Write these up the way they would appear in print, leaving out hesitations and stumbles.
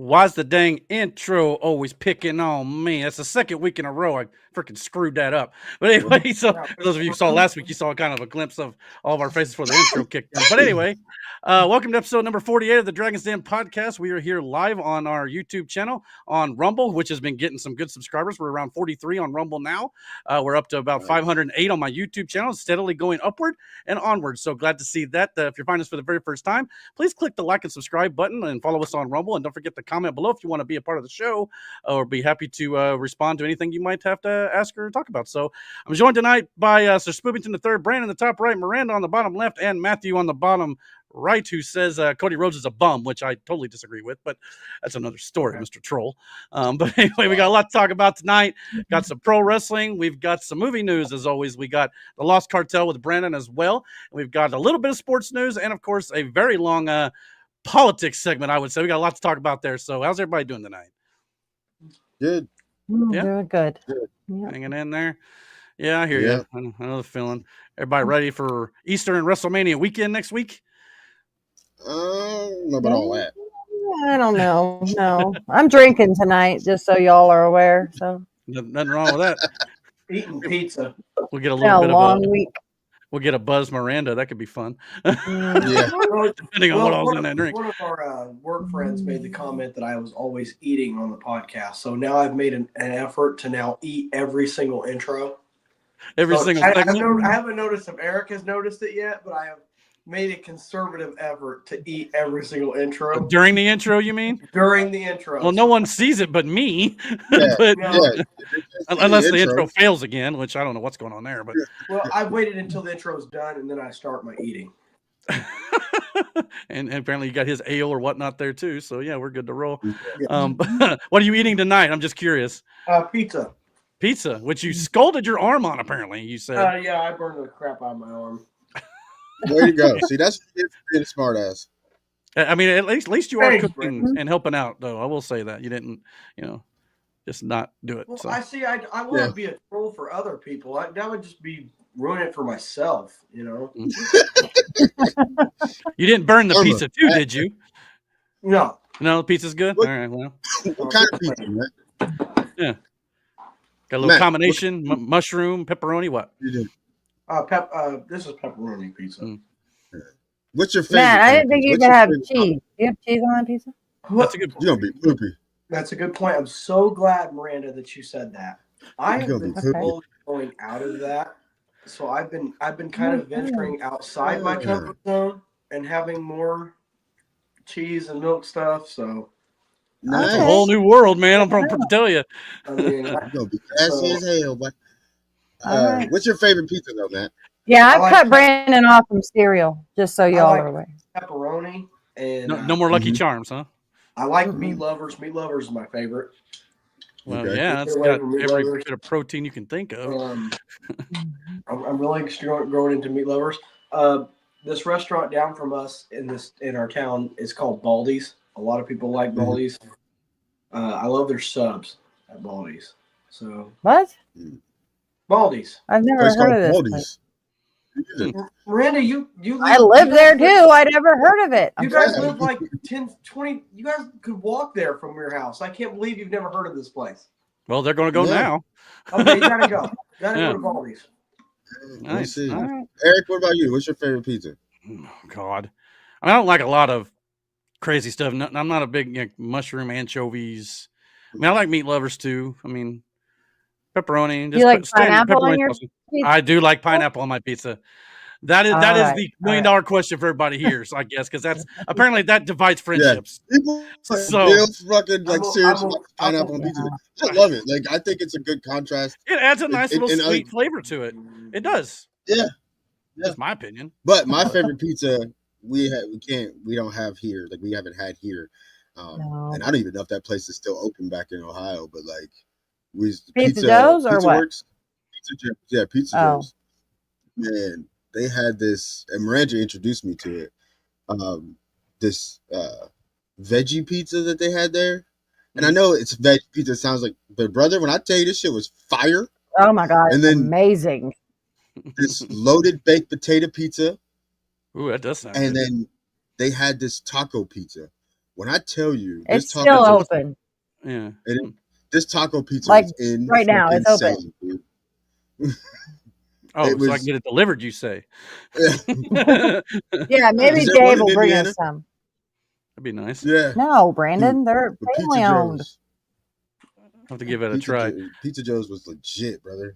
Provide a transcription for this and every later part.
Why's the dang intro always picking on me? That's the second week in a row I freaking screwed that up. But anyway, so for those of you who saw last week, you saw kind of a glimpse of all of our faces before the intro kicked in. But anyway, welcome to episode number 48 of the Dragon's Den podcast. We are here live on our YouTube channel on Rumble, which has been getting some good subscribers. We're around 43 on Rumble now. We're up to about 508 on my YouTube channel, steadily going upward and onward. So glad to see that. If you're finding us for the very first time, please click the like and subscribe button and follow us on Rumble. And don't forget to comment below if you want to be a part of the show, or be happy to respond to anything you might have to ask or talk about. So I'm joined tonight by Sir Spoopington III, Brandon in the top right, Miranda on the bottom left, and Matthew on the bottom right, who says Cody Rhodes is a bum, which I totally disagree with, but that's another story, Mr. Troll. But anyway, we got a lot to talk about tonight. Got some pro wrestling. We've got some movie news, as always. We got the Lost Cartel with Brandon as well. We've got a little bit of sports news, and of course, a very long politics segment, I would say. We got a lot to talk about there. So how's everybody doing tonight? Good. Yeah. Doing good. Hanging in there. Yeah, I hear you. I know the feeling. Everybody ready for Easter and WrestleMania weekend next week? I don't know about all that. I don't know. No, I'm drinking tonight, just so y'all are aware. So nothing wrong with that. Eating pizza. We'll get a little bit long of week. We'll get a Buzz Miranda. That could be fun. Yeah. Depending on what I was in that drink. One of our work friends made the comment that I was always eating on the podcast. So now I've made an effort to now eat every single intro. Every single segment? I haven't noticed if Eric has noticed it yet, but I have made a conservative effort to eat every single intro. During the intro, you mean? During the intro. Well, no one sees it but me. But unless the intro fails again, which I don't know what's going on there. But well, I waited until the intro is done, and then I start my eating. and apparently you got his ale or whatnot there too. So yeah, we're good to roll. Yeah. What are you eating tonight? I'm just curious. Pizza. Pizza, which you scalded your arm on, apparently, you said. Yeah, I burned the crap out of my arm. There you go. See, that's being a smart ass. I mean, at least you are cooking and helping out, though. I will say that. You didn't, just not do it. Well, so. I want to be a troll for other people. That would just be ruin it for myself, You didn't burn the pizza too, did you? No. No, the pizza's good? All right, well. What kind of pizza, man? Yeah. Got a little combination, mushroom, pepperoni, what? You did. This is pepperoni pizza. What's your favorite? Matt, I didn't think you could have cheese. Do you have cheese on that pizza? That's a good point. You're gonna be poopy. That's a good point. I'm so glad, Miranda, that you said that. I have been slowly going out of that. So I've been kind of venturing outside my comfort zone and having more cheese and milk stuff. So that's a whole new world, man. I'm going to tell you. I mean, you're gonna be classy as hell, but what's your favorite pizza though, Matt? Yeah, I've cut Brandon off from cereal, just so y'all are aware. Pepperoni and no more Lucky Charms, huh? I like meat lovers. Meat lovers is my favorite. Well, yeah, it's got every bit of protein you can think of. I'm really growing into meat lovers. This restaurant down from us in our town is called Baldy's. A lot of people like Baldy's. I love their subs at Baldy's. So what? Baldy's. I've never heard of this. Miranda, you I live there too. I never heard of it. You guys live like 10, 20. You guys could walk there from your house. I can't believe you've never heard of this place. Well, they're going to go now. Okay, you gotta go. Go to Baldy's. Nice. Right. Eric, what about you? What's your favorite pizza? Oh, God, I mean, I don't like a lot of crazy stuff. I'm not a big mushroom anchovies. I mean, I like meat lovers too. I mean, pepperoni. Do you like pineapple on your pizza? I do like pineapple on my pizza. That is the $1 million question for everybody here. So I guess because that's apparently that divides friendships. Yeah. People fucking like serious pineapple on pizza. I love it. Like I think it's a good contrast. It adds a nice little sweet flavor to it. It does. Yeah. That's my opinion. But my favorite pizza we don't have here. Like we haven't had here. And I don't even know if that place is still open back in Ohio. But like Pizza Joe's or what? Works. Pizza Joe's. And they had this, and Miranda introduced me to it. This veggie pizza that they had there, and I know it's veggie pizza. It sounds like, but brother, when I tell you this shit was fire. Oh my god! And then amazing. This loaded baked potato pizza. Ooh, that does sound. And good. then they had this taco pizza, When I tell you, it's still open. Yeah. This taco pizza Like, was right now, it's open. insane, dude. Oh, so I can get it delivered, you say? Yeah, maybe Dave will bring us some. That'd be nice. Yeah. No, Brandon, they're family owned. I'll have to give it a try. Pizza Joe's was legit, brother.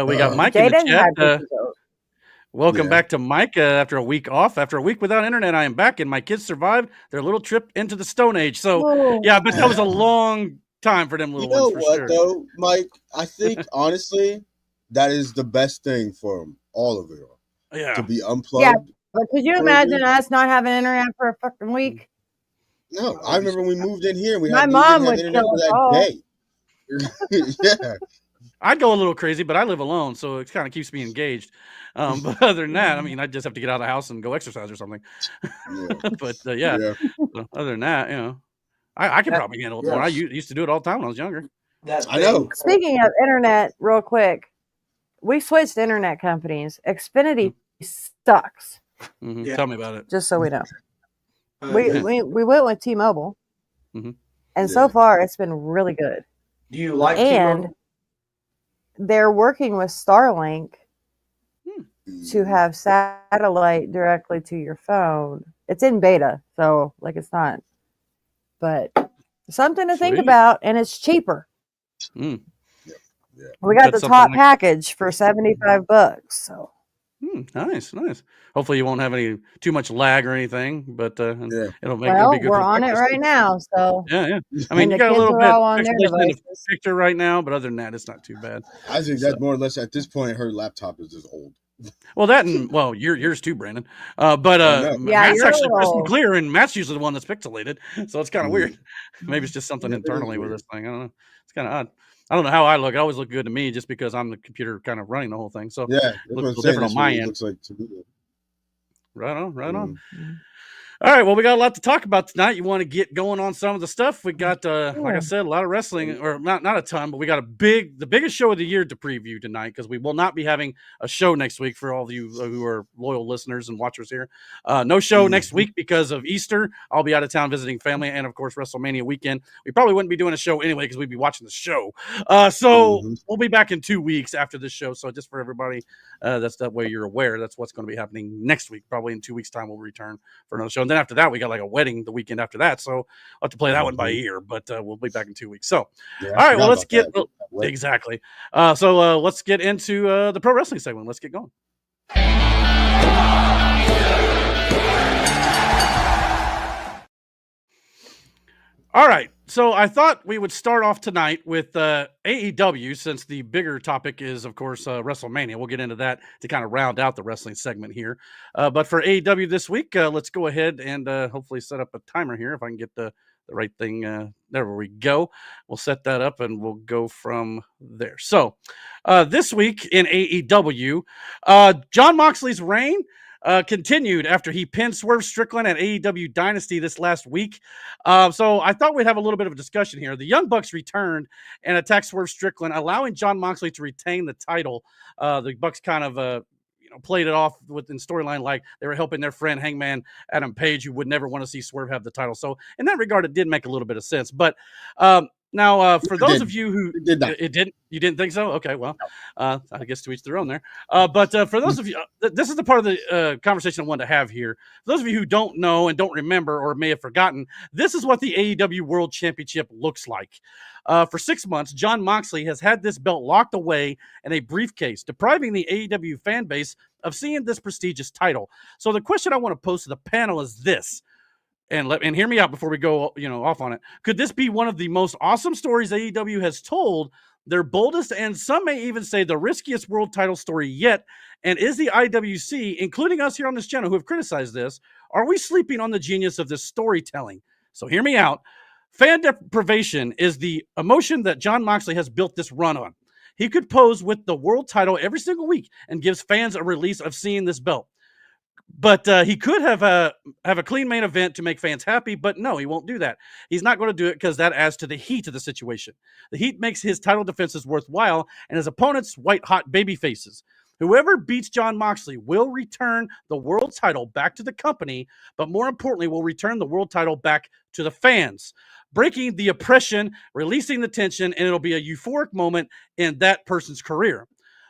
We got Mike in the chat. Welcome Yeah. back to Mike after a week off. After a week without internet, I am back, and my kids survived their little trip into the Stone Age. So, yeah, but that was a long time for them little ones, for sure. Though, Mike? I think, honestly, that is the best thing for them, all of it. Yeah. To be unplugged. Yeah, but could you imagine us not having internet for a fucking week? No, I remember when we moved in here, and we My had mom would internet kill for us that all. day. Yeah. I'd go a little crazy, but I live alone, so it kind of keeps me engaged. But other than that, I mean, I just have to get out of the house and go exercise or something. Yeah. But yeah. So other than that, you know, I could probably handle it more. I used to do it all the time when I was younger. I know. Speaking of internet, real quick, we switched internet companies. Xfinity sucks. Mm-hmm. Yeah. Tell me about it. Just so we know, we went with T-Mobile, and so far it's been really good. Do you like and T-Mobile? They're working with Starlink to have satellite directly to your phone. It's in beta, so like it's not, but something to think about, and it's cheaper. Yeah. We got the top package for $75. So nice. Hopefully you won't have too much lag or anything, but it'll make it'll be good. We're on it right now, so yeah. I mean, you got a little bit on their devices. In the picture right now, but other than that, it's not too bad. I think that's more or less at this point. Her laptop is just old. Well, that and yours too, Brandon. But Matt's actually crystal clear, and Matt's usually the one that's pixelated, so it's kind of weird. Maybe it's just something internally with this thing. I don't know. It's kind of odd. I don't know how I look. It always look good to me, just because I'm the computer kind of running the whole thing. So yeah, it looks different on my end. Looks like to me. Right on. All right, well, we got a lot to talk about tonight. You want to get going on some of the stuff? We got, like I said, a lot of wrestling, or not a ton, but we got the biggest show of the year to preview tonight, because we will not be having a show next week for all of you who are loyal listeners and watchers here. No show next week because of Easter. I'll be out of town visiting family, and of course, WrestleMania weekend. We probably wouldn't be doing a show anyway because we'd be watching the show. So we'll be back in 2 weeks after this show. So just for everybody, that's that way you're aware. That's what's going to be happening next week. Probably in 2 weeks' time, we'll return for another show. And then after that, we got like a wedding the weekend after that, so I'll have to play that one by ear, but we'll be back in 2 weeks. So all right, well, let's get exactly so let's get into the pro wrestling segment. Let's get going. All right, so I thought we would start off tonight with AEW, since the bigger topic is, of course, WrestleMania. We'll get into that to kind of round out the wrestling segment here. But for AEW this week, let's go ahead and hopefully set up a timer here if I can get the right thing. There we go. We'll set that up and we'll go from there. So this week in AEW, Jon Moxley's reign continued after he pinned Swerve Strickland at AEW Dynasty this last week. So I thought we'd have a little bit of a discussion here. The Young Bucks returned and attacked Swerve Strickland, allowing Jon Moxley to retain the title. The Bucks kind of played it off within storyline like they were helping their friend Hangman Adam Page, who would never want to see Swerve have the title. So in that regard, it did make a little bit of sense. But now, for those of you who you didn't think so? Okay, well, I guess to each their own there. But for those of you, this is the part of the conversation I wanted to have here. For those of you who don't know and don't remember or may have forgotten, this is what the AEW World Championship looks like. For 6 months, Jon Moxley has had this belt locked away in a briefcase, depriving the AEW fan base of seeing this prestigious title. So the question I want to pose to the panel is this. And hear me out before we go, off on it. Could this be one of the most awesome stories AEW has told? Their boldest, and some may even say the riskiest world title story yet. And is the IWC, including us here on this channel who have criticized this, are we sleeping on the genius of this storytelling? So hear me out. Fan deprivation is the emotion that Jon Moxley has built this run on. He could pose with the world title every single week and gives fans a release of seeing this belt. But he could have a clean main event to make fans happy, but no, he won't do that. He's not going to do it because that adds to the heat of the situation. The heat makes his title defenses worthwhile and his opponents white-hot baby faces Whoever beats Jon Moxley will return the world title back to the company, but more importantly, will return the world title back to the fans, breaking the oppression, releasing the tension, and it'll be a euphoric moment in that person's career.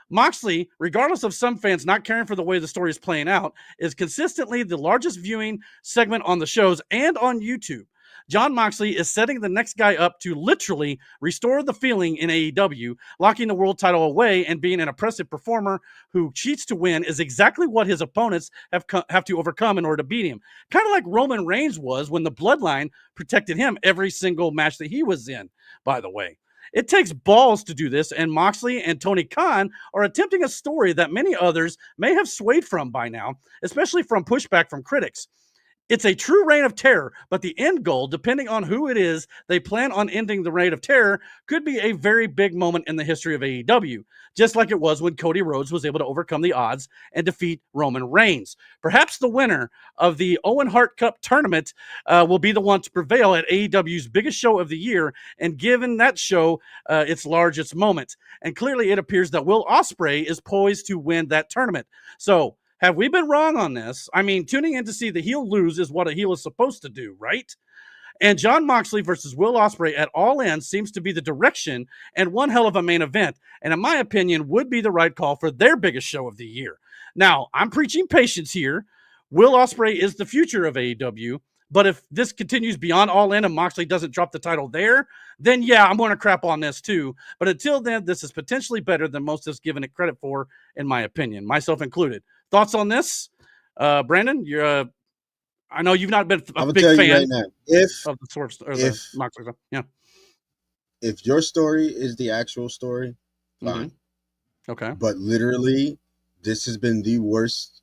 Moxley, regardless of some fans not caring for the way the story is playing out, is consistently the largest viewing segment on the shows and on YouTube. Jon Moxley is setting the next guy up to literally restore the feeling in AEW. Locking the world title away and being an oppressive performer who cheats to win is exactly what his opponents have to overcome in order to beat him. Kind of like Roman Reigns was when the Bloodline protected him every single match that he was in, by the way. It takes balls to do this, and Moxley and Tony Khan are attempting a story that many others may have swayed from by now, especially from pushback from critics. It's a true reign of terror, but the end goal, depending on who it is they plan on ending the reign of terror, could be a very big moment in the history of AEW, just like it was when Cody Rhodes was able to overcome the odds and defeat Roman Reigns. Perhaps the winner of the Owen Hart Cup tournament will be the one to prevail at AEW's biggest show of the year, and given that show its largest moment. And clearly it appears that Will Ospreay is poised to win that tournament. So, have we been wrong on this? I mean, tuning in to see the heel lose is what a heel is supposed to do, right? And Jon Moxley versus Will Ospreay at All In seems to be the direction and one hell of a main event, and in my opinion, would be the right call for their biggest show of the year. Now, I'm preaching patience here. Will Ospreay is the future of AEW, but if this continues beyond All In and Moxley doesn't drop the title there, then yeah, I'm going to crap on this too. But until then, this is potentially better than most has given it credit for, in my opinion, myself included. Thoughts on this, Brandon? You're, I know you've not been a big fan right now, of the source or the Moxley stuff. Yeah. If your story is the actual story, fine. Mm-hmm. Okay. But literally, this has been the worst.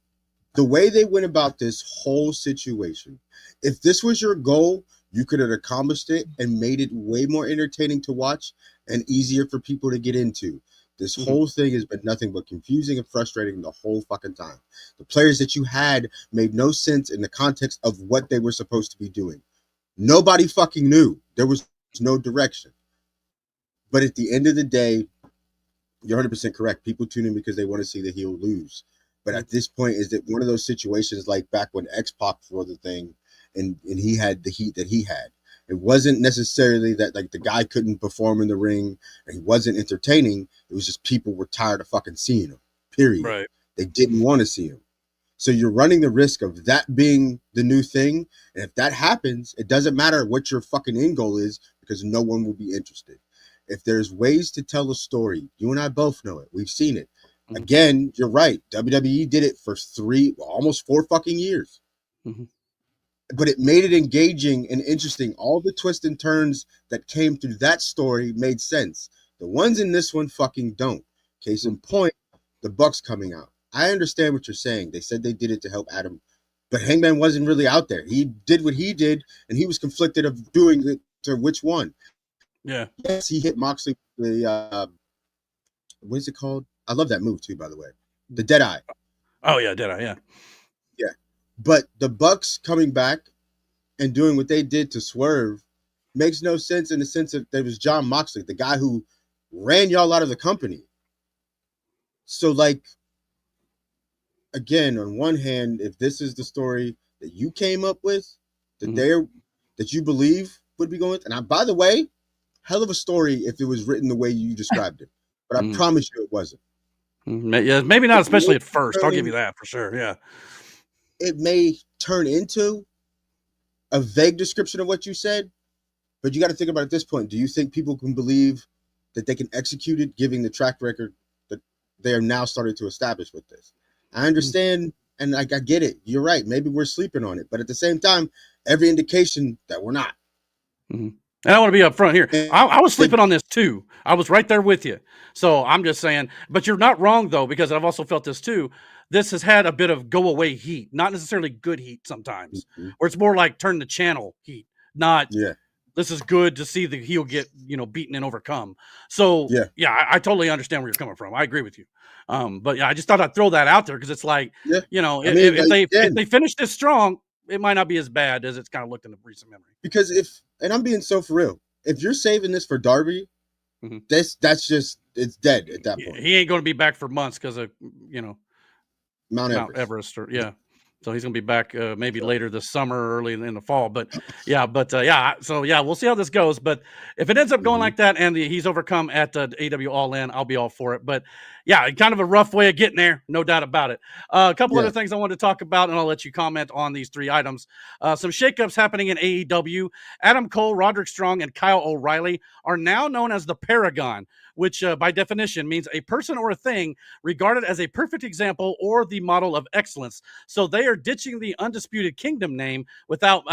The way they went about this whole situation. If this was your goal, you could have accomplished it and made it way more entertaining to watch and easier for people to get into. This whole thing has been nothing but confusing and frustrating the whole fucking time. The players that you had made no sense in the context of what they were supposed to be doing. Nobody fucking knew. There was no direction. But at the end of the day, you're 100% correct. People tune in because they want to see the heel lose. But at this point, is it one of those situations like back when X-Pac for the thing and he had the heat that he had? It wasn't necessarily that like the guy couldn't perform in the ring and he wasn't entertaining. It was just people were tired of fucking seeing him, period. Right. They didn't want to see him. So you're running the risk of that being the new thing. And if that happens, it doesn't matter what your fucking end goal is because no one will be interested. If there's ways to tell a story, you and I both know it. We've seen it. Again, you're right. WWE did it for almost 4 fucking years. Mm-hmm. But it made it engaging and interesting. All the twists and turns that came through that story made sense. The ones in this one fucking don't. Case in point, the Bucks coming out. I understand what you're saying. They said they did it to help Adam. But Hangman wasn't really out there. He did what he did, and he was conflicted of doing it to which one. Yeah. Yes, he hit Moxley with the, what is it called? I love that move too, by the way. The Deadeye. Oh, yeah, Deadeye, yeah. Yeah. But the Bucks coming back and doing what they did to Swerve makes no sense in the sense that there was Jon Moxley, the guy who ran y'all out of the company. So, like, again, on one hand, if this is the story that you came up with, that you believe would be going, and by the way, hell of a story if it was written the way you described it. But I promise you it wasn't. Yeah, maybe not, especially at first. I'll give you that for sure. Yeah. It may turn into a vague description of what you said, but you got to think about it at this point. Do you think people can believe that they can execute it, given the track record that they are now starting to establish with this? I understand, and I get it. You're right. Maybe we're sleeping on it, but at the same time, every indication that we're not. Mm-hmm. And I want to be upfront here. I was sleeping on this too. I was right there with you. So I'm just saying, but you're not wrong though, because I've also felt this too. This has had a bit of go away heat, not necessarily good heat sometimes, where it's more like turn the channel heat, not this is good to see the heel get, beaten and overcome. So I totally understand where you're coming from. I agree with you. But yeah, I just thought I'd throw that out there because it's like, if they finish this strong, it might not be as bad as it's kind of looked in the recent memory. Because and I'm being so for real, if you're saving this for Darby, That's just it's dead at that point. He ain't going to be back for months because of Mount Everest so he's going to be back maybe later this summer or early in the fall. But we'll see how this goes. But if it ends up going like that and he's overcome at AEW All In, I'll be all for it. But yeah, kind of a rough way of getting there, no doubt about it. A couple other things I wanted to talk about, and I'll let you comment on these 3 items. Some shakeups happening in AEW. Adam Cole, Roderick Strong, and Kyle O'Reilly are now known as the Paragon, which by definition means a person or a thing regarded as a perfect example or the model of excellence. So they are ditching the Undisputed Kingdom name without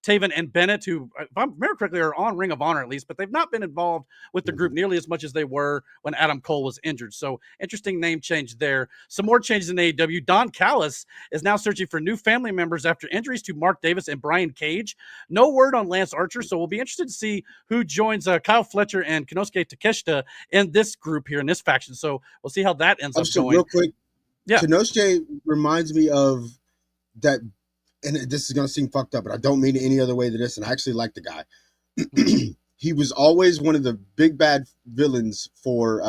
Taven and Bennett, who, if I remember correctly, are on Ring of Honor at least, but they've not been involved with the group nearly as much as they were when Adam Cole was injured. So interesting name change there. Some more changes in AEW. Don Callis is now searching for new family members after injuries to Mark Davis and Brian Cage. No word on Lance Archer, so we'll be interested to see who joins Kyle Fletcher and Konosuke Takeshita in this group here, in this faction. So we'll see how that ends up going. Real quick, Konosuke reminds me of that, and this is going to seem fucked up, but I don't mean it any other way than this, and I actually like the guy. He was always one of the big bad villains for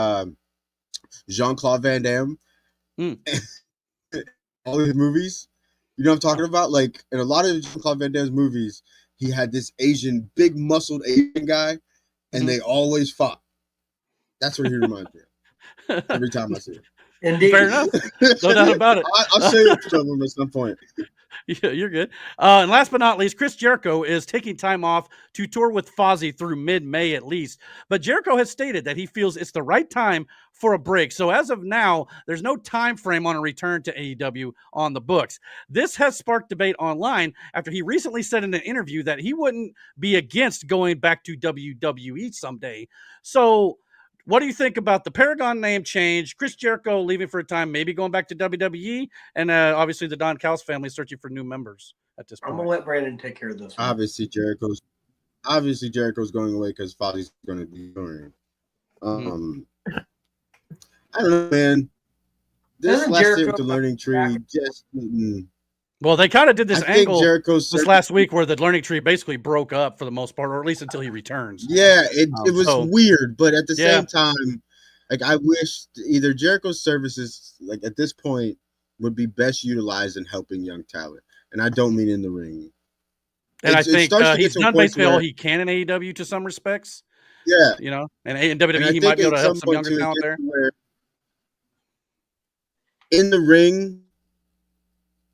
Jean-Claude Van Damme. All his movies. You know what I'm talking about? Like, in a lot of Jean-Claude Van Damme's movies, he had this big muscled Asian guy, and they always fought. That's what he reminds me of every time I see him. Indeed. Fair enough. No doubt about it. I'll show you a picture of him at some point. Yeah, you're good. And last but not least, Chris Jericho is taking time off to tour with Fozzy through mid-May at least. But Jericho has stated that he feels it's the right time for a break. So as of now, there's no time frame on a return to AEW on the books. This has sparked debate online after he recently said in an interview that he wouldn't be against going back to WWE someday. So what do you think about the Paragon name change, Chris Jericho leaving for a time, maybe going back to WWE, and obviously the Don Callis family searching for new members at this point? I'm going to let Brandon take care of this one. Obviously, Jericho's going away because Fozzy's going to be touring. I don't know, man. This last year with the Learning Tree just didn't. Well, they kind of did this angle this last week where the Learning Tree basically broke up for the most part, or at least until he returns. Yeah, it was weird, but at the same time, like, I wish either Jericho's services, like, at this point, would be best utilized in helping young talent, and I don't mean in the ring. And I think he's done basically all he can in AEW to some respects. Yeah, you know, and in WWE he might be able to help some younger talent there. In the ring,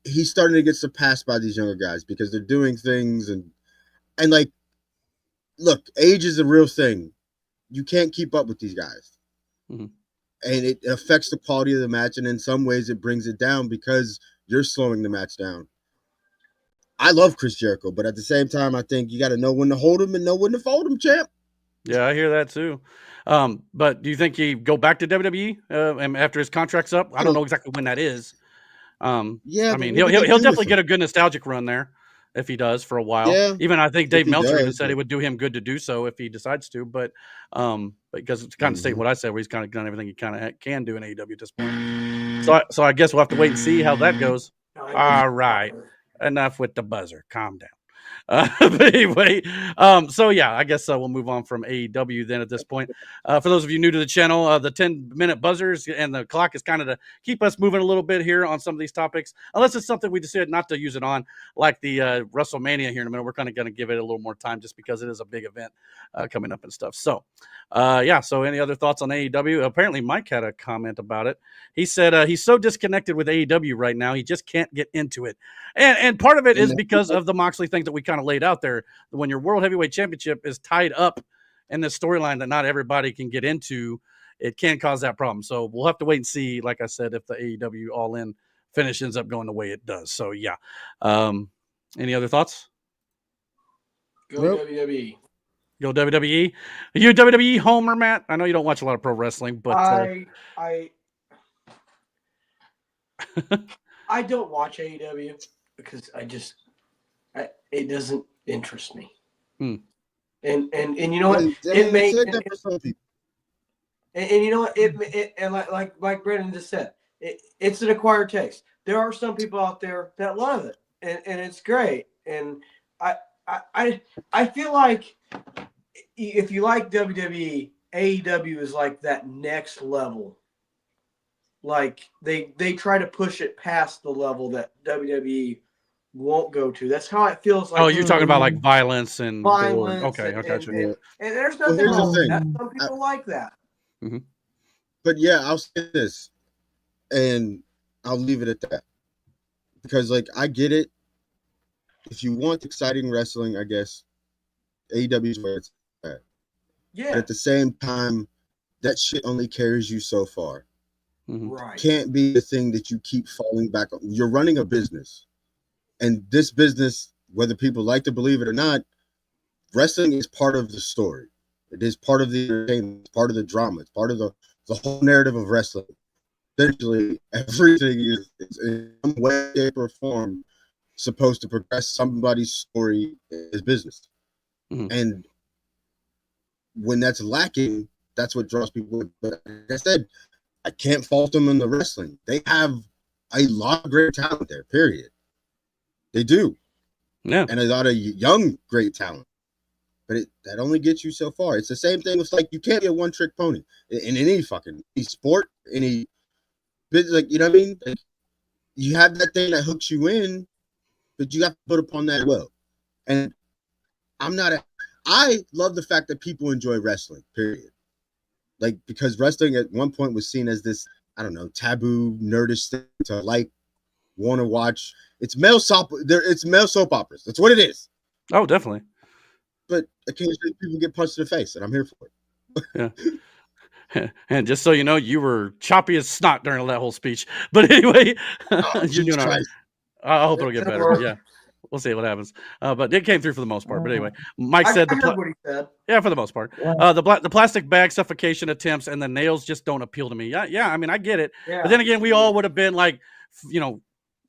he's starting to get surpassed by these younger guys because they're doing things and like, look, age is a real thing. You can't keep up with these guys. And it affects the quality of the match. And in some ways it brings it down because you're slowing the match down. I love Chris Jericho, but at the same time, I think you got to know when to hold him and know when to fold him, champ. Yeah, I hear that too. But do you think he go back to WWE after his contract's up? I don't know exactly when that is. Yeah, I mean, he'll definitely get a good nostalgic run there if he does for a while. Yeah, even I think Dave Meltzer even said it would do him good to do so if he decides to. But because it's kind of stating what I said, where he's kind of done everything he kind of can do in AEW at this point. So I guess we'll have to wait and see how that goes. All right, enough with the buzzer. Calm down. But anyway, so yeah, I guess we'll move on from AEW then at this point. For those of you new to the channel, the 10-minute buzzers and the clock is kind of to keep us moving a little bit here on some of these topics, unless it's something we decided not to use it on, like the WrestleMania here in a minute. We're kind of going to give it a little more time just because it is a big event coming up and stuff. So so any other thoughts on AEW? Apparently Mike had a comment about it. He said he's so disconnected with AEW right now, he just can't get into it. And part of it is because of the Moxley thing that we kind of laid out there. When your World Heavyweight Championship is tied up in this storyline that not everybody can get into, it can cause that problem. So we'll have to wait and see, like I said, if the AEW All In finish ends up going the way it does. So yeah. Any other thoughts? Go WWE. Go WWE. Are you a WWE homer, Matt? I know you don't watch a lot of pro wrestling, but I don't watch AEW because it doesn't interest me. And you know what? It may for some people. And you know what? And like Brandon just said, it's an acquired taste. There are some people out there that love it, and it's great. And I feel like if you like WWE, AEW is like that next level. Like they try to push it past the level that WWE won't go to. That's how it feels like. Oh, you're talking about like violence and gore. Okay, I got you. And there's Well, nothing here's the wrong with thing. that. Some people like that. But yeah, I'll say this, and I'll leave it at that. Because like I get it. If you want exciting wrestling, I guess AEW is where it's at. Yeah. But at the same time, that shit only carries you so far. Right. Can't be the thing that you keep falling back on. You're running a business. And this business, whether people like to believe it or not, wrestling is part of the story. It is part of the entertainment. It's part of the drama. It's part of the whole narrative of wrestling. Essentially, everything is in some way, shape, or form supposed to progress somebody's story as business. And when that's lacking, that's what draws people in. But like I said, I can't fault them in the wrestling. They have a lot of great talent there, period. They do. Yeah. And a lot of young, great talent. But that only gets you so far. It's the same thing with, like, you can't be a one-trick pony in any fucking sport, any business, like, you know what I mean? Like, you have that thing that hooks you in, but you have to put upon that as well. And I love the fact that people enjoy wrestling, period. Like, because wrestling at one point was seen as this, I don't know, taboo, nerdish thing to want to watch. It's male soap operas. That's what it is. Oh, definitely. But occasionally people get punched in the face, and I'm here for it. Yeah. And just so you know, you were choppy as snot during that whole speech. But anyway, you're doing all right. I hope it'll get better. Yeah. We'll see what happens. But it came through for the most part. But anyway, Mike said I heard what he said. Yeah, for the most part. The plastic bag suffocation attempts and the nails just don't appeal to me. Yeah, I mean, I get it. Yeah. But then again, we all would have been like,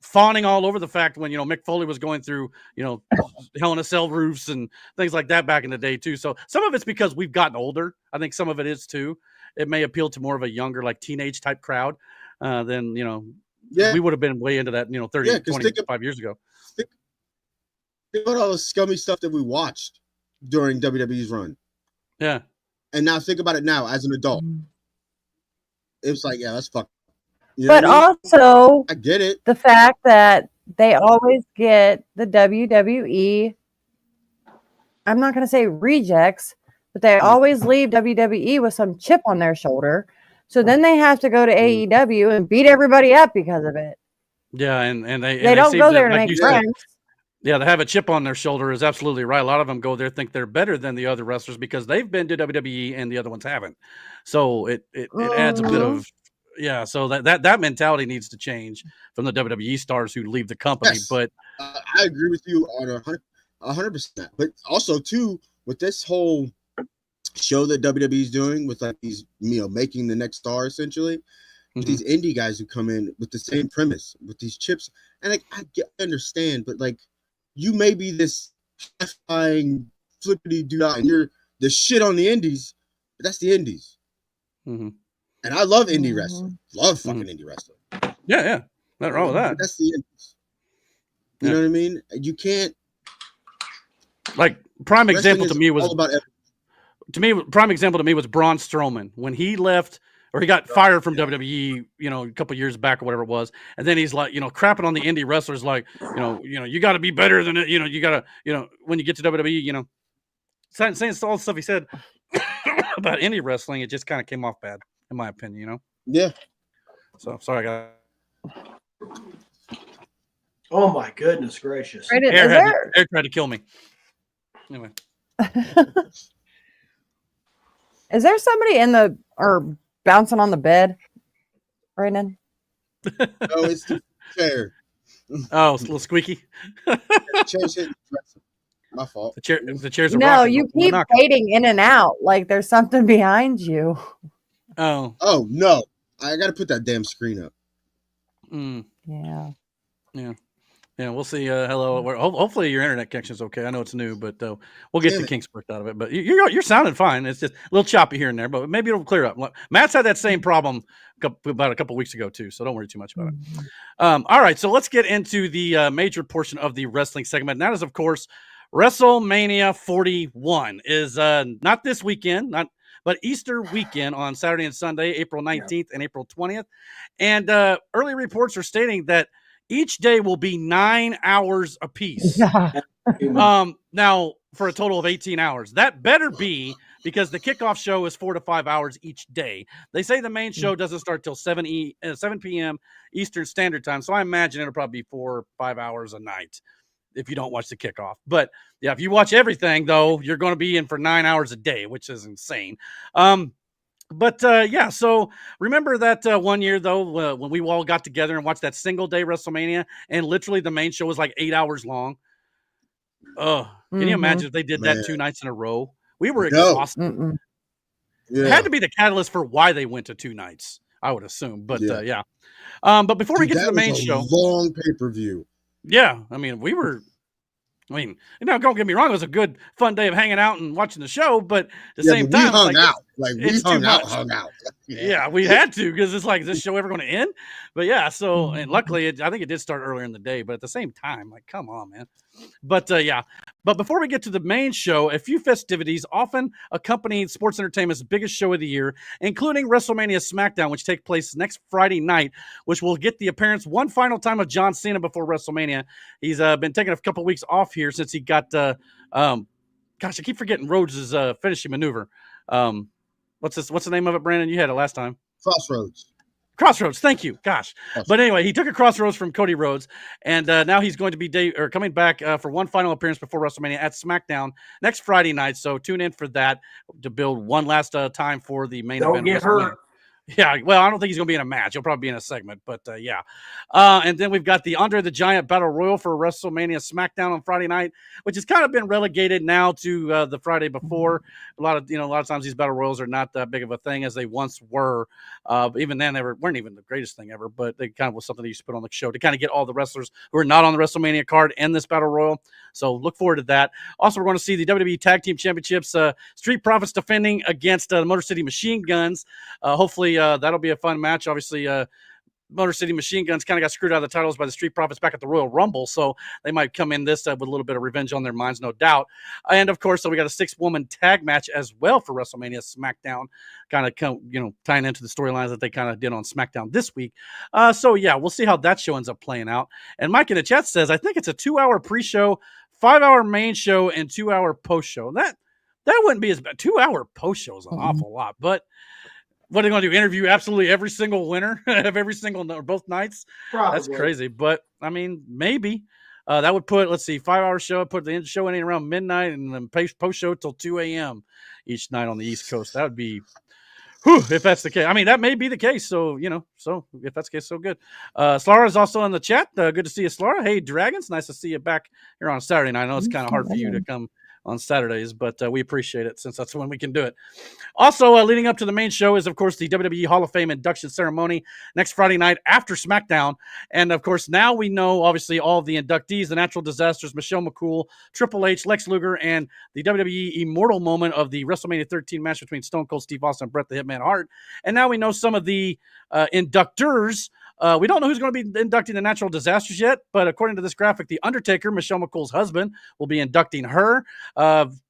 fawning all over the fact when, Mick Foley was going through, Hell in a Cell roofs and things like that back in the day too. So some of it's because we've gotten older. I think some of it is too. It may appeal to more of a younger, like teenage type crowd than, we would have been way into that, 30, 25 years ago. Think about all the scummy stuff that we watched during WWE's run. Yeah. And now think about it now as an adult. It was like, yeah, that's fucked. But also, I get it. The fact that they always get the WWE, I'm not going to say rejects, but they always leave WWE with some chip on their shoulder. So then they have to go to AEW and beat everybody up because of it. Yeah, and they don't go there to make friends. Yeah, they have a chip on their shoulder is absolutely right. A lot of them go there, think they're better than the other wrestlers because they've been to WWE and the other ones haven't. So it adds a bit of, so that mentality needs to change from the WWE stars who leave the company. Yes. But I agree with you on 100%. But also too, with this whole show that WWE is doing with like these, making the next star essentially, these indie guys who come in with the same premise with these chips, and like I understand, but like you may be this flying flippity do and you're the shit on the indies, but that's the indies. And I love indie wrestling. Love fucking indie wrestling. Yeah. Nothing wrong with that. That's the indies. You know what I mean? You can't. Like prime example to me was all about prime example to me was Braun Strowman when he left or he got fired from WWE, a couple years back or whatever it was, and then he's like, crapping on the indie wrestlers, like, you got to be better than it, you got to, when you get to WWE, saying all the stuff he said about indie wrestling, it just kind of came off bad, in my opinion, Yeah. So sorry, I got. Oh my goodness gracious! Air tried to kill me. Anyway. Is there somebody or bouncing on the bed right now? No, it's the chair. Oh, it's a little squeaky. Chair's hitting the dresser. My fault. The chairs are no, rocking. you keep fading in and out like there's something behind you. Oh no! I got to put that damn screen up. Yeah, we'll see. Hello. Hopefully your internet connection is okay. I know it's new, but we'll get the kinks worked out of it. But you're sounding fine. It's just a little choppy here and there, but maybe it'll clear up. Matt's had that same problem about a couple weeks ago too, so don't worry too much about it. All right, so let's get into the major portion of the wrestling segment. And that is, of course, WrestleMania 41 is not this weekend, but Easter weekend on Saturday and Sunday, April 19th and April 20th. And early reports are stating that each day will be 9 hours apiece. Now for a total of 18 hours. That better be, because the kickoff show is 4 to 5 hours each day. They say the main show doesn't start till 7 p.m. Eastern Standard Time. So I imagine it'll probably be 4 or 5 hours a night if you don't watch the kickoff. But yeah, if you watch everything, though, you're going to be in for 9 hours a day, which is insane. Yeah, so remember that one year, though, when we all got together and watched that single day WrestleMania, and literally the main show was like 8 hours long. Oh, can you imagine if they did that 2 nights in a row? We were exhausted. It had to be the catalyst for why they went to 2 nights, I would assume. But yeah. But before we get to the main show, long pay-per-view. Yeah, I mean, don't get me wrong, it was a good, fun day of hanging out and watching the show, but at the same time, we hung out. Yeah, we had to, because it's like, is this show ever going to end? But yeah, so, and luckily, I think it did start earlier in the day, but at the same time, like, come on, man. But yeah, but before we get to the main show, a few festivities often accompany sports entertainment's biggest show of the year, including WrestleMania SmackDown, which takes place next Friday night, which will get the appearance one final time of John Cena before WrestleMania. He's been taking a couple of weeks off here since he got, gosh, I keep forgetting Rhodes' finishing maneuver. What's the name of it, Brandon? You had it last time. Crossroads, thank you. Gosh. But anyway, he took a Crossroads from Cody Rhodes, and now he's going to be coming back for one final appearance before WrestleMania at SmackDown next Friday night. So tune in for that to build one last time for the main event. Don't get hurt. Yeah, well, I don't think he's going to be in a match. He'll probably be in a segment, but yeah. And then we've got the Andre the Giant Battle Royal for WrestleMania SmackDown on Friday night, which has kind of been relegated now to the Friday before. A lot of times these Battle Royals are not that big of a thing as they once were. Even then, they weren't even the greatest thing ever, but they kind of was something they used to put on the show to kind of get all the wrestlers who are not on the WrestleMania card in this Battle Royal. So look forward to that. Also, we're going to see the WWE Tag Team Championships, Street Profits defending against the Motor City Machine Guns. Hopefully, that'll be a fun match. Obviously, Motor City Machine Guns kind of got screwed out of the titles by the Street Profits back at the Royal Rumble, so they might come in this with a little bit of revenge on their minds, no doubt. And of course, so we got a 6-woman tag match as well for WrestleMania SmackDown, kind of tying into the storylines that they kind of did on SmackDown this week. So yeah, we'll see how that show ends up playing out. And Mike in the chat says, I think it's a 2-hour pre-show, 5-hour main show, and 2-hour post-show. That wouldn't be as bad. 2-hour post-show is an awful lot, but what are they going to do? Interview absolutely every single winner of every single or both nights? Probably. That's crazy. But I mean, maybe that would put, 5-hour show, put the show in around midnight, and then post show till 2 a.m. each night on the East Coast. That would be, if that's the case. I mean, that may be the case. So, so if that's the case, so good. Slara is also in the chat. Good to see you, Slara. Hey, Dragons. Nice to see you back here on Saturday night. I know it's kind of hard for you to come on Saturdays, but we appreciate it since that's when we can do it. Also, leading up to the main show is, of course, the WWE Hall of Fame induction ceremony next Friday night after SmackDown. And, of course, now we know, obviously, all of the inductees, the Natural Disasters, Michelle McCool, Triple H, Lex Luger, and the WWE immortal moment of the WrestleMania 13 match between Stone Cold Steve Austin and Bret the Hitman Hart. And now we know some of the inductors. We don't know who's going to be inducting the Natural Disasters yet, but according to this graphic, The Undertaker, Michelle McCool's husband, will be inducting her.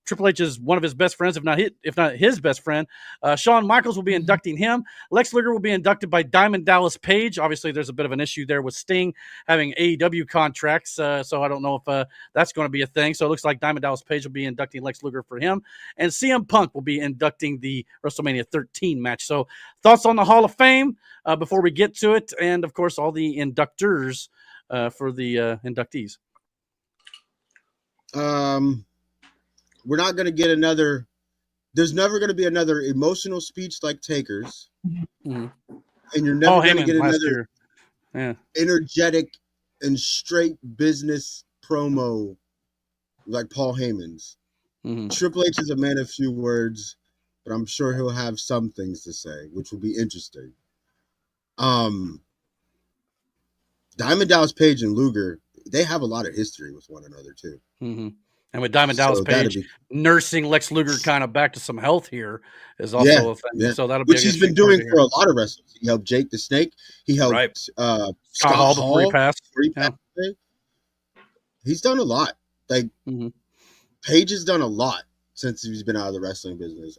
Triple H is one of his best friends, if not his best friend. Shawn Michaels will be inducting him. Lex Luger will be inducted by Diamond Dallas Page. Obviously, there's a bit of an issue there with Sting having AEW contracts, so I don't know if that's going to be a thing. So it looks like Diamond Dallas Page will be inducting Lex Luger for him. And CM Punk will be inducting the WrestleMania 13 match. So thoughts on the Hall of Fame before we get to it, and, of course, all the inductors for the inductees. We're not going to get there's never going to be another emotional speech like Taker's. Mm-hmm. And you're never going to get another energetic and straight business promo like Paul Heyman's. Mm-hmm. Triple H is a man of few words, but I'm sure he'll have some things to say, which will be interesting. Diamond Dallas Page and Luger, they have a lot of history with one another too. Mm-hmm. And with Diamond Dallas Page nursing Lex Luger kind of back to some health here is also a thing. Yeah. So that'll be which he's been doing for a lot of wrestlers. He helped Jake the Snake. He helped Scott Hall before he passed. He's done a lot. Page has done a lot. since he's been out of the wrestling business,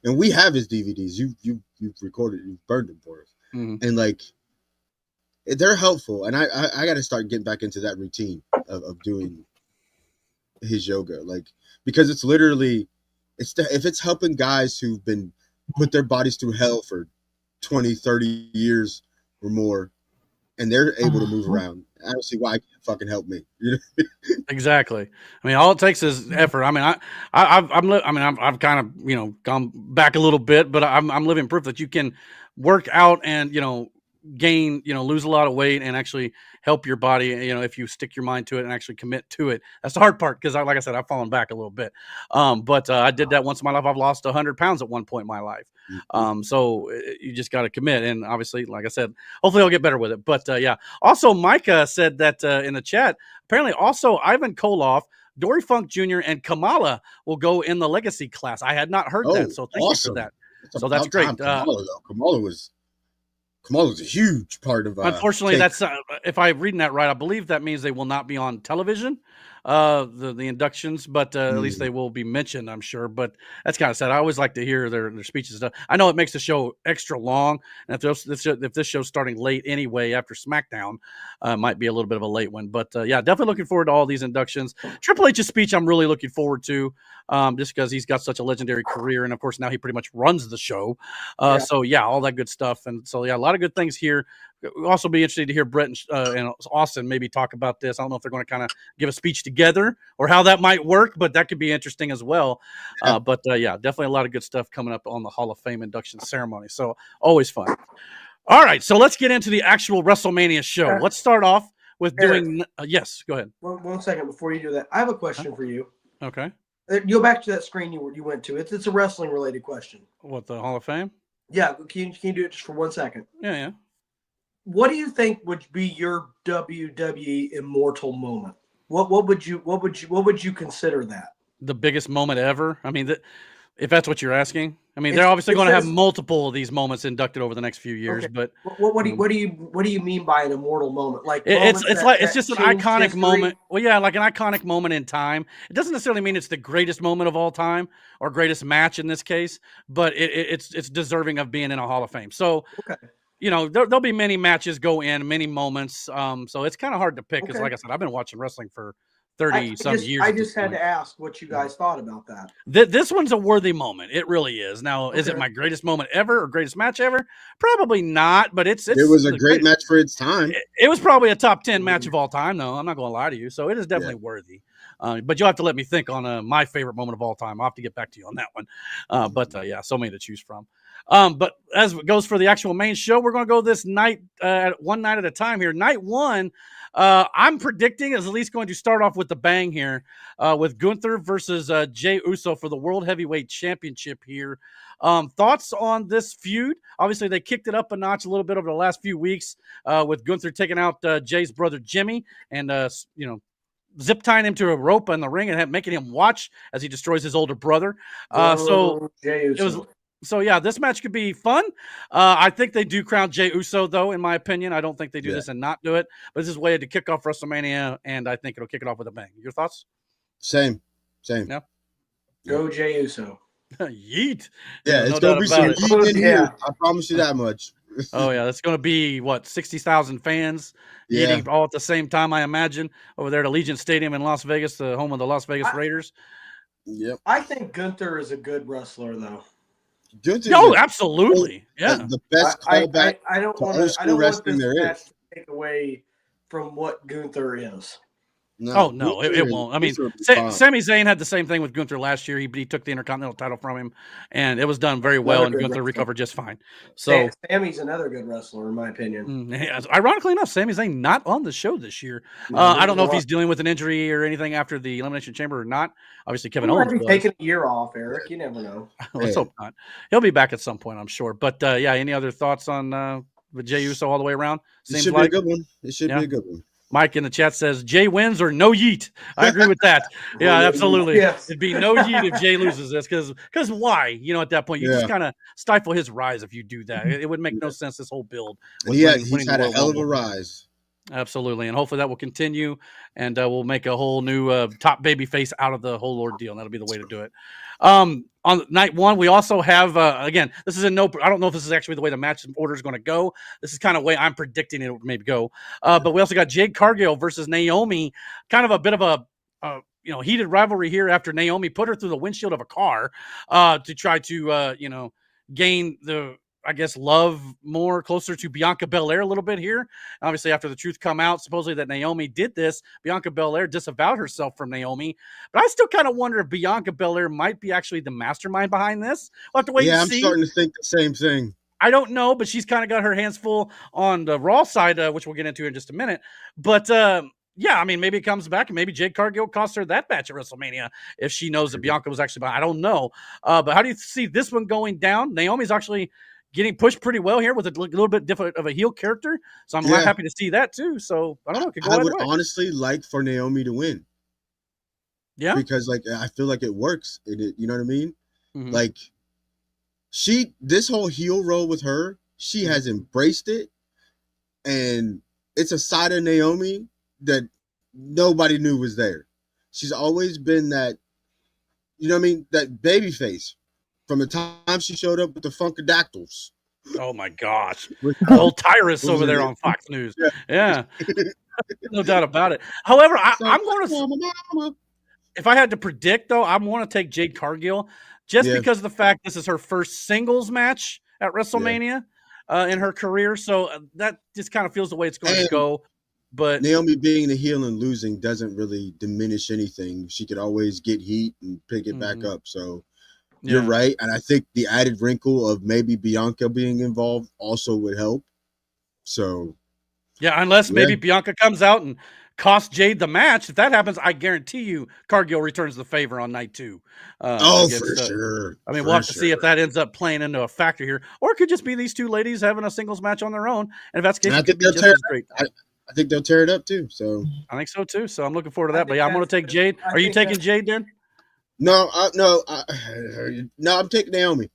and we have his DVDs. You've recorded, you've burned them for us, and like they're helpful. And I got to start getting back into that routine of doing his yoga, like because it's literally if it's helping guys who've been put their bodies through hell for 20, 30 years or more, and they're able to move around. I don't see why it can't fucking help me. You know? Exactly. I mean, all it takes is effort. I mean, I've kind of gone back a little bit, but I'm living proof that you can work out and gain, lose a lot of weight and actually help your body, if you stick your mind to it and actually commit to it. That's the hard part because, like I said, I've fallen back a little bit. But I did that once in my life. I've lost 100 pounds at one point in my life. So you just got to commit. And obviously, like I said, hopefully I'll get better with it. But yeah. Also, Micah said that in the chat, apparently also Ivan Koloff, Dory Funk Jr., and Kamala will go in the legacy class. I had not heard that. So thank you for that. So that's great. Kamala's a huge part of. Unfortunately, that's if I'm reading that right, I believe that means they will not be on television, the inductions, but at least they will be mentioned, I'm sure. But that's kind of sad. I always like to hear their speeches and stuff. I know it makes the show extra long, and if this show's starting late anyway after SmackDown, might be a little bit of a late one. But yeah, definitely looking forward to all these inductions. Triple H's speech, I'm really looking forward to, just because he's got such a legendary career, and of course now he pretty much runs the show. So yeah, all that good stuff, and so yeah, a lot of good things here. We'll also be interested to hear Brett and Austin maybe talk about this. I don't know if they're going to kind of give a speech together or how that might work, but that could be interesting as well. But yeah, definitely a lot of good stuff coming up on the Hall of Fame induction ceremony. So always fun. All right, so let's get into the actual WrestleMania show. Let's start off with doing. Yes, go ahead. 1 second before you do that, I have a question for you. Okay. Go back to that screen you went to. It's a wrestling related question. What, the Hall of Fame? Yeah, can you do it just for 1 second? Yeah. What do you think would be your WWE immortal moment? What would you consider that? The biggest moment ever? I mean, if that's what you're asking. I mean, they're obviously going to have multiple of these moments inducted over the next few years. Okay. But what do you mean by an immortal moment? Like it's just an iconic history? Moment. Well, yeah, like an iconic moment in time. It doesn't necessarily mean it's the greatest moment of all time or greatest match in this case, but it's deserving of being in a Hall of Fame. So. Okay. There'll be many matches go in, many moments. So it's kind of hard to pick because, like I said, I've been watching wrestling for 30-some years. I just had to ask what you guys thought about that. This one's a worthy moment. It really is. Now, is it my greatest moment ever or greatest match ever? Probably not, but it was a great match for its time. It was probably a top 10 match of all time, though. I'm not going to lie to you. So it is definitely worthy. But you'll have to let me think on my favorite moment of all time. I'll have to get back to you on that one. But yeah, so many to choose from. But as it goes for the actual main show, we're going to go this night, one night at a time here. Night one, I'm predicting is at least going to start off with the bang here, with Gunther versus Jey Uso for the World Heavyweight Championship here. Thoughts on this feud? Obviously, they kicked it up a notch a little bit over the last few weeks, with Gunther taking out Jay's brother Jimmy and zip tying him to a rope in the ring and making him watch as he destroys his older brother. So yeah, this match could be fun. I think they do crown Jey Uso, though, in my opinion. I don't think they do this and not do it. But this is a way to kick off WrestleMania, and I think it'll kick it off with a bang. Your thoughts? Same. Yeah. Go Jey Uso. Yeet. Yeah, it's going to be some yeet in here. I promise you that much. Oh, yeah. That's going to be, 60,000 fans eating all at the same time, I imagine, over there at Allegiant Stadium in Las Vegas, the home of the Las Vegas Raiders. Yep. I think Gunther is a good wrestler, though. Absolutely. Yeah. The best callback. I don't want this match to take away from what Gunther is. No, it won't. I mean, Sami Zayn had the same thing with Gunther last year. He took the Intercontinental title from him, and it was done very well, and Gunther recovered just fine. So Sami's another good wrestler, in my opinion. Ironically enough, Sami Zayn not on the show this year. I don't know if he's dealing with an injury or anything after the Elimination Chamber or not. Obviously, Kevin Owens might be taking a year off, Eric. You never know. Let's hope not. He'll be back at some point, I'm sure. But yeah, any other thoughts on with Jey Uso all the way around? It should be a good one. It should be a good one. Mike in the chat says Jay wins or no yeet. I agree with that. Yeah, absolutely. Yes. It'd be no yeet if Jay loses this because why? At that point you just kind of stifle his rise if you do that. It would make no sense. This whole build. He's had a hell of a rise. Absolutely, and hopefully that will continue, and we'll make a whole new top baby face out of the whole ordeal, and that'll be the way to do it. On night one, we also have again. This is I don't know if this is actually the way the match order is going to go. This is kind of the way I'm predicting it would maybe go. But we also got Jade Cargill versus Naomi, kind of a bit of a heated rivalry here after Naomi put her through the windshield of a car to try to gain the, I guess, love more closer to Bianca Belair a little bit here. Obviously, after the truth come out, supposedly that Naomi did this, Bianca Belair disavowed herself from Naomi. But I still kind of wonder if Bianca Belair might be actually the mastermind behind this. We'll have to wait and see. I'm starting to think the same thing. I don't know, but she's kind of got her hands full on the Raw side, which we'll get into in just a minute. But yeah, I mean, maybe it comes back and maybe Jade Cargill cost her that match at WrestleMania if she knows that Bianca was actually behind. I don't know. But how do you see this one going down? Naomi's actually getting pushed pretty well here with a little bit different of a heel character. So I'm happy to see that too. So I don't know. It could go I would honestly like for Naomi to win. Yeah. Because I feel like it works. You know what I mean? Mm-hmm. Like this whole heel role with her, she has embraced it. And it's a side of Naomi that nobody knew was there. She's always been that, you know what I mean? That baby face. From the time she showed up with the Funkadactyls. Oh my gosh. Old Tariffs over there on Fox News. Yeah. No doubt about it. However, I'm going to, if I had to predict though, I'm going to take Jade Cargill just because of the fact this is her first singles match at WrestleMania in her career. So that just kind of feels the way it's going to go. But Naomi being the heel and losing doesn't really diminish anything. She could always get heat and pick it back up. So you're right. And I think the added wrinkle of maybe Bianca being involved also would help. So yeah, unless maybe Bianca comes out and costs Jade the match. If that happens, I guarantee you Cargill returns the favor on night 2. For sure. I mean, we'll have to see if that ends up playing into a factor here. Or it could just be these two ladies having a singles match on their own. And if that's the case, it could be just as great. I think they'll tear it up too. So I think so too. So I'm looking forward to that. But yeah, I'm going to take Jade. Are you taking Jade, Dan? No, I'm taking Naomi. Okay.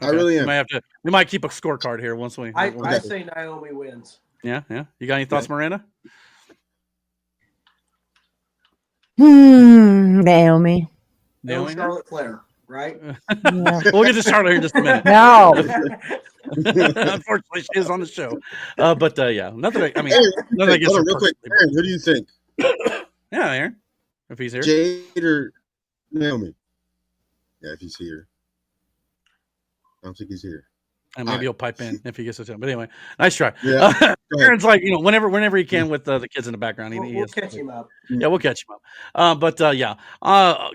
I really am. We might keep a scorecard here once we. I say Naomi wins. Yeah. You got any thoughts, Miranda? Naomi. Charlotte Flair, right? Yeah. We'll get to Charlotte here in just a minute. No. Unfortunately, she is on the show. But yeah, nothing. I mean, nothing against her real quick. Aaron, who do you think? Yeah, Aaron, if he's here. Jade or Naomi? Yeah, if he's here. I don't think he's here. And maybe he'll pipe in if he gets to him. But anyway, nice try. Yeah. Aaron's like, whenever he can with the kids in the background. We'll catch him up. Yeah, we'll catch him up. But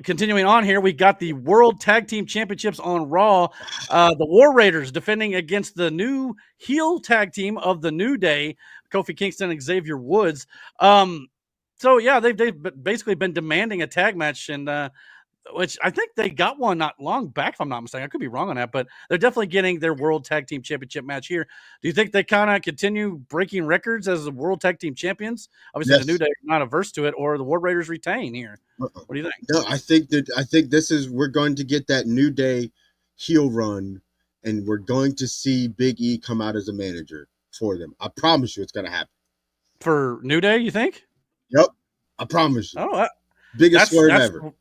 continuing on here, we got the World Tag Team Championships on Raw. The War Raiders defending against the new heel tag team of the New Day, Kofi Kingston and Xavier Woods. So yeah, they've basically been demanding a tag match, and which I think they got one not long back, if I'm not mistaken. I could be wrong on that, but they're definitely getting their World Tag Team Championship match here. Do you think they kind of continue breaking records as the World Tag Team Champions? Obviously, the New Day are not averse to it, or the War Raiders retain here. What do you think? No, I think we're going to get that New Day heel run, and we're going to see Big E come out as a manager for them. I promise you, it's going to happen. For New Day, you think? Yep, I promise you. Oh, biggest swerve ever.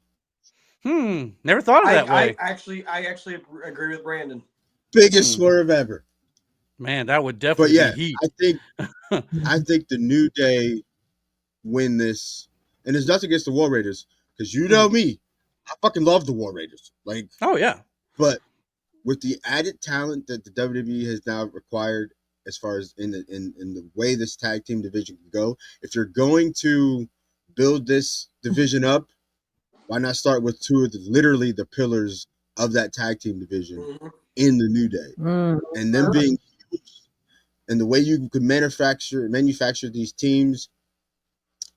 Never thought of that way. I actually agree with Brandon. Biggest swerve ever. Man, that would definitely be heat. I think the New Day win this, and there's nothing against the War Raiders because you know me, I fucking love the War Raiders. Like, oh yeah, but with the added talent that the WWE has now required, as far as in the way this tag team division can go, if you're going to build this division up, why not start with two of literally the pillars of that tag team division in the New Day, and them being, and the way you could manufacture these teams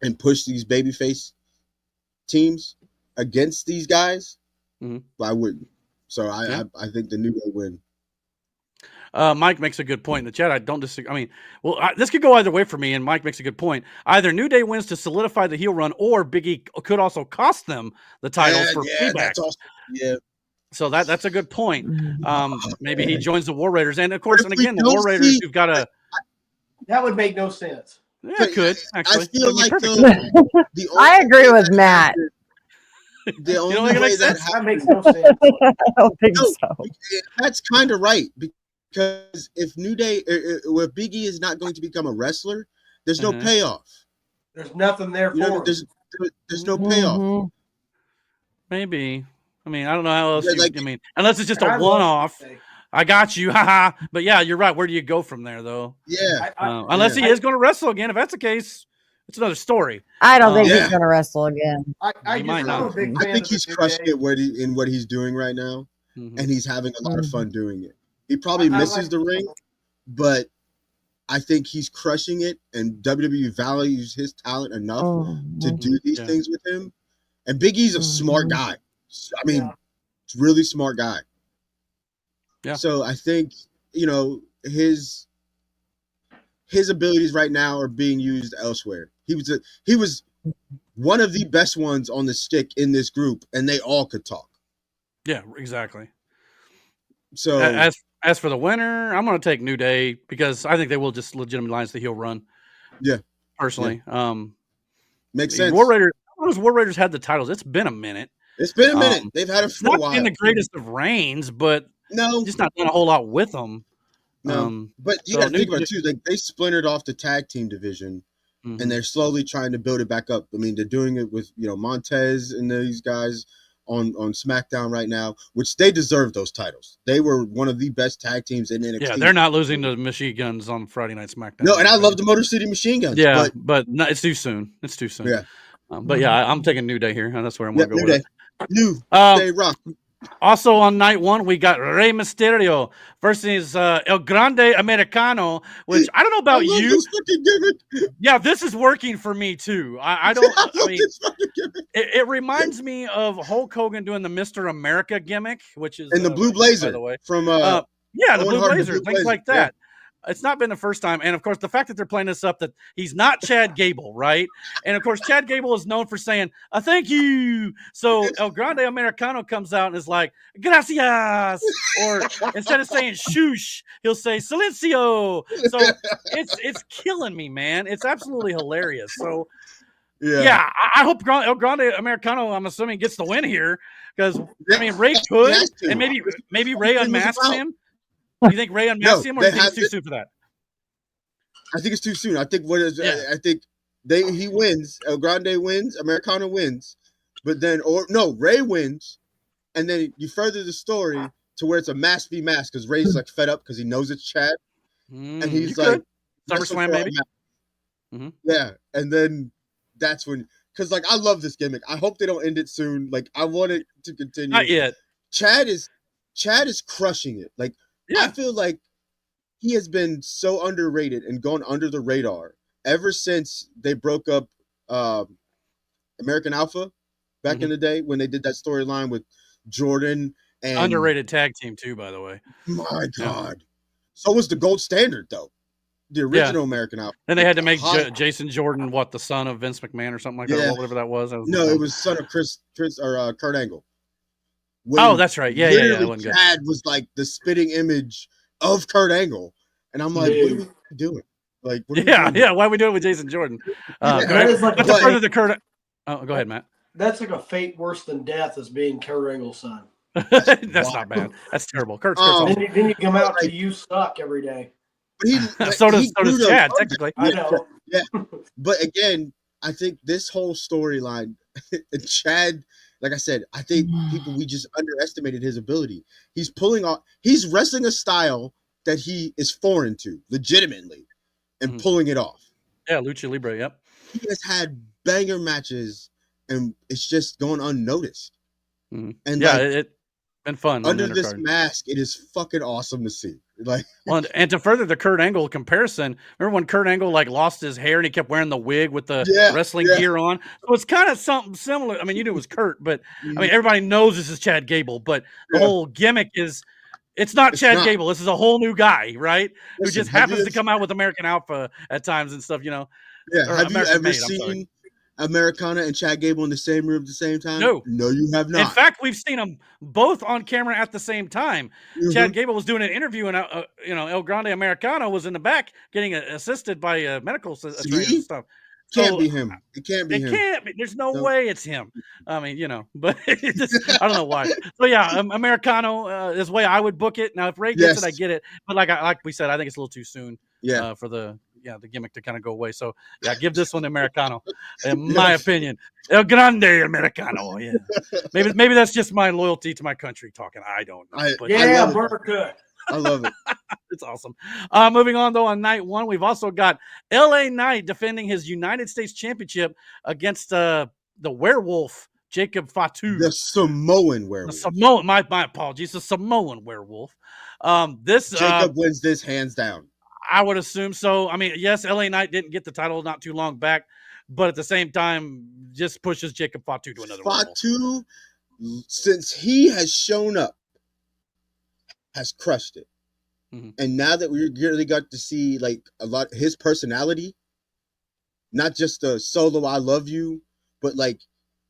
and push these babyface teams against these guys, I wouldn't. So I think the New Day win. Mike makes a good point in the chat. I don't disagree. I mean, this could go either way for me, and Mike makes a good point. Either New Day wins to solidify the heel run, or Big E could also cost them the titles for feedback. So that's a good point. Maybe he joins the War Raiders, and of course, and again, the War Raiders, you've got to. That would make no sense. Yeah, it could actually. I feel like the I only agree way with that Matt. the You don't only think it way makes that sense? That makes no sense. I don't think no, so. that's kind of right, because if New Day, where Big E is not going to become a wrestler, there's no payoff. There's nothing there You know, for him. there's no payoff. Mhm. Maybe. I mean, I don't know how else Like, I mean, unless it's just And a I love one-off. New Day. I got you, haha. But yeah, you're right. Where do you go from there, though? yeah, Unless he is going to wrestle again. If that's the case, it's another story. I don't think Yeah. he's going to wrestle again. He might I'm not. a big I fan think of the he's New crushing Day. it in what he's doing right now, Mhm. and he's having a lot of fun Mhm. doing it. He probably I misses like- the ring, but I think he's crushing it, and WWE values his talent enough to Mhm. do these Yeah. things with him. And Big E's a smart Mhm. guy. I mean, Yeah. really smart guy. Yeah. So I think, you know, his abilities right now are being used elsewhere. He was one of the best ones on the stick in this group, and they all could talk. Yeah, exactly. So As for the winner, I'm going to take New Day because I think they will just legitimize the heel run. Yeah. Personally. Makes the sense. War Raiders, those War Raiders had the titles. It's been a minute. It's been a minute. They've had it It's for a not while. been the greatest of reigns, but No, just not done a whole lot with them. no. But you so got to think about it too. Like, they splintered off the tag team division, Mhm. and they're slowly trying to build it back up. I mean, they're doing it with, you know, Montez and these guys on SmackDown right now, which they deserve those titles. They were one of the best tag teams in NXT. Yeah, they're not losing to Machine Guns on Friday Night SmackDown. No, and I love the Motor City Machine Guns. Yeah, but no, it's too soon. It's too soon. Yeah. But yeah, I'm taking New Day here, and that's where I'm yeah, going to go New with Day. it. New Day Rock. Also on night one, we got Rey Mysterio versus El Grande Americano, which I don't know about I love you. this fucking gimmick. Yeah, this is working for me too. I don't. I love mean, this fucking gimmick. it reminds me of Hulk Hogan doing the Mr. America gimmick, which is And the Blue Blazer, by the way, from yeah, the Owen Blue Hart and the Blazer, Blue things Blazer. like that. It's not been the first time, and of course, the fact that they're playing this up that he's not Chad Gable, right? And of course, Chad Gable is known for saying "thank you." So El Grande Americano comes out and is like "gracias," or instead of saying "shoosh," he'll say "silencio." So it's killing me, man. It's absolutely hilarious. So. Yeah, I hope El Grande Americano, I'm assuming, gets the win here because I mean Ray could, and maybe Ray unmasks him. Do you think Ray unmasks him, or do you think it's too soon for that? I think it's too soon. I think I think he wins. El Grande wins. Americano wins, but then Ray wins, and then you further the story to where it's a mask v mask because Ray's like fed up because he knows it's Chad, and he's like SummerSlam maybe. Mm-hmm. Yeah, and then that's when, because like I love this gimmick. I hope they don't end it soon. Like I want it to continue. Not yet. Chad is crushing it. Like I feel like he has been so underrated and gone under the radar ever since they broke up American Alpha back in the day when they did that storyline with Jordan and underrated tag team too, by the way. My God. So was the Gold Standard though. The original American Alpha. And they had to make Jason Jordan the son of Vince McMahon or something like that, or whatever that was. No, it was son of Kurt Angle. That's right. Yeah. Chad was like the spitting image of Kurt Angle, and I'm like, what are we doing? Like, why are we doing it with Jason Jordan? Go ahead, Matt. That's like a fate worse than death as being Kurt Angle's son. That's not bad. That's terrible. Kurt's awesome. Then you come out to "you suck" every day. But so does Chad, technically. I know. Yeah. But again, I think this whole storyline, Chad, like I said, I think we just underestimated his ability. He's wrestling a style that he is foreign to, legitimately, and pulling it off. Yeah, Lucha Libre, yep. He has had banger matches, and it's just going unnoticed. Mm-hmm. And it's been fun. Under this mask, it is fucking awesome to see. Like, and to further the Kurt Angle comparison, remember when Kurt Angle lost his hair and he kept wearing the wig with the wrestling gear on? So it's kind of something similar. I mean, you knew it was Kurt, but I mean, everybody knows this is Chad Gable, but the whole gimmick is it's not Chad Gable. This is a whole new guy, right? Who just happens to come out with American Alpha at times and stuff, you know. Yeah. Americana and Chad Gable in the same room at the same time? No. No, you have not. In fact, we've seen them both on camera at the same time. Chad Gable was doing an interview, and El Grande Americano was in the back getting assisted by medical attorneys and stuff. Can't be him. It can't be him. Can't be. There's no way it's him. I mean, but I don't know why. So yeah, Americano is the way I would book it. Now, if Ray gets it, I get it. But like we said, I think it's a little too soon. For the gimmick to kind of go away. So yeah, give this one Americano, in my opinion. El Grande Americano. Yeah, maybe that's just my loyalty to my country talking. I don't know. America. I love it. It's awesome. Moving on though, on night one, we've also got LA Knight defending his United States Championship against the werewolf Jacob Fatu, the Samoan werewolf. My apologies, the Samoan werewolf. Jacob wins this hands down. I would assume so. I mean, yes, LA Knight didn't get the title not too long back, but at the same time, just pushes Jacob Fatu to another level. Fatu, since he has shown up, has crushed it. And now that we really got to see like a lot his personality, not just a solo I love you, but like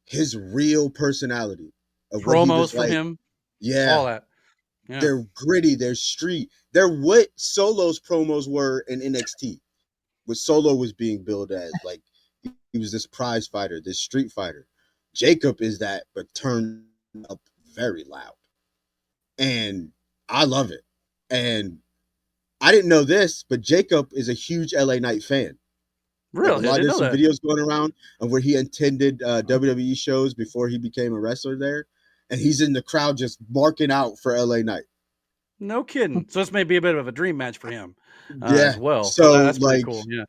his real personality. Of promos for him. Yeah. All that. Yeah. They're gritty, they're street. They're what Solo's promos were in NXT. What Solo was being billed as. Like he was this prize fighter, this street fighter. Jacob is that, but turned up very loud. And I love it. And I didn't know this, but Jacob is a huge LA Knight fan. Really? There's some videos going around of where he attended WWE shows before he became a wrestler there. And he's in the crowd just barking out for LA Knight. No kidding. So this may be a bit of a dream match for him as well. So that's pretty cool. Yeah.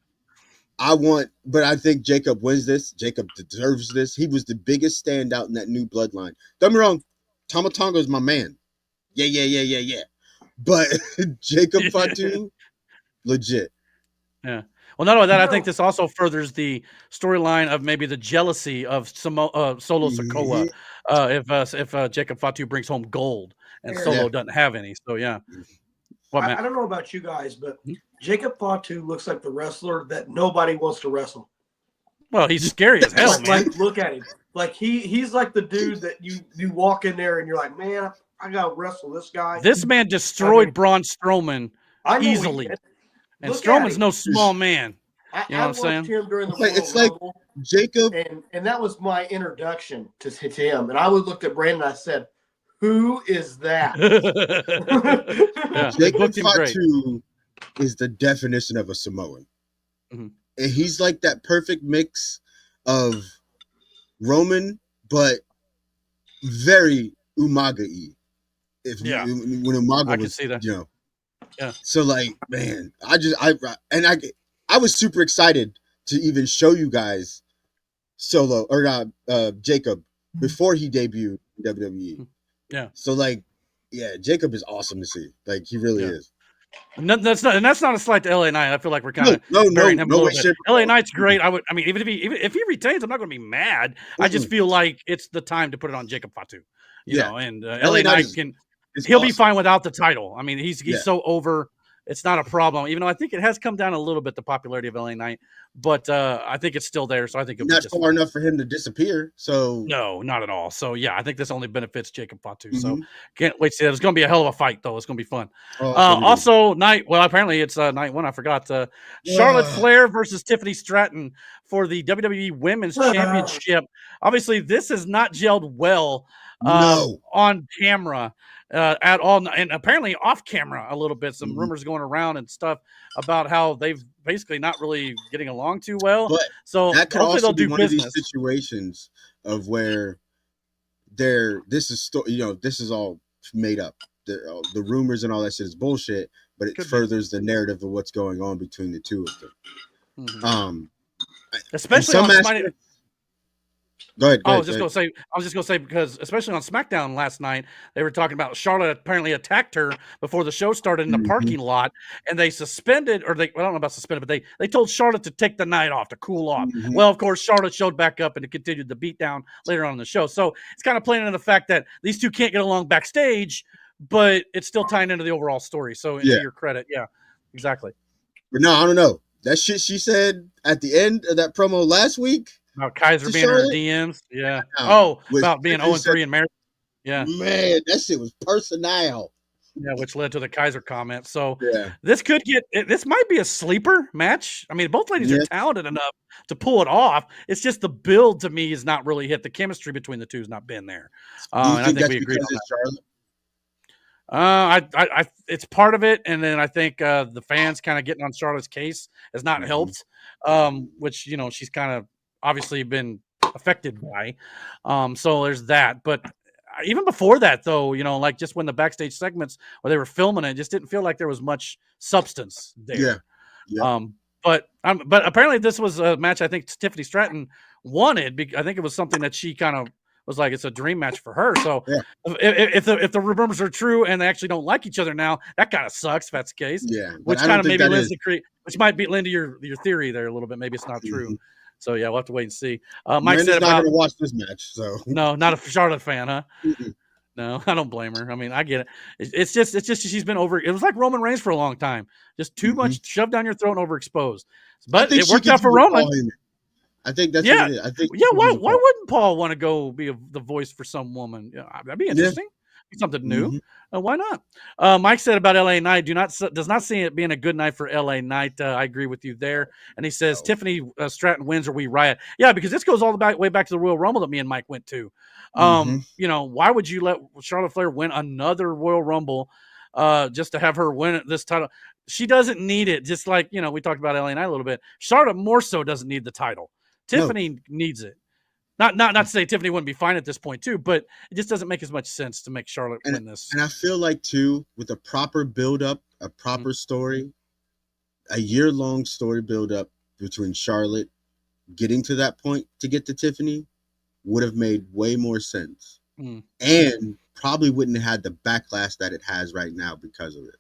But I think Jacob wins this. Jacob deserves this. He was the biggest standout in that new bloodline. Don't get me wrong, Tama Tonga is my man. Yeah. But Jacob Fatu, legit. Yeah. Well, not only that, I think this also furthers the storyline of maybe the jealousy of Solo Sikoa if Jacob Fatu brings home gold and Solo doesn't have any. So yeah. I don't know about you guys, but Jacob Fatu looks like the wrestler that nobody wants to wrestle. Well, he's scary as hell, man. Like, look at him. Like he's like the dude that you walk in there and you're like, man, I gotta wrestle this guy. This man destroyed Braun Strowman easily. And Strowman's no small man. You know what I'm saying? Him during the it's like Jacob, and that was my introduction to him. And I looked at Brandon and I said, "Who is that?" Jacob Fatu is the definition of a Samoan, and he's like that perfect mix of Roman, but very Umaga-y. When Umaga was, see that. Yeah. So like, man, I was super excited to even show you guys Solo or Jacob before he debuted in WWE. Yeah. So like, yeah, Jacob is awesome to see. Like he really is. And that's not a slight to LA Knight. I feel like we're kind of burying him a little bit. LA Knight's great. Even if he retains, I'm not going to be mad. I just feel like it's the time to put it on Jacob Fatu. You know, and LA Knight he'll be fine without the title. I mean, he's so over. It's not a problem, even though I think it has come down a little bit, the popularity of LA Knight, but I think it's still there. So I think not far enough for him to disappear. So no, not at all. So yeah, I think this only benefits Jacob Fatu. So can't wait to see that. It's going to be a hell of a fight, though. It's going to be fun. Also, apparently it's night one. I forgot. Charlotte Flair versus Tiffany Stratton for the WWE Women's Championship. Obviously, this has not gelled well on camera. At all, and apparently off camera a little bit. Some rumors going around and stuff about how they've basically not really getting along too well. But so that could hopefully also they'll be do one business. of these situations of where this is all made up. The rumors and all that shit is bullshit, but it furthers the narrative of what's going on between the two of them. Especially on SmackDown. Go ahead. I was just gonna say because especially on SmackDown last night, they were talking about Charlotte apparently attacked her before the show started in the parking lot, and they suspended, I don't know about suspended, but they told Charlotte to take the night off to cool off. Well, of course, Charlotte showed back up and it continued the beatdown later on in the show. So it's kind of playing into the fact that these two can't get along backstage, but it's still tying into the overall story. So to your credit, exactly. But no, I don't know. That shit she said at the end of that promo last week. About Kaiser to being in her Charlotte. DMs. Yeah. Now, with About being 0-3 in marriage. Yeah. Man, that shit was personnel. Yeah, which led to the Kaiser comment. So Yeah. this might be a sleeper match. I mean, both ladies are talented enough to pull it off. It's just the build to me is not really hit. The chemistry between the two has not been there. Do you and think I think that's we agreed because on it's that. Charlotte? It's part of it, and then I think the fans kind of getting on Charlotte's case has not helped. Which she's kind of obviously been affected by. So there's that, but even before that, though, like just when the backstage segments where they were filming it, just didn't feel like there was much substance there. Yeah. But apparently this was a match I think Tiffany Stratton wanted. I think it was something that she kind of was like, it's a dream match for her. So if the rumors are true and they actually don't like each other now, that kind of sucks if that's the case. Yeah. Which kind of maybe lends to which might lend to your theory there a little bit. Maybe it's not true. So yeah, we'll have to wait and see. Mike said not going to watch this match, so no, not a Charlotte fan, huh? No, I don't blame her. I mean, I get it. It's just she's been over. It was like Roman Reigns for a long time, just too much shoved down your throat and overexposed. But it worked out for Roman. I think that's what it is. I think why wouldn't Paul want to go be the voice for some woman? Yeah, that'd be interesting. Something new. Why not? Mike said about LA Knight, does not see it being a good night for LA Knight. I agree with you there. And he says Tiffany Stratton wins or we riot. Yeah, because this goes all the way back to the Royal Rumble that me and Mike went to. Why would you let Charlotte Flair win another Royal Rumble just to have her win this title? She doesn't need it. Just like we talked about LA Knight a little bit. Charlotte more so doesn't need the title. Tiffany needs it. Not to say Tiffany wouldn't be fine at this point too, but it just doesn't make as much sense to make Charlotte win this. And I feel like too, with a proper build-up, a proper story, a year-long story build-up between Charlotte getting to that point to get to Tiffany would have made way more sense, and probably wouldn't have had the backlash that it has right now because of it.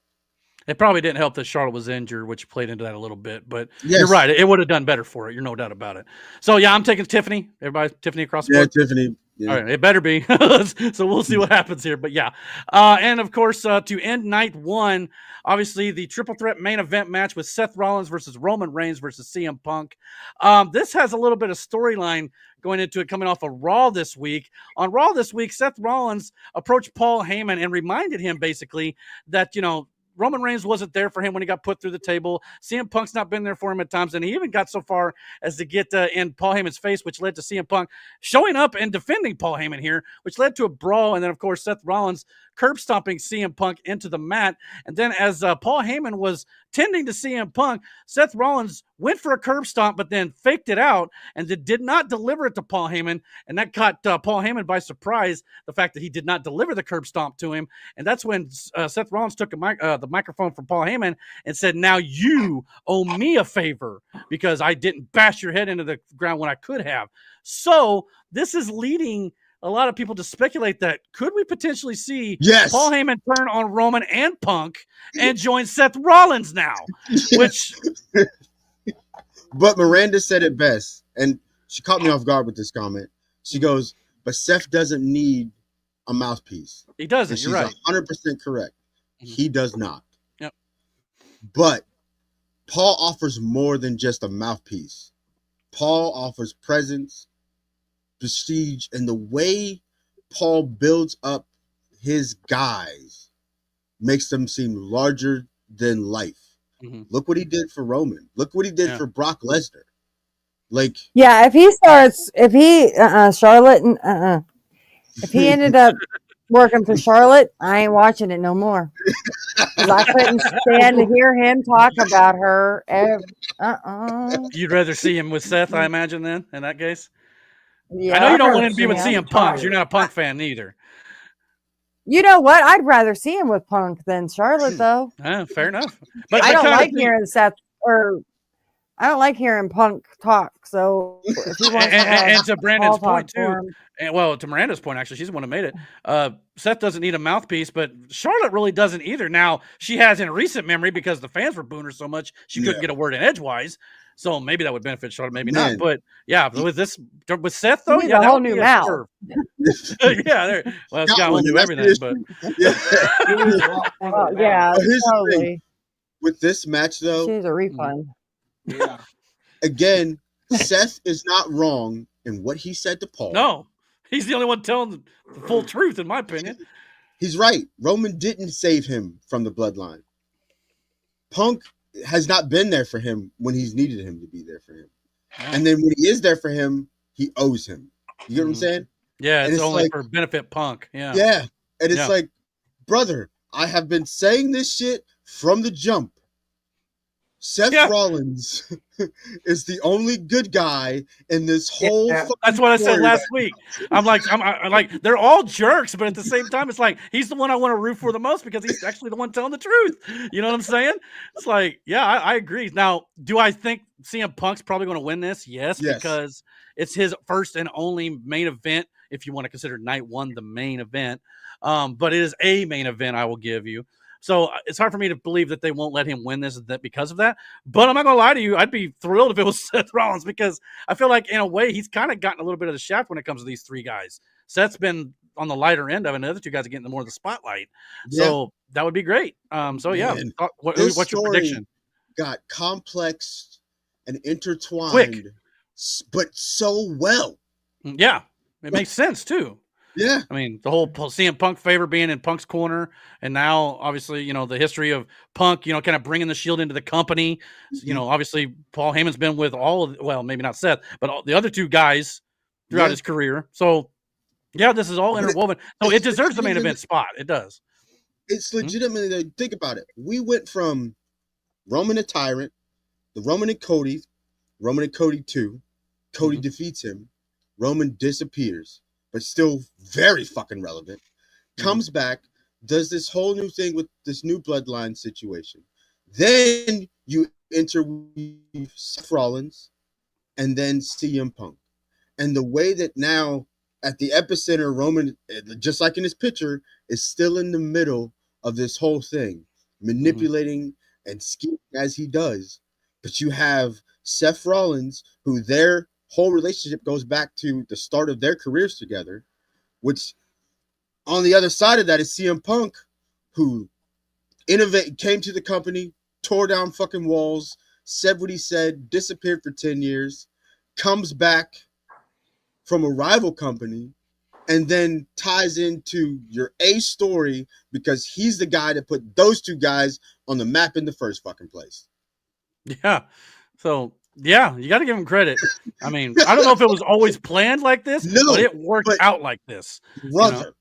It probably didn't help that Charlotte was injured, which played into that a little bit. But you're right. It would have done better for it. You're no doubt about it. So, yeah, I'm taking Tiffany. Everybody, Tiffany across the board? Yeah, Tiffany. Yeah. All right, it better be. So we'll see what happens here. But, yeah. And, of course, to end night one, obviously the triple threat main event match with Seth Rollins versus Roman Reigns versus CM Punk. This has a little bit of storyline going into it coming off of Raw this week. On Raw this week, Seth Rollins approached Paul Heyman and reminded him basically that, Roman Reigns wasn't there for him when he got put through the table. CM Punk's not been there for him at times, and he even got so far as to get in Paul Heyman's face, which led to CM Punk showing up and defending Paul Heyman here, which led to a brawl, and then, of course, Seth Rollins curb stomping CM Punk into the mat. And then as Paul Heyman was tending to CM Punk, Seth Rollins went for a curb stomp, but then faked it out and did not deliver it to Paul Heyman. And that caught Paul Heyman by surprise, the fact that he did not deliver the curb stomp to him. And that's when Seth Rollins took the microphone from Paul Heyman and said, now you owe me a favor because I didn't bash your head into the ground when I could have. So this is leading a lot of people to speculate that could we potentially see Paul Heyman turn on Roman and Punk and join Seth Rollins now? Which, but Miranda said it best, and she caught me off guard with this comment. She goes, "But Seth doesn't need a mouthpiece. He doesn't. And you're right. 100% correct. He does not. Yep. But Paul offers more than just a mouthpiece. Paul offers presence, prestige, and the way Paul builds up his guys makes them seem larger than life. Look what he did for Roman. Look what he did for Brock Lesnar. If he ended up working for Charlotte, I ain't watching it no more. Because I couldn't stand to hear him talk about her. You'd rather see him with Seth, I imagine, then, in that case? Yeah, I know you don't want him to be with CM Punk. You're not a Punk fan either. You know what? I'd rather see him with Punk than Charlotte, though. Fair enough. But I don't like hearing Seth, or I don't like hearing Punk talk. So if he wants and to Brandon's point too, and to Miranda's point, actually, she's the one who made it. Seth doesn't need a mouthpiece, but Charlotte really doesn't either. Now she has in recent memory because the fans were booing her so much she couldn't get a word in edgewise. So maybe that would benefit Charlotte, maybe not. But with Seth though, a whole new mouth. It's got a whole new everything. But totally. With this match though, she's a refund. Again, Seth is not wrong in what he said to Paul. No, he's the only one telling the full truth, in my opinion. He's right. Roman didn't save him from the bloodline. Punk has not been there for him when he's needed him to be there for him. Yeah. And then when he is there for him, he owes him. You get what I'm saying? Yeah, it's only like, for benefit Punk. Yeah. Yeah. And it's like, brother, I have been saying this shit from the jump. Seth Rollins is the only good guy in this whole. Yeah, that's what I said last week. I'm like, they're all jerks, but at the same time, it's like he's the one I want to root for the most because he's actually the one telling the truth. You know what I'm saying? It's like, yeah, I agree. Now, do I think CM Punk's probably going to win this? Yes, because it's his first and only main event, if you want to consider night one the main event. But it is a main event, I will give you. So it's hard for me to believe that they won't let him win this because of that. But I'm not going to lie to you. I'd be thrilled if it was Seth Rollins because I feel like, in a way, he's kind of gotten a little bit of the shaft when it comes to these three guys. Seth's been on the lighter end of it, and the other two guys are getting more of the spotlight. Yeah. So that would be great. What's your prediction? Got complex and intertwined, but so well. Yeah, it makes sense, too. Yeah. I mean, the whole CM Punk favor being in Punk's corner, and now, obviously, the history of Punk, kind of bringing the Shield into the company. Mm-hmm. Obviously, Paul Heyman's been with maybe not Seth, but the other two guys throughout his career. So, yeah, this is all interwoven. So it deserves the main event spot. It does. It's legitimately, think about it. We went from Roman and Tyrant, the Roman and Cody 2. Cody defeats him. Roman disappears. But still very fucking relevant, comes back, does this whole new thing with this new bloodline situation. Then you interweave Seth Rollins and then CM Punk. And the way that now at the epicenter, Roman, just like in his picture, is still in the middle of this whole thing, manipulating and scheming as he does. But you have Seth Rollins, who their whole relationship goes back to the start of their careers together, which on the other side of that is CM Punk, who came to the company, tore down fucking walls, said what he said, disappeared for 10 years, comes back from a rival company, and then ties into your A story because he's the guy that put those two guys on the map in the first fucking place. Yeah. So, yeah, you got to give him credit. I mean, I don't know if it was always planned like this, but it worked out like this. Brother.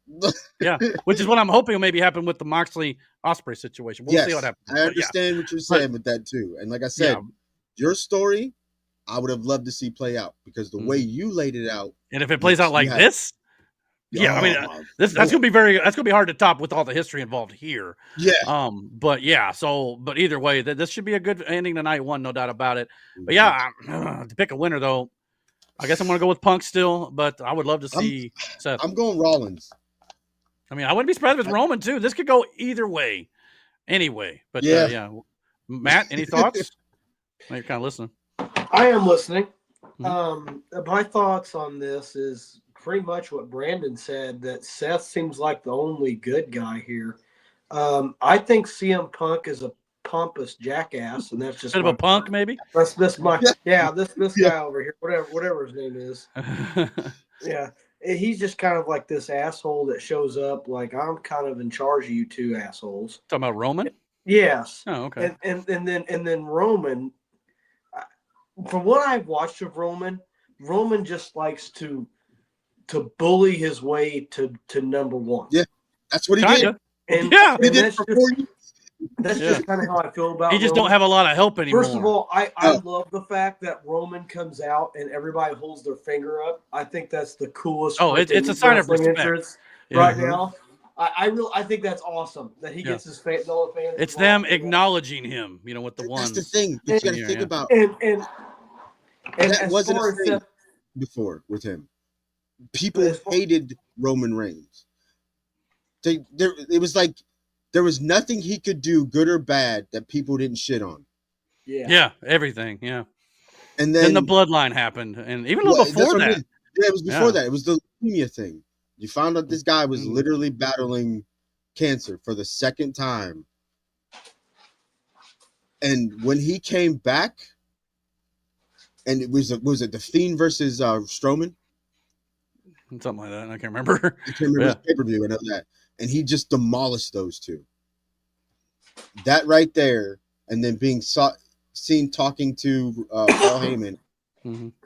Yeah, which is what I'm hoping will maybe happen with the Moxley-Ospreay situation. We'll see what happens. I understand what you're saying with that, too. And like I said, your story, I would have loved to see play out because the way you laid it out. And if it plays out like this, I mean, that's gonna be hard to top with all the history involved here. Yeah. But either way, this should be a good ending to night one, no doubt about it. But yeah, to pick a winner though, I guess I'm gonna go with Punk still. But I would love to see Seth. I'm going Rollins. I mean, I wouldn't be surprised with Roman too. This could go either way, anyway. But Matt, any thoughts? You're kind of listening. I am listening. My thoughts on this is pretty much what Brandon said, that Seth seems like the only good guy here. I think CM Punk is a pompous jackass, and that's just a punk, maybe. That's this guy over here, whatever his name is. Yeah, he's just kind of like this asshole that shows up like, I'm kind of in charge of you two assholes. Talking about Roman? Yes. Oh, okay. And then Roman. From what I've watched of Roman just likes to bully his way to number one. Yeah, that's what he did. And that's just kind of how I feel about He just Roman. Don't have a lot of help anymore. First of all, I love the fact that Roman comes out and everybody holds their finger up. I think that's the coolest. Oh, it's a sign of respect. Right now. I think that's awesome that he gets his fans. All the fans. It's them acknowledging him, with the ones. That's the thing you got to think about. And that wasn't a thing before with him. People hated Roman Reigns. It was like there was nothing he could do, good or bad, that people didn't shit on. Yeah, everything. Yeah. And then the bloodline happened, and even a little before that. It was before that. It was the leukemia thing. You found out this guy was literally battling cancer for the second time. And when he came back and it was it the Fiend versus Strowman? Something like that. I can't remember. I can't remember his pay-per-view. I know that, and he just demolished those two. That right there, and then being seen talking to Paul Heyman,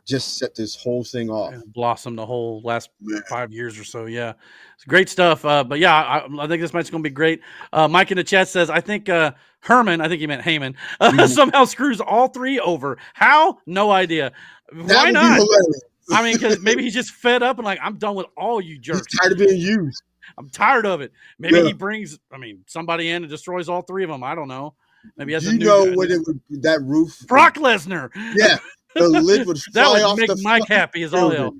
just set this whole thing off. Blossomed the whole last 5 years or so. Yeah, it's great stuff. But yeah, I think this match is going to be great. Mike in the chat says, I think Herman, I think he meant Heyman, somehow screws all three over. How? No idea. Why not? I mean, because maybe he's just fed up and like, I'm done with all you jerks. He's tired of being used. I'm tired of it. Maybe he brings, somebody in and destroys all three of them. I don't know. Maybe that's what it would, that roof? Brock Lesnar. Yeah. The lid would fly that would off make the Mike happy as all hell.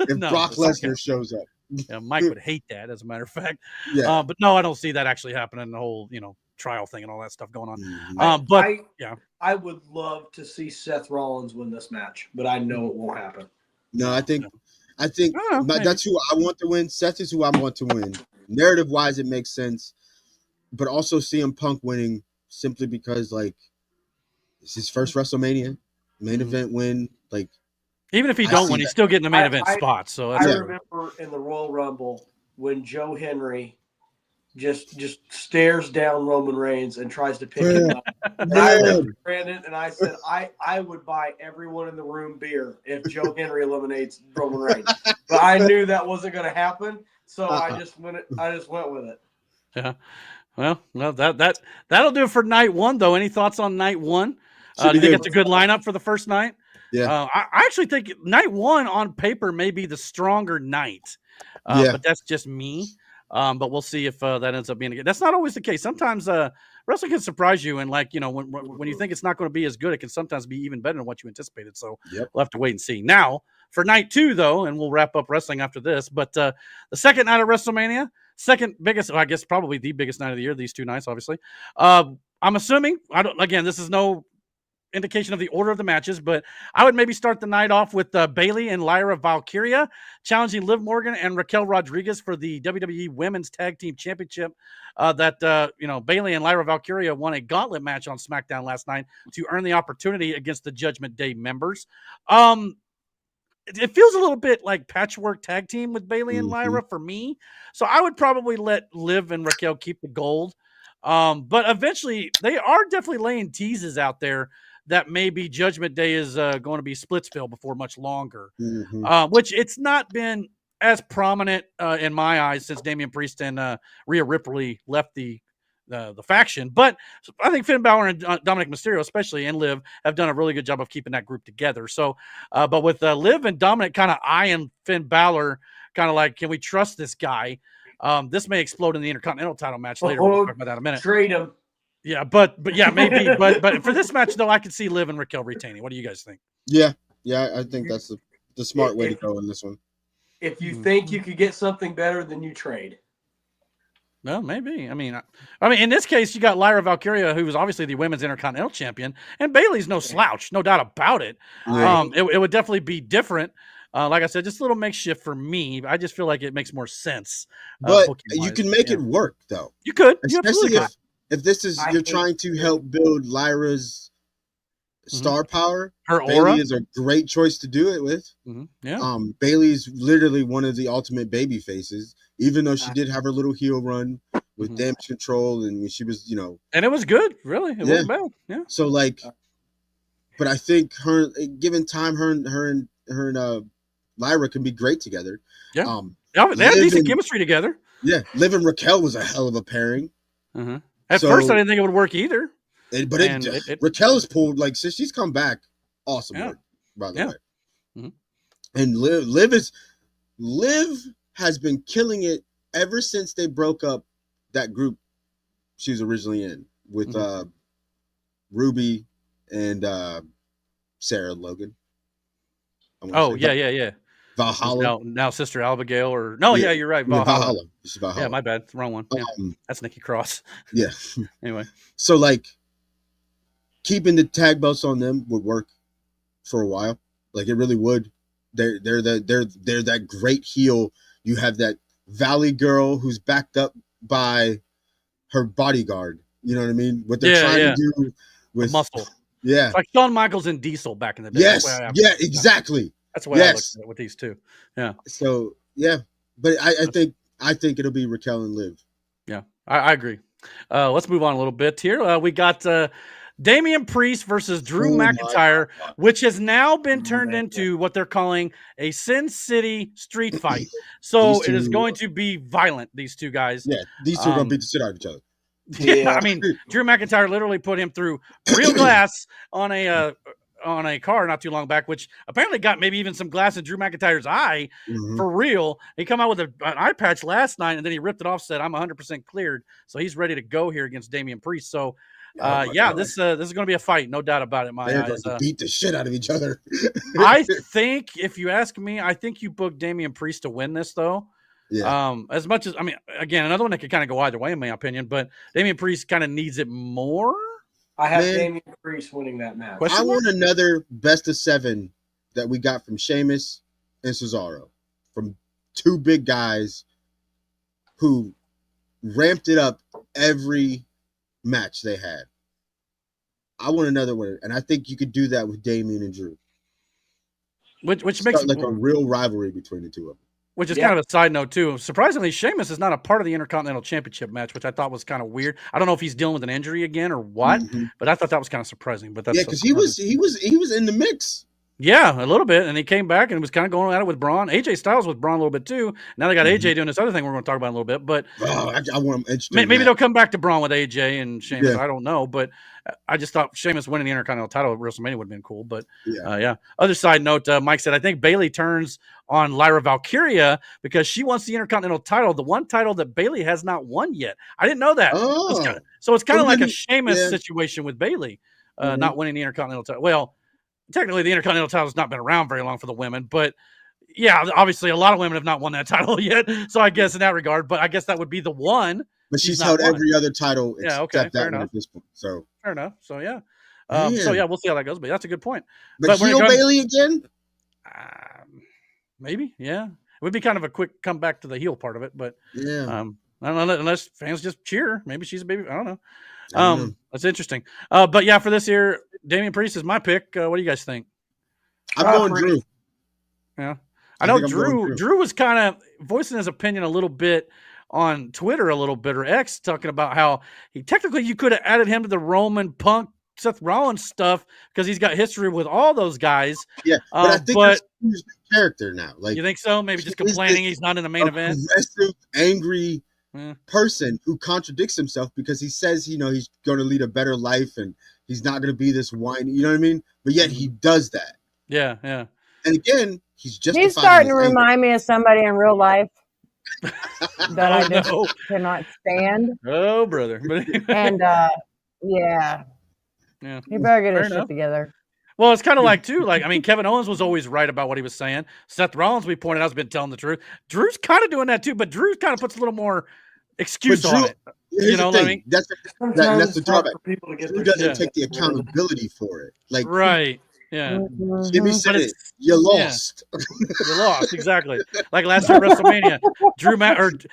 If Brock Lesnar shows up. Yeah, Mike would hate that, as a matter of fact. Yeah. But no, I don't see that actually happening. The whole, trial thing and all that stuff going on. I would love to see Seth Rollins win this match, but I know it won't happen. No, I think that's who I want to win. Seth is who I want to win. Narrative wise, it makes sense, but also CM Punk winning simply because it's his first WrestleMania main event win. Even if he don't win, he's still getting the main event spot. So I remember in the Royal Rumble when Joe Henry just stares down Roman Reigns and tries to pick him up. And I looked at Brandon and I said, I would buy everyone in the room beer if Joe Henry eliminates Roman Reigns. But I knew that wasn't going to happen, so I just went with it. Yeah. Well, that'll do it for night one, though. Any thoughts on night one? Do you think it's a good lineup for the first night? Yeah. I actually think night one on paper may be the stronger night. But that's just me. But we'll see if that ends up being a good. That's not always the case. Sometimes wrestling can surprise you, and when you think it's not going to be as good, it can sometimes be even better than what you anticipated. So we'll have to wait and see. Now for night two, though, and we'll wrap up wrestling after this. But the second night of WrestleMania, second biggest, I guess probably the biggest night of the year. These two nights, obviously. I'm assuming this is no indication of the order of the matches, but I would maybe start the night off with Bayley and Lyra Valkyria challenging Liv Morgan and Raquel Rodriguez for the WWE Women's Tag Team Championship. Bayley and Lyra Valkyria won a gauntlet match on SmackDown last night to earn the opportunity against the Judgment Day members. It feels a little bit like patchwork tag team with Bayley and Lyra for me, so I would probably let Liv and Raquel keep the gold. But eventually, they are definitely laying teases out there that maybe Judgment Day is going to be Splitsville before much longer, which it's not been as prominent in my eyes since Damian Priest and Rhea Ripley left the faction. But I think Finn Balor and Dominic Mysterio, especially, and Liv, have done a really good job of keeping that group together. So, but with Liv and Dominic kind of eyeing Finn Balor, kind of like, can we trust this guy? This may explode in the Intercontinental title match later. We'll talk about that in a minute. Trade him. Yeah, but yeah, maybe. but for this match, though, I could see Liv and Raquel retaining. What do you guys think? Yeah, I think that's the smart way to go in this one. If you think you could get something better, then you trade. Well, maybe. I mean, in this case, you got Lyra Valkyria, who was obviously the Women's Intercontinental Champion, and Bayley's no slouch, no doubt about it. Right. It would definitely be different. Like I said, just a little makeshift for me. I just feel like it makes more sense. But you can make it work, though. You could, especially if this is you're trying to help build Lyra's star power. Her Bayley aura is a great choice to do it with. Yeah. Bayley's literally one of the ultimate baby faces, even though she did have her little heel run with damage control, and she was, and it was good, really. It wasn't bad. Yeah. So but I think given time, her and Lyra can be great together. Yeah. They have decent chemistry together. Yeah. Liv and Raquel was a hell of a pairing. At first, I didn't think it would work either. Raquel is pulled since she's come back. Awesome work, by the way. And Liv has been killing it ever since they broke up that group she was originally in with Ruby and Sarah Logan. Yeah. Valhalla. Now Sister Abigail, you're right. Valhalla. Valhalla. Yeah, my bad. It's the wrong one. Yeah. That's Nikki Cross. Yeah. Anyway. So keeping the tag belts on them would work for a while. It really would. They're that great heel. You have that Valley girl who's backed up by her bodyguard. You know what I mean? What they're trying to do with muscle. Yeah. It's like Shawn Michaels and Diesel back in the day. Yes. Yeah, exactly. That's the way I looked at it with these two. Yeah. So yeah. But I think it'll be Raquel and Liv. Yeah, I agree. Let's move on a little bit here. We got Damian Priest versus Drew McIntyre, which has now been turned into what they're calling a Sin City street fight. So it is going to be violent, these two guys. Yeah, these two are going to beat the shit out of each other. Yeah, I mean, Drew McIntyre literally put him through real glass on a car not too long back, which apparently got maybe even some glass in Drew McIntyre's eye for real. He come out with an eye patch last night, and then he ripped it off, said, I'm 100% cleared. So he's ready to go here against Damian Priest. So, this is going to be a fight. No doubt about it. They're going to beat the shit out of each other. I think, if you ask me, I think you booked Damian Priest to win this, though. Yeah. As much as, I mean, again, another one that could kind of go either way, in my opinion, but Damian Priest kind of needs it more. I have Damian Priest winning that match. I want another best of 7 that we got from Sheamus and Cesaro, from two big guys who ramped it up every match they had. I want another one, and I think you could do that with Damian and Drew. Which makes like a real rivalry between the two of them. Which is kind of a side note, too. Surprisingly, Sheamus is not a part of the Intercontinental Championship match, which I thought was kind of weird. I don't know if he's dealing with an injury again or what, but I thought that was kind of surprising. But that's because he was in the mix. Yeah, a little bit, and he came back and was kind of going at it with Braun. AJ Styles with Braun a little bit too. Now they got AJ doing this other thing we're going to talk about in a little bit. But I want him. Maybe they'll come back to Braun with AJ and Sheamus. Yeah. I don't know, but I just thought Sheamus winning the Intercontinental title at WrestleMania would have been cool. But Other side note, Mike said, I think Bayley turns on Lyra Valkyria because she wants the Intercontinental title, the one title that Bayley has not won yet. I didn't know that. So it's kind of like a Sheamus situation with Bayley not winning the Intercontinental title. Well, technically, the Intercontinental title has not been around very long for the women, but yeah, obviously a lot of women have not won that title yet. So I guess in that regard, but I guess that would be the one. But she's held every other title except that one at this point. So fair enough. So yeah. We'll see how that goes, but that's a good point. But heel Bayley again? Maybe, yeah. It would be kind of a quick comeback to the heel part of it, but unless fans just cheer. Maybe she's a baby. I don't know. That's interesting. But yeah, for this year, Damian Priest is my pick. What do you guys think? I'm going Drew. Yeah. I know Drew was kind of voicing his opinion a little bit on Twitter a little bit, or X, talking about how you could have added him to the Roman Punk, Seth Rollins stuff because he's got history with all those guys. Yeah, but I think he's the character now. Like, you think so? Maybe just complaining he's not in the main event. Aggressive, angry person who contradicts himself because he says, he's going to lead a better life and he's not going to be this whiny. You know what I mean? But yet he does that. Yeah, yeah. And again, he's starting to remind me of somebody in real life that I just cannot stand. Oh, brother. And yeah. He better get his shit together. Well, it's kind of like, too, Kevin Owens was always right about what he was saying. Seth Rollins, we pointed out, has been telling the truth. Drew's kind of doing that, too, but Drew kind of puts a little more excuse on it. You know what I mean? That's the drawback. Drew doesn't take the accountability for it. Right. Yeah. Jimmy said it. You lost. Yeah. You lost, exactly. Like last year at WrestleMania,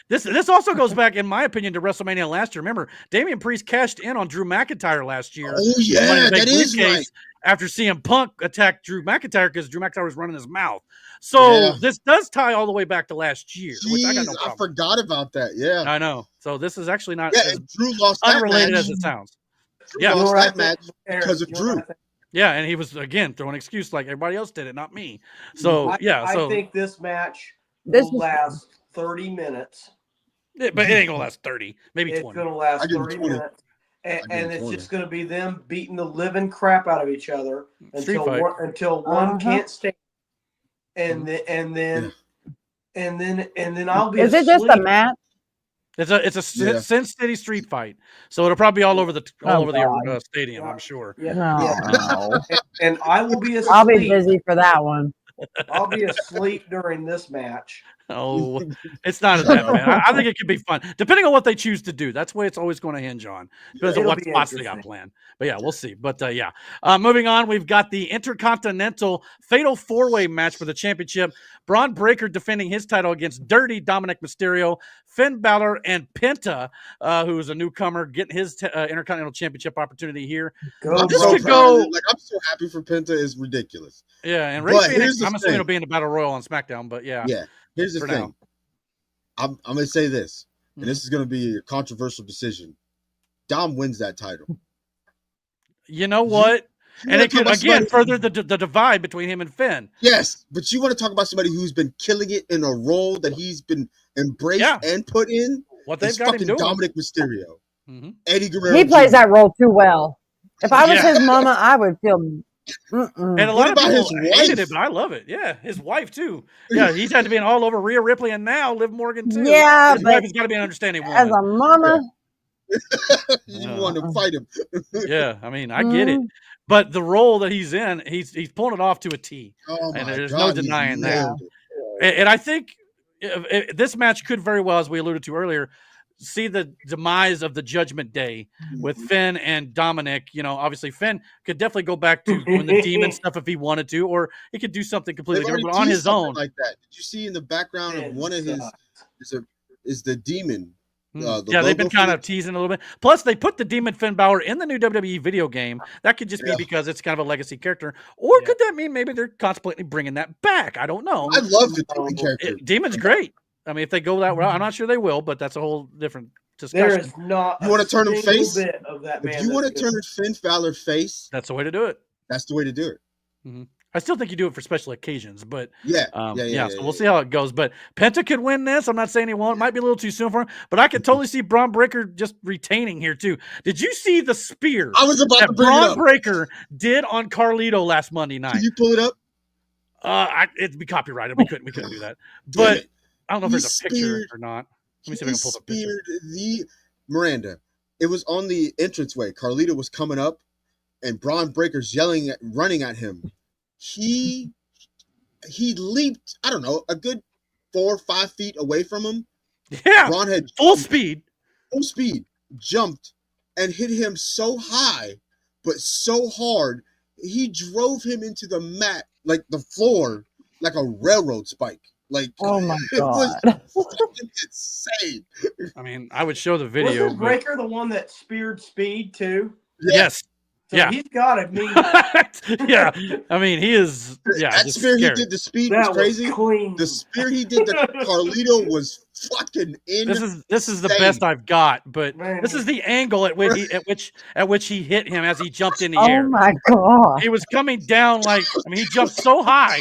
this also goes back, in my opinion, to WrestleMania last year. Remember, Damian Priest cashed in on Drew McIntyre last year. Oh yeah, that is right. After CM Punk attacked Drew McIntyre because Drew McIntyre was running his mouth. So this does tie all the way back to last year. Jeez, which I got no problem. I forgot about that. Yeah, I know. So this is actually not as Drew lost unrelated as it sounds. Drew lost that match because of Drew. Yeah, and he was, again, throwing an excuse like everybody else did it, not me. So, I think this match will last 30 minutes. But it ain't going to last 30, maybe 20. It's going to last 30 minutes. And it's just going to be them beating the living crap out of each other until one can't stand. And then I'll be Is it just a match? It's a Sin City street fight, so it'll probably be all over the stadium. I'm sure. No. And I will be asleep. I'll be busy for that one. I'll be asleep during this match. Oh, it's not that bad. I think it could be fun, depending on what they choose to do. That's the way it's always going to hinge on. Depends on It'll what be spots they got interesting. planned. But yeah, we'll see. But yeah, moving on, we've got the Intercontinental Fatal 4-Way match for the championship. Braun Breaker defending his title against Dirty Dominic Mysterio, Finn Balor, and Penta, who is a newcomer, getting his Intercontinental Championship opportunity here. Go, I'm This so could proud go. of it. Like, I'm so happy for Penta. It's ridiculous. Yeah, and Ray But Phoenix, here's the I'm assuming thing. it'll be in the Battle Royal on SmackDown. But yeah, Here's the for thing. now. I'm gonna say this, and this is gonna be a controversial decision. Dom wins that title. You know what? And it could, again, somebody, further the divide between him and Finn. Yes, but you want to talk about somebody who's been killing it in a role that he's been embraced and put in? What they've it's got him fucking doing. Dominic Mysterio. Mm-hmm. Eddie Guerrero. He plays that role too well. If I was his mama, I would feel. And a lot of people hated it, but I love it. Yeah, his wife too. Yeah, he's had to be in all over Rhea Ripley and now Liv Morgan too. Yeah, his wife has got to be an understanding woman. As a mama, you want to fight him. Yeah, I mean, I get it. But the role that he's in, he's pulling it off to a T. Oh and my there's God, no denying that. nailed it. And I think this match could very well, as we alluded to earlier, see the demise of the Judgment Day with Finn and Dominic. You know, obviously Finn could definitely go back to doing the demon stuff if he wanted to, or he could do something completely different, but on his own. Like that. Did you see in the background of one of his is the demon? They've been kind of teasing a little bit. Plus, they put the Demon Finn Balor in the new WWE video game. That could just be because it's kind of a legacy character, or could that mean maybe they're contemplating bringing that back? I don't know. I love the Demon character. Demon's great. I mean, if they go that route, I'm not sure they will, but that's a whole different discussion. There is not. You want to turn him face? Bit of that man if you want to turn Finn Balor face, that's the way to do it. That's the way to do it. Mm-hmm. I still think you do it for special occasions, but so we'll see how it goes. But Penta could win this. I'm not saying he won't. It might be a little too soon for him, but I could totally see Braun Breaker just retaining here too. Did you see the spear I was about that to bring Braun it up. Breaker did on Carlito last Monday night? Can you pull it up? It'd be copyrighted. We couldn't do that. But I don't know if there's a picture or not. Let me see if I can pull the picture. Miranda. It was on the entranceway. Carlito was coming up, and Braun Breaker's running at him. He leaped, I don't know, a good 4 or 5 feet away from him. Yeah, Braun had full speed, jumped and hit him so high, but so hard, he drove him into the mat, like the floor, like a railroad spike. Like, oh my God, it was fucking insane. I mean, I would show the video. Was Breaker the one that speared Speed too? Yes. So he's got it. Yeah, I mean, he is. Yeah, that spear he did, the Speed was crazy. The spear he did to Carlito was fucking insane. This is the best I've got, but this is the angle at which he hit him as he jumped in the air. Oh my God, he was coming down he jumped so high.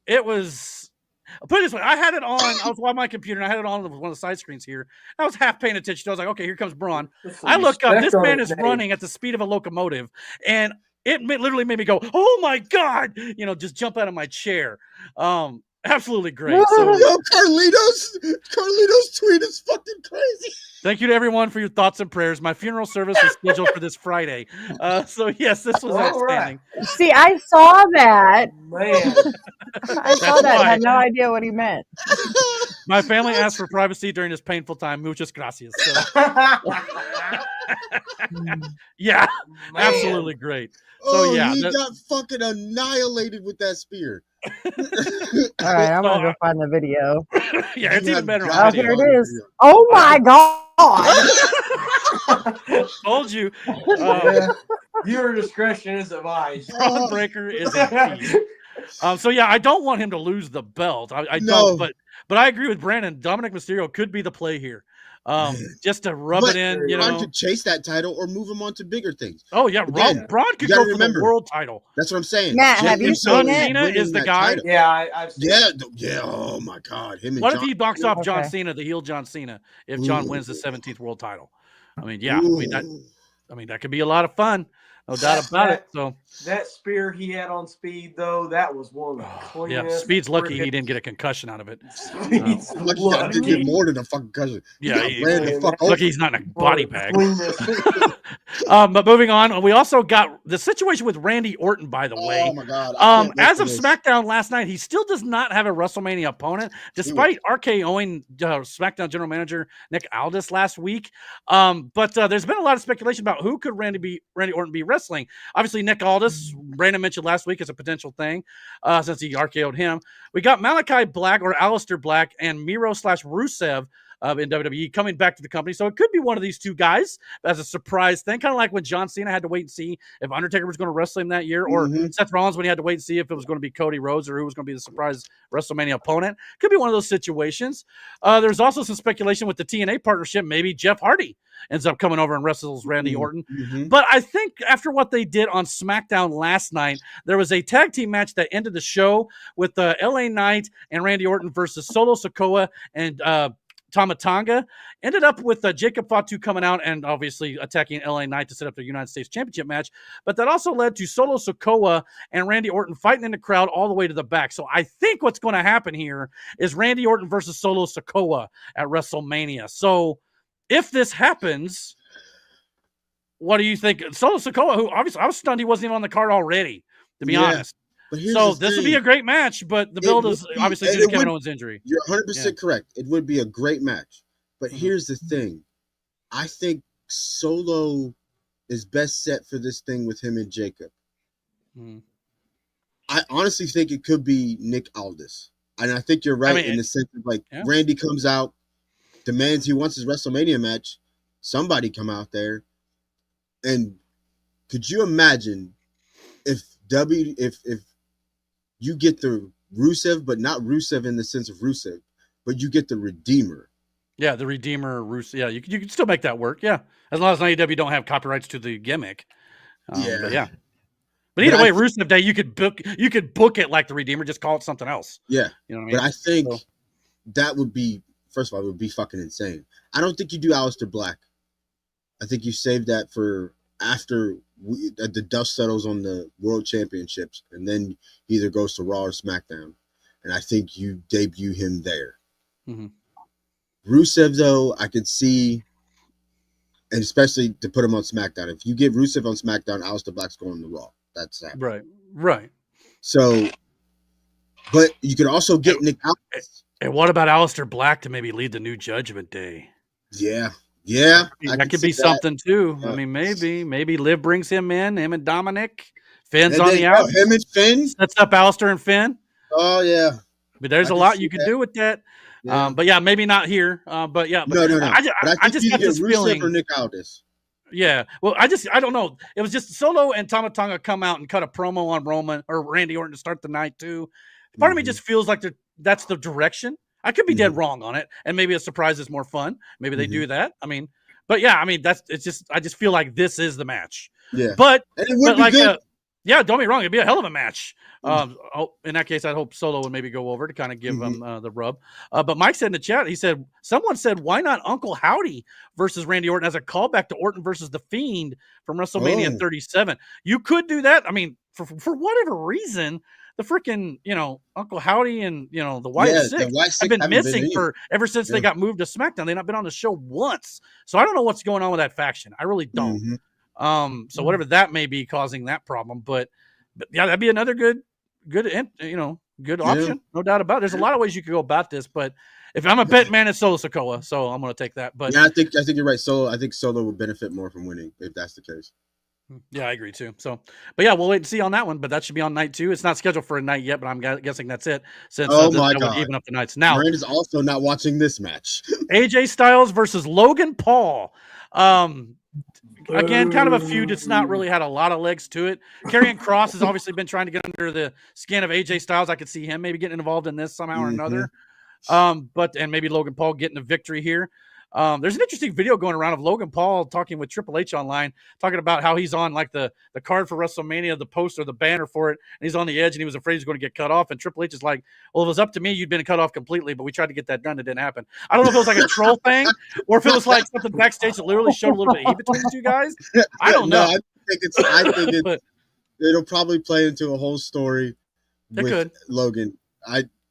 It was. I'll put it this way. I had it on. I was on my computer, and I had it on one of the side screens here. I was half paying attention. I was like, okay, here comes Braun. I look up. This man is running at the speed of a locomotive, and it literally made me go, oh, my God, just jump out of my chair. Absolutely great. So, yo, Carlito's tweet is fucking crazy. Thank you to everyone for your thoughts and prayers. My funeral service is scheduled for this Friday. So, yes, this was outstanding. Right. See, I saw that. Man. I saw that. I had no idea what he meant. My family asked for privacy during this painful time. Muchas gracias. So. Yeah, absolutely great. So, he got fucking annihilated with that spear. All right, I'm gonna go find the video. Yeah, it's even better on video. Here it is. Oh my God! Told you. Your discretion is advised. Braun Breaker is a piece. So yeah, I don't want him to lose the belt. I don't, but I agree with Brandon. Dominic Mysterio could be the play here. Just to rub it in, Braun could chase that title or move him on to bigger things. Oh yeah, Braun could go for the world title. That's what I'm saying. Matt, have you seen it? Cena is the guy. Title. Yeah, I've seen it. Yeah. Oh my God, him. What if he knocks off John Cena, the heel John Cena, if John wins the 17th world title? I mean, yeah, that could be a lot of fun. No doubt about it. So that spear he had on Speed, though, that was one of the cleanest. Yeah, Speed's lucky he didn't get a concussion out of it. Speed's lucky he did more than a fucking concussion. Yeah, he ran the fuck over. Lucky he's not in a body bag. But moving on, we also got the situation with Randy Orton, by the way. Oh my God. As of SmackDown last night, he still does not have a WrestleMania opponent, despite RKOing SmackDown General Manager Nick Aldis last week. But there's been a lot of speculation about who could Randy Orton be wrestling. Obviously, Nick Aldis, Brandon mentioned last week, is a potential thing since he RKO'd him. We got Malachi Black or Aleister Black and Miro/Rusev in WWE coming back to the company. So it could be one of these two guys as a surprise thing, kind of like when John Cena had to wait and see if Undertaker was going to wrestle him that year, or Seth Rollins when he had to wait and see if it was going to be Cody Rhodes or who was going to be the surprise WrestleMania opponent. Could be one of those situations. There's also some speculation with the TNA partnership. Maybe Jeff Hardy ends up coming over and wrestles Randy Orton. But I think after what they did on SmackDown last night, there was a tag team match that ended the show with LA Knight and Randy Orton versus Solo Sikoa and Tama Tonga. Ended up with Jacob Fatu coming out and obviously attacking LA Knight to set up their United States Championship match. But that also led to Solo Sikoa and Randy Orton fighting in the crowd all the way to the back. So I think what's going to happen here is Randy Orton versus Solo Sikoa at WrestleMania. So if this happens, what do you think? Solo Sikoa, who obviously I was stunned he wasn't even on the card already, to be honest. So this would be a great match, but the build is obviously due to Kevin Owens' injury. You're 100% correct. It would be a great match. But here's the thing. I think Solo is best set for this thing with him and Jacob. I honestly think it could be Nick Aldis. And I think you're right in the sense of Randy comes out, demands he wants his WrestleMania match. Somebody come out there. And could you imagine if you get the Rusev, but not Rusev in the sense of Rusev, but you get the Redeemer. Yeah, the Redeemer Rusev. Yeah, you can still make that work. Yeah, as long as AEW don't have copyrights to the gimmick. But either way, Rusev Day, you could book it like the Redeemer, just call it something else. Yeah, you know what I mean. But I think that would be, first of all, it would be fucking insane. I don't think you do Aleister Black. I think you save that for after the dust settles on the World Championships, and then he either goes to Raw or SmackDown, and I think you debut him there. Rusev, though, I could see, and especially to put him on SmackDown. If you get Rusev on SmackDown, Aleister Black's going to Raw. That's happening. Right. So, but you could also get Nick Aldis. And what about Aleister Black to maybe lead the New Judgment Day? Yeah. That could be something too. Yeah. I mean, maybe Liv brings him and Dominic. Finn's on the out. Him and Finn sets up Aleister and Finn. Oh yeah, but there's a lot you can do with that. Yeah. But yeah, maybe not here. But yeah, no. I just got this feeling. Or Nick Aldis. Yeah, well, I don't know. It was just Solo and Tama Tonga come out and cut a promo on Roman or Randy Orton to start the night too. Part of me just feels like that's the direction. I could be dead wrong on it, and maybe a surprise is more fun. Maybe they do that. I mean, but yeah, I mean I just feel like this is the match. Yeah, but and it would be good. Yeah, don't be wrong. It'd be a hell of a match. In that case, I'd hope Solo would maybe go over to kind of give him the rub. But Mike said in the chat, someone said, why not Uncle Howdy versus Randy Orton as a callback to Orton versus The Fiend from WrestleMania 37? You could do that. I mean, for whatever reason, the freaking, Uncle Howdy and, the White Six have been missing ever since they got moved to SmackDown. They've not been on the show once. So I don't know what's going on with that faction. I really don't. So whatever that may be causing that problem, but yeah, that'd be another good option, no doubt about it. There's a lot of ways you could go about this, but if I'm a bet man, it's Solo Sikoa, so I'm going to take that. But yeah, I think you're right. I think Solo would benefit more from winning if that's the case. Yeah, I agree too. So, but yeah, we'll wait and see on that one. But that should be on night 2. It's not scheduled for a night yet, but I'm guessing that's it. Since my God, even up the nights now. Miranda's also not watching this match. AJ Styles versus Logan Paul. Again, kind of a feud that's not really had a lot of legs to it. Karrion Kross has obviously been trying to get under the skin of AJ Styles. I could see him maybe getting involved in this somehow or another. And maybe Logan Paul getting a victory here. There's an interesting video going around of Logan Paul talking with Triple H online, talking about how he's on like the card for WrestleMania, the poster, the banner for it, and he's on the edge and he was afraid he's going to get cut off. And Triple H is like, well, if it was up to me, you'd been cut off completely, but we tried to get that done. It didn't happen. I don't know if it was like a troll thing or if it was like something backstage that literally showed a little bit of heat between the two guys. I don't know. But it'll probably play into a whole story it with could. Logan.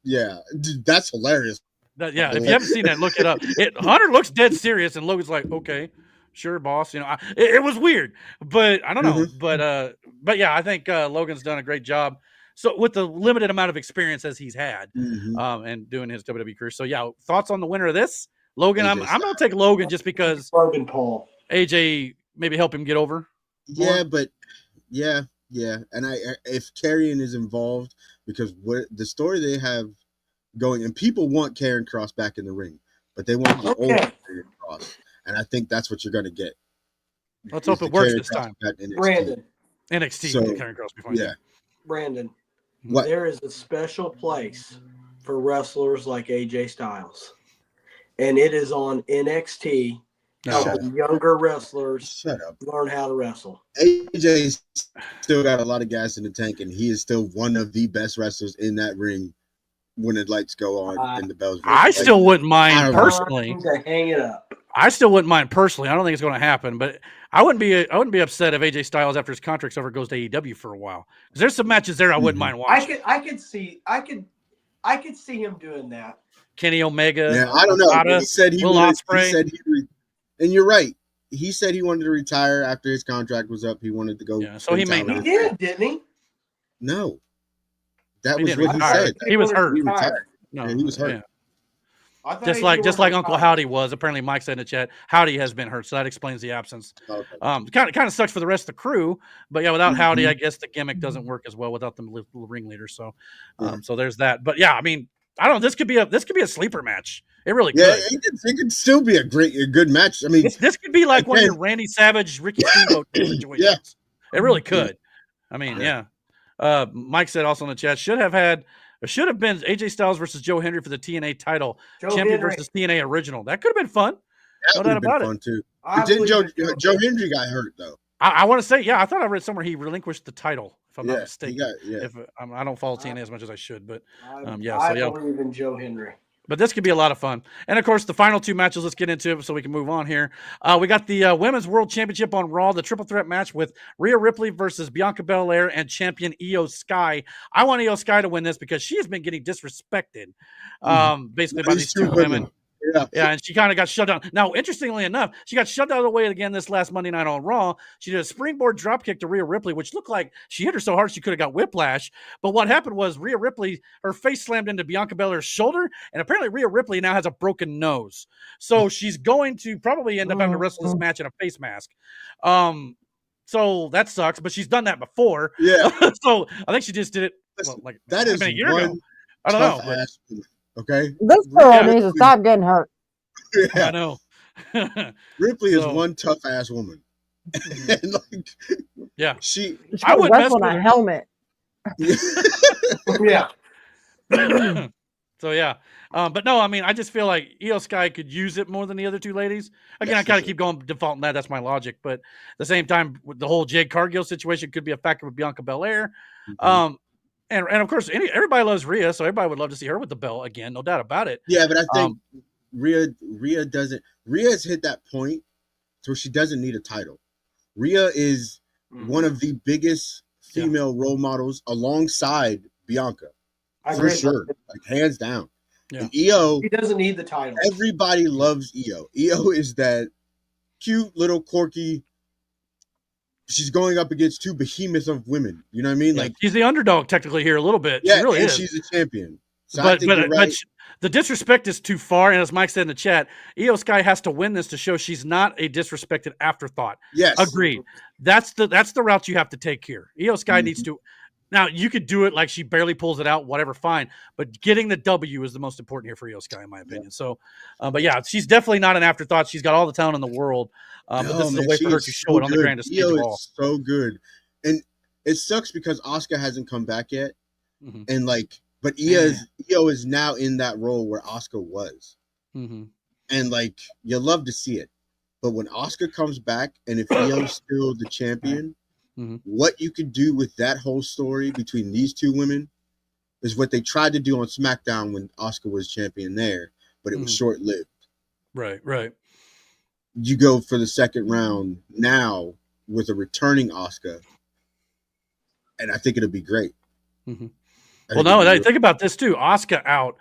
Dude, that's hilarious. Yeah, if you haven't seen that, look it up. Hunter looks dead serious, and Logan's like, "Okay, sure, boss." You know, it was weird, but I don't know. But yeah, I think Logan's done a great job. So with the limited amount of experience as he's had, and doing his WWE career. So yeah, thoughts on the winner of this, Logan? I'm gonna take Logan just because Logan Paul. AJ maybe help him get over. Yeah, but yeah, and if Karrion is involved, because what the story they have going, and people want Karrion Kross back in the ring, but they want the old Karrion Kross, and I think that's what you're going to get. Let's hope it works this time. Brandon, NXT, so, Karrion Kross before Brandon, what? There is a special place for wrestlers like AJ Styles, and it is on NXT. Helping younger wrestlers learn how to wrestle. AJ still got a lot of gas in the tank, and he is still one of the best wrestlers in that ring when the lights go on and the bells ring. I still wouldn't mind personally to hang it up. I still wouldn't mind personally. I don't think it's going to happen, but I wouldn't be upset if AJ Styles after his contract's over goes to AEW for a while. Because there's some matches there I wouldn't mind watching. I could see him doing that. Kenny Omega. Yeah, I don't know. He said he would. And you're right. He said he wanted to retire after his contract was up. He wanted to go. Yeah, so he may not. He did, didn't he? No. That was what he said. He was hurt. He retired. No, he was hurt. Yeah. Just like Uncle Howdy was. Apparently, Mike said in the chat, Howdy has been hurt, so that explains the absence. Okay. Kind of sucks for the rest of the crew, but yeah, without Howdy, I guess the gimmick doesn't work as well without the ringleader. So, so there's that. But yeah, I mean, I don't know. This could be a sleeper match. It really could. Yeah, it could still be a good match. I mean, this could be like one of your Randy Savage, Ricky Steamboat situations. Yeah. It really could. I mean, yeah. Mike said also in the chat should have been AJ Styles versus Joe Hendry for the TNA title, champion versus TNA original. That could have been fun. No doubt about it. Fun too. Didn't Joe Hendry got hurt though? I want to say, yeah, I thought I read somewhere he relinquished the title, if I'm not mistaken. If I don't follow TNA as much as I should, but I believe in Joe Hendry. But this could be a lot of fun. And, of course, the final two matches, let's get into it so we can move on here. We got the Women's World Championship on Raw, the triple threat match with Rhea Ripley versus Bianca Belair and champion Io Sky. I want Io Sky to win this because she has been getting disrespected, basically by these two women. Yeah, and she kind of got shut down. Now, interestingly enough, she got shut out of the way again this last Monday night on Raw. She did a springboard dropkick to Rhea Ripley, which looked like she hit her so hard she could have got whiplash. But what happened was Rhea Ripley, her face slammed into Bianca Belair's shoulder, and apparently Rhea Ripley now has a broken nose. So she's going to probably end up having to wrestle this match in a face mask. So that sucks, but she's done that before. Yeah. So I think she just did it. That is a year ago. I don't know. Okay. This girl needs to stop getting hurt. Yeah. I know. Ripley is one tough ass woman. And she would wrestle on a helmet. Yeah. So yeah. But no, I mean, I just feel like Io Sky could use it more than the other two ladies. Again, I kind of keep going defaulting that. That's my logic. But at the same time, with the whole Jade Cargill situation could be a factor with Bianca Belair. And of course, everybody loves Rhea, so everybody would love to see her with the belt again, no doubt about it. Yeah, but I think Rhea has hit that point where she doesn't need a title. Rhea is one of the biggest female role models alongside Bianca, for sure, like hands down. Yeah. And Io, he doesn't need the title. Everybody loves Io. Io is that cute little quirky. She's going up against two behemoths of women. You know what I mean? Like she's the underdog technically here a little bit. Yeah, she really is. She's a champion. So but the disrespect is too far. And as Mike said in the chat, Io Sky has to win this to show she's not a disrespected afterthought. Yes, agreed. That's the route you have to take here. Io Sky needs to. Now you could do it like she barely pulls it out, whatever, fine. But getting the W is the most important here for Io Sky, in my opinion. So, but yeah, she's definitely not an afterthought. She's got all the talent in the world. But this is a way for her to show it on the grandest stage of all. So good, and it sucks because Asuka hasn't come back yet, and but Io is now in that role where Asuka was, and you love to see it. But when Asuka comes back, and if Io's still the champion. What you could do with that whole story between these two women is what they tried to do on SmackDown when Asuka was champion there, but it was short-lived. Right. You go for the second round now with a returning Asuka, and I think it'll be great. Mm-hmm. Well, no, think about this too. Asuka out,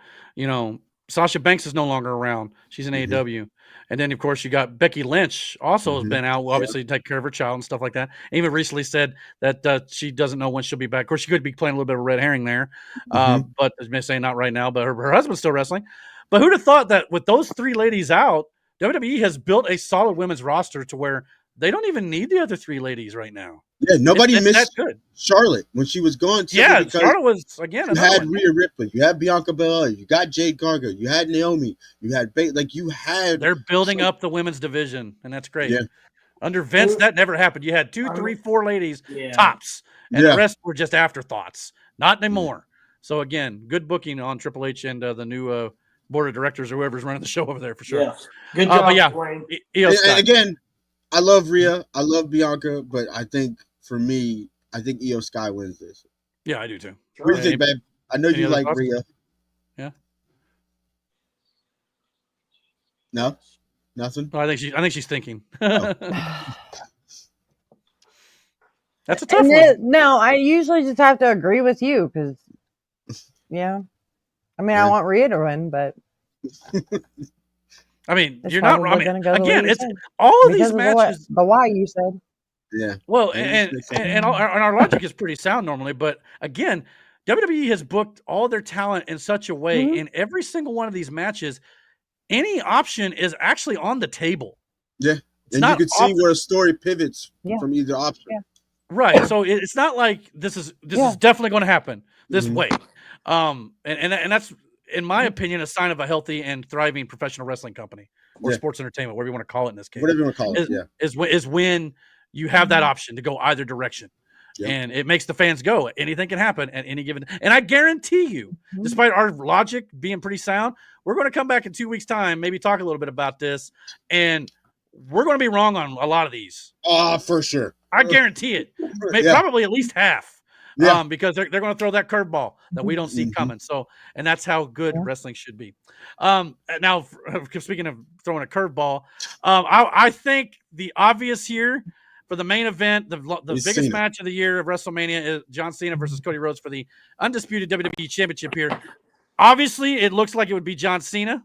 Sasha Banks is no longer around. She's in AEW. And then, of course, you got Becky Lynch also has been out, obviously, to take care of her child and stuff like that. Even recently said that she doesn't know when she'll be back. Of course, she could be playing a little bit of a red herring there, but as may say, not right now. But her husband's still wrestling. But who'd have thought that with those three ladies out, WWE has built a solid women's roster to where they don't even need the other three ladies right now. Yeah, nobody missed Charlotte when she was gone. Yeah, Charlotte was, again, you had Rhea Ripley, you had Bianca Belair, you got Jade Garga, you had Naomi, you had They're building up the women's division, and that's great. Yeah. Under Vince, that never happened. You had 2, 3, 4 ladies tops, and the rest were just afterthoughts. Not anymore. So again, good booking on Triple H and the new board of directors or whoever's running the show over there for sure. Yes. Good job, but yeah, and again, I love Rhea, I love Bianca, but I think for me, I think Io Sky wins this. Yeah, I do too. What do you think, babe? I know you like Rhea. Yeah. No, nothing. No, I think she's thinking. Oh. That's a tough one. No, I usually just have to agree with you because, I mean, I want Rhea to win, but. I mean, you're not wrong. Again, it's all of these matches. The why you said. Yeah. Well, and our logic is pretty sound normally, but again, WWE has booked all their talent in such a way in every single one of these matches. Any option is actually on the table. Yeah, and you can see where a story pivots from either option. Yeah. Right. So it's not like this is definitely going to happen this way. And that's, in my opinion, a sign of a healthy and thriving professional wrestling company or sports entertainment, whatever you want to call it in this case. Whatever you want to call it, is when you have that option to go either direction. Yep. And it makes the fans go. Anything can happen at any given. And I guarantee you, despite our logic being pretty sound, we're going to come back in 2 weeks' time, maybe talk a little bit about this, and we're going to be wrong on a lot of these. For sure. I guarantee it. Probably at least half. Because they're going to throw that curveball that we don't see coming. So, and that's how good wrestling should be. Now, speaking of throwing a curveball, I think the obvious here for the main event, the biggest match of the year of WrestleMania is John Cena versus Cody Rhodes for the undisputed WWE Championship here. Obviously, it looks like it would be John Cena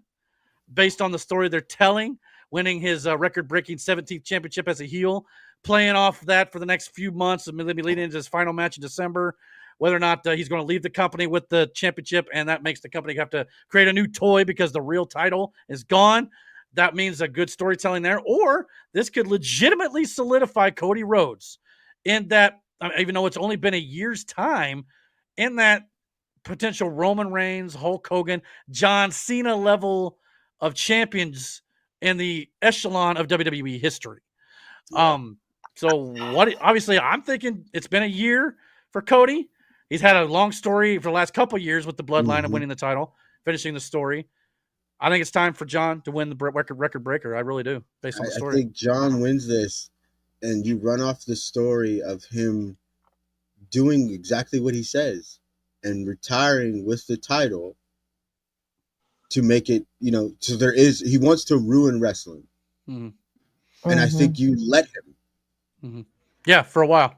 based on the story they're telling, winning his record-breaking 17th championship as a heel, playing off that for the next few months, and maybe leading into his final match in December, whether or not he's going to leave the company with the championship, and that makes the company have to create a new toy because the real title is gone. That means a good storytelling there. Or this could legitimately solidify Cody Rhodes in that, even though it's only been a year's time, in that potential Roman Reigns, Hulk Hogan, John Cena level of champions in the echelon of WWE history. So obviously I'm thinking it's been a year for Cody. He's had a long story for the last couple of years with the bloodline of winning the title, finishing the story. I think it's time for John to win the record breaker. I really do, based on the story. I think John wins this, and you run off the story of him doing exactly what he says and retiring with the title to make it, so he wants to ruin wrestling. And I think you let him. Yeah, for a while.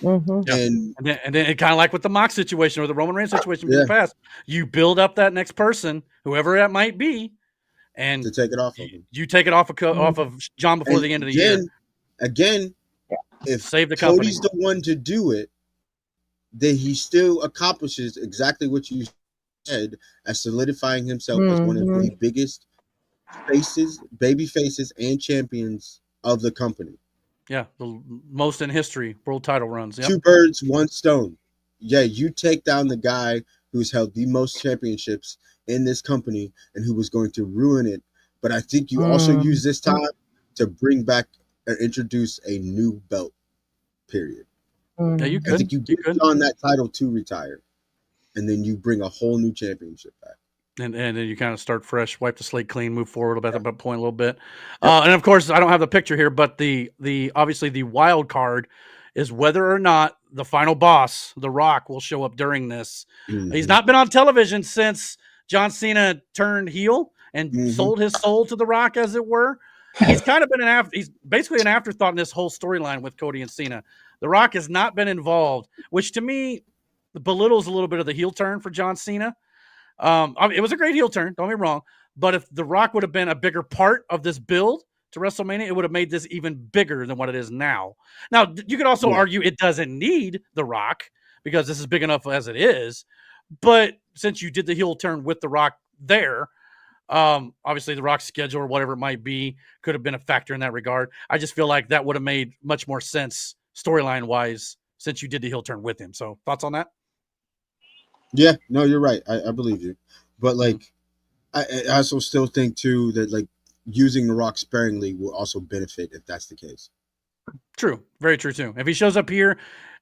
Mm-hmm. Yeah. And then kind of like with the Mox situation or the Roman Reigns situation in the past, you build up that next person, whoever that might be, and to take it off of him. You take it off of John before the end of the year. Again, if save the Cody's company. the one to do it, then he still accomplishes exactly what you said as solidifying himself as one of the biggest baby faces, and champions of the company. Yeah, the most in history, world title runs. Yep. 2 birds, 1 stone. Yeah, you take down the guy who's held the most championships in this company and who was going to ruin it. But I think you also use this time to bring back or introduce a new belt, period. Yeah, you could. I think you give on that title to retire, and then you bring a whole new championship back. And then you kind of start fresh, wipe the slate clean, move forward about that point a little bit. And of course, I don't have the picture here, but the obviously the wild card is whether or not the final boss, The Rock, will show up during this. He's not been on television since John Cena turned heel and sold his soul to The Rock, as it were. he's kind of been he's basically an afterthought in this whole storyline with Cody and Cena. The Rock has not been involved, which to me belittles a little bit of the heel turn for John Cena. It was a great heel turn, don't get me wrong, but if The Rock would have been a bigger part of this build to WrestleMania, it would have made this even bigger than what it is now. Now, you could also argue it doesn't need The Rock because this is big enough as it is, but since you did the heel turn with The Rock there, obviously The Rock's schedule or whatever it might be could have been a factor in that regard. I just feel like that would have made much more sense storyline wise since you did the heel turn with him. So thoughts on that? Yeah, no, you're right. I believe you. But like, I also still think too that like using The Rock sparingly will also benefit if that's the case. True. Very true too. If he shows up here,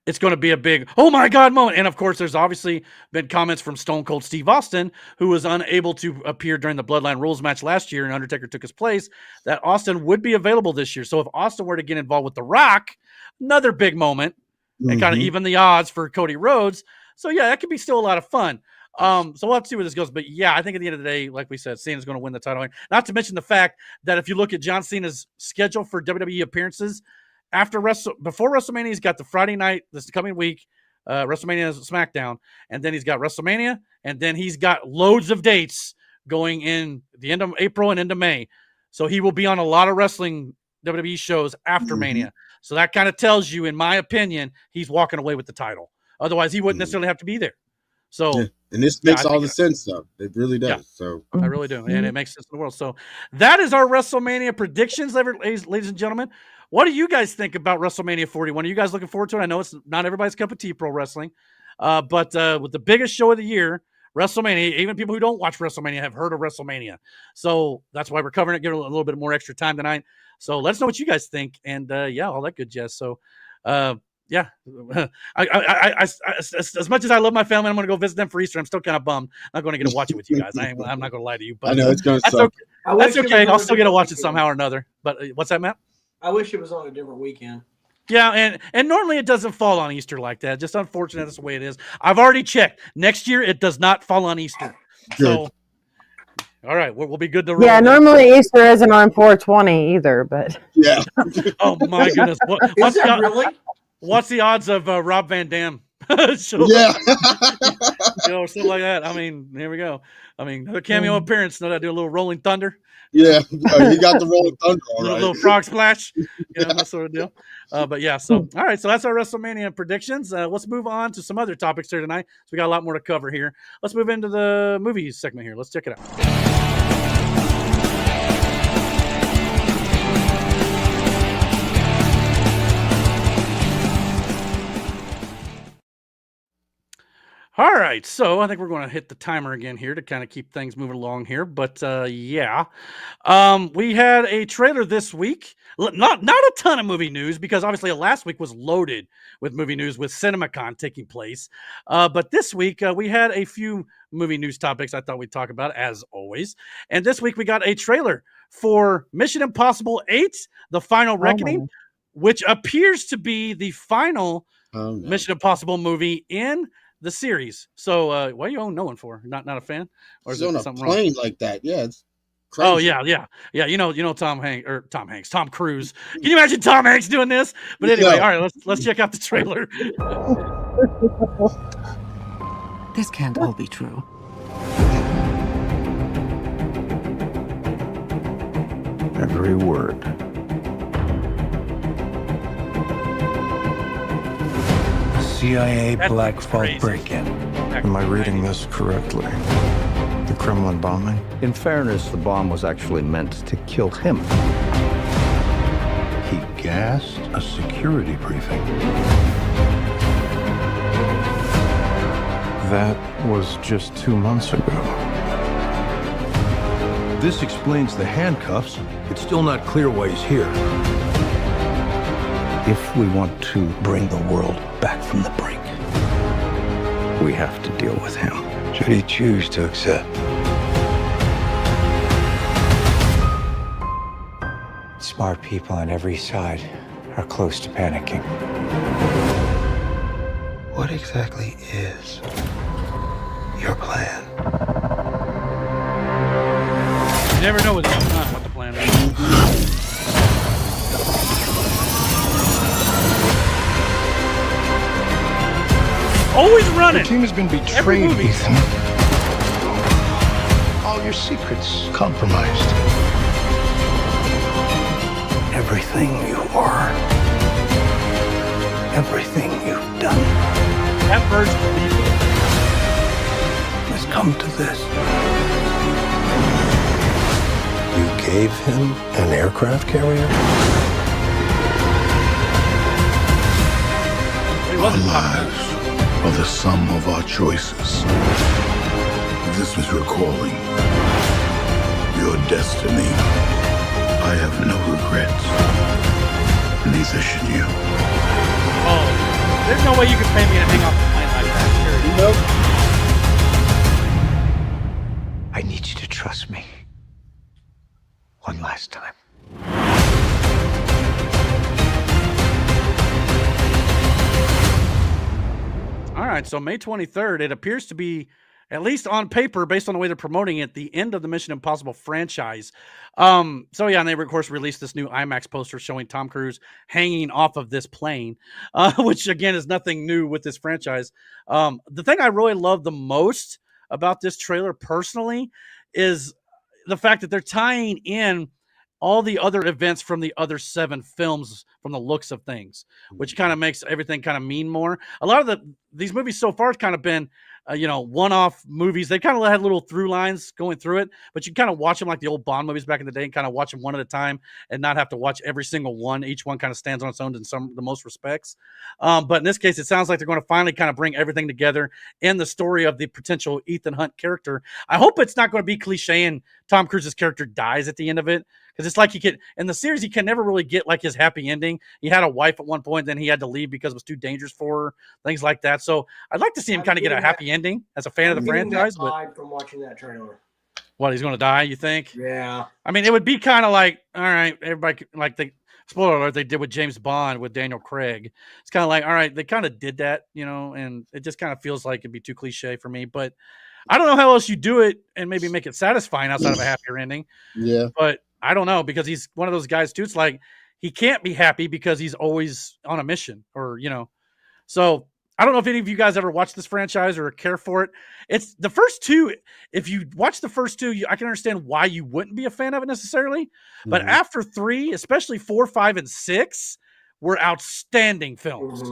it's going to be a big, oh my God moment. And of course, there's obviously been comments from Stone Cold Steve Austin, who was unable to appear during the Bloodline Rules match last year and Undertaker took his place, that Austin would be available this year. So if Austin were to get involved with The Rock, another big moment and kind of even the odds for Cody Rhodes. So yeah, that could be still a lot of fun. So we'll have to see where this goes. But yeah, I think at the end of the day, like we said, Cena's going to win the title. Not to mention the fact that if you look at John Cena's schedule for WWE appearances, before WrestleMania, he's got the Friday night this coming week, WrestleMania SmackDown, and then he's got WrestleMania, and then he's got loads of dates going in the end of April and into May. So he will be on a lot of wrestling WWE shows after Mania. So that kind of tells you, in my opinion, he's walking away with the title. Otherwise, he wouldn't necessarily have to be there. So, and this makes all the sense, though. It really does. Yeah, so I really do, and it makes sense in the world. So that is our WrestleMania predictions, ladies and gentlemen. What do you guys think about WrestleMania 41? Are you guys looking forward to it? I know it's not everybody's cup of tea, pro wrestling, but with the biggest show of the year, WrestleMania, even people who don't watch WrestleMania have heard of WrestleMania. So that's why we're covering it, giving it a little bit more extra time tonight. So let us know what you guys think, and yeah, all that good jazz. So, yeah, as much as I love my family, I'm going to go visit them for Easter. I'm still kind of bummed. I'm not going to get to watch it with you guys. I'm not going to lie to you, but I know it's going to suck. Okay. That's okay. I'll still get to watch it somehow or another. But what's that, Matt? I wish it was on a different weekend. Yeah, and normally it doesn't fall on Easter like that. Just unfortunate that's the way it is. I've already checked. Next year it does not fall on Easter. Good. So, all right, we'll be good to roll. Yeah, normally Easter isn't on 420 either, but yeah. Oh my goodness, what's the odds of Rob Van Dam? Yeah, something like that. I mean, here we go. I mean, another cameo appearance. Know that do a little Rolling Thunder. Yeah, you got the Rolling Thunder. All right. Little frog splash, that sort of deal. But yeah, so all right, so that's our WrestleMania predictions. Let's move on to some other topics here tonight. So we got a lot more to cover here. Let's move into the movies segment here. Let's check it out. All right, so I think we're going to hit the timer again here to kind of keep things moving along here. But yeah, we had a trailer this week. Not a ton of movie news because obviously last week was loaded with movie news with CinemaCon taking place. But this week we had a few movie news topics I thought we'd talk about as always. And this week we got a trailer for Mission Impossible 8: The Final Reckoning, which appears to be the final Mission Impossible movie in the series. So what are you no one for? Not a fan? Or is it on something a plane wrong? Like that? Yeah, it's crazy. Oh yeah. You know Tom Cruise. Can you imagine Tom Hanks doing this? But anyway, all right, let's check out the trailer. This can't all be true. Every word. CIA Black Vault break-in. Am I reading this correctly? The Kremlin bombing? In fairness, the bomb was actually meant to kill him. He gassed a security briefing. That was just 2 months ago. This explains the handcuffs. It's still not clear why he's here. If we want to bring the world back from the brink, we have to deal with him. Should he choose to accept? Smart people on every side are close to panicking. What exactly is your plan? You never know what the plan is. Always running. Your team has been betrayed, Ethan. All your secrets compromised. Everything you are, everything you've done, That bird's believable. has come to this. You gave him an aircraft carrier? Our lives are the sum of our choices. This was your calling, your destiny. I have no regrets. Neither should you. Oh, there's no way you can pay me to hang off the plane like that. I need you to trust me. One last time. All right, so May 23rd, it appears to be, at least on paper, based on the way they're promoting it, the end of the Mission Impossible franchise. So yeah, and they of course released this new IMAX poster showing Tom Cruise hanging off of this plane, which again is nothing new with this franchise. The thing I really love the most about this trailer personally is the fact that they're tying in all the other events from the other 7 films from the looks of things, which kind of makes everything kind of mean more. A lot of these movies so far have kind of been, one-off movies. They kind of had little through lines going through it, but you kind of watch them like the old Bond movies back in the day and kind of watch them one at a time and not have to watch every single one. Each one kind of stands on its own in the most respects. But in this case, it sounds like they're going to finally kind of bring everything together in the story of the potential Ethan Hunt character. I hope it's not going to be cliche and Tom Cruise's character dies at the end of it. Because it's like in the series, he can never really get like his happy ending. He had a wife at one point, then he had to leave because it was too dangerous for her, things like that. So I'd like to see him kind of get a happy ending as a fan of the franchise. But from watching that trailer, what, he's going to die? You think? Yeah. I mean, it would be kind of like, all right, everybody like spoiler alert, they did with James Bond with Daniel Craig. It's kind of like, all right, they kind of did that, and it just kind of feels like it'd be too cliche for me. But I don't know how else you do it and maybe make it satisfying outside of a happier ending. Yeah, but I don't know, because he's one of those guys too. It's like he can't be happy because he's always on a mission, or So I don't know if any of you guys ever watched this franchise or care for it. It's the first 2. If you watch the first 2, I can understand why you wouldn't be a fan of it necessarily. But after 3, especially 4, 5, and 6, were outstanding films.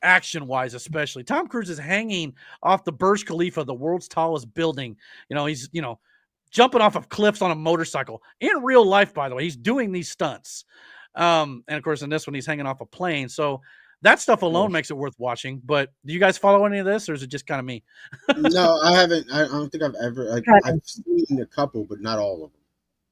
Action-wise, especially. Tom Cruise is hanging off the Burj Khalifa, the world's tallest building. He's jumping off of cliffs on a motorcycle in real life, by the way. He's doing these stunts. And of course, in this one, he's hanging off a plane. So that stuff alone makes it worth watching. But do you guys follow any of this, or is it just kind of me? No, I haven't. I don't think I've ever. I've seen a couple, but not all of them.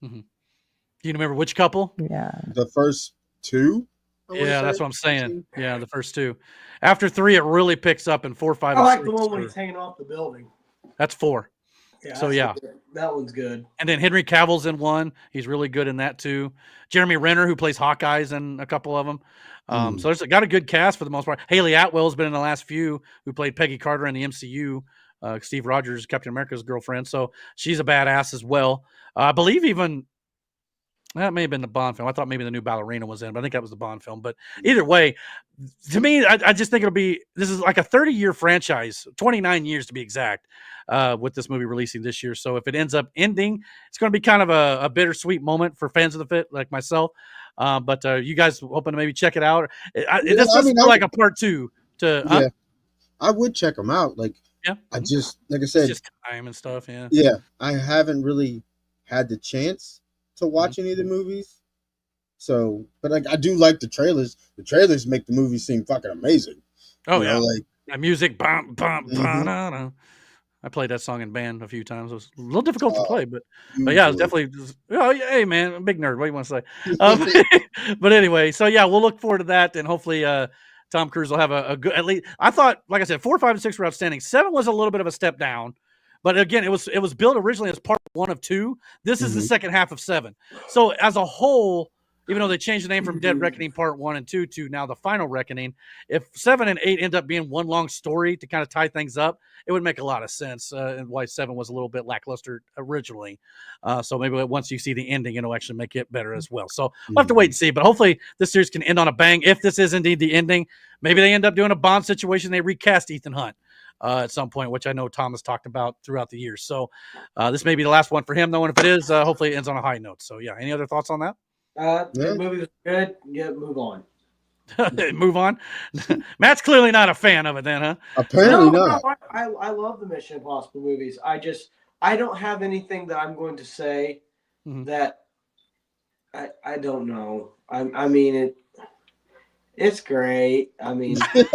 Mm-hmm. Do you remember which couple? Yeah. The first 2? Yeah, that's what I'm saying. Yeah, the first 2. After 3, it really picks up in 4, 5, I and like 6. the one when he's hanging off the building. That's 4. Yeah, so yeah, that one's good. And then Henry Cavill's in one. He's really good in that too. Jeremy Renner, who plays Hawkeye's in a couple of them. So it's got a good cast for the most part. Haley Atwell's been in the last few, who played Peggy Carter in the MCU. Steve Rogers, Captain America's girlfriend. So she's a badass as well. I believe even that may have been the Bond film. I thought maybe the new Ballerina was in, but I think that was the Bond film. But either way, to me, I just think this is like a 30-year franchise, 29 years to be exact, with this movie releasing this year. So if it ends up ending, it's going to be kind of a bittersweet moment for fans of the fit like myself. But you guys hoping to maybe check it out? It doesn't feel like a part 2 to. Yeah, I would check them out. Like, I just, like I said, it's just time and stuff. Yeah. Yeah, I haven't really had the chance to watch any of the movies. So, but I do like the trailers. The trailers make the movie seem fucking amazing. Oh, like that music. Bum, bum, ba-da-da. I played that song in band a few times. It was a little difficult to play, but yeah, it's definitely. Oh, hey, man, I'm a big nerd. What do you want to say? But anyway, so yeah, we'll look forward to that, and hopefully, Tom Cruise will have a good. At least I thought, like I said, 4, 5, and 6 were outstanding. 7 was a little bit of a step down. But again, it was built originally as part 1 of 2. This is the second half of 7. So as a whole, even though they changed the name from Dead Reckoning Part 1 and 2 to now The Final Reckoning, if 7 and 8 end up being one long story to kind of tie things up, it would make a lot of sense. And why 7 was a little bit lackluster originally. So maybe once you see the ending, it'll actually make it better as well. So we'll have to wait and see. But hopefully this series can end on a bang. If this is indeed the ending, maybe they end up doing a Bond situation. They recast Ethan Hunt. at some point, which I know Tom has talked about throughout the years. So this may be the last one for him, though. And if it is, hopefully it ends on a high note. So yeah, any other thoughts on that? The movie was good. Yeah, move on. Move on. Matt's clearly not a fan of it, then, huh? Apparently not. No, I love the Mission Impossible movies. I don't have anything that I'm going to say that I don't know. I mean it's great. I mean, if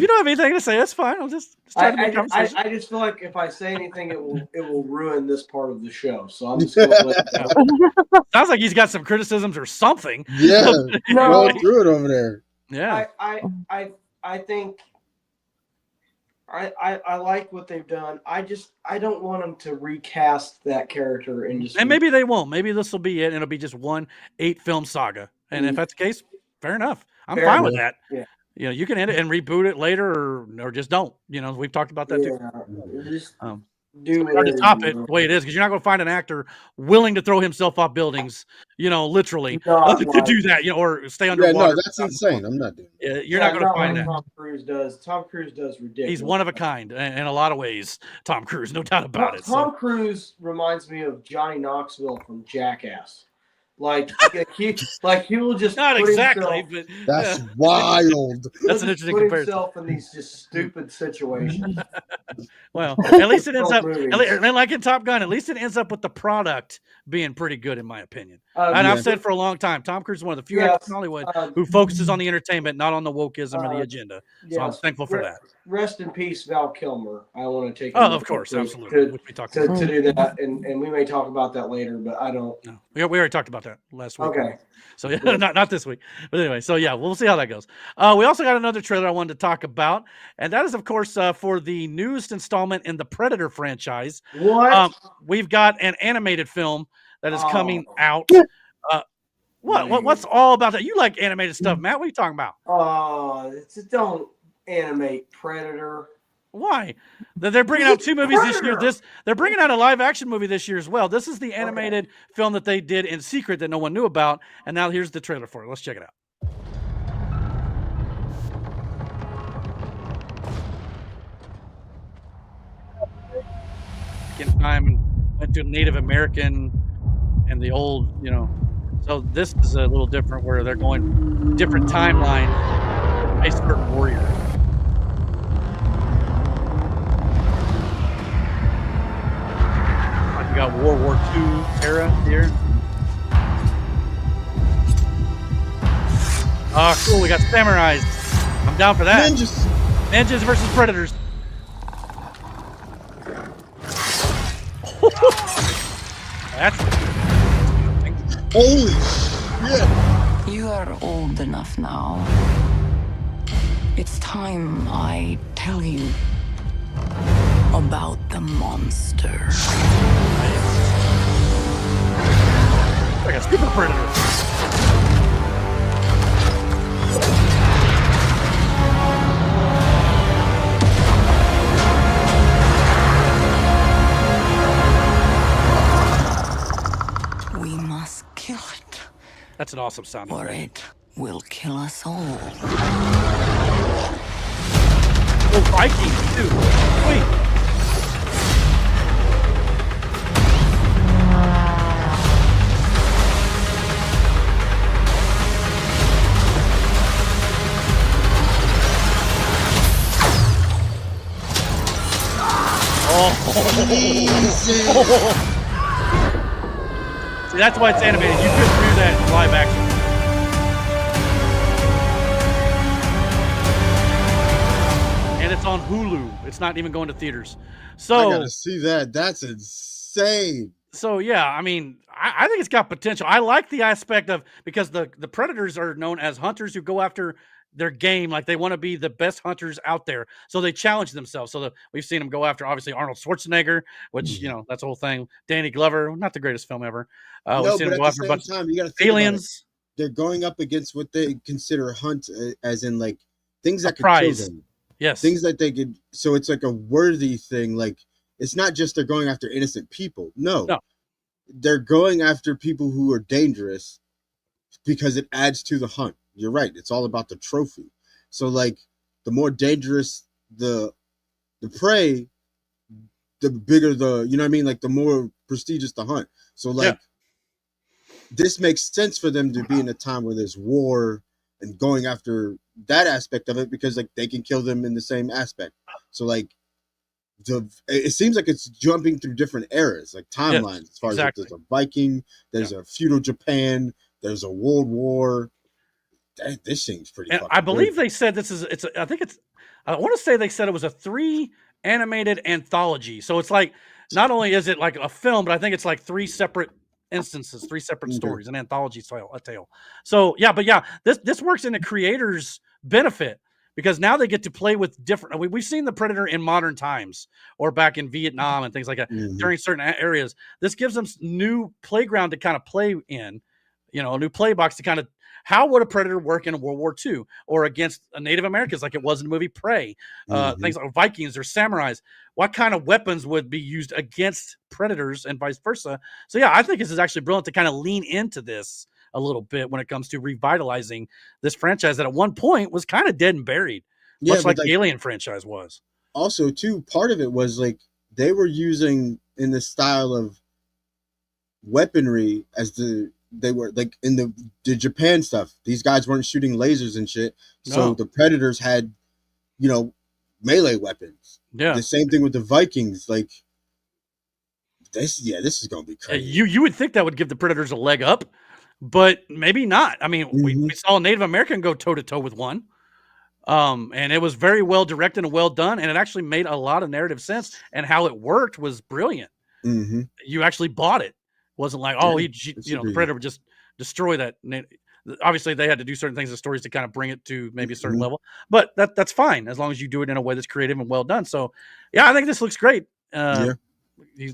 you don't have anything to say, that's fine. I'll just try to make conversation. I just feel like if I say anything, it will ruin this part of the show. So I'm just going to let it go. Sounds like he's got some criticisms or something. Yeah, going through it over there. Yeah, I think I like what they've done. I don't want them to recast that character and maybe they won't. Maybe this will be it, and it'll be just one 8-film saga. And if that's the case, fair enough. I'm fine with that. Yeah. You know, you can end it and reboot it later, or just don't. You know, we've talked about that too. Just do hard to top it the way it is, because you're not going to find an actor willing to throw himself off buildings, you know, literally to do that, you know, or stay underwater. Yeah, no, that's insane. I'm not doing it. You're not going to find that. Tom Cruise does. Tom Cruise does ridiculous. He's one of a kind in a lot of ways. Tom Cruise, no doubt about it. Tom Cruise reminds me of Johnny Knoxville from Jackass. Like he will just not exactly, but that's wild. That's an interesting comparison. Himself in these just stupid situations. Well, at least it ends up, like in Top Gun, at least it ends up with the product being pretty good, in my opinion. And I've said for a long time, Tom Cruise is one of the few actors in Hollywood who focuses on the entertainment, not on the wokeism or the agenda. So I'm thankful for that. Rest in peace, Val Kilmer. I want to take of course, absolutely. To do that, and we may talk about that later, but I don't. No, we already talked about that last week. Okay. So yeah, not this week, but anyway. So yeah, we'll see how that goes. We also got another trailer I wanted to talk about, and that is, of course, for the newest installment in the Predator franchise. What? We've got an animated film that is coming out. What's all about that? You like animated stuff, Matt? What are you talking about? Don't animate Predator. Why? They're bringing out 2 movies this year. They're bringing out a live action movie this year as well. This is the animated film that they did in secret that no one knew about, and now here's the trailer for it. Let's check it out. In time and went to Native American and the old, you know. So this is a little different, where they're going different timeline for a certain warrior. We got World War II era here. Oh, cool. We got samurais. I'm down for that. Ninjas versus predators. That's holy shit. You are old enough now. It's time I tell you about the monster. Like a super predator. We must kill it. That's an awesome sound. Or it will kill us all. Oh, Vikings too. Wait. See, that's why it's animated. You couldn't do that in live action. And it's on Hulu. It's not even going to theaters. So I gotta see that. That's insane. So yeah, I mean, I think it's got potential. I like the aspect of, because the predators are known as hunters who go after their game, like they want to be the best hunters out there, so they challenge themselves. So we've seen them go after, obviously, Arnold Schwarzenegger, which you know, that's the whole thing. Danny Glover, not the greatest film ever. No, but at the same time, you got to think aliens. They're going up against what they consider hunt, as in like things that could kill them. Yes, things that they could. So it's like a worthy thing. Like it's not just they're going after innocent people. No, they're going after people who are dangerous because it adds to the hunt. You're right. It's all about the trophy. So like the more dangerous the prey, the bigger the, you know what I mean? Like the more prestigious the hunt. So like this makes sense for them to be in a time where there's war and going after that aspect of it, because like they can kill them in the same aspect. So like it seems like it's jumping through different eras, like timelines, as far as like, there's a Viking, there's a feudal Japan, there's a World War. This seems pretty. And I believe they said this is. I want to say they said it was a 3 animated anthology. So it's like not only is it like a film, but I think it's like 3 separate instances, 3 separate stories, an anthology a tale. So this works in the creator's benefit, because now they get to play with different. We've seen the Predator in modern times or back in Vietnam and things like that during certain areas. This gives them new playground to kind of play in, a new play box to kind of. How would a Predator work in World War II or against Native Americans like it was in the movie Prey? Things like Vikings or samurais. What kind of weapons would be used against Predators and vice versa? So, I think this is actually brilliant to kind of lean into this a little bit when it comes to revitalizing this franchise that at one point was kind of dead and buried, much like the Alien franchise was. Also, too, part of it was like they were using in the style of weaponry as they were like in the Japan stuff. These guys weren't shooting lasers and shit. So the Predators had, melee weapons. Yeah. The same thing with the Vikings. Like this is gonna be crazy. You would think that would give the Predators a leg up, but maybe not. I mean, we saw a Native American go toe to toe with one. And it was very well directed and well done, and it actually made a lot of narrative sense, and how it worked was brilliant. You actually bought it. Wasn't like, the Predator would just destroy that. Obviously, they had to do certain things in stories to kind of bring it to maybe a certain level, but that's fine as long as you do it in a way that's creative and well done. So, I think this looks great. Like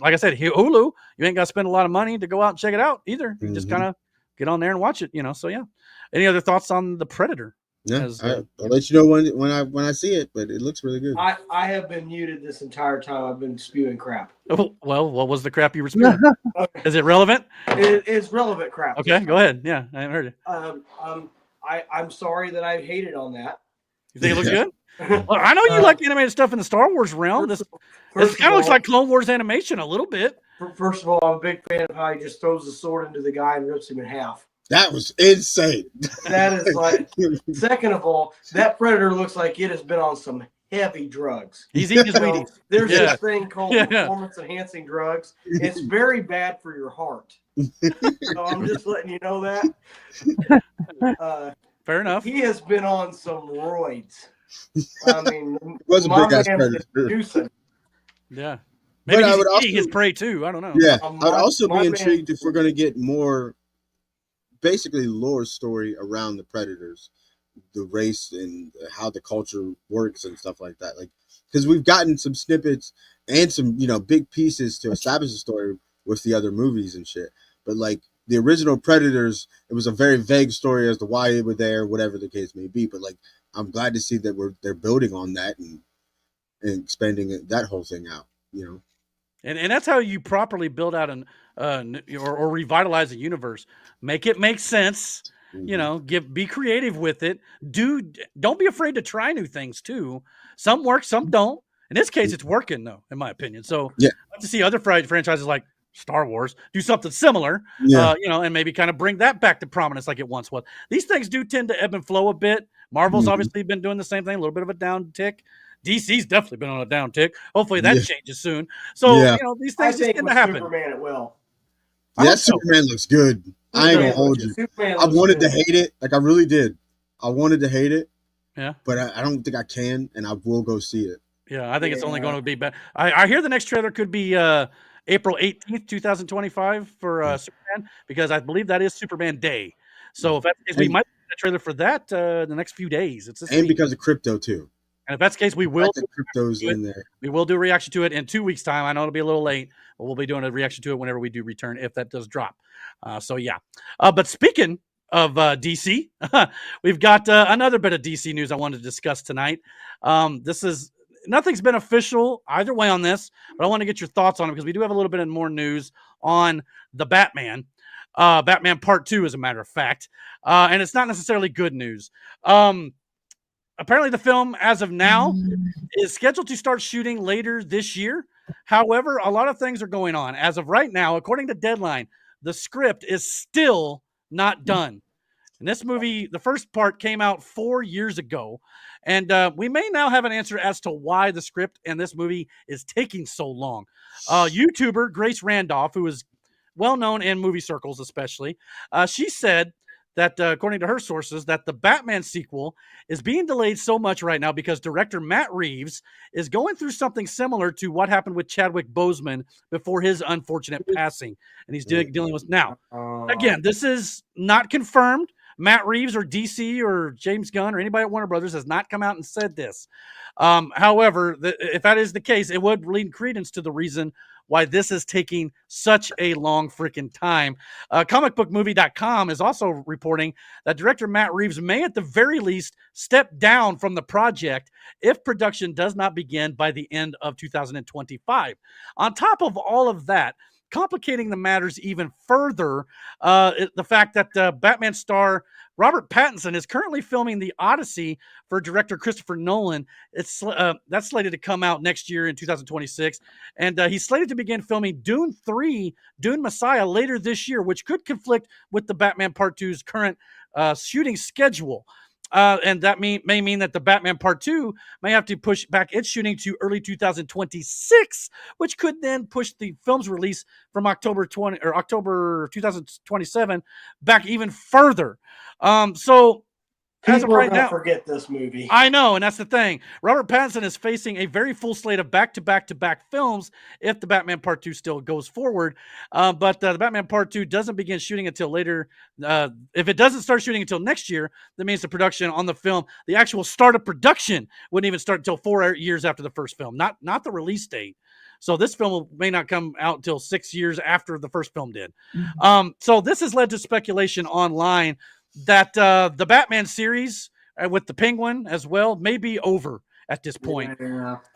I said, Hulu, you ain't got to spend a lot of money to go out and check it out either. You just kind of get on there and watch it. So any other thoughts on the Predator? Yeah, I'll let you know when I see it, but it looks really good. I have been muted this entire time. I've been spewing crap. Oh, well, what was the crap you were spewing? Is it relevant? It is relevant crap. Okay, go ahead. Yeah, I haven't heard it. I'm sorry that I hated on that. You think it looks good? Well, I know you like animated stuff in the Star Wars realm. This kind of looks like Clone Wars animation a little bit. First of all, I'm a big fan of how he just throws the sword into the guy and rips him in half. That was insane. That is like. Second of all, that Predator looks like it has been on some heavy drugs. He's eating his Wheaties. There's this thing called performance-enhancing drugs. It's very bad for your heart. So I'm just letting you know that. Fair enough. He has been on some roids. I mean, it was a big ass Predator. Yeah. Maybe he's eating his prey too. I don't know. Yeah, I'd also be intrigued if we're going to get more. Basically lore story around the Predators, the race and how the culture works and stuff like that. Like, because we've gotten some snippets and some, big pieces to establish the story with the other movies and shit. But like the original Predators, it was a very vague story as to why they were there, whatever the case may be. But like, I'm glad to see that they're building on that and expanding that whole thing out, And that's how you properly build out or revitalize a universe. Make it make sense. Be creative with it. Don't be afraid to try new things too. Some work, some don't. In this case, it's working though, in my opinion. So I'd like to see other franchises like Star Wars do something similar. And maybe kind of bring that back to prominence like it once was. These things do tend to ebb and flow a bit. Marvel's obviously been doing the same thing, a little bit of a down tick. DC's definitely been on a down tick. Hopefully that changes soon. So, these things just tend to happen. Superman, it will. Yeah, Superman looks good. I ain't gonna hold you. I wanted to hate it. Like, I really did. I wanted to hate it. Yeah. But I don't think I can, and I will go see it. Yeah, I think it's only going to be better. I hear the next trailer could be April 18th, 2025 for Superman, because I believe that is Superman Day. So if that's the case, we might get a trailer for that the next few days. It's and because of crypto, too. And if that's the case, we will cryptos in there. We will do a reaction to it in 2 weeks' time. I know it'll be a little late, but we'll be doing a reaction to it whenever we do return, if that does drop. But speaking of DC, we've got another bit of DC news I wanted to discuss tonight. Nothing's been official either way on this, but I want to get your thoughts on it because we do have a little bit of more news on the Batman. Batman Part 2, as a matter of fact. And it's not necessarily good news. apparently the film, as of now, is scheduled to start shooting later this year. However, a lot of things are going on. As of right now, according to Deadline, the script is still not done. And this movie, the first part came out 4 years ago. And we may now have an answer as to why the script and this movie is taking so long. YouTuber Grace Randolph, who is well known in movie circles especially, she said that, according to her sources, that the Batman sequel is being delayed so much right now because director Matt Reeves is going through something similar to what happened with Chadwick Boseman before his unfortunate passing. And he's dealing with now. Again, this is not confirmed. Matt Reeves or DC or James Gunn or anybody at Warner Brothers has not come out and said this. However, if that is the case, it would lead credence to the reason why this is taking such a long freaking time. Comicbookmovie.com is also reporting that director Matt Reeves may at the very least step down from the project if production does not begin by the end of 2025. On top of all of that, complicating the matters even further, the fact that Batman star Robert Pattinson is currently filming The Odyssey for director Christopher Nolan. That's slated to come out next year in 2026. And he's slated to begin filming Dune 3, Dune Messiah later this year, which could conflict with the Batman Part 2's current shooting schedule. And that may mean that the Batman Part 2 may have to push back its shooting to early 2026, which could then push the film's release from October 2027 back even further. So as of right now, forget this movie. I know, and that's the thing. Robert Pattinson is facing a very full slate of back-to-back-to-back films if the Batman Part 2 still goes forward. But the Batman Part 2 doesn't begin shooting until later. If it doesn't start shooting until next year, that means the production on the film, the actual start of production, wouldn't even start until 4 years after the first film, not the release date. So this film may not come out until 6 years after the first film did. So this has led to speculation online that the Batman series with the Penguin as well may be over at this point.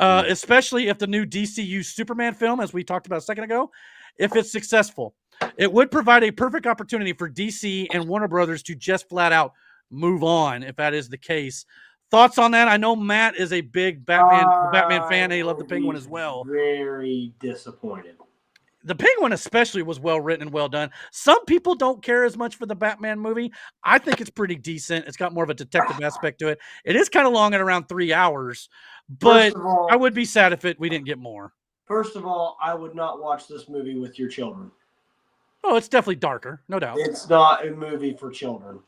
Especially if the new DCU Superman film, as we talked about a second ago, if it's successful. It would provide a perfect opportunity for DC and Warner Brothers to just flat out move on if that is the case. Thoughts on that? I know Matt is a big Batman fan, and he loved the Penguin as well. Very disappointed. The Penguin especially was well written and well done. Some people don't care as much for the Batman movie. I think it's pretty decent. It's got more of a detective aspect to it. It is kind of long at around 3 hours, but all, I would be sad if we didn't get more. First of all, I would not watch this movie with your children. Oh, it's definitely darker, no doubt. It's not a movie for children.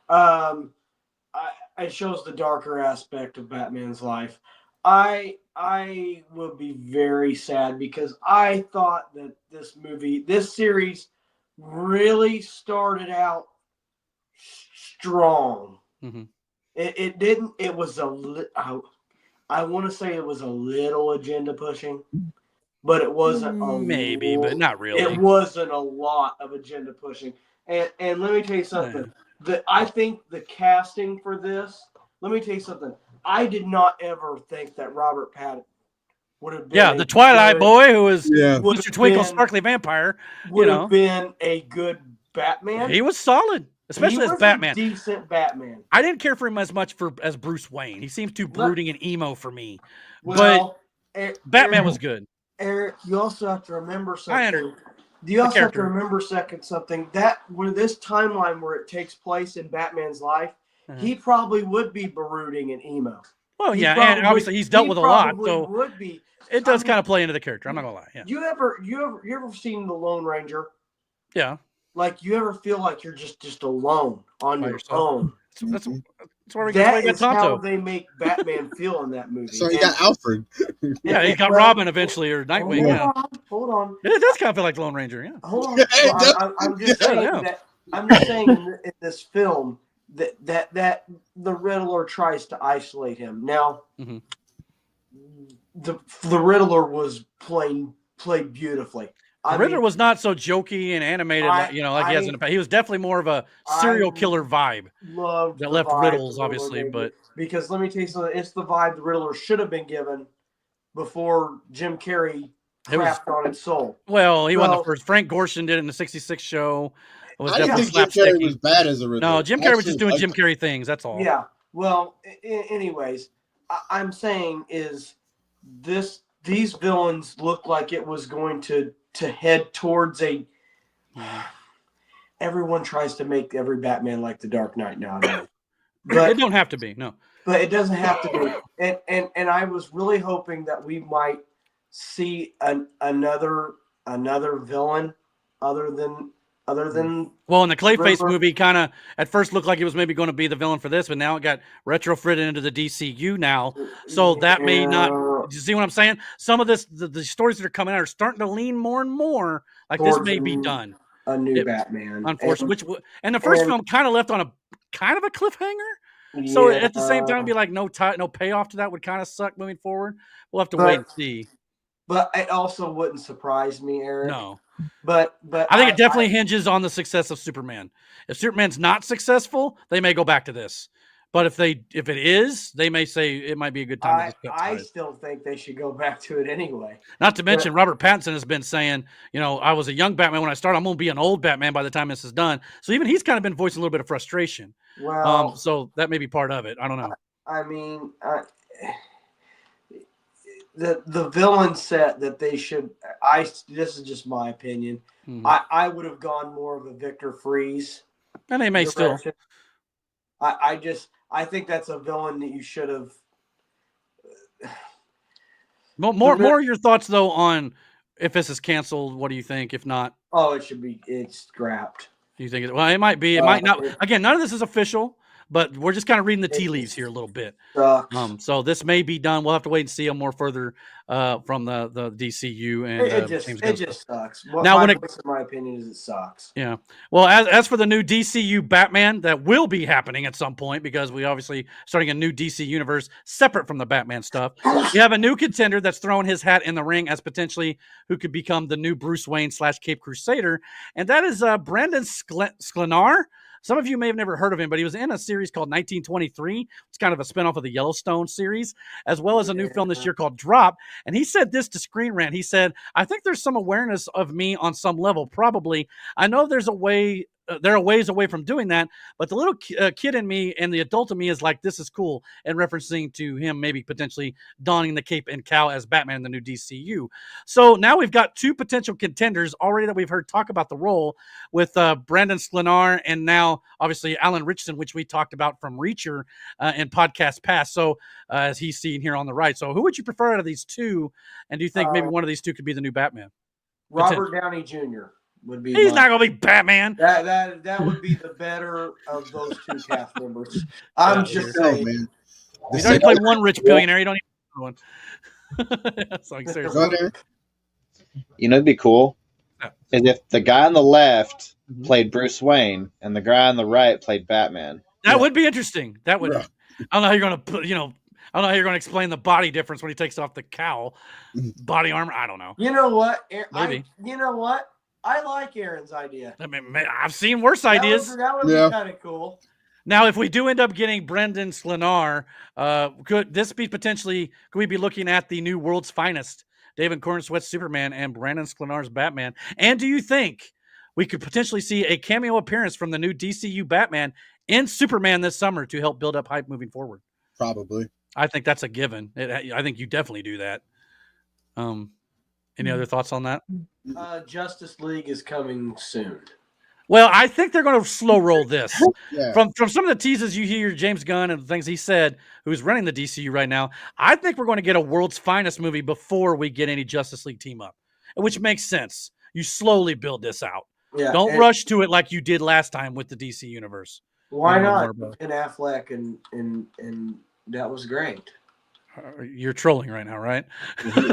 It shows the darker aspect of Batman's life. I would be very sad because I thought that this series really started out strong. Mm-hmm. It didn't. It was I want to say it was a little agenda pushing, but it wasn't but not really. It wasn't a lot of agenda pushing. And let me tell you something. I think the casting for this. Let me tell you something. I did not ever think that Robert Pattinson would have been. Yeah, the Twilight boy who was Mr. Twinkle Sparkly Vampire. Would have been a good Batman. He was solid, especially as Batman. A decent Batman. I didn't care for him as much as Bruce Wayne. He seems too brooding and emo for me. Well, but Batman was good. Eric, you also have to remember something. You also have to remember something that when this timeline where it takes place in Batman's life. He probably would be brooding and emo. Well, and obviously he's dealt with a lot, so would be. It does kind of play into the character. I'm not gonna lie. Yeah. You ever seen The Lone Ranger? Yeah. Like you ever feel like you're just alone on your own? That's where we that is how they make Batman feel in that movie. So he got Alfred. Yeah, he got Robin eventually, or Nightwing. Hold on. It does kind of feel like Lone Ranger. Yeah. Hold on. I'm just saying that. I'm just saying in this film. That the Riddler tries to isolate him. Now, the Riddler was played beautifully. The Riddler was not so jokey and animated, like he has in the past. He was definitely more of a serial killer vibe. Loved that left riddles, obviously, but because let me tell you something, it's the vibe the Riddler should have been given before Jim Carrey crapped on its soul. Well, he won the first. Frank Gorshin did it in the '66 show. I didn't think Jim Carrey was bad as a Riddler. No, Jim Carrey was just doing Jim Carrey things. That's all. Yeah, Well, anyways, I'm saying is these villains look like it was going to head towards a. Everyone tries to make every Batman like the Dark Knight nowadays, but it don't have to be. No, but it doesn't have to be. And I was really hoping that we might see another villain other than. Well, in the Clayface movie, kind of at first looked like it was maybe going to be the villain for this, but now it got retrofitted into the DCU now, so that may not. Do you see what I'm saying? Some of this, the stories that are coming out are starting to lean more and more like this may be done. A new Batman, unfortunately. And the first film kind of left on a cliffhanger. So at the same time, be like no payoff to that would kind of suck moving forward. We'll have to wait and see. But it also wouldn't surprise me, Eric. No. But I think it definitely hinges on the success of Superman. If Superman's not successful, they may go back to this. But if it is, they may say it might be a good time. I still think they should go back to it anyway. Not to mention, Robert Pattinson has been saying, I was a young Batman when I started. I'm going to be an old Batman by the time this is done. So even he's kind of been voicing a little bit of frustration. Well, so that may be part of it. I don't know. I mean, the villain set that they should. This is just my opinion. Mm-hmm. I would have gone more of a Victor Freeze. And they may still. I think that's a villain that you should have. More your thoughts though on if this is canceled. What do you think? If not, it's scrapped. Do you think it? Well, it might be. It might not. Again, none of this is official, but we're just kind of reading the tea leaves here a little bit. So this may be done. We'll have to wait and see more further from the DCU and it just sucks. Now, in my opinion, is it sucks. Yeah. Well, as for the new DCU Batman, that will be happening at some point because we obviously starting a new DC universe separate from the Batman stuff. We have a new contender that's throwing his hat in the ring as potentially who could become the new Bruce Wayne / Cape Crusader, and that is Brandon Sklenar. Some of you may have never heard of him, but he was in a series called 1923. It's kind of a spinoff of the Yellowstone series, as well as a new film this year called Drop. And he said this to Screen Rant. He said, I think there's some awareness of me on some level, probably. I know there's a way. There are ways away from doing that, but the little kid in me and the adult in me is like, this is cool, and referencing to him maybe potentially donning the cape and cowl as Batman in the new DCU. So now we've got two potential contenders already that we've heard talk about the role with Brandon Sklenar and now obviously Alan Ritchson, which we talked about from Reacher in podcast past. So as he's seen here on the right. So who would you prefer out of these two? And do you think maybe one of these two could be the new Batman? Robert Downey Jr. would be. He's not going to be Batman. That would be the better of those two cast members. I'm just saying, man. You only play one rich billionaire. You don't need one. That's like seriously. It'd be cool is if the guy on the left played Bruce Wayne and the guy on the right played Batman. That would be interesting. That would. I don't know how you're going to put. I don't know how you're going to explain the body difference when he takes off the cowl, body armor. I don't know. You know what? Maybe. You know what? I like Aaron's idea. I mean, I've seen worse ideas. That would be kind of cool. Now, if we do end up getting Brendan Sklenar, could this be potentially? Could we be looking at the new World's Finest, David Corenswet's Superman and Brandon Sklenar's Batman? And do you think we could potentially see a cameo appearance from the new DCU Batman in Superman this summer to help build up hype moving forward? Probably. I think that's a given. I think you definitely do that. Any other thoughts on that? Justice League is coming soon. Well, I think they're going to slow roll this. From some of the teases you hear, James Gunn and the things he said, who's running the DCU right now, I think we're going to get a World's Finest movie before we get any Justice League team up, which makes sense. You slowly build this out. Yeah, don't rush to it like you did last time with the DC universe. Why not? And Affleck and that was great. You're trolling right now, right? I mean,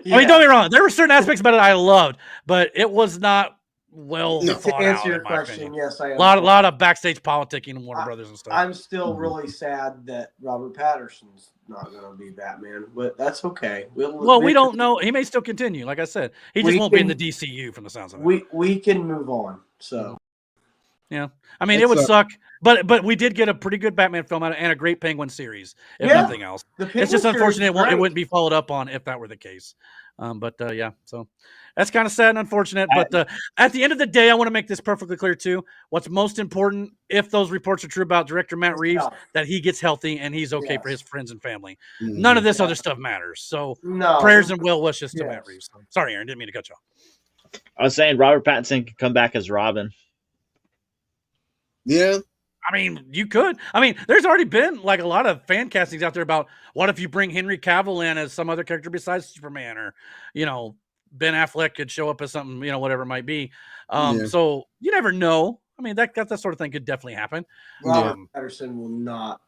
don't get me wrong. There were certain aspects about it I loved, but it was not well to answer your question. Yes, I am. A lot of backstage politicking and Warner Brothers and stuff. I'm still really sad that Robert Patterson's not going to be Batman, but that's okay. We don't know. He may still continue. Like I said, he just won't be in the DCU from the sounds of it. We can move on. So Yeah, I mean, it would suck, but we did get a pretty good Batman film out and a great Penguin series, if nothing else. It's just unfortunate it wouldn't be followed up on if that were the case. But yeah, so that's kind of sad and unfortunate. But at the end of the day, I want to make this perfectly clear too. What's most important, if those reports are true about director Matt Reeves, that he gets healthy and he's okay for his friends and family. None of this other stuff matters. So prayers and well wishes to Matt Reeves. Sorry, Aaron, didn't mean to cut you off. I was saying Robert Pattinson could come back as Robin. Yeah. I mean, you could. I mean, there's already been like a lot of fan castings out there about what if you bring Henry Cavill in as some other character besides Superman, or, you know, Ben Affleck could show up as something, you know, whatever it might be. So you never know. I mean, that sort of thing could definitely happen. Robert Pattinson will not.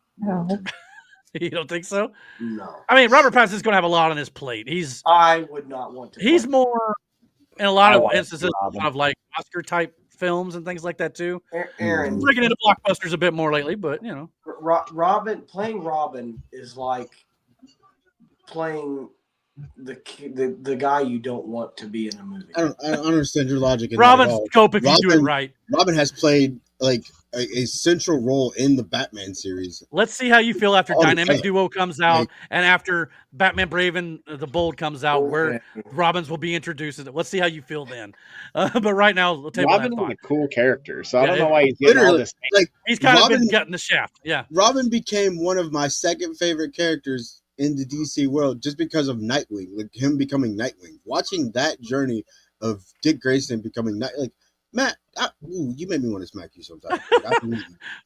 You don't think so? No. I mean, Robert Pattinson's going to have a lot on his plate. I would not want to. He's more, in a lot of instances, of like Oscar type films and things like that too. Aaron, breaking into blockbusters a bit more lately, but you know, playing Robin is like playing the guy you don't want to be in a movie. I don't understand your logic. Robin's scope if you do it right. Robin has played like a central role in the Batman series. Let's see how you feel after Dynamic Duo comes out, and after Batman Brave and the Bold comes out, where Robins will be introduced. Let's see how you feel then. But right now, we'll tell you Robin is a cool character, so I don't know why he's getting all this. Like he's kind of been getting the shaft. Yeah, Robin became one of my second favorite characters in the DC world just because of Nightwing, like him becoming Nightwing. Watching that journey of Dick Grayson becoming like Matt, you made me want to smack you sometimes. Like,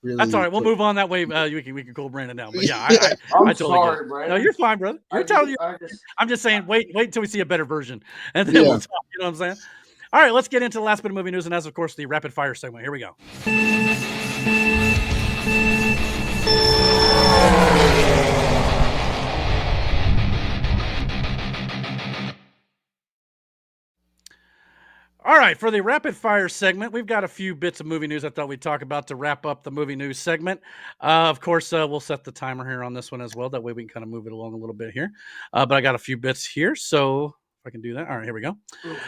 really that's all right. We'll move on that way. We can cool Brandon down. But yeah, I'm I totally sorry, get it. Brandon. No, you're fine, brother. I'm just saying, wait until we see a better version, and then we'll talk. You know what I'm saying? All right, let's get into the last bit of movie news, and that's of course the rapid fire segment. Here we go. All right, for the rapid fire segment, we've got a few bits of movie news I thought we'd talk about to wrap up the movie news segment. Of course, we'll set the timer here on this one as well. That way we can kind of move it along a little bit here. But I got a few bits here, so if I can do that. All right, here we go.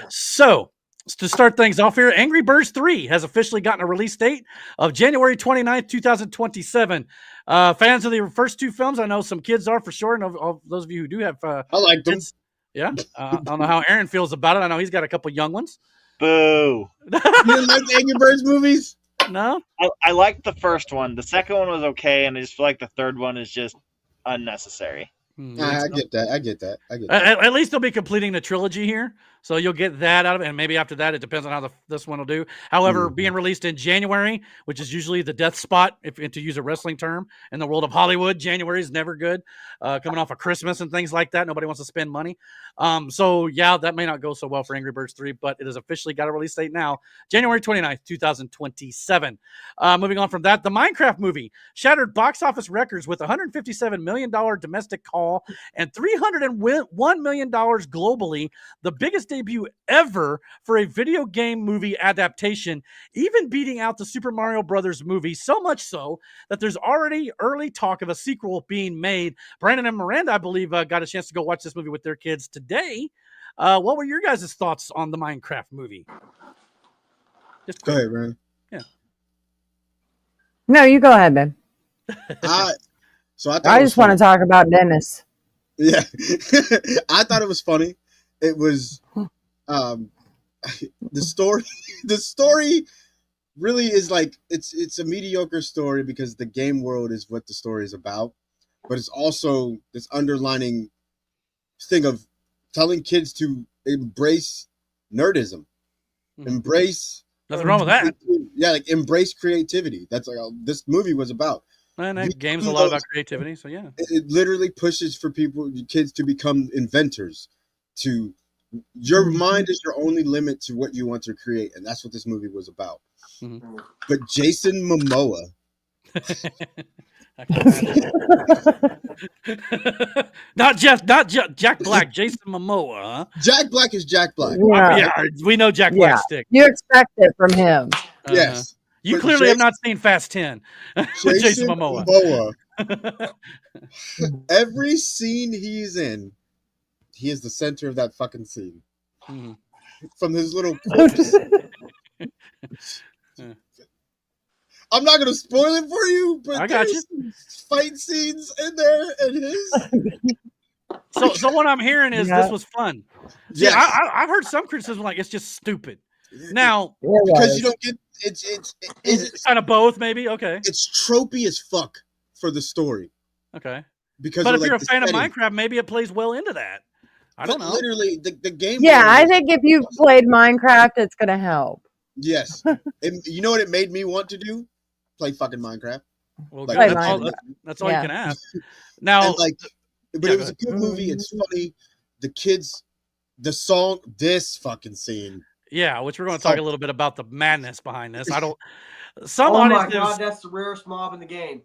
So to start things off here, Angry Birds 3 has officially gotten a release date of January 29th, 2027. Fans of the first two films, I know some kids are for sure, and of those of you who do have I like them. Yeah, I don't know how Aaron feels about it. I know he's got a couple young ones. Boo. You didn't like the Angry Birds movies? No? I liked the first one. The second one was okay, and I just feel like the third one is just unnecessary. I get that. At least they'll be completing the trilogy here, so you'll get that out of it, and maybe after that, it depends on how this one will do. However, being released in January, which is usually the death spot, if to use a wrestling term, in the world of Hollywood, January is never good. Coming off of Christmas and things like that, nobody wants to spend money. So yeah, that may not go so well for Angry Birds 3, but it has officially got a release date now, January 29th, 2027. Moving on from that, the Minecraft movie shattered box office records with $157 million domestic haul and $301 million globally, the biggest debut ever for a video game movie adaptation, even beating out the Super Mario Brothers movie, so much so that there's already early talk of a sequel being made. Brandon and Miranda, I believe, got a chance to go watch this movie with their kids today. What were your guys' thoughts on the Minecraft movie? Just go ahead, Brandon. Yeah. No, you go ahead, babe. I just want to talk about Dennis. Yeah. I thought it was funny. It was the story really is like it's a mediocre story because the game world is what the story is about, but it's also this underlining thing of telling kids to embrace nerdism. Embrace nothing wrong with that. Yeah, like embrace creativity. That's like this movie was about. And that game's a lot about creativity, so yeah. It literally pushes for kids to become inventors. Your mind is your only limit to what you want to create, and that's what this movie was about. Mm-hmm. But Jason Momoa. not Jack Black, Jason Momoa, huh? Jack Black is Jack Black. Yeah, we know Jack Black stick. You expect it from him. Yes. You clearly have not seen Fast 10 with Jason Momoa. Every scene he's in, he is the center of that fucking scene. Mm-hmm. From his little corpse. I'm not gonna spoil it for you, but I got you. Fight scenes in there, and his. So what I'm hearing is this was fun. See, Yes. I've heard some criticism like it's just stupid. Now, because you don't get it's kind of both, maybe. Okay, it's tropey as fuck for the story. Okay, because but if like you're a fan setting. of Minecraft, maybe it plays well into that. I don't know. Literally, the game. Yeah, I think if you've played Minecraft, it's gonna help. Yes, you know what it made me want to do? Play fucking Minecraft. Well, like, that's all you can ask. Now, and but it was a good movie. It's funny. The kids, the song, this fucking scene. Yeah, which we're going to talk a little bit about the madness behind this. I don't. Some oh audiences, my god, that's the rarest mob in the game.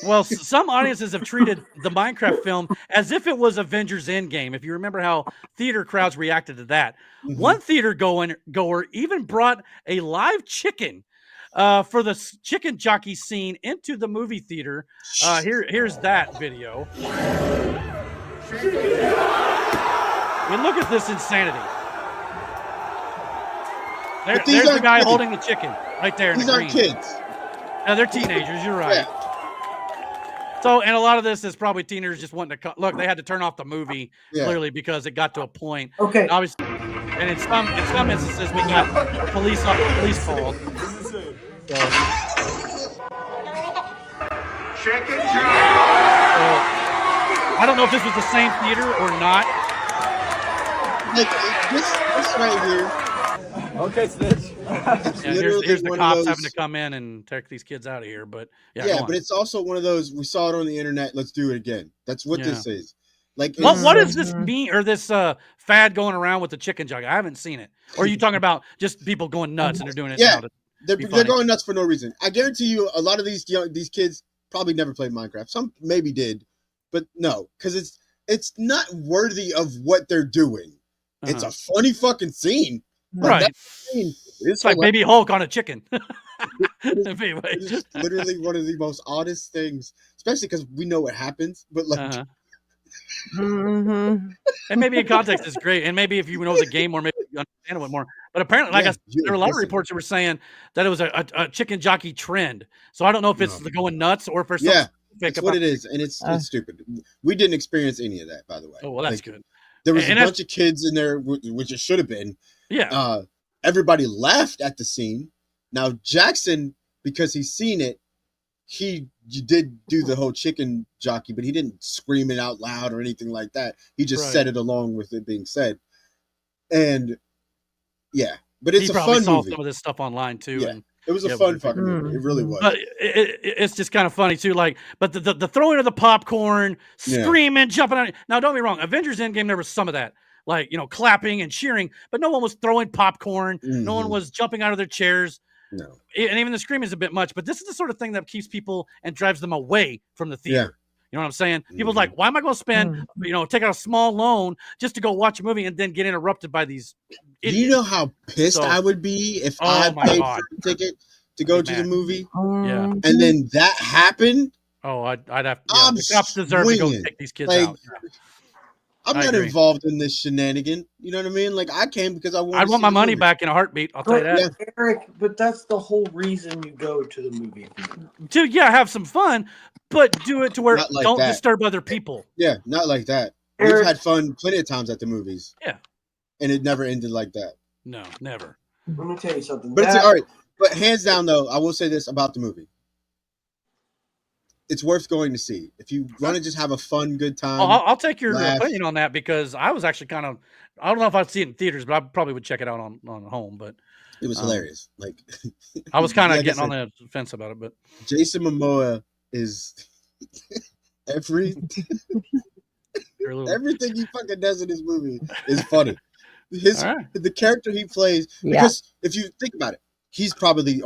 Well, some audiences have treated the Minecraft film as if it was Avengers Endgame. If you remember how theater crowds reacted to that, one theater goer even brought a live chicken for the chicken jockey scene into the movie theater. Here's that video. And look at this insanity. There's the guy holding the chicken right there. These aren't kids. No, they're teenagers. You're right. Yeah. So, and a lot of this is probably teenagers just wanting to look. They had to turn off the movie clearly because it got to a point. Okay. And obviously, and in some instances, we got police calls. Chicken I don't know if this was the same theater or not. Like this right here. Okay, Snitch. Here's the cops having to come in and take these kids out of here. But but it's also one of those. We saw it on the internet. Let's do it again. That's what this is. Like, what does this mean, or this fad going around with the chicken jug? I haven't seen it. Or are you talking about just people going nuts and they're doing it? Yeah, now they're going nuts for no reason. I guarantee you, a lot of these kids probably never played Minecraft. Some maybe did, but no, because it's not worthy of what they're doing. It's a funny fucking scene. Right. It's like Baby Hulk on a chicken. Anyway. It's just literally one of the most oddest things, especially because we know what happens. But like, and maybe in context it's great, and maybe if you know the game more, maybe you understand it more. But apparently, like I said, there were a lot of reports that were saying that it was a chicken jockey trend. So I don't know if it's the going nuts or if there's that's what it is, and it's stupid. We didn't experience any of that, by the way. Oh well, that's good. There was a bunch of kids in there, which it should have been. Yeah. Everybody laughed at the scene. Now Jackson, because he's seen it, he did do the whole chicken jockey, but he didn't scream it out loud or anything like that. He just said it along with it being said. And but it's a fun saw movie. Some of this stuff online too. Yeah. And it was a fun fucking movie. It really was. But it's just kind of funny too. Like, but the throwing of the popcorn, screaming, jumping on it. Now, don't be wrong. Avengers Endgame, there was some of that. Like, clapping and cheering, but no one was throwing popcorn. No one was jumping out of their chairs. No. And even the screaming is a bit much, but this is the sort of thing that keeps people and drives them away from the theater. Yeah. You know what I'm saying? People's like, why am I going to spend, take out a small loan just to go watch a movie and then get interrupted by these idiots? Do you know how pissed I would be if I paid for a ticket to go to the movie? Yeah. And then that happened? Oh, I'd have the cops deserve to go take these kids out. I'm not involved in this shenanigan. You know what I mean? Like, I came because I want my money back in a heartbeat. I'll tell you that. Yeah. Eric, but that's the whole reason you go to the movie. To have some fun, but do it to where don't disturb other people. Yeah, not like that. Eric, we've had fun plenty of times at the movies. Yeah. And it never ended like that. No, never. Let me tell you something. But it's all right. But hands down, though, I will say this about the movie. It's worth going to see. If you want to just have a fun, good time. I'll take your opinion on that because I was actually I don't know if I'd see it in theaters, but I probably would check it out on home. But it was hilarious. Like, I was kind of getting on the fence about it, but Jason Momoa is everything he fucking does in this movie is funny. The character he plays, because if you think about it, he's probably the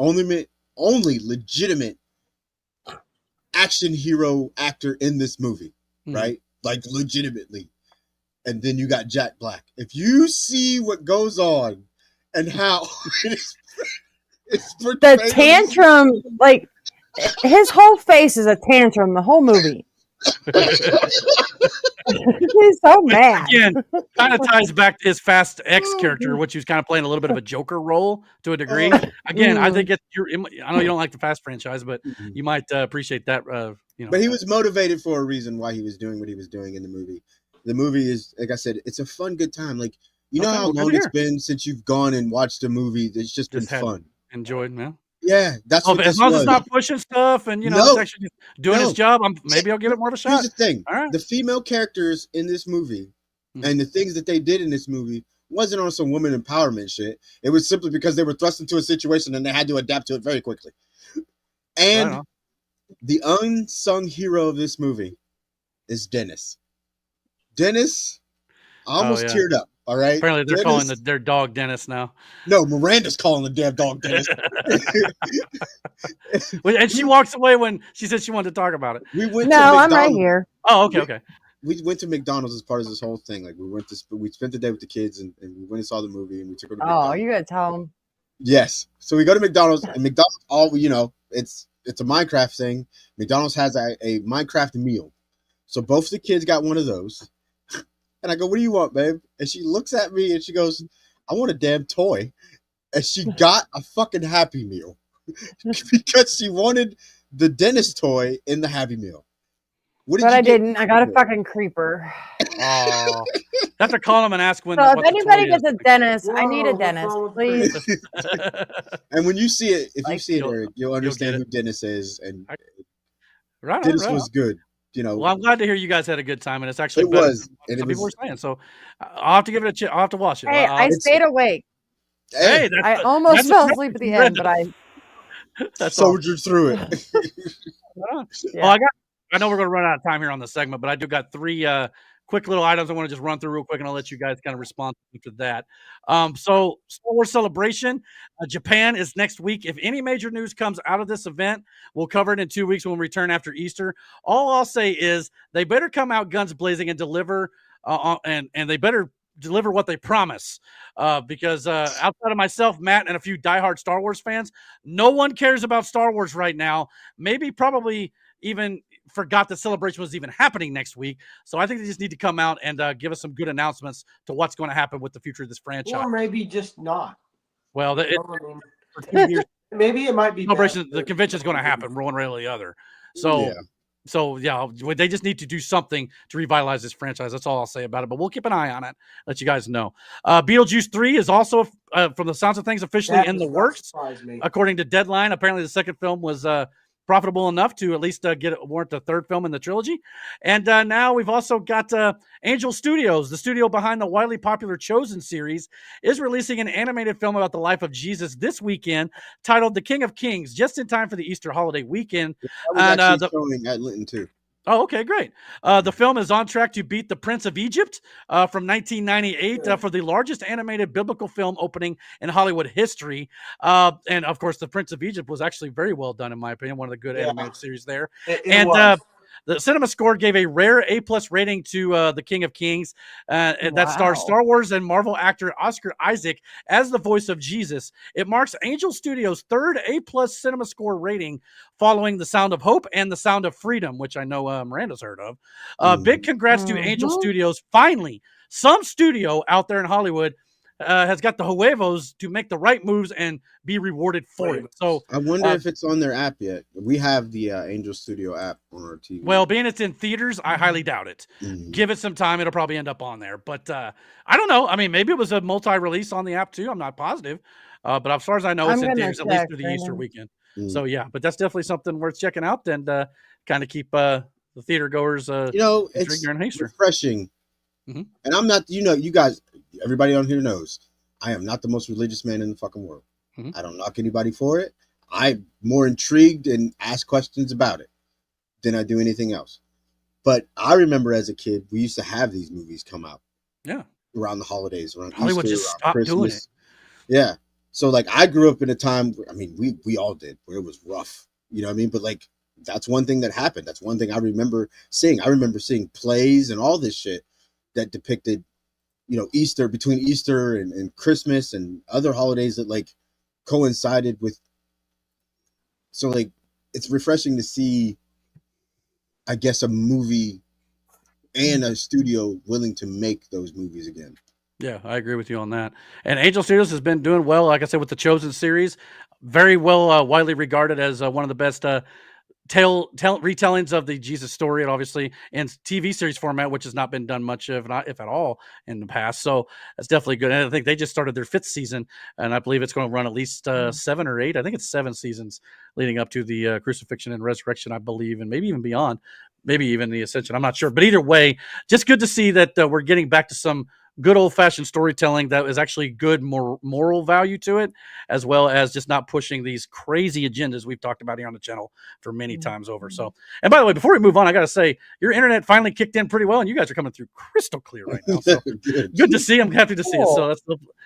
only legitimate action hero actor in this movie, right? Like, legitimately. And then you got Jack Black. If you see what goes on and how it's the tantrum, like, his whole face is a tantrum the whole movie. He's so mad. Again, kind of ties back to his Fast X character, which he was kind of playing a little bit of a Joker role to a degree. Again, I think I know you don't like the Fast franchise, but you might appreciate that. But he was motivated for a reason why he was doing what he was doing in the movie. The movie is, like I said, it's a fun, good time. Like, you know how long it's been since you've gone and watched a movie that's just been fun. Enjoyed, man. Yeah, that's what as long as it's not pushing stuff and it's actually doing its job, maybe I'll give it more of a shot. Here's the thing: the female characters in this movie and the things that they did in this movie wasn't on some woman empowerment shit. It was simply because they were thrust into a situation and they had to adapt to it very quickly. And the unsung hero of this movie is Dennis. Dennis, I almost teared up. All right. Apparently, they're calling their dog Dennis now. No, Miranda's calling the damn dog Dennis. And she walks away when she said she wanted to talk about it. We went. No, I'm right here. Oh, okay. We went to McDonald's as part of this whole thing. Like we spent the day with the kids and we went and saw the movie and we took her to McDonald's. Oh, you gotta tell them. Yes. So we go to McDonald's and McDonald's, it's a Minecraft thing. McDonald's has a Minecraft meal. So both the kids got one of those. And I go, what do you want, babe? And she looks at me and she goes, I want a damn toy. And she got a fucking Happy Meal because she wanted the Dennis toy in the Happy Meal. But I didn't. I got a fucking creeper. Oh, have to call him and ask when. So if anybody gets a Dennis, I need a Dennis, please. And when you see it, if you see it, Eric, you'll understand who Dennis is. And Dennis was good. Well, I'm glad to hear you guys had a good time, and it's actually it was. And some people were saying so. I'll have to give it a chance. I'll have to watch it. Hey, I stayed awake. Hey, I almost fell asleep at the end, but I soldiered through it. Well, I know we're going to run out of time here on the segment, but I do got 3 quick little items I want to just run through real quick, and I'll let you guys kind of respond to that. So, Star Wars Celebration, Japan is next week. If any major news comes out of this event, we'll cover it in 2 weeks when we return after Easter. All I'll say is they better come out guns blazing and deliver, and they better deliver what they promise, because outside of myself, Matt, and a few diehard Star Wars fans, no one cares about Star Wars right now. Probably even forgot that Celebration was even happening next week. So I think they just need to come out and give us some good announcements to what's going to happen with the future of this franchise. Or maybe just not. Well, for 2 years, maybe it might be Celebration. The convention is going to happen one way or the other. So they just need to do something to revitalize this franchise. That's all I'll say about it. But we'll keep an eye on it. Let you guys know. Beetlejuice 3 is also, from the sounds of things, officially in the works. According to Deadline, apparently the second film was profitable enough to at least warrant the third film in the trilogy. And now we've also got Angel Studios, the studio behind the widely popular Chosen series, is releasing an animated film about the life of Jesus this weekend titled The King of Kings, just in time for the Easter holiday weekend. That was actually showing at Linton too. Oh, okay, great. The film is on track to beat The Prince of Egypt from 1998 for the largest animated biblical film opening in Hollywood history. And, of course, The Prince of Egypt was actually very well done, in my opinion. One of the good animated series there. It was. The Cinema Score gave a rare A+ rating to The King of Kings, and that stars Star Wars and Marvel actor Oscar Isaac as the voice of Jesus. It marks Angel Studios' third A+ Cinema Score rating, following The Sound of Hope and The Sound of Freedom, which I know Miranda's heard of. Big congrats to Angel Studios. Finally, some studio out there in Hollywood has got the huevos to make the right moves and be rewarded for it. So I wonder if it's on their app yet. We have the Angel Studio app on our TV. Well, being it's in theaters, I highly doubt it. Give it some time; it'll probably end up on there. But I don't know. I mean, maybe it was a multi-release on the app too. I'm not positive, but as far as I know, it's in theaters at least through the Easter weekend. So yeah, but that's definitely something worth checking out and kind of keep the theater goers. It's refreshing. And I'm not. You guys. Everybody on here knows I am not the most religious man in the fucking world. I don't knock anybody for it. I'm more intrigued and ask questions about it than I do anything else. But I remember as a kid, we used to have these movies come out. Yeah. Around the holidays, around Hollywood Easter, just stopped Christmas. doing it. Yeah. So like I grew up in a time, I mean, we all did, where it was rough. You know what I mean? But like that's one thing that happened. That's one thing I remember seeing. I remember seeing plays and all this shit that depicted Easter, between Easter and Christmas and other holidays that like coincided with. So like, it's refreshing to see, I guess, a movie and a studio willing to make those movies again. Yeah, I agree with you on that. And Angel Studios has been doing well. Like I said, with the Chosen series, very well, widely regarded as one of the best retellings of the Jesus story, and obviously in TV series format, which has not been done much of, not if at all, in the past. So that's definitely good. And I think they just started their 5th season, and I believe it's going to run at least 7 or 8. I think it's 7 seasons leading up to the crucifixion and resurrection, I believe, and maybe even beyond, maybe even the ascension. I'm not sure, but either way, just good to see that we're getting back to some good old-fashioned storytelling that is actually good moral value to it, as well as just not pushing these crazy agendas we've talked about here on the channel for many times over. So, and by the way, before we move on, I got to say your internet finally kicked in pretty well, and you guys are coming through crystal clear right now. So good to see. I'm happy to see it. So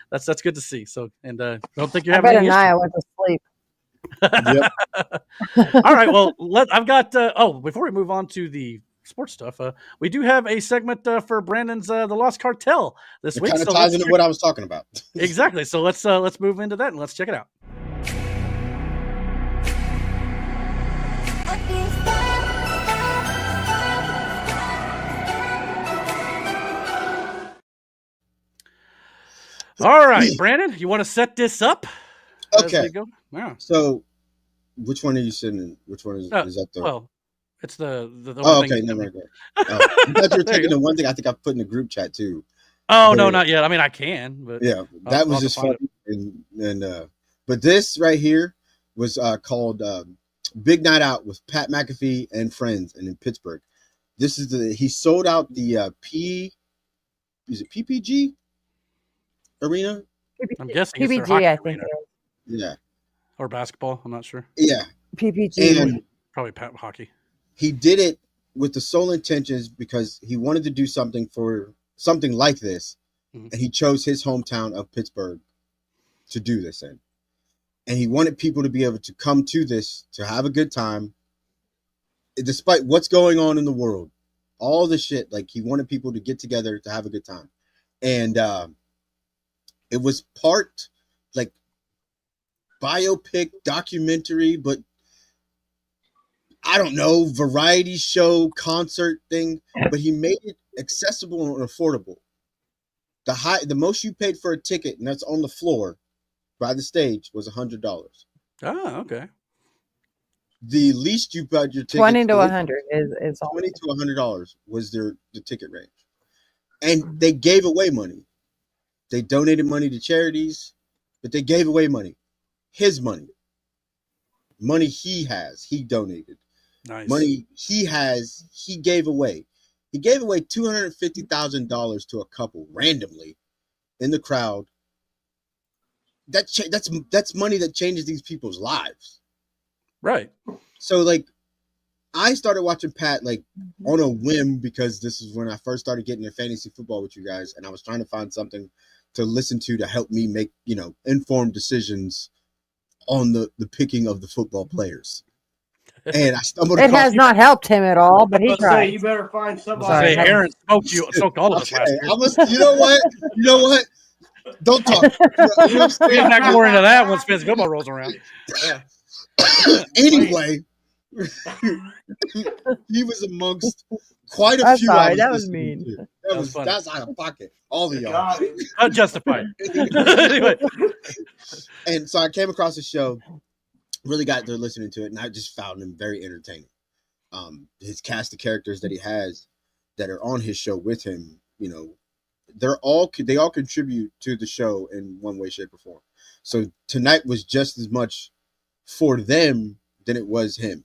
that's good to see. So, and don't think you're having any issues. I went to sleep. All right. Well, I've got. Before we move on to the sports stuff, we do have a segment for Brandon's The Lost Cartel this week. Kind of ties into what I was talking about. Exactly. So let's move into that and let's check it out. All right, Brandon, you want to set this up? Okay. Yeah. So, which one are you sitting in? Which one is that? Well, it's the okay, never mind. I thought you were taking the one thing I think I put in the group chat too. Oh, no, not yet. I mean, I can, but yeah, that was just funny. But this right here was called Big Night Out with Pat McAfee and friends, and in Pittsburgh. This is he sold out the PPG arena? I'm guessing PPG, it's their hockey I think. arena. Yeah. Or basketball. I'm not sure. Yeah. PPG. And probably hockey. He did it with the sole intentions because he wanted to do something like this, and he chose his hometown of Pittsburgh to do this in. And he wanted people to be able to come to this, to have a good time, despite what's going on in the world. All the shit, like he wanted people to get together to have a good time. And it was part like biopic documentary, but I don't know, variety show, concert thing, but he made it accessible and affordable. The most you paid for a ticket, and that's on the floor by the stage, was $100. Oh, okay. The least you got your ticket, 20 to 100 is $20 to $100 was the ticket range, and they gave away money. They donated money to charities, but they gave away money, his money he has, he donated. Nice. Money he has, he gave away. He gave away $250,000 to a couple randomly in the crowd. That's money that changes these people's lives. Right. So like, I started watching Pat like on a whim because this is when I first started getting into fantasy football with you guys, and I was trying to find something to listen to help me make, informed decisions on the picking of the football players. And I stumbled across... It has not helped him at all, but he tried. You better find somebody. Aaron smoked all of us last year. You know what? Don't talk. We're not more into that once fantasy football rolls around. Yeah. Anyway, he was amongst quite a few. Sorry, that was mean. That's out of pocket. All of y'all. Unjustified. Anyway. And so I came across the show, really got there listening to it, and I just found him very entertaining. His cast of characters that he has that are on his show with him, they all contribute to the show in one way, shape, or form. So tonight was just as much for them than it was him.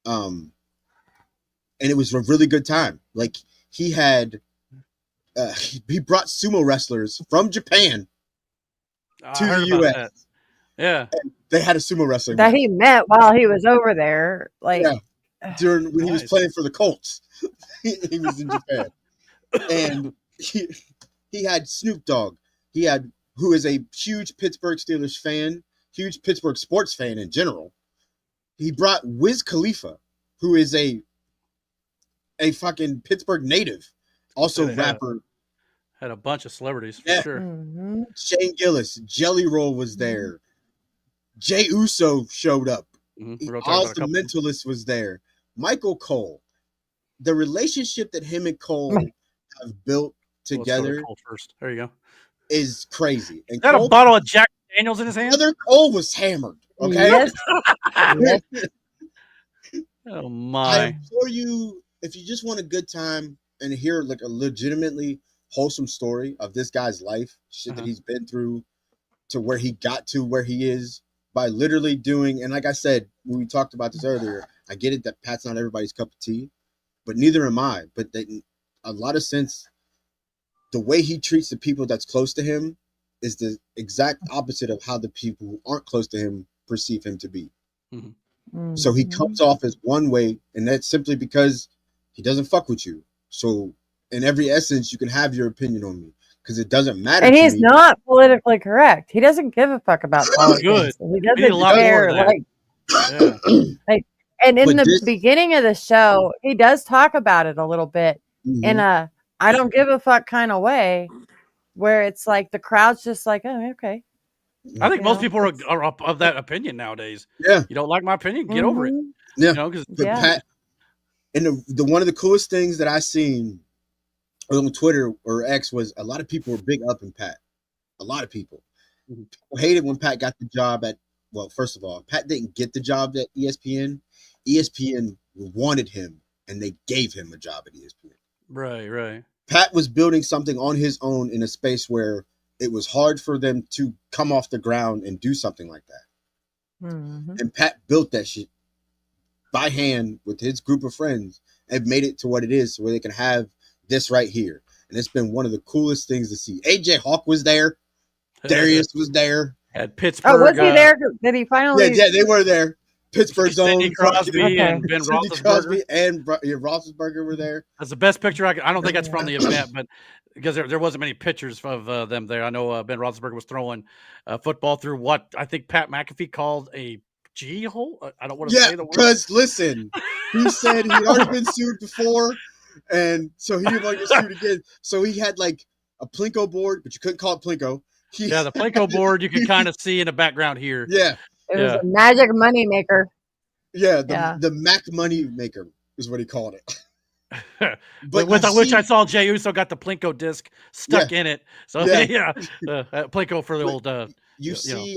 And it was a really good time. Like he had, he brought sumo wrestlers from Japan to the U.S. Yeah, and they had a sumo wrestler that he met while he was over there. Like when he was playing for the Colts, he was in Japan, and he had Snoop Dogg. He had, who is a huge Pittsburgh Steelers fan, huge Pittsburgh sports fan in general. He brought Wiz Khalifa, who is a fucking Pittsburgh native, also rapper. Had a bunch of celebrities for sure. Mm-hmm. Shane Gillis, Jelly Roll was there. Jay Uso showed up. Mm-hmm. Oz the Mentalist was there. Michael Cole. the relationship that him and Cole have built together. Let's go to Cole first. There you go. Is crazy. And got Cole, a bottle of Jack Daniels in his hand. Brother Cole was hammered. Okay. Yes. Yes. Oh I my! implore you, if you just want a good time and hear like a legitimately wholesome story of this guy's life, shit that he's been through, to where he got to where he is by literally doing. And like I said when we talked about this earlier, I get it that Pat's not everybody's cup of tea, but neither am I. But that, in a lot of sense, the way he treats the people that's close to him is the exact opposite of how the people who aren't close to him perceive him to be. Mm-hmm. So he comes off as one way, and that's simply because he doesn't fuck with you. So in every essence, you can have your opinion on me because it doesn't matter. And he's not politically correct. He doesn't give a fuck about politics. He doesn't care. Like, and in the beginning of the show, he does talk about it a little bit in a I don't give a fuck kind of way, where it's like the crowd's just like, oh, okay. I think most people are of that opinion nowadays. Yeah. You don't like my opinion? Get over it. Yeah. You know, because Pat, and the one of the coolest things that I seen on Twitter or X was a lot of people were big up in Pat. A lot of people. People hated when Pat got the job at, well, first of all, Pat didn't get the job at ESPN. ESPN wanted him, and they gave him a job at ESPN. Right. Pat was building something on his own in a space where it was hard for them to come off the ground and do something like that. And Pat built that shit by hand with his group of friends and made it to what it is, so where they can have this right here. And it's been one of the coolest things to see. AJ Hawk was there. Darius was there. At Pittsburgh. Oh, was he there? Did he finally? Yeah, they were there. Pittsburgh's own Sidney Crosby and Ben Roethlisberger. Crosby and Roethlisberger were there. That's the best picture I don't think that's from the event, but because there wasn't many pictures of them there. I know Ben Roethlisberger was throwing football through what I think Pat McAfee called a G hole. I don't want to say the word. Because listen, he said he'd already been sued before, and so he didn't want to get sued again. So he had like a Plinko board, but you couldn't call it Plinko. The Plinko board you can kind of see in the background here. Yeah. It was a magic money maker. Yeah, the Mac money maker is what he called it. But which I saw Jey Uso got the Plinko disc stuck in it. So Plinko for the old. You see,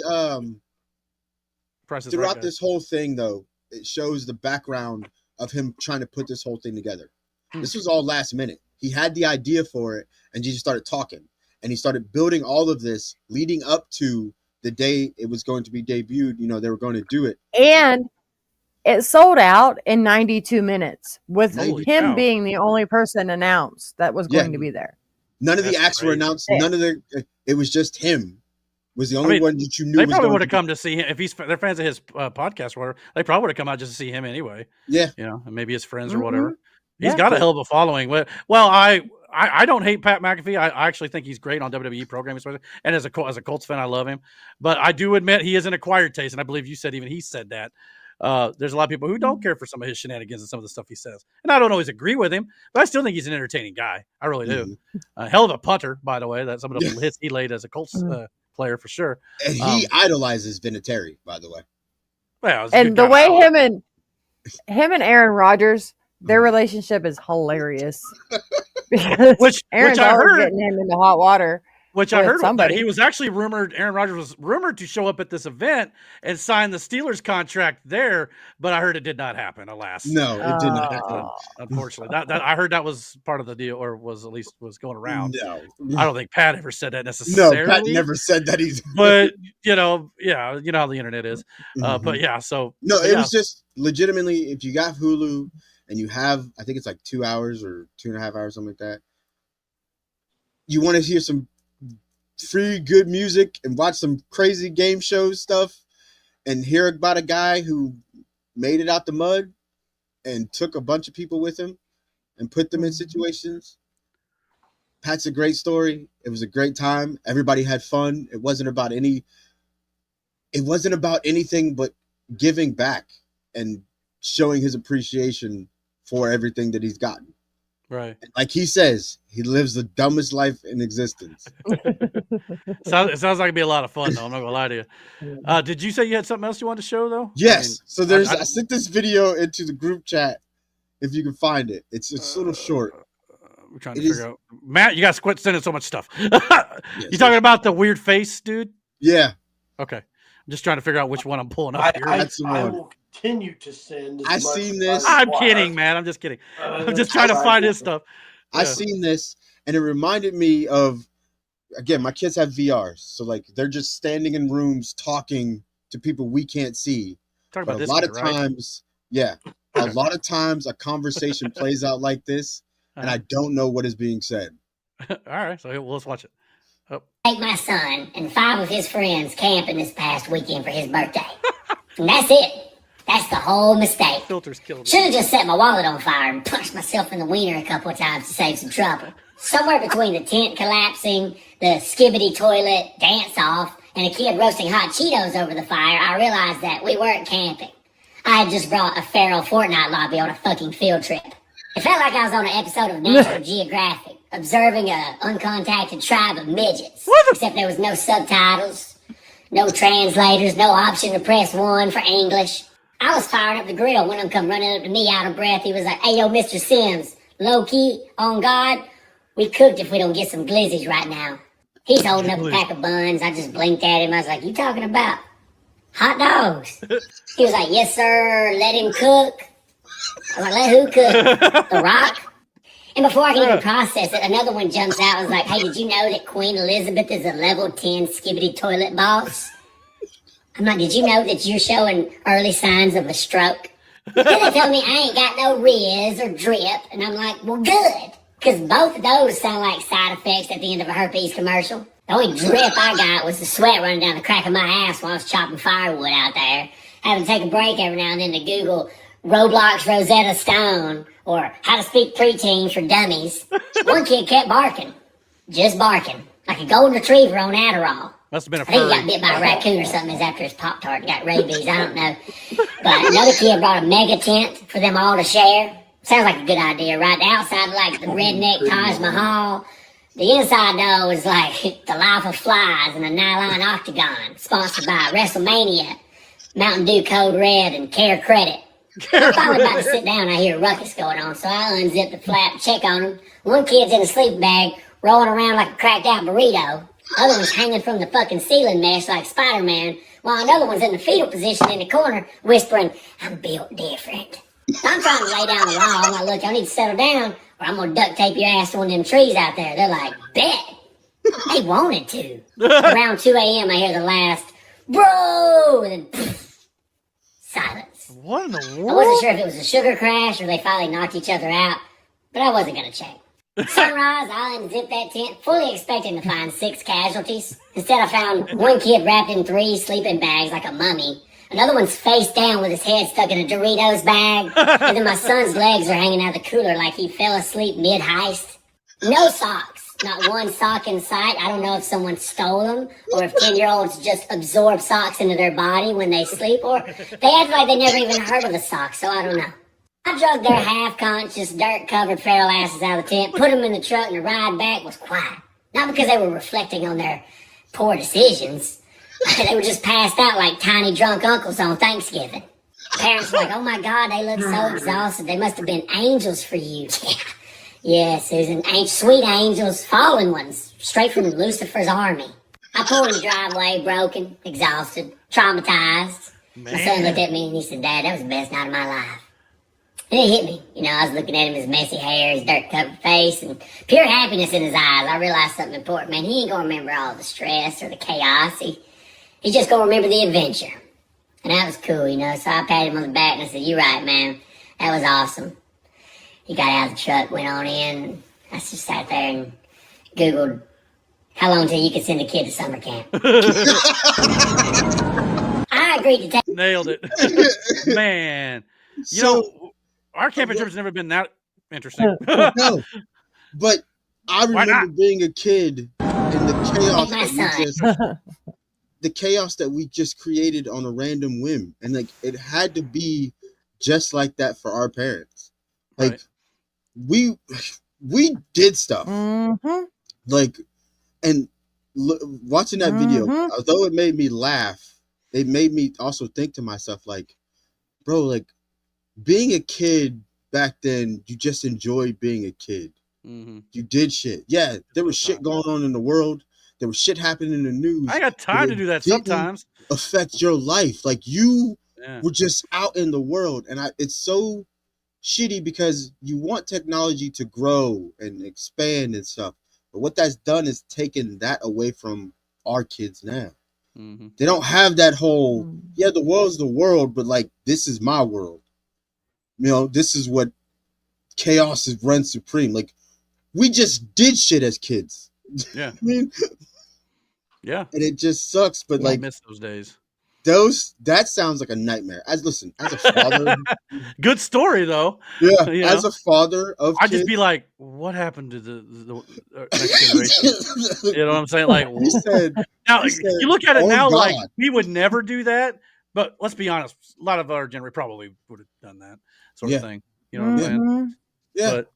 throughout this whole thing, though, it shows the background of him trying to put this whole thing together. This was all last minute. He had the idea for it, and he just started talking, and he started building all of this leading up to the day it was going to be debuted. You know, they were going to do it. And it sold out in 92 minutes with him being the only person announced that was going to be there. None of the acts were announced. None of it was just him. Was the only one that you knew. They probably would have come to see him if they're fans of his podcast or whatever. They probably would have come out just to see him anyway. Yeah. You know, and maybe his friends or whatever. He's got a hell of a following. Well, I don't hate Pat McAfee. I actually think he's great on WWE programming, especially. And as a Colts fan, I love him. But I do admit he is an acquired taste, and I believe you said even he said that. There's a lot of people who don't care for some of his shenanigans and some of the stuff he says. And I don't always agree with him, but I still think he's an entertaining guy. I really do. Hell of a punter, by the way. That's some of the hits he laid as a Colts player for sure. And he idolizes Vinatieri, by the way. Well, and the way him and Aaron Rodgers, their relationship is hilarious. Because Aaron's always getting him into hot water. Which I heard that he was actually rumored. Aaron Rodgers was rumored to show up at this event and sign the Steelers contract there, but I heard it did not happen. Alas, no, it did not happen. Unfortunately, that I heard that was part of the deal, or was at least was going around. No, I don't think Pat ever said that necessarily. No, Pat never said that either. But you know how the internet is. But yeah, so no, it was just legitimately if you got Hulu and you have, I think it's like 2 hours or 2.5 hours, something like that. You want to hear some free good music and watch some crazy game show stuff and hear about a guy who made it out the mud and took a bunch of people with him and put them in situations. Pat's a great story. It was a great time. Everybody had fun. It wasn't about anything but giving back and showing his appreciation for everything that he's gotten. Right. Like he says, he lives the dumbest life in existence. It sounds like it'd be a lot of fun, though. I'm not going to lie to you. Did you say you had something else you wanted to show, though? Yes. I sent this video into the group chat, if you can find it. It's a little short. We're trying to figure out. Matt, you guys quit sending so much stuff. You talking about the weird face, dude? Yeah. Okay. I'm just trying to figure out which one I'm pulling up here. I will continue to send. I seen this. I'm kidding, man. I'm just kidding. I'm just trying to find this stuff. I seen this, and it reminded me of, again, my kids have VRs, so like they're just standing in rooms talking to people we can't see. Talking about a this lot guy, of right? times, yeah, a lot of times a conversation plays out like this, and I don't know what is being said. All right, so let's watch it. Take my son and 5 of his friends camping this past weekend for his birthday. And that's it. That's the whole mistake. Filters killed me. Should have just set my wallet on fire and punched myself in the wiener a couple of times to save some trouble. Somewhere between the tent collapsing, the skibbity toilet dance off, and a kid roasting hot Cheetos over the fire, I realized that we weren't camping. I had just brought a feral Fortnite lobby on a fucking field trip. It felt like I was on an episode of National Geographic, observing an uncontacted tribe of midgets. Except there was no subtitles, no translators, no option to press 1 for English. I was firing up the grill when him come running up to me out of breath. He was like, "Hey, yo, Mr. Sims, low key, on God, we cooked if we don't get some glizzies right now." He's holding up a pack of buns. I just blinked at him. I was like, "You talking about hot dogs?" He was like, "Yes, sir, let him cook." I was like, "Let who cook? The Rock?" And before I can even process it, another one jumps out and was like, "Hey, did you know that Queen Elizabeth is a level 10 skibbity toilet boss?" I'm like, "Did you know that you're showing early signs of a stroke?" Then they tell me I ain't got no Riz or drip. And I'm like, "Well, good. Because both of those sound like side effects at the end of a herpes commercial. The only drip I got was the sweat running down the crack of my ass while I was chopping firewood out there. Having to take a break every now and then to Google Roblox Rosetta Stone or how to speak preteens for dummies. One kid kept barking. Just barking. Like a golden retriever on Adderall. Must have been a I think he furry. got bit by a raccoon or something after his Pop-Tart got rabies. I don't know. But another kid brought a mega tent for them all to share. Sounds like a good idea, right? The outside like the redneck Taj Mahal. The inside, though, is like the life of flies in a nylon octagon. Sponsored by WrestleMania, Mountain Dew Code Red, and Care Credit. I'm finally about to sit down. I hear a ruckus going on, so I unzip the flap, check on him. One kid's in a sleeping bag, rolling around like a cracked out burrito. Other one's hanging from the fucking ceiling mesh like Spider-Man, while another one's in the fetal position in the corner, whispering, "I'm built different." I'm trying to lay down the law. I'm like, "Look, y'all need to settle down, or I'm gonna duct tape your ass to one of them trees out there." They're like, "Bet." They wanted to. Around 2 a.m., I hear the last, "Bro!" and then poof, silence. What in the world? I wasn't sure if it was a sugar crash or they finally knocked each other out, but I wasn't gonna check. Sunrise, I unzipped that tent, fully expecting to find 6 casualties. Instead, I found one kid wrapped in 3 sleeping bags like a mummy. Another one's face down with his head stuck in a Doritos bag. And then my son's legs are hanging out of the cooler like he fell asleep mid-heist. No socks. Not one sock in sight. I don't know if someone stole them or if 10-year-olds just absorb socks into their body when they sleep, or they act like they never even heard of a sock, so I don't know. I drugged their half-conscious, dirt-covered feral asses out of the tent, put them in the truck, and the ride back was quiet. Not because they were reflecting on their poor decisions. They were just passed out like tiny drunk uncles on Thanksgiving. Parents were like, "Oh my God, they look so exhausted. They must have been angels for you." Yeah, Susan. Sweet angels, fallen ones, straight from Lucifer's army. I pulled in the driveway, broken, exhausted, traumatized. My son looked at me and he said, "Dad, that was the best night of my life." And it hit me. You know, I was looking at him, his messy hair, his dirt-covered face, and pure happiness in his eyes. I realized something important, man. He ain't gonna remember all the stress or the chaos. He's just gonna remember the adventure. And that was cool, you know. So I patted him on the back and I said, "You're right, man. That was awesome." He got out of the truck, went on in. And I just sat there and Googled how long till you could send a kid to summer camp. I agreed to take. Nailed it. Man. You know, our camping trip's never been that interesting. No. But I remember being a kid and the chaos that we just created on a random whim. And like it had to be just like that for our parents. Like we did stuff. Mm-hmm. Like, and watching that video, although it made me laugh, it made me also think to myself, like, bro, like being a kid back then, you just enjoyed being a kid. Mm-hmm. You did shit. Yeah, there was shit going on in the world. There was shit happening in the news. I got time to do that sometimes. Affect your life. Like you were just out in the world, and it's so shitty because you want technology to grow and expand and stuff. But what that's done is taken that away from our kids now. Mm-hmm. They don't have that whole, the world's the world, but like, this is my world. You know, this is what chaos is run supreme. Like, we just did shit as kids. Yeah. I mean, yeah. And it just sucks, but like, I miss those days. That sounds like a nightmare. As a father, good story though. Yeah, as a father of I'd just be like, what happened to the next generation? You know what I'm saying? Like, you look at it now, God. Like we would never do that. But let's be honest, a lot of our generation probably would have done that sort of thing. You know what I'm saying? Yeah. But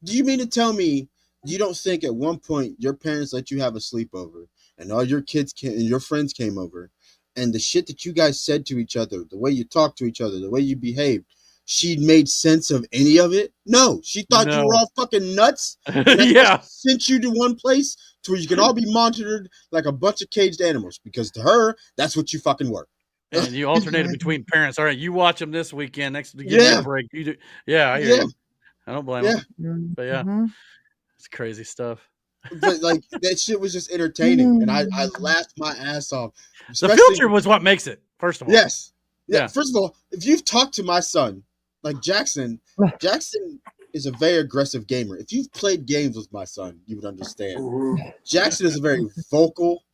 do you mean to tell me you don't think at one point your parents let you have a sleepover and all your kids and your friends came over? And the shit that you guys said to each other, the way you talked to each other, the way you behaved, she made sense of any of it? No, she thought you were all fucking nuts. Yeah. Sent you to one place to where you can all be monitored like a bunch of caged animals because to her, that's what you fucking were. And you alternated between parents. All right, you watch them this weekend. Next to give me a break. You do. Yeah, I hear you. I don't blame them. But it's crazy stuff. But like that shit was just entertaining, and I laughed my ass off. The filter was what makes it. First of all, yes, yeah. First of all, if you've talked to my son, like Jackson is a very aggressive gamer. If you've played games with my son, you would understand. Jackson is a very vocal,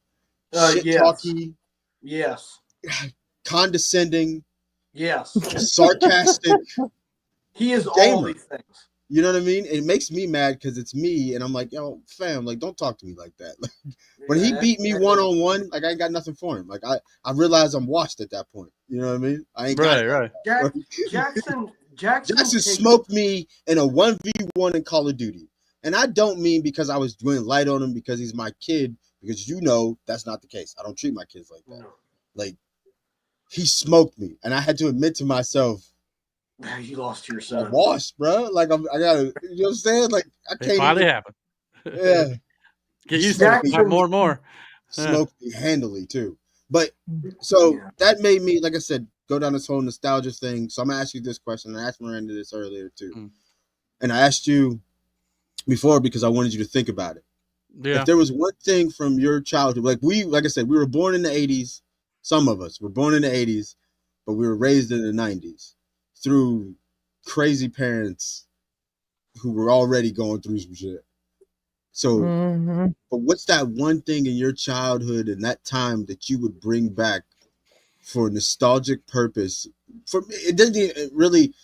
shit-talky, condescending, sarcastic. He is gamer. All these things. You know what I mean? It makes me mad because it's me, and I'm like, yo, fam, like, don't talk to me like that. Like, when he beat me one-on-one, like, I ain't got nothing for him. Like, I realized I'm washed at that point. You know what I mean? I ain't got right. Jackson smoked me in a 1v1 in Call of Duty. And I don't mean because I was doing light on him because he's my kid, because you know that's not the case. I don't treat my kids like that. No. Like, he smoked me, and I had to admit to myself, you lost your son. I'm washed, bro. Like I gotta, you know what I'm saying? Like I can't. It finally happened. Yeah. Get used to it more and more. Smoked me handily too. But so that made me, like I said, go down this whole nostalgia thing. So I'm gonna ask you this question. I asked Miranda this earlier too, and I asked you before because I wanted you to think about it. Yeah. If there was one thing from your childhood, like I said, we were born in the 80s. Some of us were born in the 80s, but we were raised in the 90s. Through crazy parents who were already going through some shit. So, but what's that one thing in your childhood and that time that you would bring back for nostalgic purpose? For me, it doesn't really,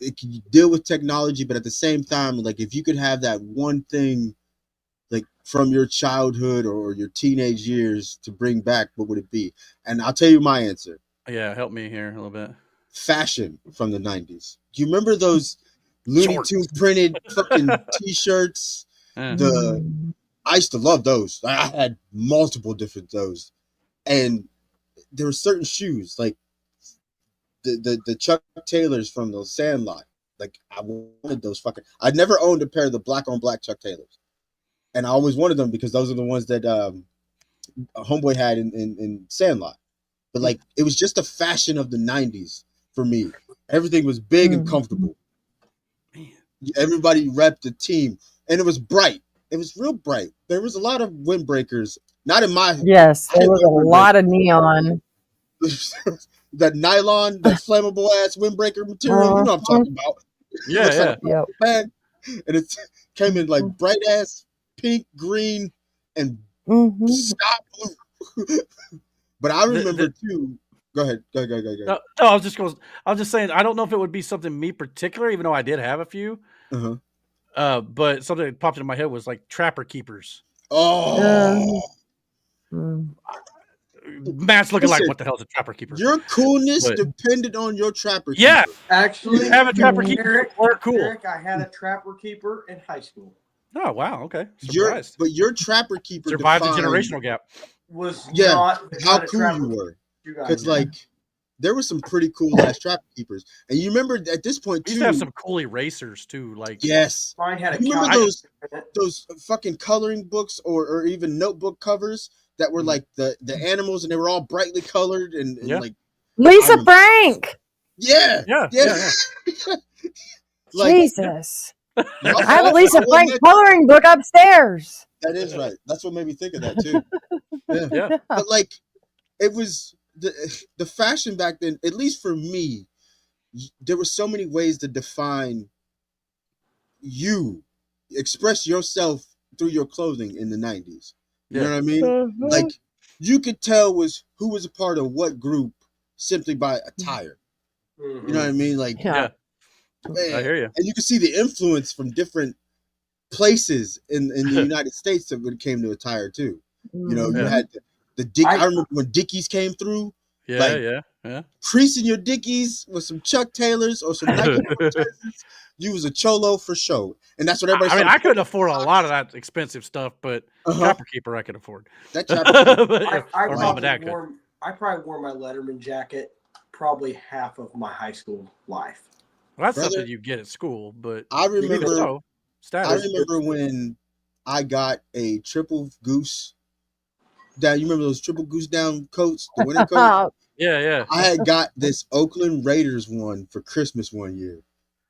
it can deal with technology, but at the same time, like if you could have that one thing like from your childhood or your teenage years to bring back, what would it be? And I'll tell you my answer. Yeah, help me here a little bit. Fashion from the 90s. Do you remember those Looney Tunes printed fucking t-shirts? I used to love those. I had multiple different those. And there were certain shoes, like the Chuck Taylors from the Sandlot. Like I wanted those fucking. I'd never owned a pair of the black on black Chuck Taylors. And I always wanted them because those are the ones that Homeboy had in Sandlot. But like it was just a fashion of the 90s. For me, everything was big and comfortable. Everybody repped the team, and it was bright. It was real bright. There was a lot of windbreakers. Not in my. Yes, there was a lot of neon. That nylon, that flammable ass windbreaker material. You know what I'm talking about. Yeah, yeah. And it came in like bright ass pink, green, and sky blue. But I remember too. Go ahead. Go. No, I was just saying, I don't know if it would be something me particular, even though I did have a few. But something that popped in my head was like Trapper Keepers. Oh. Matt's looking like, what the hell is a Trapper Keeper? Your coolness depended on your Trapper Keeper. Yeah. Actually, have a Trapper Keeper. Cool. Eric, I had a Trapper Keeper in high school. Oh, wow. Okay. Surprised. But your Trapper Keeper survived the generational gap. Was not how cool you were. Because like there were some pretty cool ass trapper keepers. And you remember at this point We too, used to have some cool erasers too. Like yes, Mine had a you remember couch. those fucking coloring books or even notebook covers that were like the animals and they were all brightly colored and like Lisa Frank. Yeah. Like, Jesus. I have a Lisa Frank coloring book upstairs. That is right. That's what made me think of that too. Yeah. But like it was the fashion back then, at least for me, there were so many ways to define you, express yourself through your clothing in the 90s. You know what I mean? Like you could tell who was a part of what group simply by attire. You know what I mean? Like man, I hear you. And you can see the influence from different places in the United States that when it came to attire too. You know, you had the Dick. I remember when Dickies came through. Yeah. Creasing your Dickies with some Chuck Taylors or some Nike jerseys, you was a cholo for sure. And that's what everybody. I mean, I couldn't afford a lot of that expensive stuff, but Trapper Keeper I could afford. That Trapper Keeper. I probably wore my Letterman jacket probably half of my high school life. Well, that's something you get at school, but I remember. I remember when I got a triple goose down. You remember those triple goose down coats, the winter coat? Yeah. I had got this Oakland Raiders one for Christmas one year.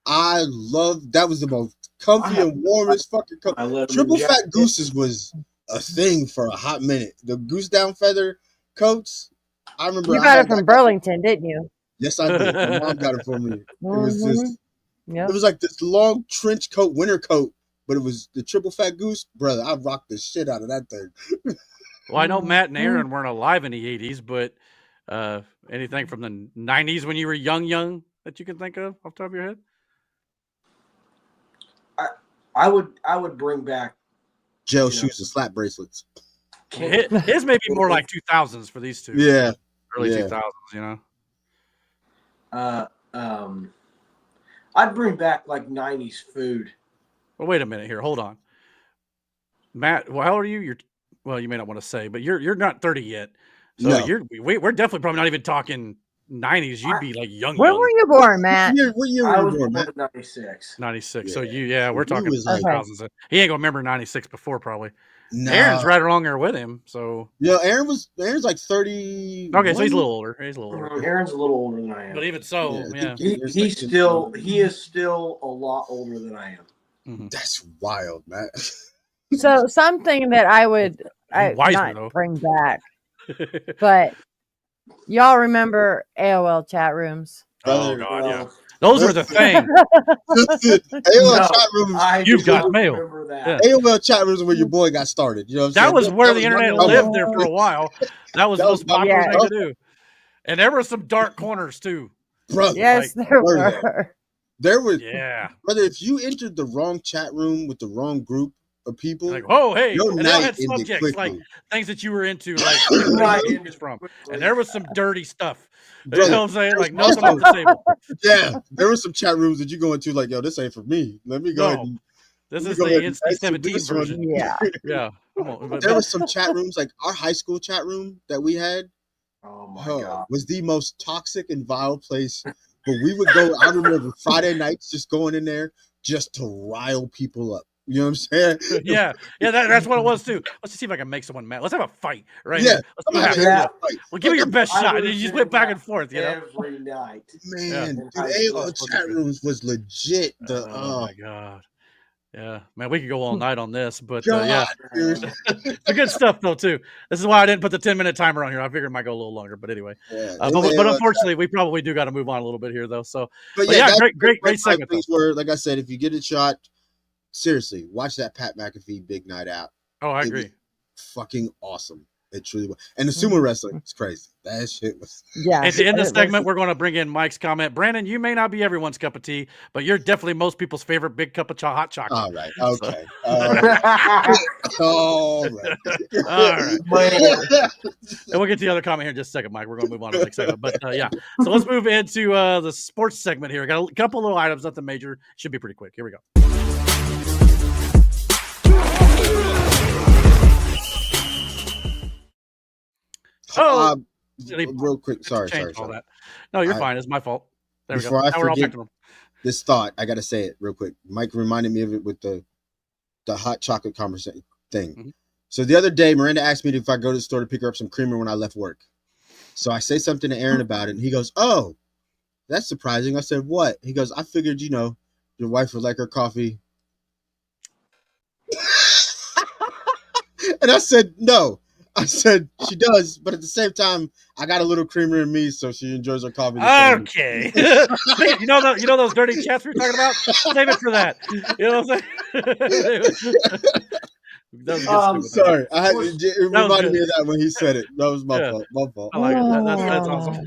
I loved that. Was the most comfy and warmest fucking coat. Triple fat gooses was a thing for a hot minute. The goose down feather coats. I remember you got it from Burlington, didn't you? Yes, I did. My mom got it for me. It was just. It was like this long trench coat, winter coat, but it was the triple fat goose. Brother, I rocked the shit out of that thing. Well, I know Matt and Aaron weren't alive in the 80s, but anything from the 90s when you were young that you can think of off the top of your head? I would bring back gel shoes and slap bracelets. His may be more like 2000s for these two. Yeah. Early 2000s, you know. I'd bring back like 90s food. Well, wait a minute here. Hold on. Matt, well, how old are you? You may not want to say, but you're not 30 yet. So we're definitely probably not even talking 90s. You'd be like young. Where were you born, Matt? What year were you born, Matt? 96. 96. Yeah. So we're talking 2000s. He ain't gonna remember 96 before probably. Nah. Aaron's right along there with him. So Aaron's like 30. Okay, so he's a little older. Aaron's a little older than I am. But even so, he is still a lot older than I am. Mm-hmm. That's wild, man. So something that I would not bring back, but y'all remember AOL chat rooms? Oh God, yeah. Those were the thing. AOL chat rooms. You've got mail. Yeah. AOL chat rooms where your boy got started. You know, that was where the internet lived there for a while. That was the most popular thing to do. And there were some dark corners too. Brother, yes, there were. There were. Yeah. Brother, if you entered the wrong chat room with the wrong group of people, like, oh hey, your and they had subjects like things that you were into, like from, and there was some dirty stuff. You know what I'm saying? Like nothing on the table. Yeah, there were some chat rooms that you go into like, yo, this ain't for me. Let me go ahead and this is the NC-17 version. Yeah. There were some chat rooms, like our high school chat room that we had. Oh my God. Was the most toxic and vile place. But we would go, I remember Friday nights just going in there just to rile people up. You know what I'm saying? Yeah, that's what it was too. Let's see if I can make someone mad. Let's have a fight, right? Yeah. Well, give me your best shot. And you just went back and forth, you know? Every night. Man, dude, AOL chat rooms was legit. Oh my God. Yeah, man, we could go all night on this, but God, it's good stuff though too. This is why I didn't put the 10-minute timer on here. I figured it might go a little longer, but anyway. Yeah, but unfortunately, we probably do got to move on a little bit here though. So, but great segment. Things were, like I said, if you get a shot, seriously, watch that Pat McAfee Big Night Out. Oh, I agree. Fucking awesome. It truly was. And the sumo wrestling is crazy. That shit was. Yeah. At the end of the segment, we're going to bring in Mike's comment. Brandon, you may not be everyone's cup of tea, but you're definitely most people's favorite big cup of hot chocolate. All right. Okay. All right. All right. And we'll get to the other comment here in just a second, Mike. We're going to move on to the next segment. But yeah. So let's move into the sports segment here. Got a couple little items, nothing major. Should be pretty quick. Here we go. real quick. Sorry. All that. No, you're fine. It's my fault. There we go. Before I Now we're all forget back to them. this thought, I got to say it real quick. Mike reminded me of it with the hot chocolate conversation thing. Mhm. So the other day, Miranda asked me if I go to the store to pick her up some creamer when I left work. So I say something to Aaron about it, and he goes, "Oh, that's surprising." I said, "What?" He goes, "I figured, your wife would like her coffee." And I said, "No." I said, "She does, but at the same time, I got a little creamer in me, so she enjoys her coffee." Okay. you know those dirty chats we were talking about? Save it for that. You know what I'm saying? That was I'm sorry. It reminded me of that when he said it. That was my fault. My fault. I like it. That's awesome.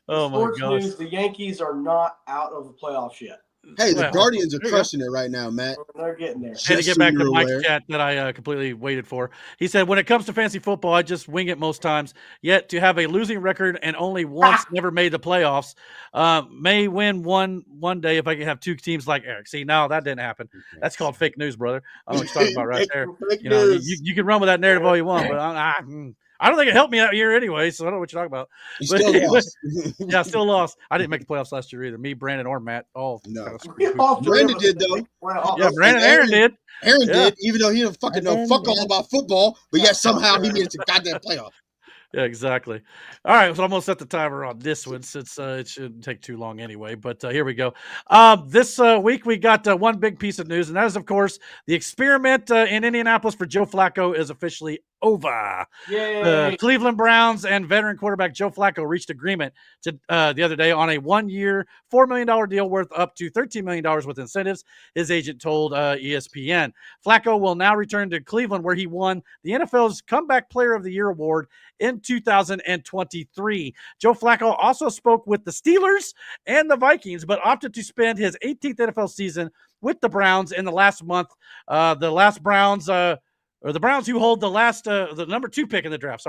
Oh my Sports gosh. news: the Yankees are not out of the playoffs yet. Hey, the Guardians are crushing it right now, Matt. They're getting there. Hey, to get back to Mike's chat that I completely waited for. He said, when it comes to fantasy football, I just wing it most times. Yet to have a losing record and only once never made the playoffs, may win one day if I can have two teams like Eric. See, no, that didn't happen. That's called fake news, brother. I don't know what you're talking about right there. You can run with that narrative all you want, but I don't think it helped me out here anyway, so I don't know what you're talking about. Still lost. Yeah, still lost. I didn't make the playoffs last year either. Me, Brandon, or Matt. Brandon did, though. Yeah, Brandon and Aaron did. Aaron did, even though he didn't fucking know fuck all about football, but yet somehow he made it to goddamn playoff. Yeah, exactly. All right, so I'm gonna set the timer on this one since it shouldn't take too long anyway. But here we go. This week we got one big piece of news, and that is, of course, the experiment in Indianapolis for Joe Flacco is officially over. The Cleveland Browns and veteran quarterback Joe Flacco reached agreement the other day on a 1-year, $4 million deal worth up to $13 million with incentives, his agent told ESPN. Flacco will now return to Cleveland, where he won the NFL's Comeback Player of the Year award in 2023. Joe Flacco also spoke with the Steelers and the Vikings, but opted to spend his 18th NFL season with the Browns in the last month. The Browns, who hold the number 2 pick in the draft,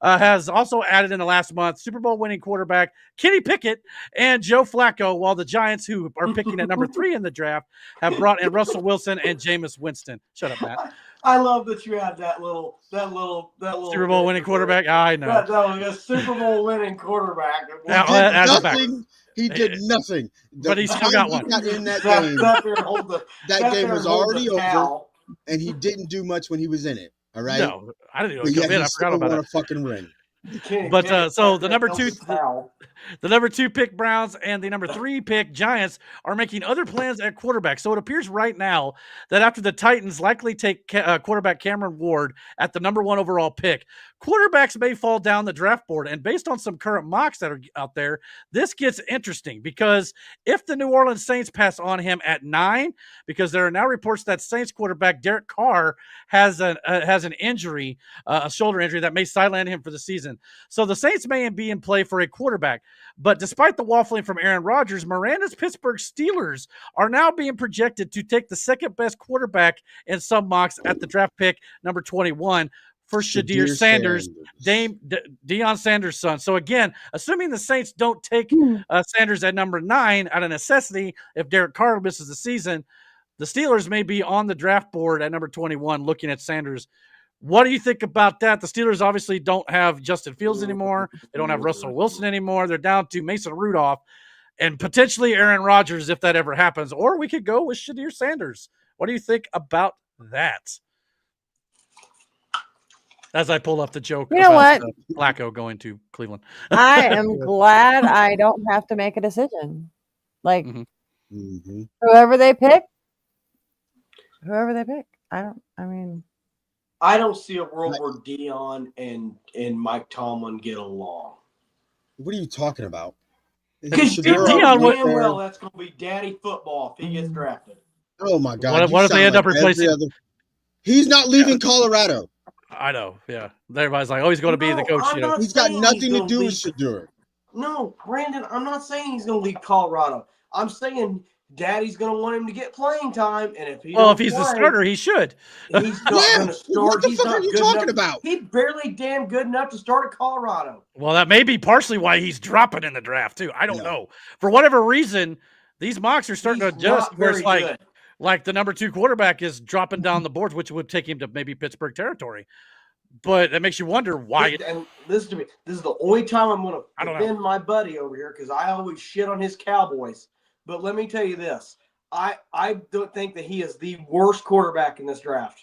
has also added in the last month Super Bowl winning quarterback Kenny Pickett and Joe Flacco, while the Giants, who are picking at number 3 in the draft, have brought in Russell Wilson and Jameis Winston. Shut up, Matt. I love that you had that little Super Bowl winning quarterback. I know. That was a Super Bowl winning quarterback. He did nothing. But he still got one. He got in that game. That game was already over. And he didn't do much when he was in it. All right. No, I didn't know. I forgot about it. A fucking ring. But so the number 2 pick Browns and the number 3 pick Giants are making other plans at quarterback. So it appears right now that after the Titans likely take quarterback Cameron Ward at the number 1 overall pick, quarterbacks may fall down the draft board. And based on some current mocks that are out there, this gets interesting, because if the New Orleans Saints pass on him at 9, because there are now reports that Saints quarterback Derek Carr has an injury, a shoulder injury that may sideline him for the season. So the Saints may be in play for a quarterback. But despite the waffling from Aaron Rodgers, Miranda's Pittsburgh Steelers are now being projected to take the second best quarterback in some mocks at the draft pick number 21 for Shadir Sanders, Deion Sanders' son. So again, assuming the Saints don't take Sanders at number 9 out of necessity, if Derek Carr misses the season, the Steelers may be on the draft board at number 21 looking at Sanders. What do you think about that? The Steelers obviously don't have Justin Fields anymore. They don't have Russell Wilson anymore. They're down to Mason Rudolph and potentially Aaron Rodgers if that ever happens. Or we could go with Shadir Sanders. What do you think about that? As I pull up the joke about Flacco going to Cleveland. I am glad I don't have to make a decision. Like, whoever they pick. I don't see a world where Deion and Mike Tomlin get along. What are you talking about? Because Deion well, that's going to be daddy football if he gets drafted. Oh my God! What if they end up replacing? He's not leaving Colorado. I know. Yeah, everybody's like, "Oh, he's going to be the coach." He's got nothing to do with Shadur. No, Brandon. I'm not saying he's going to leave Colorado. I'm saying Daddy's going to want him to get playing time, and if he's the starter, he should. He's not going to start. What the fuck are you talking about? He's barely damn good enough to start at Colorado. Well, that may be partially why he's dropping in the draft too. I don't know. For whatever reason, these mocks are starting to adjust. Where it's like the number 2 quarterback is dropping down the boards, which would take him to maybe Pittsburgh territory. But it makes you wonder why. And listen to me. This is the only time I'm going to defend my buddy over here because I always shit on his Cowboys. But let me tell you this. I don't think that he is the worst quarterback in this draft.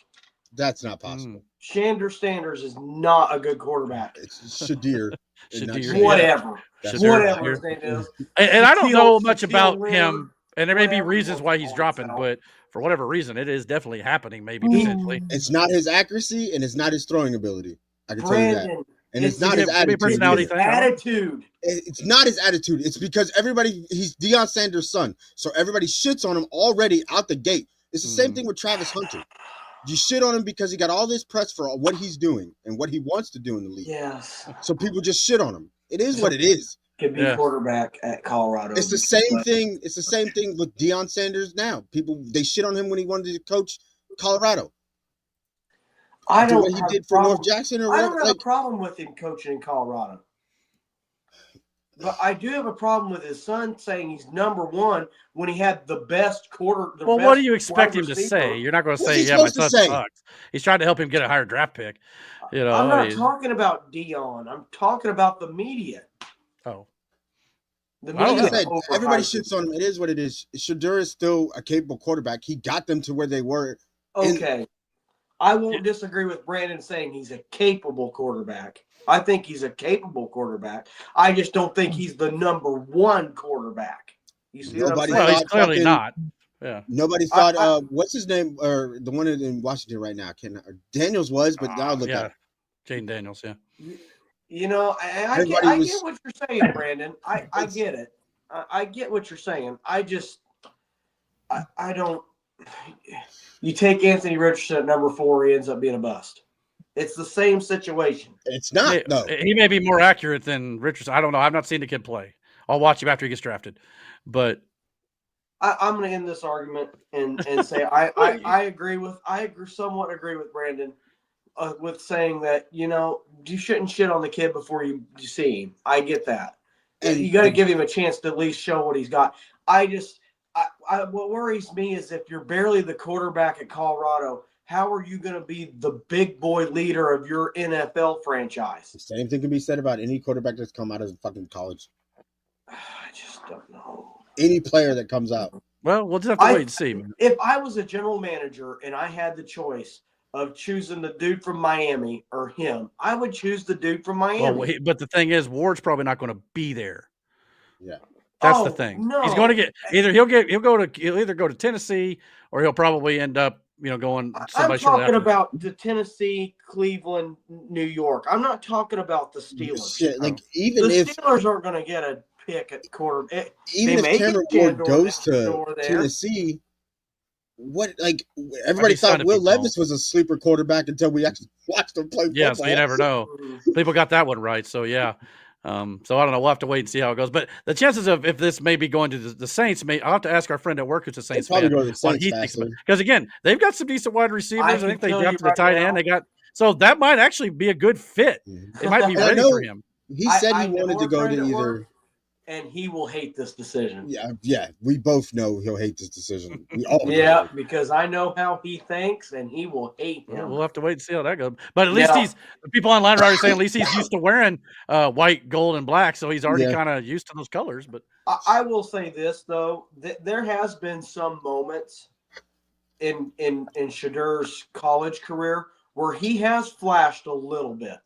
That's not possible. Shander Sanders is not a good quarterback. It's Shadir. Whatever. Whatever his name is. And I don't know much about him, and there may be reasons why he's dropping, but for whatever reason, it is definitely happening, maybe potentially. It's not his accuracy, and it's not his throwing ability. I can tell you that. And it's not his attitude. Personality thing. Attitude. It's not his attitude. It's because he's Deion Sanders' son. So everybody shits on him already out the gate. It's the same thing with Travis Hunter. You shit on him because he got all this press for what he's doing and what he wants to do in the league. Yes. So people just shit on him. It is what it is. Could be quarterback at Colorado. It's the same thing. It's the same thing with Deion Sanders now. People, they shit on him when he wanted to coach Colorado. I don't what he did for North Jackson or whatever. I don't have a problem with him coaching in Colorado. But I do have a problem with his son saying he's number one when he had the best quarter. Well, what do you expect him to say? You're not going to say, "Yeah, my son sucks." He's trying to help him get a higher draft pick. You know, I'm not talking about Deion. I'm talking about the media. Oh, the media said everybody shits on him. It is what it is. Shadur is still a capable quarterback. He got them to where they were. Okay, I won't disagree with Brandon saying he's a capable quarterback. I think he's a capable quarterback. I just don't think he's the number one quarterback. You see what I'm saying? Well, he's clearly not. Yeah. Nobody thought, what's his name? Or the one in Washington right now. Daniels was, but now look at Jane Daniels, yeah. You know, I get what you're saying, Brandon. I get it. I get what you're saying. I don't. You take Anthony Richardson at number 4, he ends up being a bust. It's the same situation. It's not, though. He may be more accurate than Richardson. I don't know. I've not seen the kid play. I'll watch him after he gets drafted. But I'm going to end this argument and say I somewhat agree with Brandon with saying that, you know, you shouldn't shit on the kid before you see him. I get that. And you got to give him a chance to at least show what he's got. What worries me is if you're barely the quarterback at Colorado, how are you going to be the big boy leader of your NFL franchise? The same thing can be said about any quarterback that's come out of fucking college. I just don't know. Any player that comes out. Well, we'll just have to wait and see. If I was a general manager and I had the choice of choosing the dude from Miami or him, I would choose the dude from Miami. Well, but the thing is, Ward's probably not going to be there. Yeah. That's the thing. No. He's going to get he'll either go to Tennessee or he'll probably end up, you know, going. I'm talking about the Tennessee, Cleveland, New York. I'm not talking about the Steelers. Shit, like the Steelers aren't going to get a pick at quarter. Even if Cameron Ward goes to Tennessee, everybody thought Will Levis was a sleeper quarterback until we actually watched him play football. Yeah, so you never know. People got that one right. So yeah. So I don't know. We'll have to wait and see how it goes. But the chances of if this may be going to the Saints, I'll have to ask our friend at work who's a Saints fan what he thinks about it. Because again, they've got some decent wide receivers. I think they got the tight end. So that might actually be a good fit. It might be ready for him. He said he wanted to go to either. And he will hate this decision. Yeah. We both know he'll hate this decision. We all know. Because I know how he thinks, and he will hate him. We'll have to wait and see how that goes. But at least people online are already saying at least he's used to wearing white, gold, and black, so he's already kind of used to those colors. But I will say this though, there has been some moments in Shadur's college career where he has flashed a little bit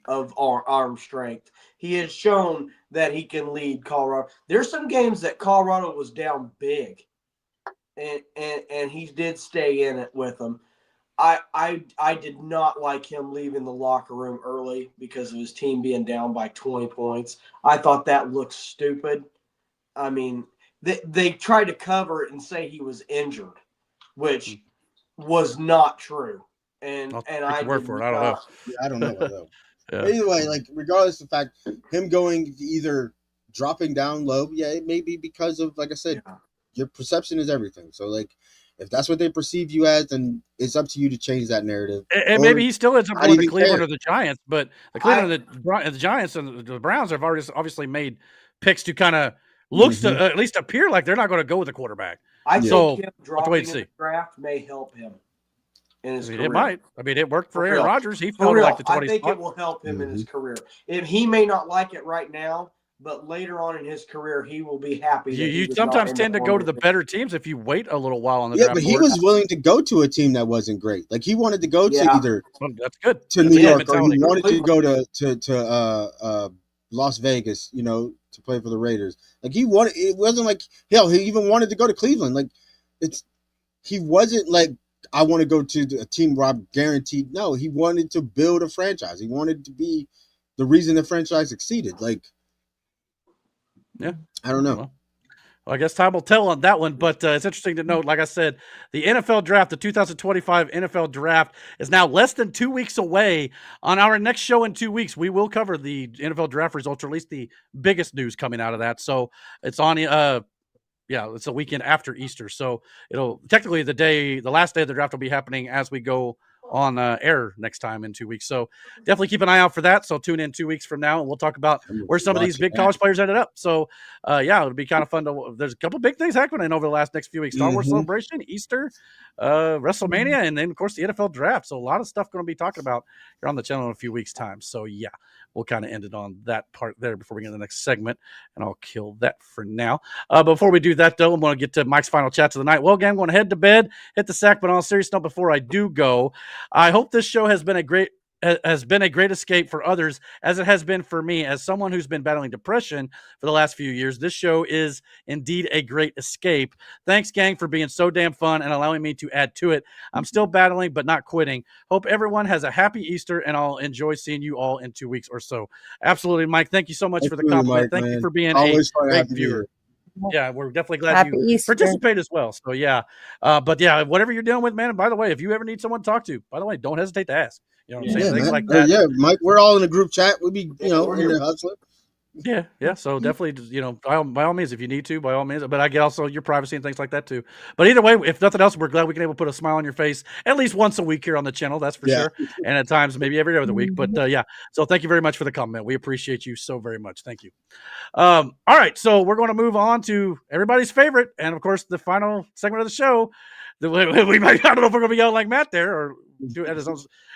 of arm strength. He has shown that he can lead Colorado. There's some games that Colorado was down big, and he did stay in it with them. I did not like him leaving the locker room early because of his team being down by 20 points. I thought that looked stupid. I mean, they tried to cover it and say he was injured, which was not true. And I word for it. I don't know. I don't know though. Yeah. Anyway, regardless of the fact, him going either dropping down low, it may be because of, like I said, your perception is everything. So, if that's what they perceive you as, then it's up to you to change that narrative. And maybe he still ends up going to Cleveland or the Giants, but the Cleveland and the Giants and the Browns have already obviously made picks to kind of looks to at least appear like they're not going to go with the quarterback. I think him dropping in the draft may help him. in his career. It might. I mean, it worked for Aaron Rodgers. He for fell to real. like the 20 I think spot. it will help him in his career. If he may not like it right now, but later on in his career, he will be happy. You sometimes tend to go to the better teams if you wait a little while on the yeah, draft but he board. was willing to go to a team that wasn't great. Like he wanted to go to either that's good to New York, or he wanted to go to Las Vegas, you know, to play for the Raiders. Like he wanted. It wasn't like hell. He even wanted to go to Cleveland. Like he wasn't like, I want to go to a team where I'm guaranteed. No, he wanted to build a franchise. He wanted to be the reason the franchise succeeded. Like, yeah, I don't know. Well, I guess time will tell on that one, but it's interesting to note, like I said, the NFL draft, the 2025 NFL draft is now less than 2 weeks away. On our next show in 2 weeks, we will cover the NFL draft results, or at least the biggest news coming out of that. So it's on, it's a weekend after Easter. So it'll technically the last day of the draft will be happening as we go on air next time in 2 weeks. So definitely keep an eye out for that. So tune in 2 weeks from now and we'll talk about where some of these big college players ended up. So it'll be kind of fun there's a couple big things happening over the next few weeks. Star Wars Celebration, Easter, WrestleMania, and then of course the NFL draft. So a lot of stuff going to be talking about here on the channel in a few weeks time. So yeah, we'll kind of end it on that part there before we get to the next segment, and I'll kill that for now. Before we do that though, I'm going to get to Mike's final chats of the night. Well, again, I'm going to head to bed, hit the sack, but on a serious note, before I do go, I hope this show has been a great escape for others, as it has been for me. As someone who's been battling depression for the last few years, this show is indeed a great escape. Thanks, gang, for being so damn fun and allowing me to add to it. I'm still battling, but not quitting. Hope everyone has a happy Easter, and I'll enjoy seeing you all in 2 weeks or so. Absolutely, Mike. Thank you so much for the compliment. Thank you for being a great viewer. Yeah, we're definitely glad you participate as well. So yeah, but yeah, whatever you're dealing with, man. And by the way, if you ever need someone to talk to, by the way, don't hesitate to ask. You know what I'm saying? Things like that. Yeah, Mike, we're all in a group chat. We'll be, in the hustler. Yeah. So definitely, by all means, if you need to, by all means. But I get also your privacy and things like that too. But either way, if nothing else, we're glad we can able to put a smile on your face at least once a week here on the channel. That's for sure. And at times, maybe every other week. But yeah. So thank you very much for the comment. We appreciate you so very much. Thank you. All right. So we're going to move on to everybody's favorite, and of course, the final segment of the show. We might, I don't know if we're going to be yelling like Matt there, or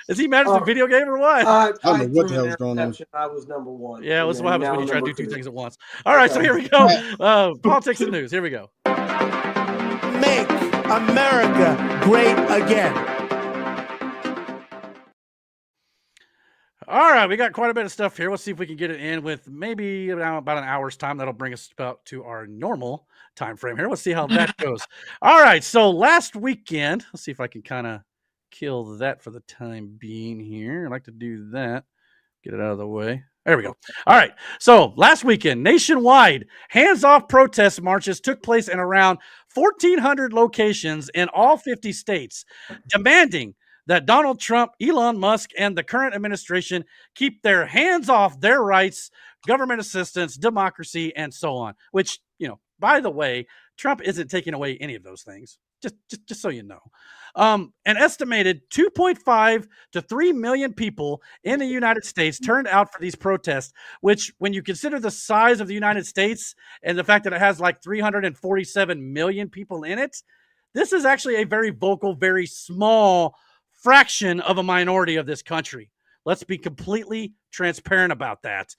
is he mad at the video game or what? I don't know what the hell's going on. I was number one. Yeah, that's what happens when you try to do two things at once. All right, so here we go. Politics and news. Here we go. Make America great again. All right, we got quite a bit of stuff here. Let's see if we can get it in with maybe about an hour's time. That'll bring us about to our normal time frame here. Let's see how that goes. All right, so last weekend, let's see if I can kind of kill that for the time being here. I like to do that. Get it out of the way. There we go. All right, so last weekend, nationwide, hands-off protest marches took place in around 1,400 locations in all 50 states, demanding that Donald Trump, Elon Musk, and the current administration keep their hands off their rights, government assistance, democracy, and so on. Which, by the way, Trump isn't taking away any of those things. Just so you know. An estimated 2.5 to 3 million people in the United States turned out for these protests, which, when you consider the size of the United States and the fact that it has like 347 million people in it, this is actually a very vocal, very small fraction of a minority of this country. Let's be completely transparent about that.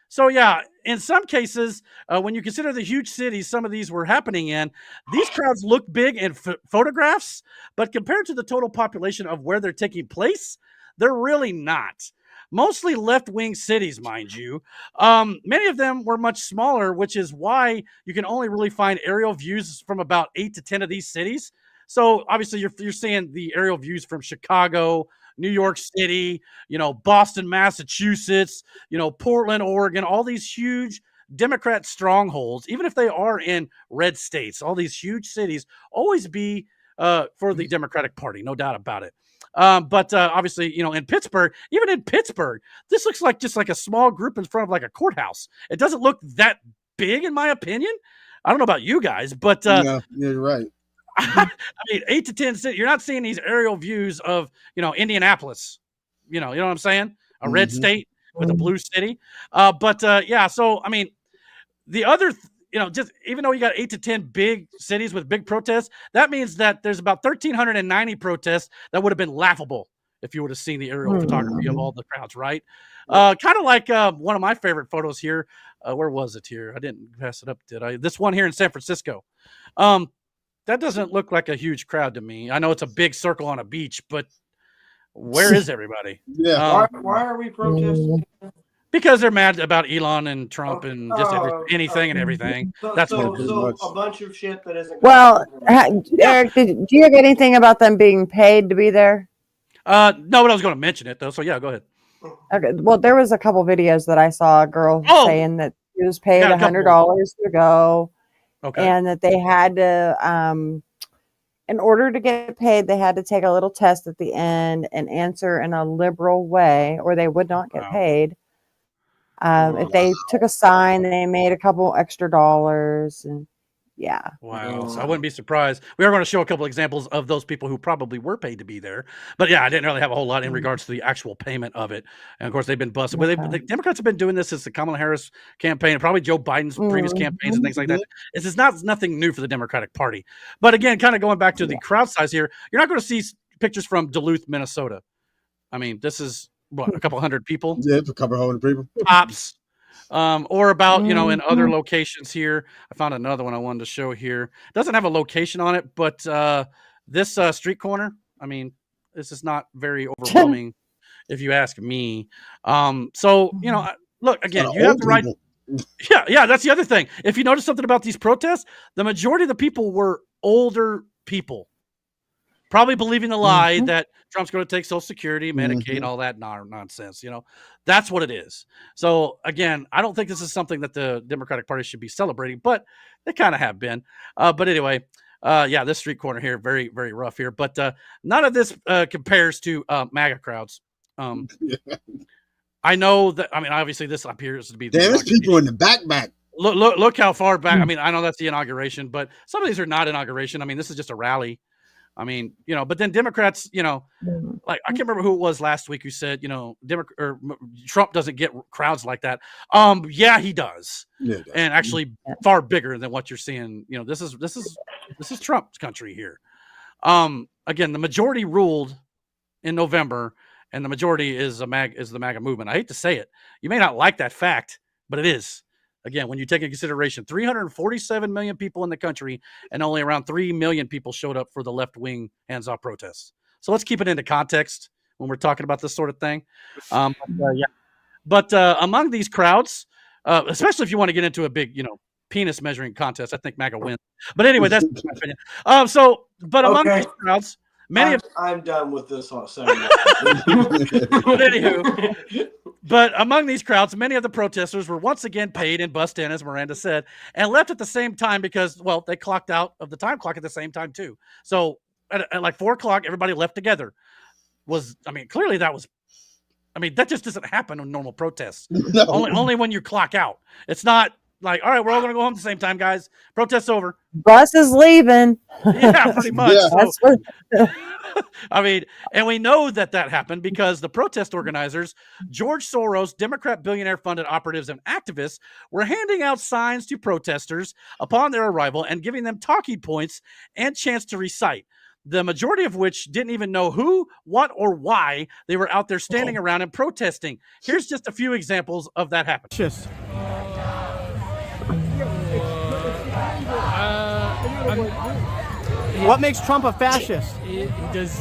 So yeah, in some cases, when you consider the huge cities some of these were happening in, these crowds look big in photographs, but compared to the total population of where they're taking place, they're really not. Mostly left-wing cities, mind you. Many of them were much smaller, which is why you can only really find aerial views from about 8 to 10 of these cities. So obviously you're seeing the aerial views from Chicago, New York City, Boston, Massachusetts, Portland, Oregon, all these huge Democrat strongholds, even if they are in red states, all these huge cities always be for the Democratic Party, no doubt about it. But obviously, in Pittsburgh, even in Pittsburgh, this looks like just like a small group in front of like a courthouse. It doesn't look that big, in my opinion. I don't know about you guys, but yeah, you're right. I mean, 8 to 10 cities. You're not seeing these aerial views of, Indianapolis. You know what I'm saying? A red state with a blue city. But yeah, so I mean, the other just even though you got 8 to 10 big cities with big protests, that means that there's about 1,390 protests that would have been laughable if you would have seen the aerial photography of all the crowds, right? Kind of like one of my favorite photos here. Where was it here? I didn't pass it up, did I? This one here in San Francisco. That doesn't look like a huge crowd to me. I know it's a big circle on a beach, but where is everybody? Yeah. Why are we protesting? Because they're mad about Elon and Trump and just anything and everything. That's so a bunch of shit that isn't. Well, Eric, do you have anything about them being paid to be there? No, but I was going to mention it though. So yeah, go ahead. Okay. Well, there was a couple videos that I saw a girl saying that she was paid $100 to go, and that they had to, in order to get paid, they had to take a little test at the end and answer in a liberal way, or they would not get paid. If they took a sign, they made a couple extra dollars, and Wow. So I wouldn't be surprised. We are going to show a couple examples of those people who probably were paid to be there. But yeah, I didn't really have a whole lot in regards to the actual payment of it. And of course, they've been busted. The Democrats have been doing this since the Kamala Harris campaign and probably Joe Biden's previous campaigns and things like that. This is nothing new for the Democratic Party. But again, kind of going back to the crowd size here, you're not going to see pictures from Duluth, Minnesota. I mean, this is what, a couple hundred people? Yeah, a couple hundred people. Tops. Or about, in other locations here. I found another one I wanted to show here. It doesn't have a location on it, but this street corner, I mean, this is not very overwhelming if you ask me. So, look, again, you have the right. Yeah, that's the other thing. If you notice something about these protests, the majority of the people were older people. Probably believing the lie that Trump's going to take Social Security, Medicaid, all that nonsense. That's what it is. So again, I don't think this is something that the Democratic Party should be celebrating, but they kind of have been. But anyway, this street corner here, very, very rough here. But none of this compares to MAGA crowds. I know that. I mean, obviously, this appears to be. There's people in the back. Look how far back. I mean, I know that's the inauguration, but some of these are not inauguration. I mean, this is just a rally. I mean, but then Democrats, like I can't remember who it was last week who said, Trump doesn't get crowds like that. Yeah, he does, and actually far bigger than what you're seeing. This is Trump's country here. Again, the majority ruled in November, and the majority is the MAGA movement. I hate to say it, you may not like that fact, but it is. Again, when you take into consideration 347 million people in the country and only around 3 million people showed up for the left-wing hands-off protests. So let's keep it into context when we're talking about this sort of thing. But among these crowds, especially if you want to get into a big, penis measuring contest, I think MAGA wins. But anyway, that's my opinion. Among these crowds, I'm done with this whole But among these crowds, many of the protesters were once again paid and bussed in, as Miranda said, and left at the same time because, they clocked out of the time clock at the same time too. So at like 4 o'clock, everybody left together. Clearly that was, that just doesn't happen on normal protests. No. Only when you clock out. It's not like, all right, we're all going to go home at the same time, guys. Protest's over. Bus is leaving. Yeah, pretty much. Yeah. And we know that happened because the protest organizers, George Soros, Democrat billionaire-funded operatives and activists, were handing out signs to protesters upon their arrival and giving them talking points and chance to recite, the majority of which didn't even know who, what, or why they were out there standing around and protesting. Here's just a few examples of that happening. What makes Trump a fascist? He does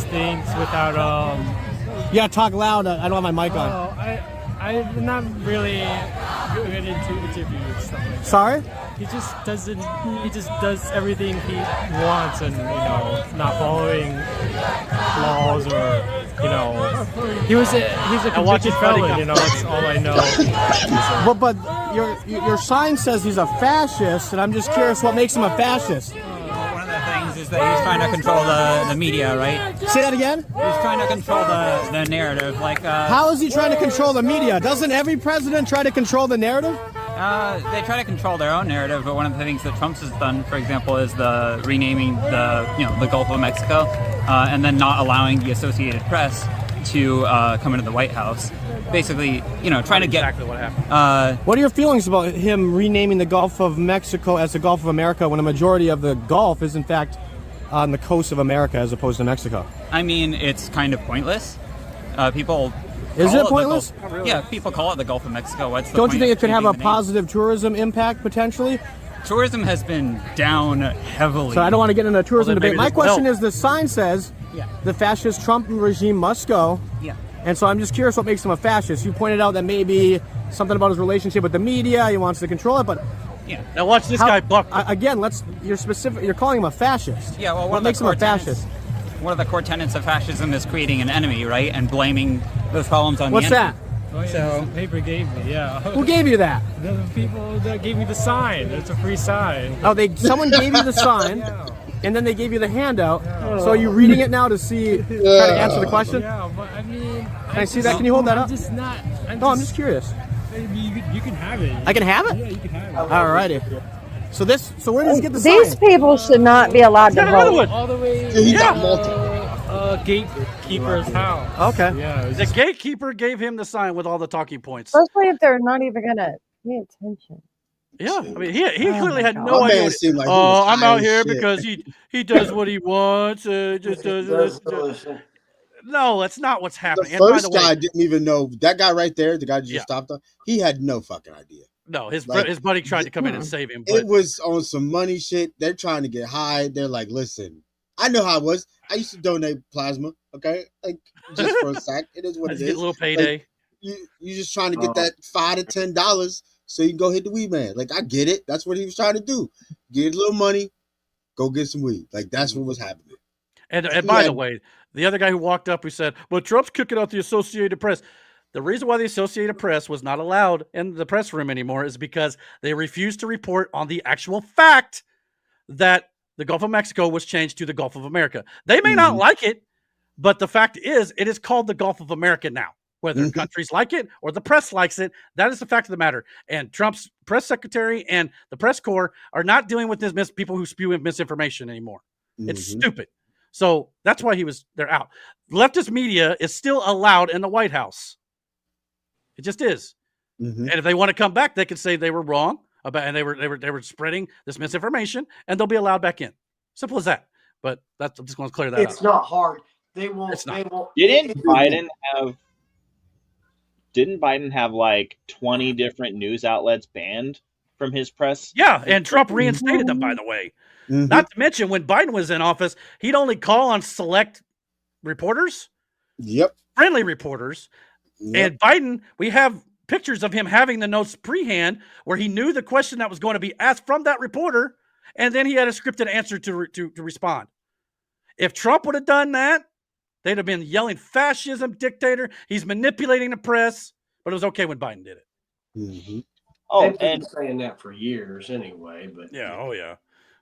things without You gotta talk loud. I don't have my mic on. I'm not really good into interviews stuff like that. Sorry? He just does everything he wants and not following laws or he's a convicted felon, that's all I know. But your sign says he's a fascist, and I'm just curious what makes him a fascist. Is that he's trying to control the media, right? Say that again? He's trying to control the narrative. How is he trying to control the media? Doesn't every president try to control the narrative? They try to control their own narrative, but one of the things that Trump's has done, for example, is the renaming the Gulf of Mexico, and then not allowing the Associated Press to come into the White House. Basically, trying to get exactly what happened. What are your feelings about him renaming the Gulf of Mexico as the Gulf of America when a majority of the Gulf is in fact on the coast of America as opposed to Mexico? I mean, it's kind of pointless. People. Is it pointless? Yeah, people call it the Gulf of Mexico. What's the Don't point you think of it could have a changing the name? positive tourism impact potentially? Tourism has been down heavily. So I don't want to get into a tourism debate. My question help. is, the sign says Yeah. the fascist Trump regime must go. Yeah. And so I'm just curious what makes him a fascist. You pointed out that maybe something about his relationship with the media, he wants to control it, but yeah. Now watch this guy buck. Again, you're calling him a fascist. Yeah, well, what makes him a fascist? One of the core tenets of fascism is creating an enemy, right? And blaming those problems on What's the enemy. that? Oh, yeah, So- the paper gave me, yeah. Who gave you that? The people that gave me the sign. It's a free sign. Oh, someone gave you the sign, and then they gave you the handout. So are you reading it now to see, try to answer the question? Yeah, but I mean... Can I see that? Can you hold that up? I'm just not... I'm just curious. You can have it. I can have it? Yeah, you can have it. Alrighty. So where does he get the These sign? people should not be allowed to vote. All the way He got gatekeeper's house. Okay. Yeah. The gatekeeper gave him the sign with all the talking points. Especially if they're not even gonna pay attention. Yeah, I mean, he clearly had God. no My idea. man seemed like he Oh, was I'm high out as here shit. because he does what he wants. Just does. No, that's not what's The happening. And by first the way, guy didn't even know. That guy right there, the guy that just Yeah. stopped him, he had no fucking idea. no, his Like, buddy tried to come in and save him, but It was on some money shit. They're trying to get high. They're like, listen, I know how it was. I used to donate plasma, okay? Like, just for a sec. It is what let's it get is. a little payday. Like, you just trying to get that $5 to $10 so you can go hit the weed man. Like, I get it. That's what he was trying to do. Get a little money, go get some weed. Like, that's what was happening. And by the way, the other guy who walked up who said, well, Trump's kicking out the Associated Press. The reason why the Associated Press was not allowed in the press room anymore is because they refused to report on the actual fact that the Gulf of Mexico was changed to the Gulf of America. They may not like it, but the fact is it is called the Gulf of America now. Whether countries like it or the press likes it, that is the fact of the matter. And Trump's press secretary and the press corps are not dealing with this people who spew misinformation anymore. It's stupid. So that's why they're out. Leftist media is still allowed in the White House. It just is. And if they want to come back, they can say they were wrong about, and they were spreading this misinformation, and they'll be allowed back in. Simple as that. But I'm just going to clear that up. It's not hard. They won't. It's not. They won't. Didn't Biden have like 20 different news outlets banned from his press? Yeah, and Trump reinstated them, by the way. Not to mention, when Biden was in office, he'd only call on select reporters. Yep. Friendly reporters. Yep. And Biden, we have pictures of him having the notes pre-hand where he knew the question that was going to be asked from that reporter, and then he had a scripted answer to respond. If Trump would have done that, they'd have been yelling fascism, dictator. He's manipulating the press, but it was okay when Biden did it. Oh, They've been and saying that for years anyway. But yeah, oh yeah.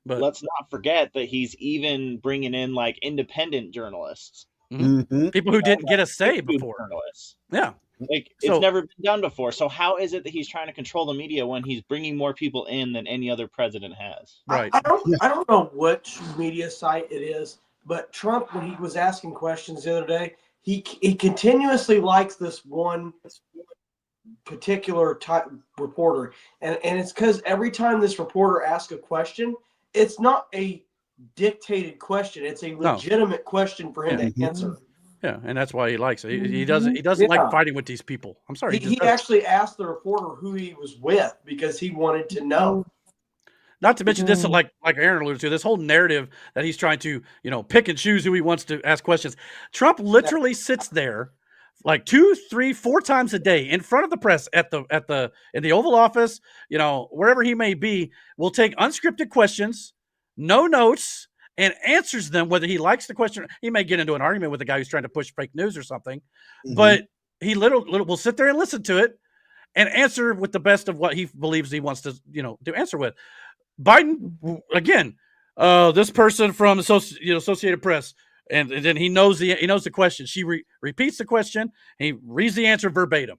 But let's not forget that he's even bringing in like independent journalists, people who didn't get a say before. Journalists. Yeah, like it's never been done before. So how is it that he's trying to control the media when he's bringing more people in than any other president has? Right. I don't know which media site it is, but Trump, when he was asking questions the other day, he continuously likes this one particular type reporter, and it's because every time this reporter asks a question, it's not a dictated question; it's a legitimate question for him to answer. Yeah, and that's why he likes it. He doesn't like fighting with these people. I'm sorry. He actually asked the reporter who he was with because he wanted to know. Not to mention this, like Aaron alluded to, this whole narrative that he's trying to, pick and choose who he wants to ask questions. Trump literally sits there like 2, 3, 4 times a day in front of the press in the Oval Office, wherever he may be, will take unscripted questions, no notes, and answers them whether he likes the question. He may get into an argument with the guy who's trying to push fake news or something, but he literally will sit there and listen to it and answer with the best of what he believes he wants to, to answer with. Biden, again, this person from Associated Press, and then he knows the question. She repeats the question. He reads the answer verbatim.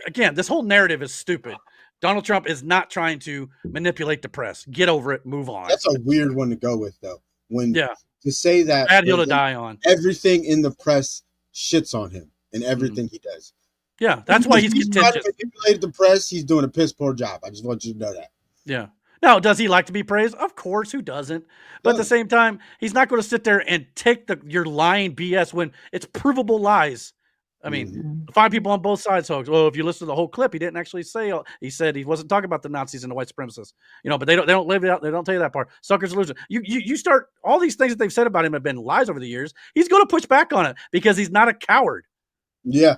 Again, this whole narrative is stupid. Donald Trump is not trying to manipulate the press. Get over it. Move on. That's a weird one to go with, though. When to say that bad hill to die on. Everything in the press shits on him and everything he does. Yeah, that's why he's trying contentious. to manipulate the press. He's doing a piss poor job. I just want you to know that. Yeah. Now, does he like to be praised? Of course, who doesn't? But at the same time, he's not going to sit there and take your lying BS when it's provable lies. I mean, find people on both sides, folks. Well, if you listen to the whole clip, he didn't actually say. He said he wasn't talking about the Nazis and the white supremacists. But they don't live it out. They don't tell you that part. Sucker's illusion. You start all these things that they've said about him have been lies over the years. He's going to push back on it because he's not a coward. Yeah.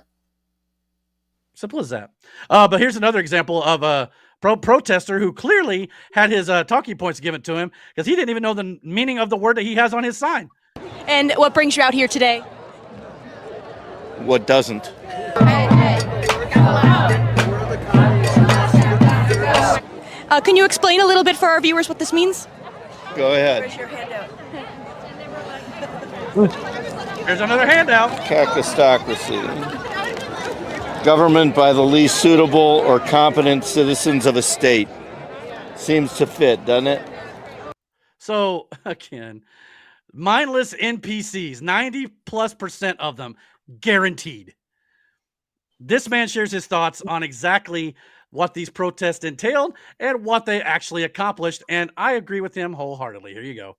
Simple as that. But here's another example of a protester who clearly had his talking points given to him because he didn't even know the meaning of the word that he has on his sign. And what brings you out here today? What doesn't? Can you explain a little bit for our viewers what this means? Go ahead. Raise your hand out. There's another handout. Cacostocracy. Government by the least suitable or competent citizens of a state. Seems to fit, doesn't it? So, again, mindless NPCs, 90+% of them, guaranteed. This man shares his thoughts on exactly what these protests entailed and what they actually accomplished, and I agree with him wholeheartedly. Here you go.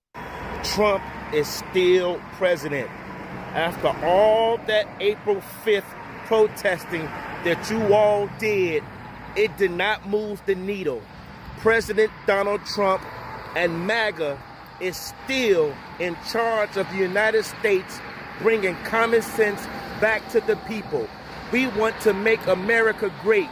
Trump is still president. After all that April 5th protesting that you all did, it did not move the needle. President Donald Trump and MAGA is still in charge of the United States, bringing common sense back to the people. We want to make America great.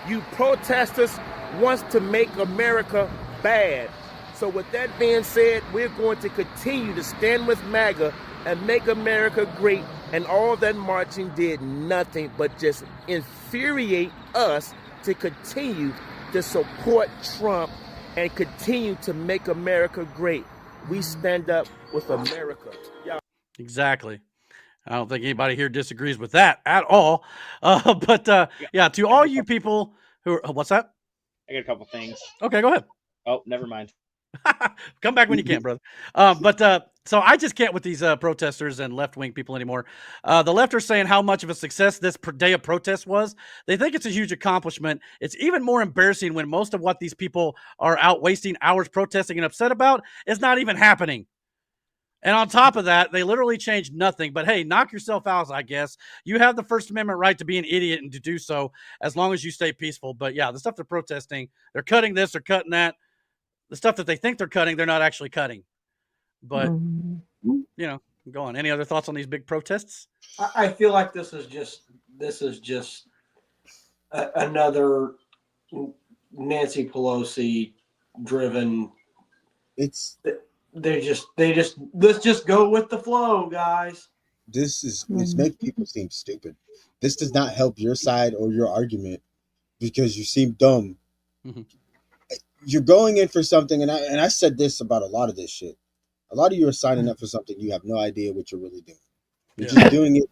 You protesters want to make America bad. So with that being said, we're going to continue to stand with MAGA and make America great. And all that marching did nothing but just infuriate us to continue to support Trump and continue to make America great. We stand up with America. Exactly. I don't think anybody here disagrees with that at all. But to all you people who are, what's that? I got a couple things. Okay, go ahead. Oh, never mind. Come back when you can, brother. So I just can't with these protesters and left-wing people anymore. The left are saying how much of a success this day of protest was. They think it's a huge accomplishment. It's even more embarrassing when most of what these people are out wasting hours protesting and upset about is not even happening. And on top of that, they literally changed nothing. But hey, knock yourself out, I guess. You have the First Amendment right to be an idiot and to do so as long as you stay peaceful. But yeah, the stuff they're protesting, they're cutting this, they're cutting that. The stuff that they think they're cutting, they're not actually cutting. But, go on. Any other thoughts on these big protests? I feel like this is just another Nancy Pelosi driven. They just let's just go with the flow, guys. This makes people seem stupid. This does not help your side or your argument because you seem dumb. Mm-hmm. You're going in for something, and I said this about a lot of this shit. A lot of you are signing up for something you have no idea what you're really doing. You're just doing it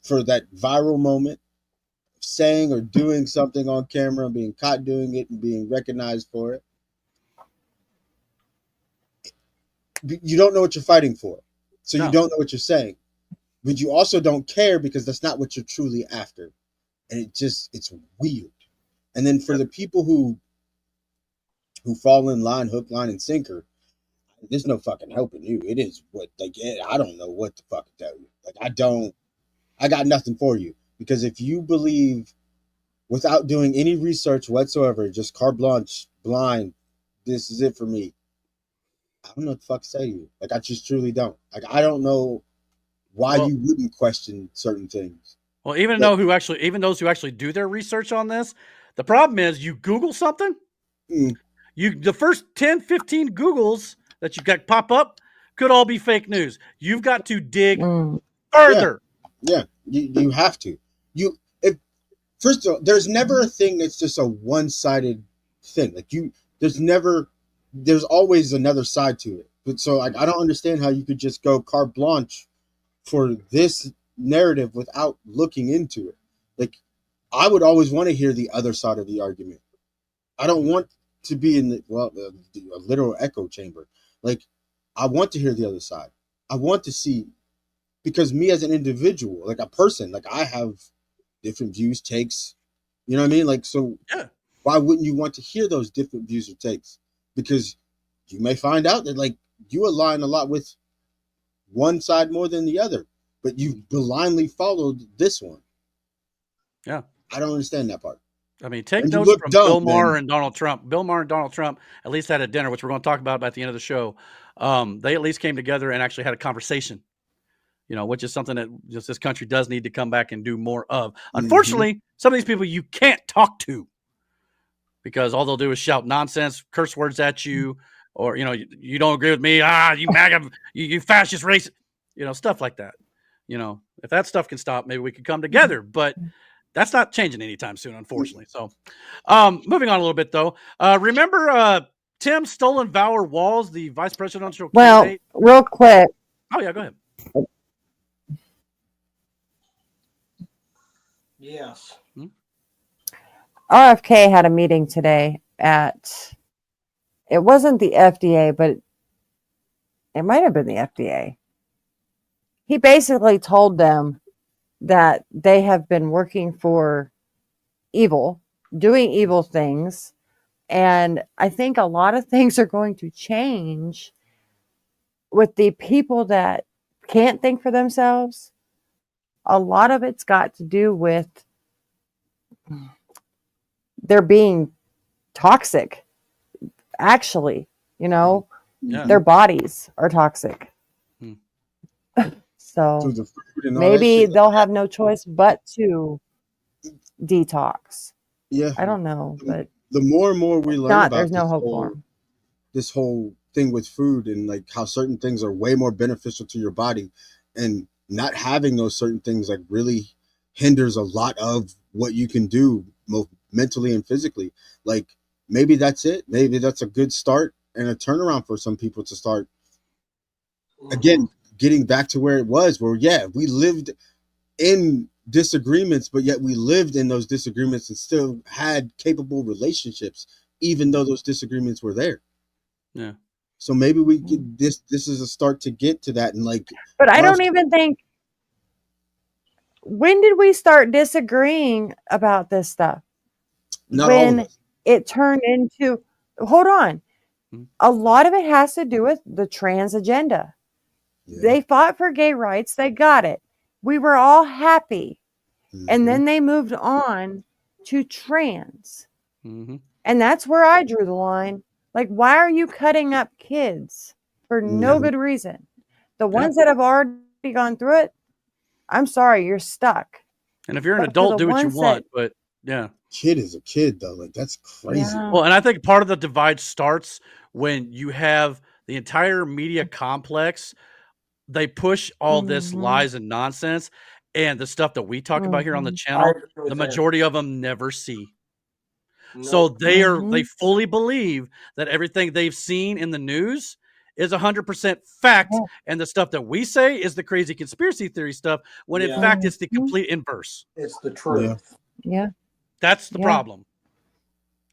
for that viral moment, saying or doing something on camera and being caught doing it and being recognized for it. You don't know what you're fighting for, so you don't know what you're saying. But you also don't care because that's not what you're truly after. And it's weird. And then for the people who fall in line, hook, line, and sinker, there's no fucking helping you. It is I don't know what the fuck to tell you. I got nothing for you. Because if you believe without doing any research whatsoever, just carte blanche, blind, this is it for me, I don't know what the fuck to say to you. I just truly don't. I don't know why you wouldn't question certain things. Well, even those who actually do their research on this, the problem is you Google something, the first 10, 15 Googles that you got pop up could all be fake news. You've got to dig further. Yeah, you have to. First of all, there's never a thing that's just a one-sided thing. There's always another side to it. But so I don't understand how you could just go carte blanche for this narrative without looking into it. I would always want to hear the other side of the argument. I don't want to be in a literal echo chamber. I want to hear the other side. I want to see, because me as an individual, like a person, like I have different views, takes, you know what I mean? Like, so why wouldn't you want to hear those different views or takes? Because you may find out that like you align a lot with one side more than the other, but you blindly followed this one. Yeah. I don't understand that part. I mean, take And you notes look from dumb, Bill Maher man. and Donald Trump. Bill Maher and Donald Trump at least had a dinner, which we're going to talk about at the end of the show. They at least came together and actually had a conversation, you know, which is something that just this country does need to come back and do more of. Unfortunately, some of these people you can't talk to because all they'll do is shout nonsense, curse words at you, or, you know, you don't agree with me. You MAGA, you fascist racist, you know, stuff like that. You know, if that stuff can stop, maybe we could come together, but that's not changing anytime soon, unfortunately. So moving on a little bit, though. Remember Tim Stolenbauer-Walls, the vice presidential candidate? Real quick. Oh, yeah, go ahead. Yes. RFK had a meeting today it wasn't the FDA, but it might have been the FDA. He basically told them that they have been working for evil, doing evil things. And I think a lot of things are going to change with the people that can't think for themselves. A lot of it's got to do with they're being toxic. Actually, you know, their bodies are toxic. So maybe they'll have no choice but to detox. Yeah. I don't know, but the more and more we learn about there's no hope for them. This whole thing with food and like how certain things are way more beneficial to your body, and not having those certain things like really hinders a lot of what you can do both mentally and physically. Like maybe that's it. Maybe that's a good start and a turnaround for some people to start again getting back to where it was, where we lived in disagreements, but yet we lived in those disagreements and still had capable relationships, even though those disagreements were there. Yeah. So maybe we get this is a start to get to that. And like, but I don't even think, when did we start disagreeing about this stuff? Not all of us. It turned into, hold on. A lot of it has to do with the trans agenda. They fought for gay rights. They got it. We were all happy. And then they moved on to trans. And that's where I drew the line. Like, why are you cutting up kids for no good reason? The ones that have already gone through it, I'm sorry, you're stuck. And if you're an adult, do what you want. But yeah. Kid is a kid, though. Like, that's crazy. Well, and I think part of the divide starts when you have the entire media complex. They push all this lies and nonsense, and the stuff that we talk about here on the channel, the majority of them never see. So they fully believe that everything they've seen in the news is 100% fact, and the stuff that we say is the crazy conspiracy theory stuff, when in fact it's the complete inverse. It's the truth. Yeah. That's the problem.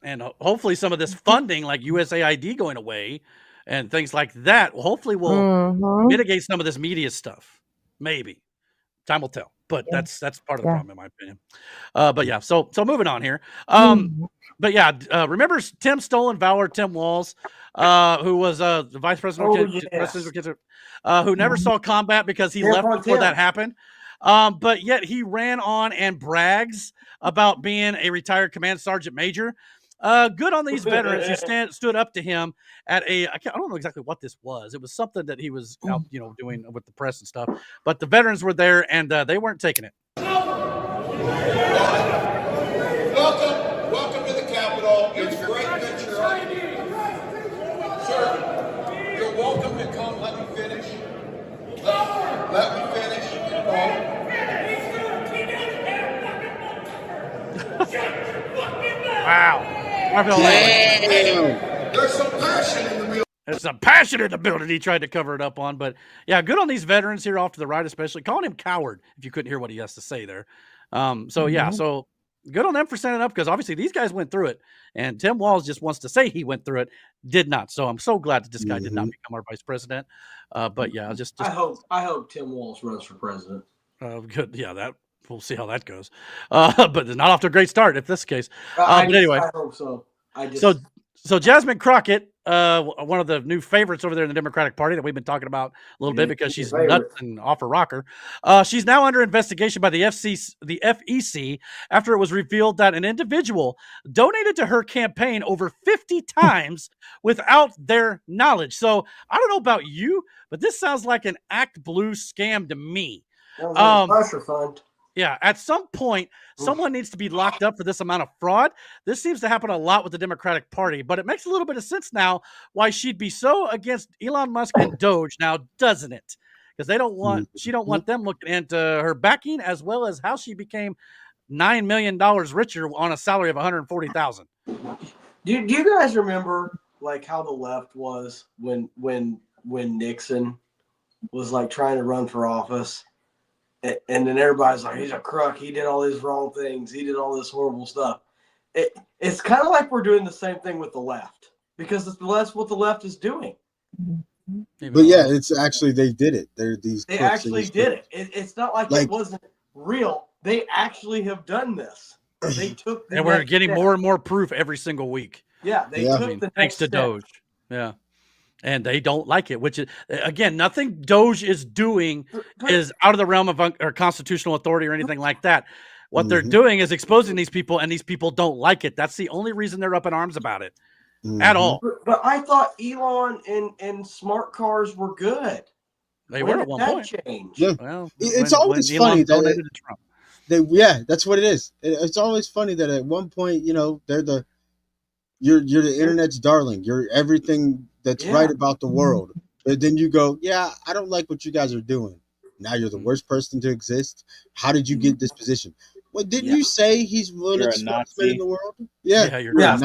And hopefully some of this funding, like USAID going away and things like that, hopefully will mitigate some of this media stuff. Maybe. Time will tell. But that's part of the problem, in my opinion. But yeah, so moving on here. But yeah, remember Tim Stolenbauer, Tim Walls, who was the vice president, who never saw combat because he left before that happened. But yet he ran on and brags about being a retired command sergeant major. Good on these veterans who stood up to him at I don't know exactly what this was. It was something that he was out, doing with the press and stuff. But the veterans were there and they weren't taking it. Welcome to the Capitol. It's great that you're Sir, you're welcome to come. Let me finish. Let me finish. Wow. There's some passion in the building. There's some passion in the building he tried to cover it up on. But yeah, good on these veterans here off to the right, especially calling him coward if you couldn't hear what he has to say there. So good on them for standing up, because obviously these guys went through it, and Tim Walz just wants to say he went through it, did not. So I'm so glad that this guy did not become our vice president. But yeah, just I hope Tim Walz runs for president. Good. Yeah, that we'll see how that goes. But it's not off to a great start if this is the case. But anyway, I hope so. So Jasmine Crockett, one of the new favorites over there in the Democratic Party that we've been talking about a little bit because she's nuts and off her rocker. She's now under investigation by the FEC after it was revealed that an individual donated to her campaign over 50 times without their knowledge. So I don't know about you, but this sounds like an Act Blue scam to me. Pressure fund. Yeah, at some point, someone needs to be locked up for this amount of fraud. This seems to happen a lot with the Democratic Party, but it makes a little bit of sense now why she'd be so against Elon Musk and Doge now, doesn't it? Because she don't want them looking into her backing, as well as how she became $9 million richer on a salary of $140,000. Do you guys remember like how the left was when Nixon was like trying to run for office? And then everybody's like, he's a crook. He did all these wrong things. He did all this horrible stuff. It's kind of like we're doing the same thing with the left, because that's what the left is doing. But yeah, it's actually, they did it. They actually did it. It's not like it wasn't real. They actually have done this. They took and we're getting more and more proof every single week. Yeah, they took the thanks to Doge. Yeah. And they don't like it, which is, again, nothing Doge is doing is out of the realm of or constitutional authority or anything like that. What they're doing is exposing these people, and these people don't like it. That's the only reason they're up in arms about it at all. But I thought Elon and smart cars were good. They were at one point. Change? Yeah. Well, it's always funny that that's what it is. It's always funny that at one point, they're you're the internet's darling. You're everything that's right about the world. But then you go, I don't like what you guys are doing. Now you're the worst person to exist. How did you get this position? Well, didn't you say he's one of the smartest men in the world? Yeah, you're a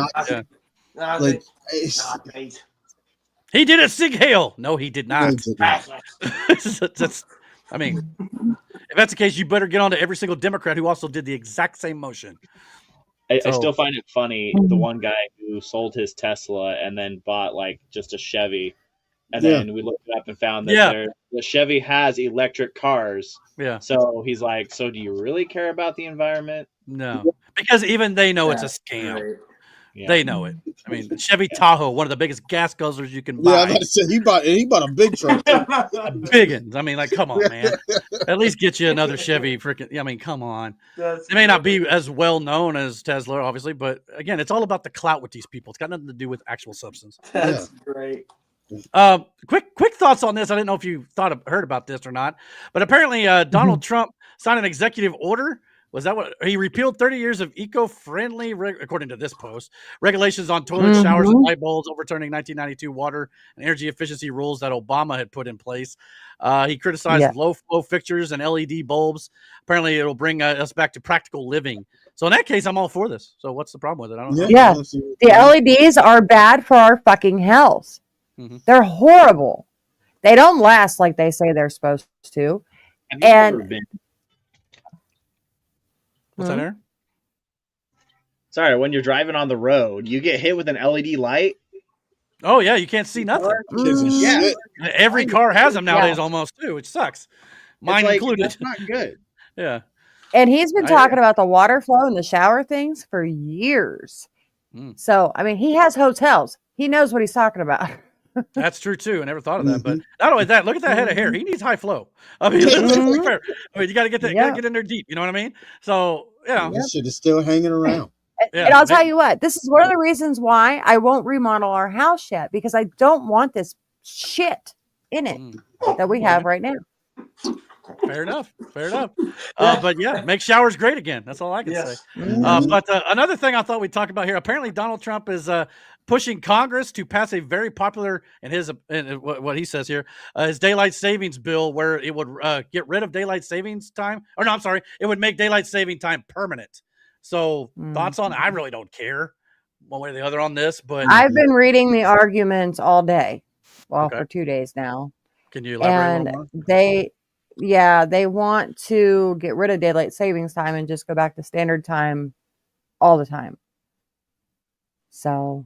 Nazi. He did it, Sig Heil. No, he did not. I mean, if that's the case, you better get on to every single Democrat who also did the exact same motion. I still find it funny, the one guy who sold his Tesla and then bought like just a Chevy, and then we looked it up and found that the Chevy has electric cars. Yeah. So he's like, so do you really care about the environment? No, because even they know it's a scam. Right. Yeah. They know it. I mean, Chevy Tahoe, one of the biggest gas guzzlers you can buy. Yeah, I was about to say, he bought a big truck. Big ones. I mean, like, come on, man. At least get you another Chevy. Freaking. I mean, come on. It may not be as well known as Tesla, obviously, but again, it's all about the clout with these people. It's got nothing to do with actual substance. That's great. Quick thoughts on this. I didn't know if you heard about this or not, but apparently Donald Trump signed an executive order. Was that what he repealed 30 years of eco-friendly, according to this post, regulations on toilet showers and light bulbs, overturning 1992 water and energy efficiency rules that Obama had put in place. He criticized low-flow fixtures and LED bulbs. Apparently, it'll bring us back to practical living. So in that case, I'm all for this. So what's the problem with it? I don't know. Yeah, the LEDs are bad for our fucking health. They're horrible. They don't last like they say they're supposed to. Have you ever been? What's that, Aaron? Sorry, when you're driving on the road, you get hit with an LED light. Oh yeah, you can't see nothing. Yeah, every car has them nowadays, almost too, which sucks. Mine included. That's not good. Yeah. And he's been talking about the water flow and the shower things for years. So I mean, he has hotels. He knows what he's talking about. That's true too. I never thought of that. But not only that, look at that head of hair. He needs high flow. I mean, you got to get that. Got to get in there deep. You know what I mean? So this shit is still hanging around. And I'll tell you what. This is one of the reasons why I won't remodel our house yet, because I don't want this shit in it that we have right now. Fair enough. But yeah, make showers great again. That's all I can say. But another thing I thought we'd talk about here. Apparently, Donald Trump is pushing Congress to pass a very popular, what he says here, his daylight savings bill, where it would get rid of daylight savings time. Or no, I'm sorry, it would make daylight saving time permanent. So thoughts on? I really don't care one way or the other on this, but I've been reading the arguments all day, for 2 days now. Can you elaborate a little more? They want to get rid of daylight savings time and just go back to standard time all the time. So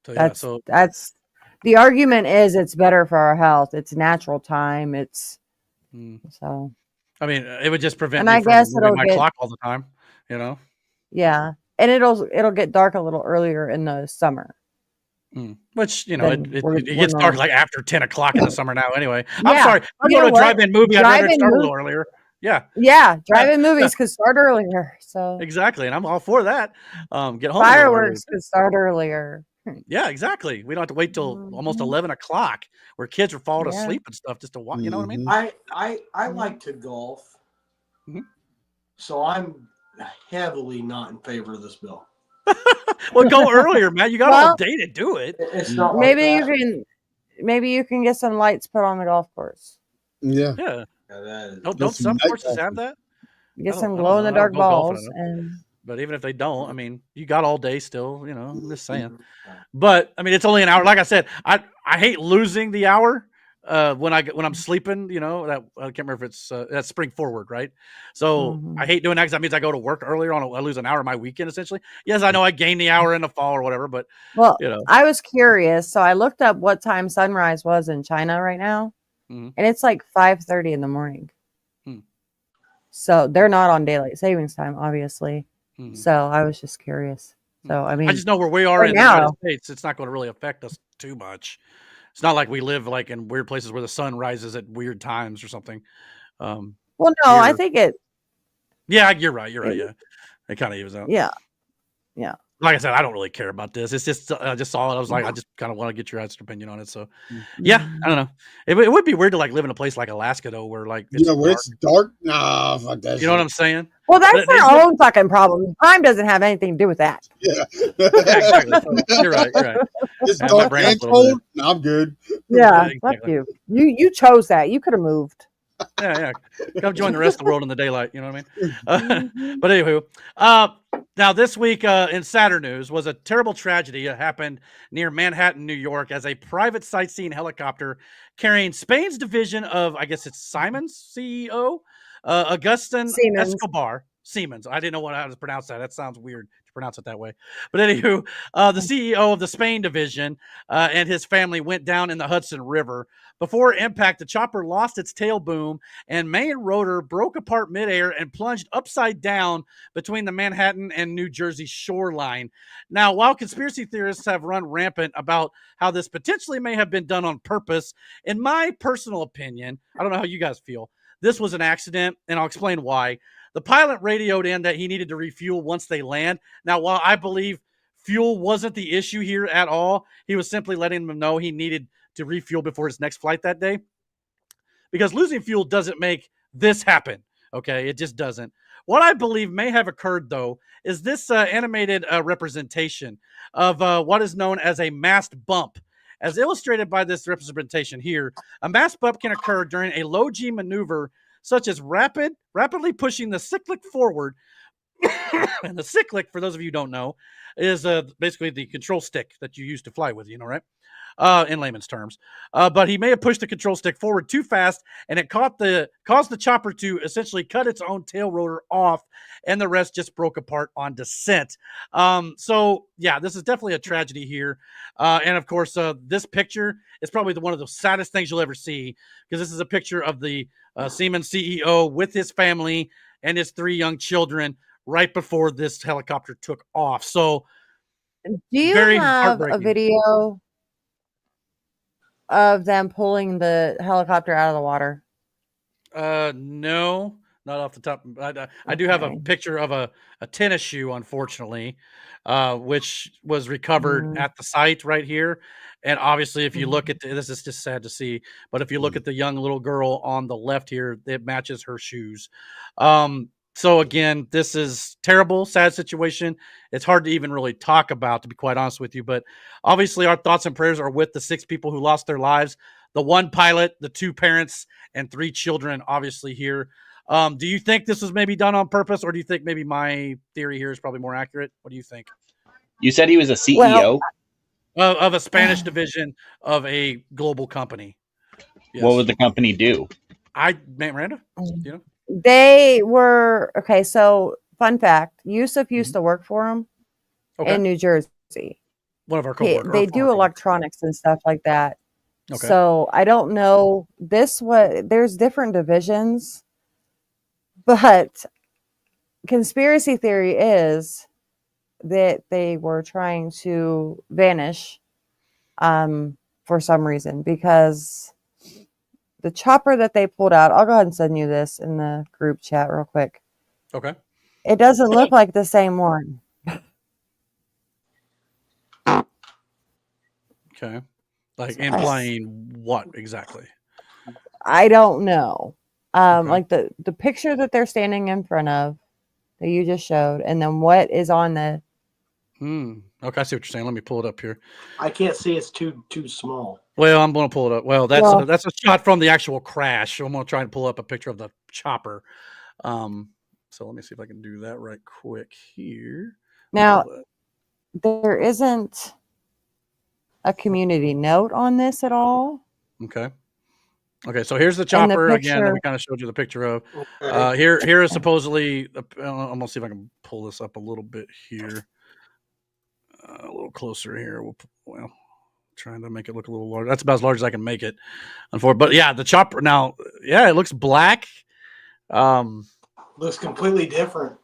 yeah, that's the argument is it's better for our health. It's natural time. It's so. I mean, it would just prevent And me I from guess moving it'll my get clock all the time. You know. Yeah, and it'll get dark a little earlier in the summer. Which, you know, it We're gets dark normal. like after 10 o'clock in the summer now anyway. Yeah. I'm sorry. I go to a drive-in movie, I'd rather it start a little earlier. Yeah. Yeah, drive-in movies could start earlier. So Exactly, and I'm all for that. Get home fireworks could start earlier. Yeah, exactly. We don't have to wait till almost 11 o'clock where kids are falling asleep and stuff just to watch. You know what I mean? I like to golf. So I'm heavily not in favor of this bill. Well, go earlier, man. You got all day to do it. It's not maybe like you can get some lights put on the golf course. Yeah. Yeah. Don't some courses have that? Get some glow in the dark balls, but even if they don't, I mean, you got all day still. You know, I'm just saying. But I mean, it's only an hour. Like I said, I hate losing the hour when I'm sleeping. You know, that I can't remember if it's that's spring forward, right? So I hate doing that because that means I go to work earlier on. I lose an hour of my weekend essentially. Yes, I know I gain the hour in the fall or whatever, but you know, I was curious, so I looked up what time sunrise was in China right now, and it's like 5:30 in the morning. So they're not on daylight savings time, obviously. So I was just curious. So I mean, I just know where we are in the United States, it's not going to really affect us too much. It's not like we live like in weird places where the sun rises at weird times or something. Well, no, I think it. Yeah, you're right. You're right. Yeah, it kind of evens out. Yeah, yeah. Like I said, I don't really care about this. It's just I just saw it. I was like, I just kind of want to get your honest opinion on it. So, yeah, I don't know. It would be weird to like live in a place like Alaska though, where like where it's dark. Nah, fuck that. You know what I'm saying? Well, that's their own fucking problem. Time doesn't have anything to do with that. Yeah, exactly. So, you're right. You're right. It's dark and cold. No, I'm good. Yeah, exactly. fuck you. You chose that. You could have moved. Yeah. Come join the rest of the world in the daylight. You know what I mean? But anywho, now this week in Saturn news was a terrible tragedy that happened near Manhattan, New York, as a private sightseeing helicopter carrying Spain's division of, I guess it's Siemens CEO, Agustin Escobar. Siemens. I didn't know how to pronounce that. That sounds weird to pronounce it that way. But anywho, the CEO of the Spain division and his family went down in the Hudson River. Before impact, the chopper lost its tail boom and main rotor broke apart midair and plunged upside down between the Manhattan and New Jersey shoreline. Now, while conspiracy theorists have run rampant about how this potentially may have been done on purpose, in my personal opinion, I don't know how you guys feel, this was an accident, and I'll explain why. The pilot radioed in that he needed to refuel once they land. Now, while I believe fuel wasn't the issue here at all, he was simply letting them know he needed to refuel before his next flight that day. Because losing fuel doesn't make this happen, okay? It just doesn't. What I believe may have occurred, though, is this animated representation of what is known as a mast bump. As illustrated by this representation here, a mast bump can occur during a low-G maneuver such as rapidly pushing the cyclic forward. And the cyclic, for those of you who don't know, is basically the control stick that you use to fly with, you know, right? In layman's terms. But he may have pushed the control stick forward too fast, and it caused the chopper to essentially cut its own tail rotor off, and the rest just broke apart on descent. So, yeah, this is definitely a tragedy here. And, of course, this picture is probably one of the saddest things you'll ever see, because this is a picture of the Siemens CEO with his family and his 3 young children right before this helicopter took off. So, do you have a video of them pulling the helicopter out of the water? No, not off the top. I do have a picture of a tennis shoe, unfortunately, which was recovered at the site right here. And obviously, if you look at this is just sad to see, but if you look at the young little girl on the left here, it matches her shoes. So again, this is terrible, sad situation. It's hard to even really talk about, to be quite honest with you. But obviously, our thoughts and prayers are with the 6 people who lost their lives, the 1 pilot, the 2 parents, and 3 children, obviously here. Do you think this was maybe done on purpose, or do you think maybe my theory here is probably more accurate? What do you think? You said he was a CEO? Of a Spanish division of a global company. Yes. What would the company do? Miranda, you know? They were, okay, so fun fact: Yusuf used to work for him in New Jersey. One of our coworkers. They do electronics and stuff like that. Okay. So I don't know there's different divisions, but conspiracy theory is that they were trying to vanish for some reason, because the chopper that they pulled out, I'll go ahead and send you this in the group chat real quick. Okay. It doesn't look like the same one. Okay. Like implying what exactly? I don't know. Like the picture that they're standing in front of that you just showed, and then what is on the Okay, I see what you're saying. Let me pull it up here. I can't see. It's too small. Well, I'm going to pull it up. Well, that's a shot from the actual crash. So I'm going to try and pull up a picture of the chopper. So let me see if I can do that right quick here. Now, there isn't a community note on this at all. Okay. So here's the chopper again that we kind of showed you the picture of. Here is supposedly. I'm going to see if I can pull this up a little bit here. A little closer here. Well, trying to make it look a little larger. That's about as large as I can make it. But yeah, the chopper now. Yeah, it looks black. Looks completely different.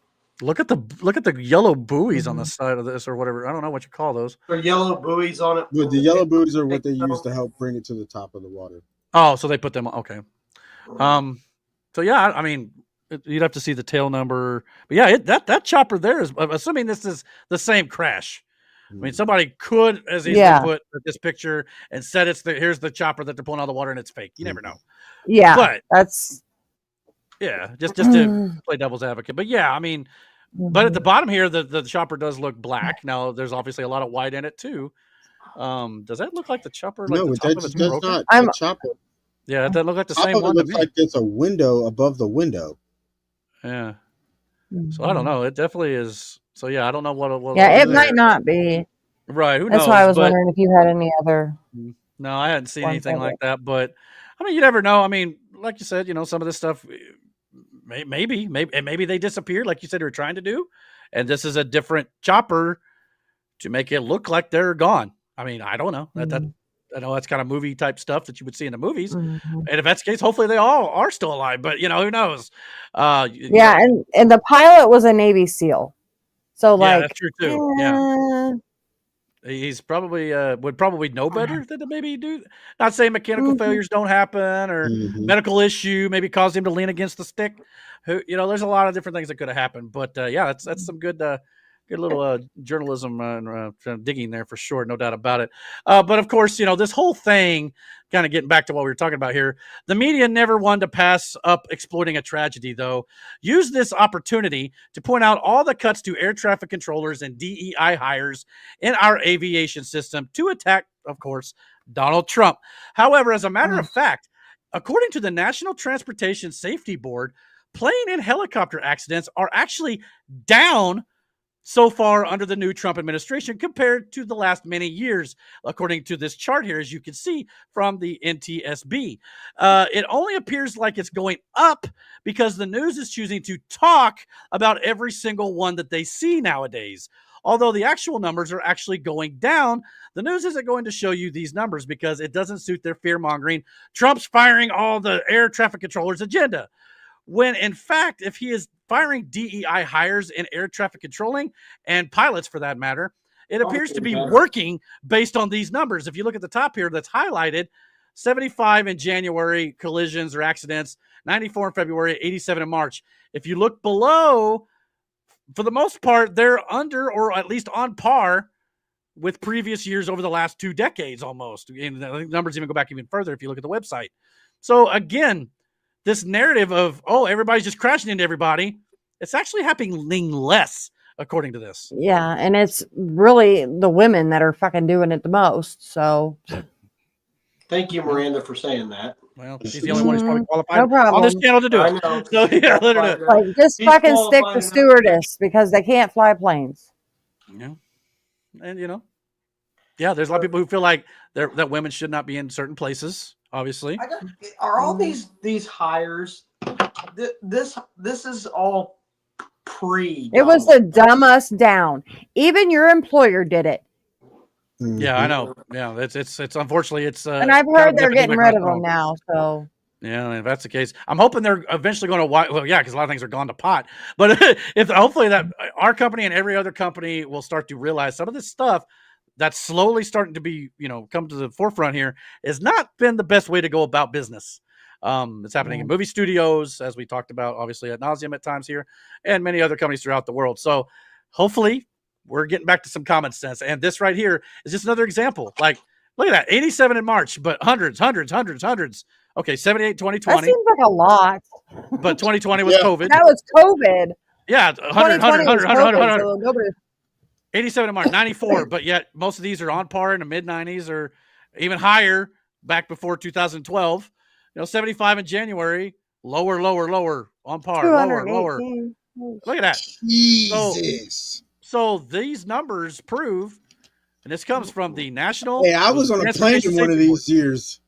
Look at the yellow buoys on the side of this, or whatever. I don't know what you call those. There are yellow buoys on it. Well, the yellow buoys are what they use to help bring it to the top of the water. Oh, so they put them on. Okay. So yeah, I mean, you'd have to see the tail number, but yeah, that chopper there is. I'm assuming this is the same crash. I mean, somebody could as easily put this picture and said here's the chopper that they're pulling out of the water and it's fake. You never know. Yeah, but that's just to play devil's advocate. But yeah, I mean, but at the bottom here, the chopper does look black. Now there's obviously a lot of white in it too. Does that look like the chopper? Like no, the top that's of it's not the chopper. Yeah, it doesn't look like the top same of it one. looks like it's a window above the window. Yeah. So I don't know. It definitely is. So yeah, I don't know what it was. Yeah, it might not be. Right. Who knows? That's why I was wondering if you had any other. No, I hadn't seen anything like that. But I mean, you never know. I mean, like you said, some of this stuff, maybe they disappeared, like you said, they were trying to do, and this is a different chopper to make it look like they're gone. I mean, I don't know. I know that's kind of movie type stuff that you would see in the movies. And if that's the case, hopefully they all are still alive. But who knows? Yeah, and the pilot was a Navy SEAL. So yeah, that's true too. Yeah. He's probably would probably know better than to maybe do. Not saying mechanical failures don't happen or medical issue maybe caused him to lean against the stick. There's a lot of different things that could have happened. But yeah, that's some good little journalism and digging there for sure, no doubt about it. But of course, this whole thing, kind of getting back to what we were talking about here, the media never wanted to pass up exploiting a tragedy, though. Use this opportunity to point out all the cuts to air traffic controllers and DEI hires in our aviation system to attack, of course, Donald Trump. However, as a matter of fact, according to the National Transportation Safety Board, plane and helicopter accidents are actually down so far under the new Trump administration compared to the last many years, according to this chart here, as you can see from the NTSB. It only appears like it's going up because the news is choosing to talk about every single one that they see nowadays. Although the actual numbers are actually going down, the news isn't going to show you these numbers because it doesn't suit their fear-mongering Trump's firing all the air traffic controllers agenda. When in fact, if he is firing DEI hires in air traffic controlling and pilots for that matter, it appears to be working based on these numbers. If you look at the top here that's highlighted, 75 in January collisions or accidents, 94 in February, 87 in March. If you look below, for the most part, they're under or at least on par with previous years over the last 2 decades almost. And the numbers even go back even further if you look at the website. So again, this narrative of, everybody's just crashing into everybody, it's actually happening less, according to this. Yeah, and it's really the women that are fucking doing it the most. So thank you, Miranda, for saying that. Well, she's the only one who's probably qualified no problem. on this channel to do it. I know. So yeah, let her do it. Like, just fucking stick to stewardess because they can't fly planes. Yeah. And yeah, there's a lot of people who feel like that women should not be in certain places. Obviously, are all these hires? This is all It was to dumb us down. Even your employer did it. Yeah, I know. Yeah, it's unfortunately it's. And I've heard they're getting rid of them now. So. Yeah, if that's the case, I'm hoping they're eventually going to. Well, yeah, because a lot of things are gone to pot. But if hopefully that our company and every other company will start to realize some of this stuff that's slowly starting to be, come to the forefront here has not been the best way to go about business. It's happening in movie studios, as we talked about, obviously ad nauseum at times here, and many other companies throughout the world. So hopefully we're getting back to some common sense. And this right here is just another example. Like, look at that, 87 in March, but hundreds. Okay, 78, 2020. That seems like a lot. But 2020 was COVID. That was COVID. Yeah, 100. 87 in March, 94. But yet most of these are on par in the mid 90s or even higher back before 2012. 75 in January, lower, on par, lower. Look at that. Jesus. So these numbers prove, and this comes from the National. Hey, I was on a plane in one of these years.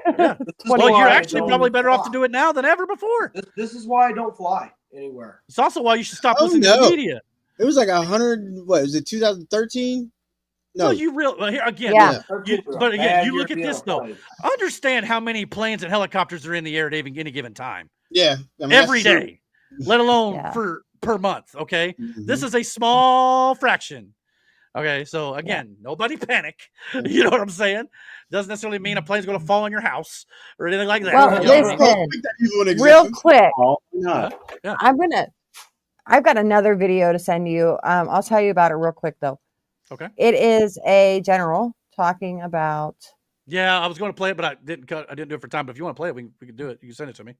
Yeah. Well, you're actually probably better off to do it now than ever before. This is why I don't fly anywhere. It's also why you should stop listening to the media. It was like 100. What was it? 2013? No, well, here again. Yeah. But again, you look at this though. Understand how many planes and helicopters are in the air at any given time. Yeah, I mean, every day, let alone per month. Okay, this is a small fraction. Okay, so again, nobody panic. You know what I'm saying? Doesn't necessarily mean a plane's going to fall on your house or anything like that. Well, listen, real quick. I've got another video to send you. I'll tell you about it real quick though. Okay. It is a general talking about. Yeah, I was going to play it, but I didn't do it for time. But if you want to play it, we can do it. You can send it to me.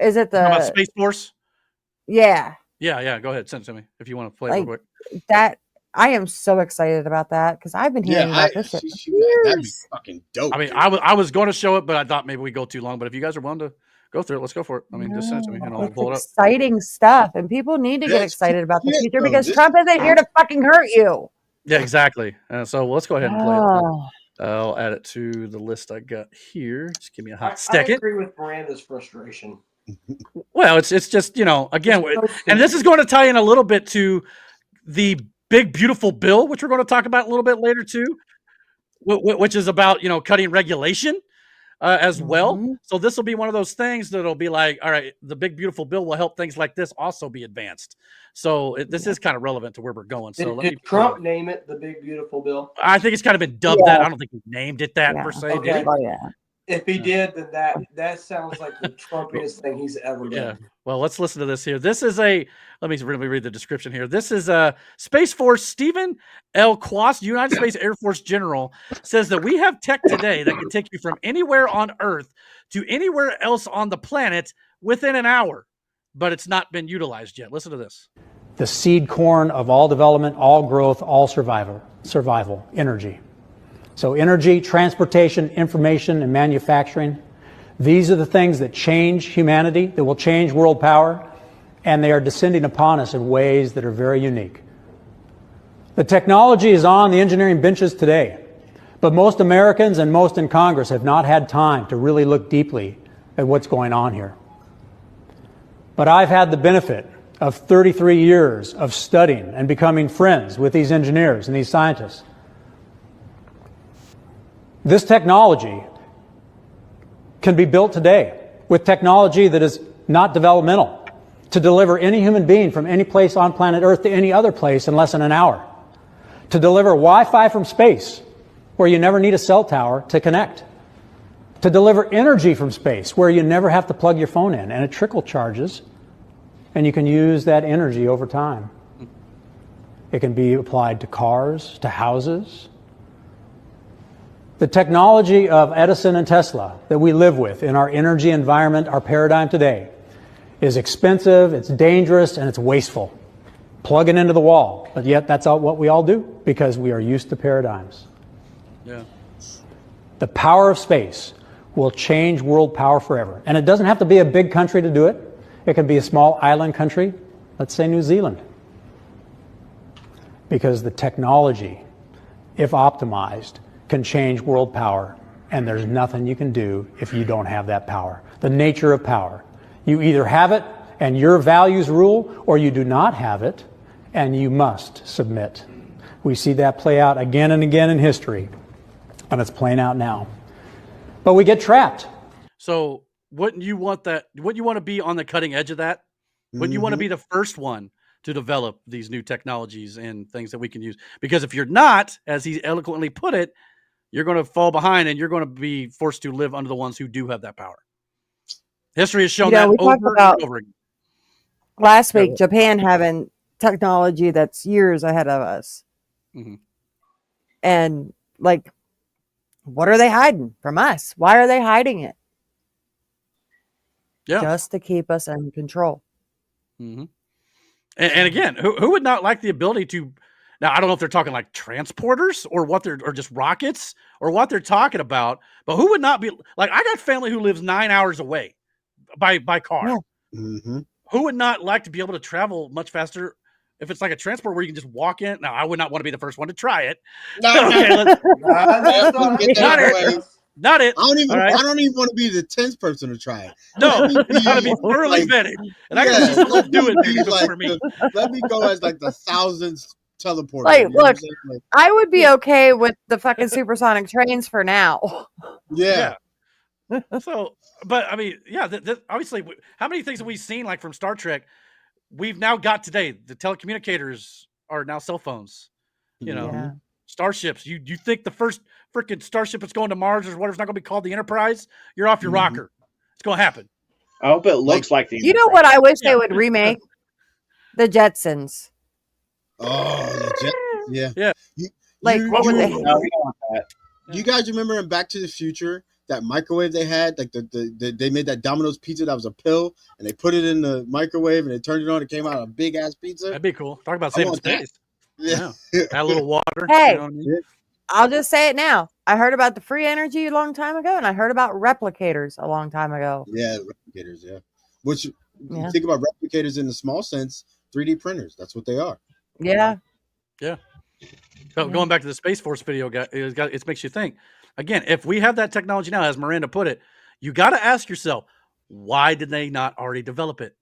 Is it the about Space Force? Yeah. Yeah. Go ahead, send it to me if you want to play it real quick. That I am so excited about that because I've been hearing about this shit for years. That'd be fucking dope. I mean, I was going to show it, but I thought maybe we go too long. But if you guys are willing to go through it, let's go for it. I mean, just send it to me and I'll pull it up. Exciting stuff, and people need to get excited about the future because Trump isn't here to fucking hurt you. Yeah, exactly. So let's go ahead and play it. I'll add it to the list I got here. Just give me a hot second. I agree with Miranda's frustration. Well, it's just, again, and this is going to tie in a little bit to the big, beautiful bill, which we're going to talk about a little bit later too, which is about, cutting regulation as well. So this will be one of those things that'll be like, all right, the big, beautiful bill will help things like this also be advanced. So this is kind of relevant to where we're going. So did Trump name it the big, beautiful bill? I think it's kind of been dubbed that. I don't think he named it that per se. Okay. If he did, then that sounds like the Trumpiest thing he's ever done. Yeah. Well, let's listen to this here. This is let me read the description here. This is Space Force Stephen L. Quast, United States Air Force General, says that we have tech today that can take you from anywhere on Earth to anywhere else on the planet within an hour, but it's not been utilized yet. Listen to this. The seed corn of all development, all growth, all survival, energy. So energy, transportation, information, and manufacturing, these are the things that change humanity, that will change world power, and they are descending upon us in ways that are very unique. The technology is on the engineering benches today, but most Americans and most in Congress have not had time to really look deeply at what's going on here. But I've had the benefit of 33 years of studying and becoming friends with these engineers and these scientists. This technology can be built today with technology that is not developmental to deliver any human being from any place on planet Earth to any other place in less than an hour. To deliver Wi-Fi from space where you never need a cell tower to connect. To deliver energy from space where you never have to plug your phone in and it trickle charges and you can use that energy over time. It can be applied to cars, to houses. The technology of Edison and Tesla that we live with in our energy environment, our paradigm today, is expensive, it's dangerous, and it's wasteful. Plug it into the wall, but yet that's what we all do because we are used to paradigms. Yeah. The power of space will change world power forever. And it doesn't have to be a big country to do it. It can be a small island country, let's say New Zealand. Because the technology, if optimized, can change world power, and there's nothing you can do if you don't have that power. The nature of power. You either have it And your values rule, or you do not have it, and you must submit. We see that play out again and again in history, and it's playing out now. But we get trapped. So wouldn't you want that? Wouldn't you want to be on the cutting edge of that? Wouldn't you want to be the first one to develop these new technologies and things that we can use? Because if you're not, as he eloquently put it, you're going to fall behind and you're going to be forced to live under the ones who do have that power. History has shown that over and over again. Last week, Japan having technology that's years ahead of us. Mm-hmm. And like, what are they hiding from us? Why are they hiding it? Yeah. Just to keep us in control. Mm-hmm. And again, who would not like the ability to? Now, I don't know if they're talking like transporters or or just rockets or what they're talking about, but who would not be like? I got family who lives 9 hours away by car. Yeah. Mm-hmm. Who would not like to be able to travel much faster if it's like a transport where you can just walk in? Now, I would not want to be the first one to try it. Not it. I don't even want to be the 10th person to try it. No, it's got to be thoroughly vetted. And I can see someone do it before me. Let me go as like the 1,000th teleporter. Like, look, I would be okay with the fucking supersonic trains for now. Yeah. So, but I mean, yeah, obviously, how many things have we seen like from Star Trek? We've now got today. The telecommunicators are now cell phones. You know, starships. You think the first freaking starship that's going to Mars or whatever's not going to be called the Enterprise? You're off your rocker. It's going to happen. I hope it looks like the. You know what I wish they would remake? The Jetsons. Oh, the Jetsons. Yeah. What would they? You guys remember in Back to the Future? That microwave they had, like they made that Domino's pizza that was a pill, and they put it in the microwave and they turned it on. It came out a big ass pizza. That'd be cool. Talk about saving space. Yeah, add a little water. Hey, you know what I mean? I'll just say it now. I heard about the free energy a long time ago, and I heard about replicators a long time ago. Yeah, replicators. Yeah, which you think about replicators in the small sense, 3D printers. That's what they are. Yeah. Yeah. So going back to the Space Force video, it makes you think. Again, if we have that technology now, as Miranda put it, you got to ask yourself, why did they not already develop it?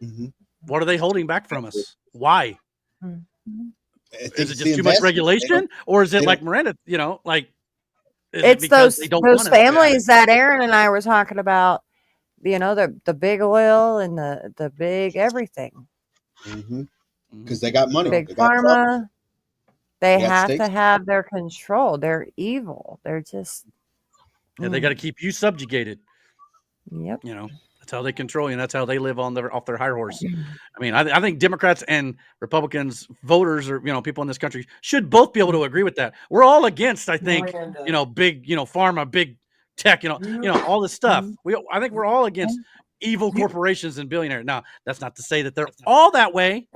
Mm-hmm. What are they holding back from us? Why? Mm-hmm. Is it just too much regulation, or is it like Miranda? You know, like it's those families that Aaron and I were talking about. You know, the big oil and the big everything. Mm-hmm. Because they got money. Big they got pharma. They have stakes. to have their control. They're evil. They're just. Yeah, they got to keep you subjugated. Yep. You know, that's how they control you, and that's how they live off their high horse. I mean, I think Democrats and Republicans, voters, or people in this country should both be able to agree with that. We're all against, I think, big, pharma, big tech, all this stuff. I think we're all against evil corporations and billionaires. Now, that's not to say that they're all that way.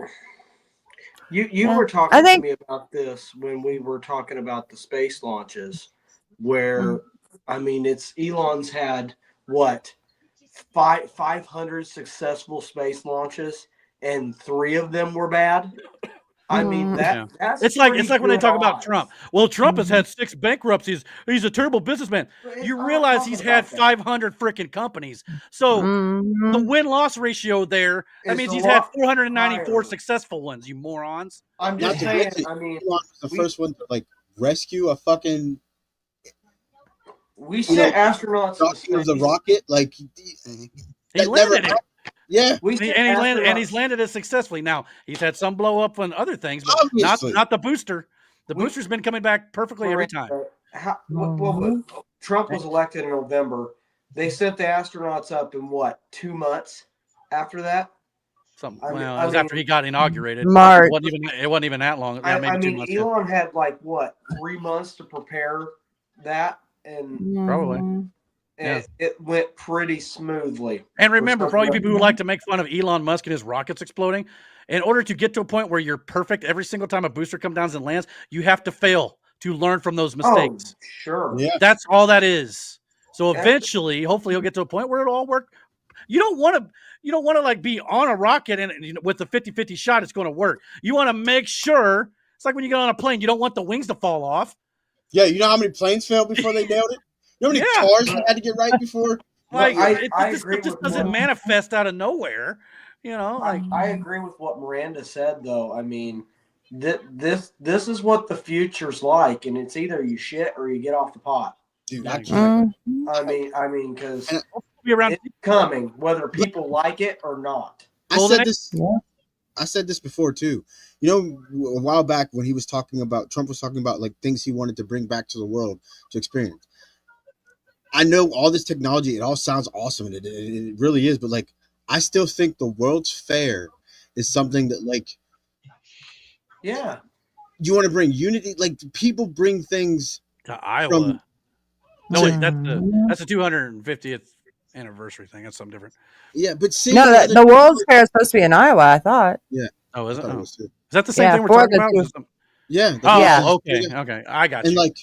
You were talking to me about this when we were talking about the space launches, where I mean, Elon's had what 500 successful space launches, and 3 of them were bad. I mean, that's it's like when they talk about Trump. Well, Trump has had 6 bankruptcies. He's a terrible businessman. You realize he's had 500 freaking companies. So the win-loss ratio there, that means he's had 494 successful ones, you morons. I'm just saying, I mean, the first one to like rescue a fucking we sent astronauts to the rocket, like he landed it. Yeah, he's landed it successfully. Now he's had some blow up on other things, but not the booster. The booster's been coming back perfectly every time. Trump was elected in November. They sent the astronauts up in 2 months after that. It was after he got inaugurated. March. It wasn't even that long. I mean, Elon had 3 months to prepare that, and probably. And it went pretty smoothly. And remember, for all you people who like to make fun of Elon Musk and his rockets exploding, in order to get to a point where you're perfect every single time a booster comes down and lands, you have to fail to learn from those mistakes. Oh, sure. Yeah. That's all that is. So eventually, hopefully, he'll get to a point where it'll all work. You don't want to like be on a rocket and with the 50-50 shot, it's going to work. You want to make sure. It's like when you get on a plane, you don't want the wings to fall off. Yeah, you know how many planes failed before they nailed it? You know how many cars you had to get right before Like I this agree just with doesn't manifest out of nowhere. You know, like I agree with what Miranda said, though. I mean, this is what the future's like, and it's either you shit or you get off the pot. Dude, exactly. I mean, because be around it's coming, whether people like it or not. I said this. I said this before too. You know, a while back when Trump was talking about like things he wanted to bring back to the world to experience. I know all this technology, it all sounds awesome, and it really is, but like, I still think the World's Fair is something that, like, yeah, you want to bring unity. Like, people bring things to Iowa. Wait, that's the 250th anniversary thing. That's something different. Yeah, but see, no, the World's Fair is supposed to be in Iowa. I thought. Yeah. Oh, is it? Oh. Is that the same thing we're talking about? Yeah. Oh, okay. Okay, I got you. And like,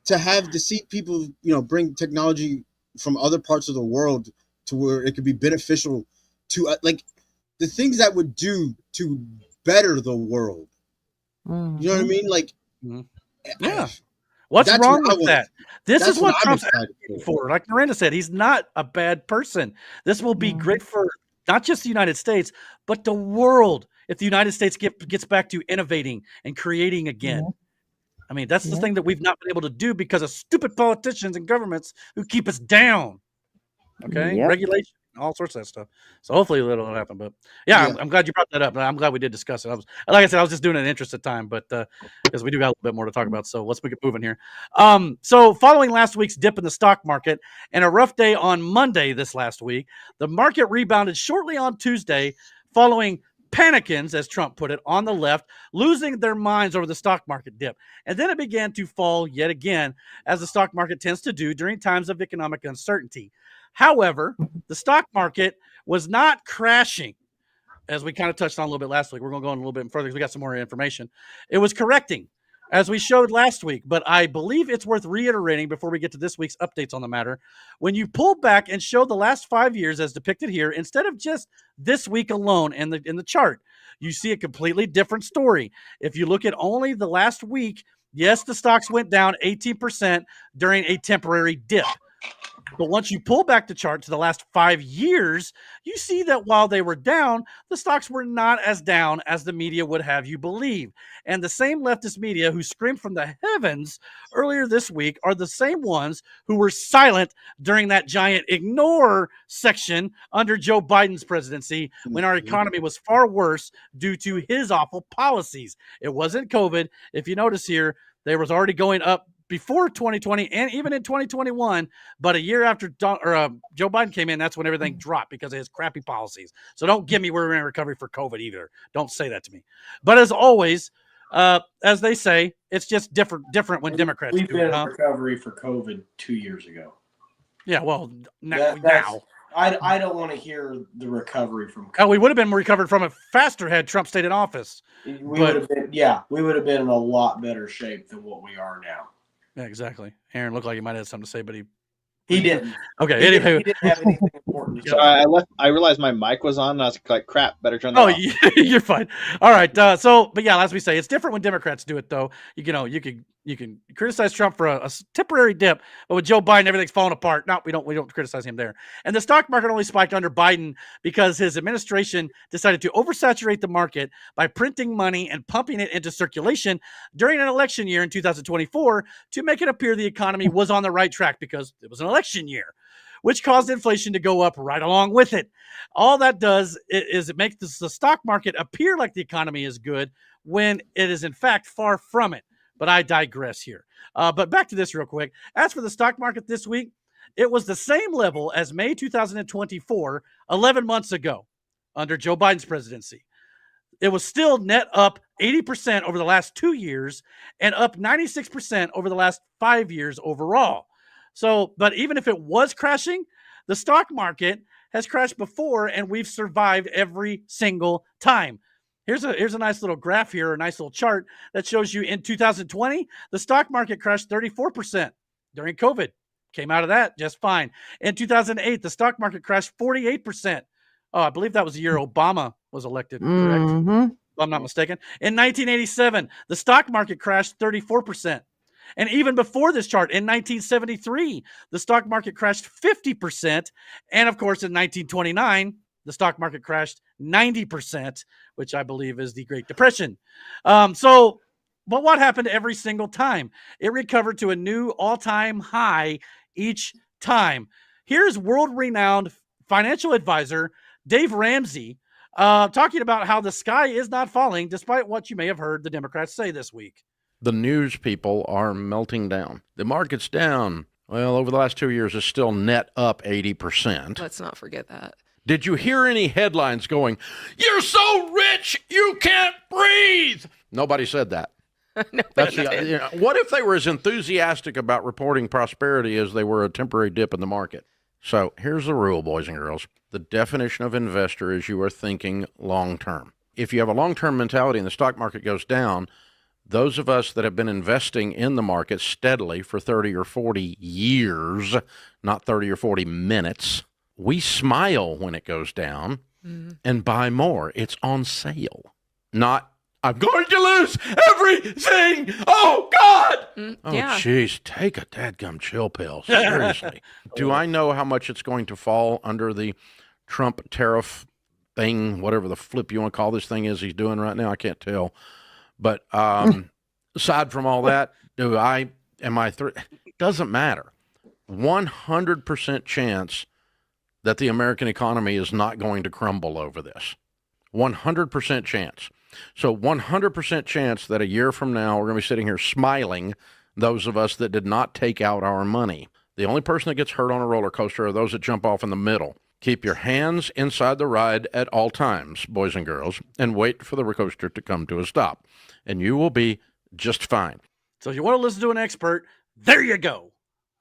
to see people, bring technology from other parts of the world to where it could be beneficial to like the things that would do to better the world. Mm-hmm. You know what I mean? Like, yeah. What's wrong with that? This is what Trump's advocating for. Like Miranda said, he's not a bad person. This will be great for not just the United States, but the world if the United States gets back to innovating and creating again. Yeah. I mean, that's the thing that we've not been able to do because of stupid politicians and governments who keep us down. Okay, regulation, all sorts of that stuff. So hopefully that'll happen. But I'm glad you brought that up. I'm glad we did discuss it. Like I said, I was just doing it in the interest of time, but because we do got a little bit more to talk about. So let's get moving here. So following last week's dip in the stock market and a rough day on Monday this last week, the market rebounded shortly on Tuesday following Panicans, as Trump put it, on the left, losing their minds over the stock market dip. And then it began to fall yet again, as the stock market tends to do during times of economic uncertainty. However, the stock market was not crashing, as we kind of touched on a little bit last week. We're going to go on a little bit further because we got some more information. It was correcting, as we showed last week, but I believe it's worth reiterating before we get to this week's updates on the matter. When you pull back and show the last 5 years as depicted here, instead of just this week alone in the chart, you see a completely different story. If you look at only the last week, yes, the stocks went down 18% during a temporary dip. But once you pull back the chart to the last 5 years, you see that while they were down, the stocks were not as down as the media would have you believe. And the same leftist media who screamed from the heavens earlier this week are the same ones who were silent during that giant ignore section under Joe Biden's presidency when our economy was far worse due to his awful policies. It wasn't COVID. If you notice here, they was already going up before 2020 and even in 2021, but a year after Joe Biden came in, that's when everything dropped because of his crappy policies. So don't give me we're in recovery for COVID either. Don't say that to me. But as always, as they say, it's just different when Democrats We've do been it. in recovery for COVID 2 years ago. Yeah, well, now. I don't want to hear the recovery from COVID. Oh, we would have been recovered from it faster had Trump stayed in office. We would have been in a lot better shape than what we are now. Yeah, exactly. Aaron looked like he might have something to say, but he didn't. Okay, he didn't have anything important to say. I realized my mic was on, and I was like, crap, better turn that off. You're fine. All right. But yeah, as we say, it's different when Democrats do it, though. You can criticize Trump for a temporary dip, but with Joe Biden, everything's falling apart. No, we don't criticize him there. And the stock market only spiked under Biden because his administration decided to oversaturate the market by printing money and pumping it into circulation during an election year in 2024 to make it appear the economy was on the right track because it was an election year, which caused inflation to go up right along with it. All that does is it makes the stock market appear like the economy is good when it is in fact far from it. But I digress here. But back to this real quick. As for the stock market this week, it was the same level as May 2024, 11 months ago, under Joe Biden's presidency. It was still net up 80% over the last 2 years and up 96% over the last 5 years overall. So, but even if it was crashing, the stock market has crashed before and we've survived every single time. Here's a nice little graph here, a nice little chart that shows you in 2020, the stock market crashed 34% during COVID. Came out of that just fine. In 2008, the stock market crashed 48%. Oh, I believe that was the year Obama was elected, correct? Mm-hmm. If I'm not mistaken. In 1987, the stock market crashed 34%. And even before this chart, in 1973, the stock market crashed 50%. And of course, in 1929, the stock market crashed 90%, which I believe is the Great Depression. But what happened every single time? It recovered to a new all-time high each time. Here's world-renowned financial advisor Dave Ramsey talking about how the sky is not falling, despite what you may have heard the Democrats say this week. The news people are melting down. The market's down. Well, over the last 2 years, it's still net up 80%. Let's not forget that. Did you hear any headlines going, "You're so rich, you can't breathe"? Nobody said that. What if they were as enthusiastic about reporting prosperity as they were a temporary dip in the market? So here's the rule, boys and girls. The definition of investor is you are thinking long-term. If you have a long-term mentality and the stock market goes down, those of us that have been investing in the market steadily for 30 or 40 years, not 30 or 40 minutes, we smile when it goes down and buy more. It's on sale. Not, I'm going to lose everything. Oh, God. Oh, jeez. Take a dadgum chill pill. Seriously. Do I know how much it's going to fall under the Trump tariff thing, whatever the flip you want to call this thing is he's doing right now? I can't tell. But aside from all that, doesn't matter. 100% chance that the American economy is not going to crumble over this. 100% chance. So 100% chance that a year from now, we're going to be sitting here smiling, those of us that did not take out our money. The only person that gets hurt on a roller coaster are those that jump off in the middle. Keep your hands inside the ride at all times, boys and girls, and wait for the coaster to come to a stop. And you will be just fine. So if you want to listen to an expert, there you go.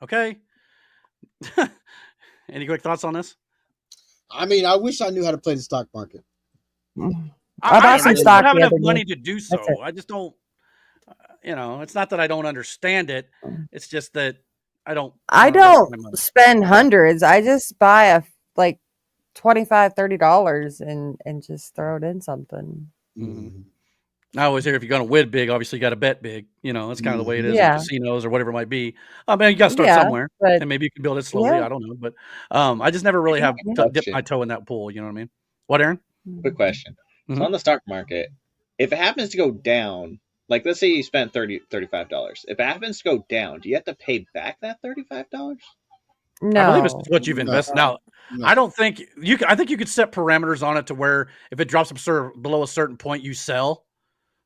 Okay? Any quick thoughts on this? I mean, I wish I knew how to play the stock market. I bought some stock. I don't have enough money to do so. I just don't, it's not that I don't understand it. It's just that I don't spend hundreds. I just buy like $25, $30 and just throw it in something. Mm-hmm. I always hear if you're going to win big, obviously you got to bet big. That's kind of the way it is in casinos or whatever it might be. I mean, you got to start somewhere, and maybe you can build it slowly. I don't know, but I just never really have dipped my toe in that pool. You know what I mean? What, Aaron? Quick question. So on the stock market, if it happens to go down, like let's say you spent $35, if it happens to go down, do you have to pay back that $35? No, I believe it's what you've invested. Now, I don't think you. I think you could set parameters on it to where if it drops below a certain point, you sell.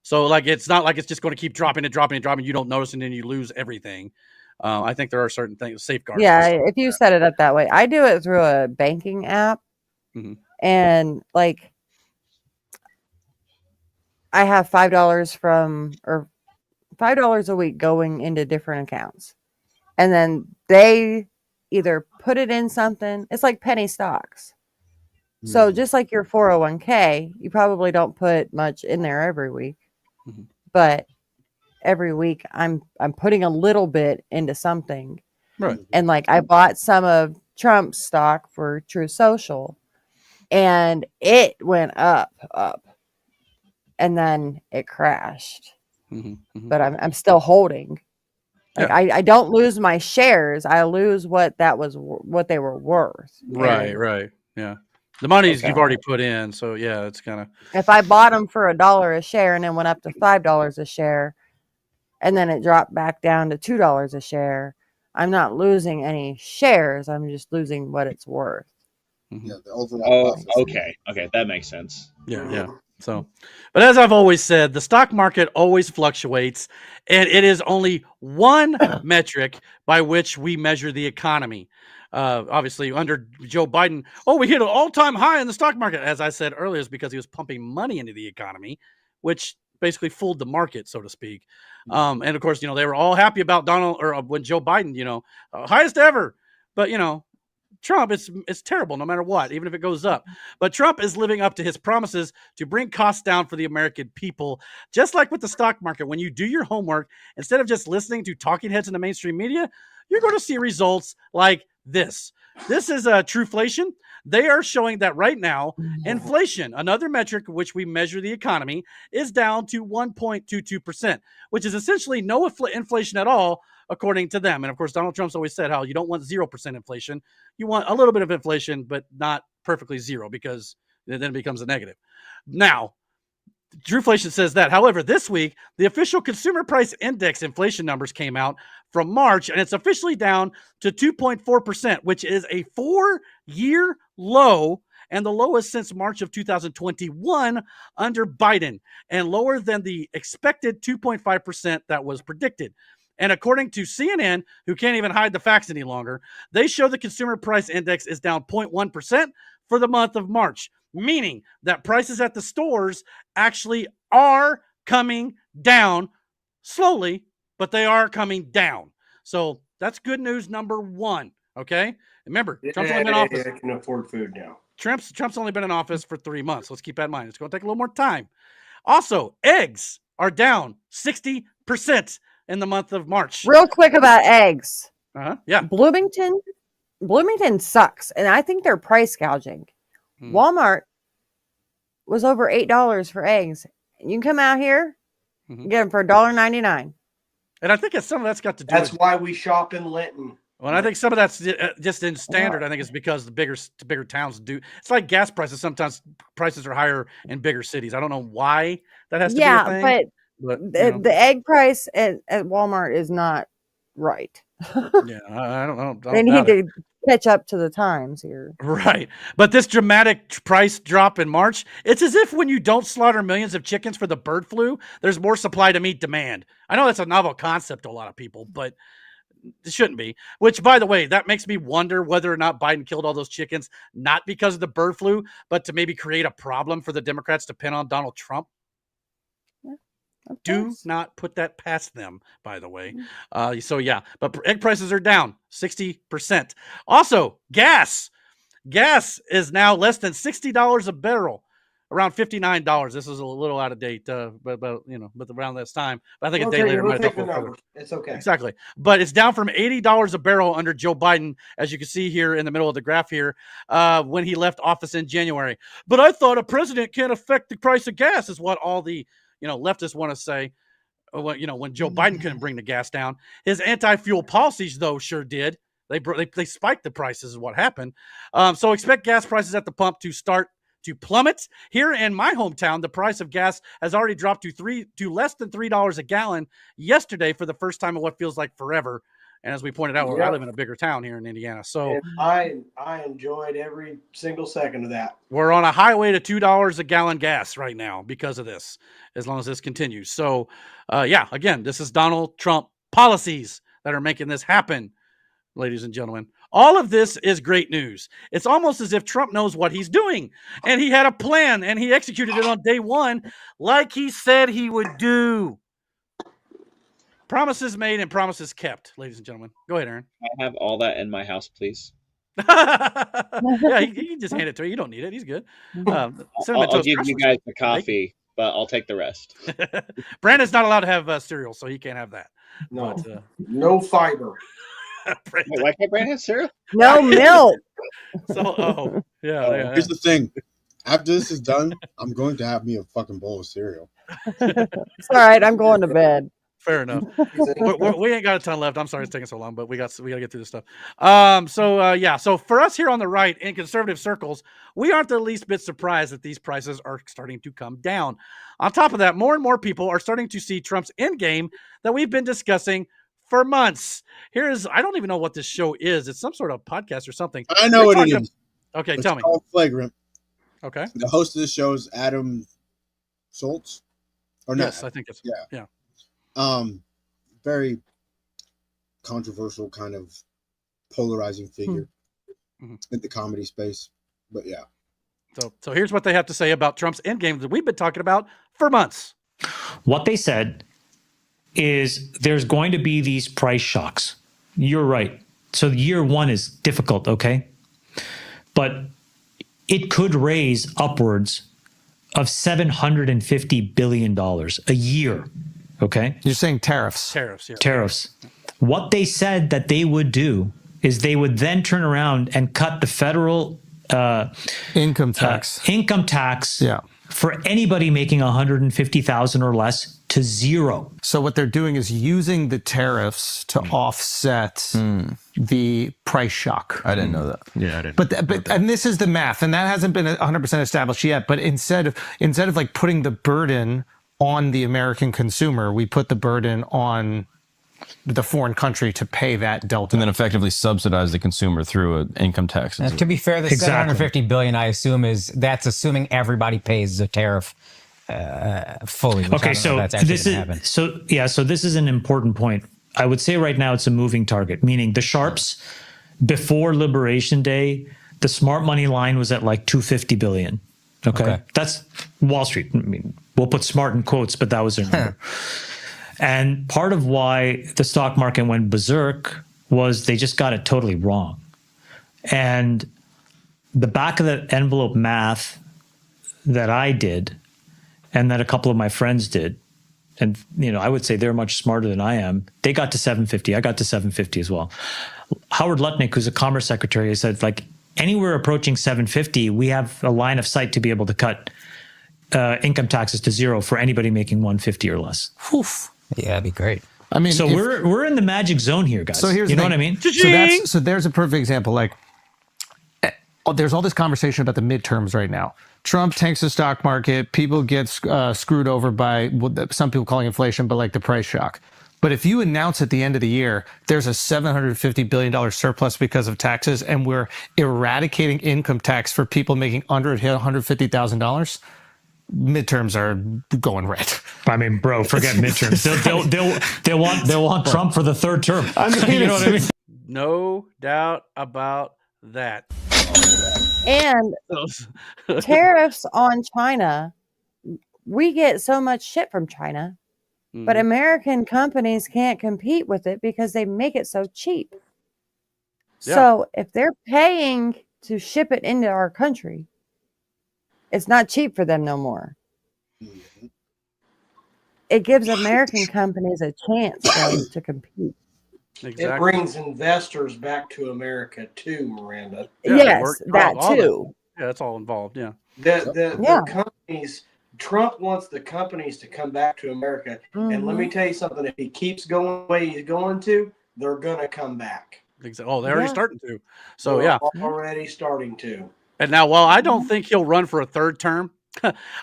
So like it's not like it's just going to keep dropping. You don't notice, and then you lose everything. I think there are certain things, safeguards. Yeah, if you set it up that way, I do it through a banking app, and like I have $5 a week going into different accounts, and then they either put it in something. It's like penny stocks. So just like your 401k, you probably don't put much in there every week, but every week I'm putting a little bit into something. Right. And like I bought some of Trump's stock for True Social, and it went up, and then it crashed. But I'm still holding. Like I don't lose my shares. I lose what they were worth. Right. Yeah. The money's you've already put in, so yeah, it's kind of. If I bought them for $1 a share and then went up to $5 a share, and then it dropped back down to $2 a share, I'm not losing any shares. I'm just losing what it's worth. Yeah, the overall. Okay, that makes sense. Yeah. So, but as I've always said, the stock market always fluctuates, and it is only one metric by which we measure the economy. Obviously, under Joe Biden, we hit an all-time high in the stock market. As I said earlier, is because he was pumping money into the economy, which basically fooled the market, so to speak. And of course, they were all happy about when Joe Biden, highest ever. But Trump, it's terrible no matter what, even if it goes up. But Trump is living up to his promises to bring costs down for the American people. Just like with the stock market, when you do your homework, instead of just listening to talking heads in the mainstream media, you're going to see results like this. This is a Trueflation. They are showing that right now, inflation, another metric which we measure the economy, is down to 1.22%, which is essentially no inflation at all, according to them. And of course, Donald Trump's always said how you don't want 0% inflation. You want a little bit of inflation, but not perfectly zero, because then it becomes a negative. Now, Drewflation says that. However, this week, the official Consumer Price Index inflation numbers came out from March, and it's officially down to 2.4%, which is a 4-year low and the lowest since March of 2021 under Biden, and lower than the expected 2.5% that was predicted. And according to CNN, who can't even hide the facts any longer, they show the Consumer Price Index is down 0.1% for the month of March, meaning that prices at the stores actually are coming down slowly, but they are coming down. So that's good news number one, okay? Remember, Trump's only been in office. I can afford food now. Trump's only been in office for 3 months. Let's keep that in mind. It's going to take a little more time. Also, eggs are down 60% in the month of March. Real quick about eggs. Yeah. Bloomington sucks, and I think they're price gouging. Walmart was over $8 for eggs. You can come out here and get them for $1.99. And I think some of that's got to do That's with, why we shop in Linton. Well, I think some of that's just in standard. I think it's because the bigger towns do. It's like gas prices. Sometimes prices are higher in bigger cities. I don't know why that has to be a thing. But the egg price at Walmart is not right. Yeah, I don't know. They need to catch up to the times here. Right. But this dramatic price drop in March, it's as if when you don't slaughter millions of chickens for the bird flu, there's more supply to meet demand. I know that's a novel concept to a lot of people, but it shouldn't be. Which, by the way, that makes me wonder whether or not Biden killed all those chickens, not because of the bird flu, but to maybe create a problem for the Democrats to pin on Donald Trump. Do not put that past them, by the way. So yeah, but egg prices are down 60%. Also, gas is now less than $60 a barrel, around $59. This is a little out of date, but around this time. But I think a day later might have further. It's okay. Exactly, but it's down from $80 a barrel under Joe Biden, as you can see here in the middle of the graph here, when he left office in January. But I thought a president can't affect the price of gas, is what all the leftists want to say. When Joe Biden couldn't bring the gas down, his anti-fuel policies though sure did. They spiked the prices is what happened. So expect gas prices at the pump to start to plummet. Here in my hometown, the price of gas has already dropped to less than $3 a gallon yesterday for the first time in what feels like forever. And as we pointed out, I live in a bigger town here in Indiana. So and I enjoyed every single second of that. We're on a highway to $2 a gallon gas right now because of this, as long as this continues. So, again, this is Donald Trump policies that are making this happen, ladies and gentlemen. All of this is great news. It's almost as if Trump knows what he's doing, and he had a plan, and he executed it on day one like he said he would do. Promises made and promises kept, ladies and gentlemen. Go ahead, Aaron. I have all that in my house, please. Yeah, you can just hand it to him. You don't need it. He's good. I'll give you guys the coffee, but I'll take the rest. Brandon's not allowed to have cereal, so he can't have that. No, no fiber. Wait, why can't Brandon have cereal? No milk. Here's the thing. After this is done, I'm going to have me a fucking bowl of cereal. It's all right. I'm going to bed. Fair enough. We ain't got a ton left. I'm sorry it's taking so long, but we got to get through this stuff. So for us here on the right in conservative circles, we aren't the least bit surprised that these prices are starting to come down. On top of that, more and more people are starting to see Trump's endgame that we've been discussing for months. I don't even know what this show is. It's some sort of podcast or something. I know what it is. Okay, it's tell me. Called Flagrant. Okay. The host of the show is Adam Schultz. Or not? Yes, I think it's yeah. Very controversial, kind of polarizing figure in the comedy space. But yeah. So here's what they have to say about Trump's endgame that we've been talking about for months. What they said is there's going to be these price shocks. You're right. So year one is difficult, okay? But it could raise upwards of $750 billion a year. Okay. You're saying tariffs. Tariffs, yeah. Tariffs. What they said that they would do is they would then turn around and cut the federal income tax. For anybody making 150,000 or less to zero. So what they're doing is using the tariffs to offset the price shock. I didn't know that. Yeah, I didn't. But and this is the math, and that hasn't been 100% established yet. But instead of like putting the burden on the American consumer, we put the burden on the foreign country to pay that delta, and then effectively subsidize the consumer through an income tax. To be fair, the $750 billion, I assume, that's assuming everybody pays the tariff fully. Okay, so this is an important point. I would say right now it's a moving target, meaning the sharps before Liberation Day, the smart money line was at like 250 billion. Okay. That's Wall Street. I mean, we'll put smart in quotes, but that was their number. And part of why the stock market went berserk was they just got it totally wrong. And the back of the envelope math that I did and that a couple of my friends did, and I would say they're much smarter than I am, they got to 750. I got to 750 as well. Howard Lutnick, who's a commerce secretary, said like anywhere approaching 750, we have a line of sight to be able to cut income taxes to zero for anybody making 150 or less. Oof. Yeah, that'd be great. I mean, so we're in the magic zone here, guys. So here's you know what I mean? So there's a perfect example. Like, there's all this conversation about the midterms right now. Trump tanks the stock market. People get screwed over by what some people calling inflation, but like the price shock. But if you announce at the end of the year there's a $750 billion surplus because of taxes, and we're eradicating income tax for people making under $150,000. Midterms are going red. I mean, bro, forget midterms. They'll want Trump for the third term. I mean, you know what I mean? No doubt about that. And tariffs on China, we get so much shit from China, but American companies can't compete with it because they make it so cheap. Yeah. So if they're paying to ship it into our country, it's not cheap for them no more. It gives American companies a chance to compete. Exactly. It brings investors back to America too, Miranda. Yeah, yes, that too. Yeah, that's all involved. Yeah. The companies, Trump wants the companies to come back to America. And let me tell you something, if he keeps going the way he's going to, they're going to come back. Exactly. Oh, they're already starting to. So, they're already starting to. And now, while I don't think he'll run for a third term,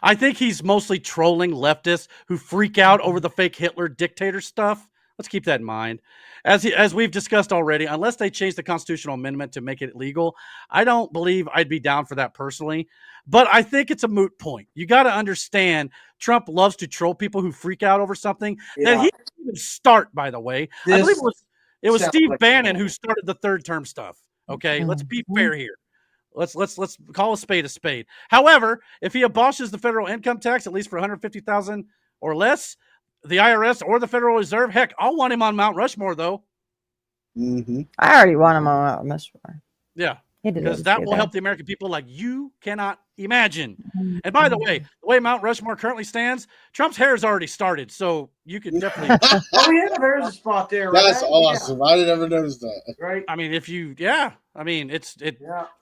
I think he's mostly trolling leftists who freak out over the fake Hitler dictator stuff. Let's keep that in mind. As we've discussed already, unless they change the constitutional amendment to make it legal, I don't believe I'd be down for that personally. But I think it's a moot point. You got to understand, Trump loves to troll people who freak out over something that he didn't even start, by the way. I believe it was Steve Bannon who started the third term stuff. Okay, let's be fair here. Let's call a spade a spade. However, if he abolishes the federal income tax, at least for 150,000 or less, the IRS or the Federal Reserve, heck, I'll want him on Mount Rushmore, though. I already want him on Mount Rushmore. Yeah, because that will help the American people like you cannot imagine. And by the way Mount Rushmore currently stands, Trump's hair has already started, so you can definitely. Oh yeah, there's a spot there. That's awesome. I didn't ever notice that. Right. I mean, it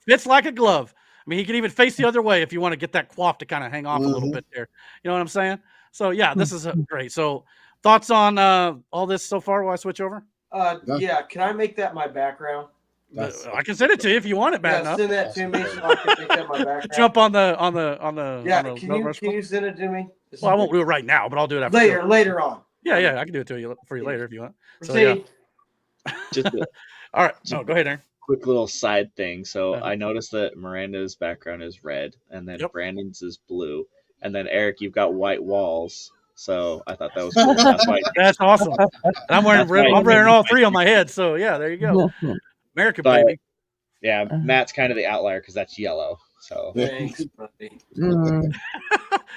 fits like a glove. I mean, he can even face the other way if you want to get that coif to kind of hang off a little bit there. You know what I'm saying? So yeah, this is great. So thoughts on all this so far while I switch over? Yeah, can I make that my background? I can send it to you if you want it bad enough. Send that to me so I can make that my background. Jump on the. Yeah, can you send it to me? Well, I won't do it right now, but I'll do it after later on. Yeah, I can do it for you later if you want. So, Just all right. So go ahead, Aaron. Quick little side thing. So I noticed that Miranda's background is red, and then Brandon's is blue, and then Eric, you've got white walls. So I thought that was cool. That's awesome. I'm wearing all three on my head. So yeah, there you go. American baby. Yeah, Matt's kind of the outlier because that's yellow. So thanks, buddy.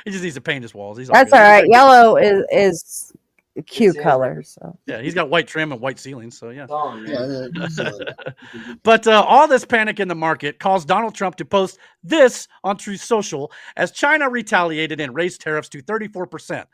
He just needs to paint his walls. That's all right. Yellow is a cute color. So yeah, he's got white trim and white ceilings. So yeah. Oh, But all this panic in the market caused Donald Trump to post this on Truth Social as China retaliated and raised tariffs to 34%.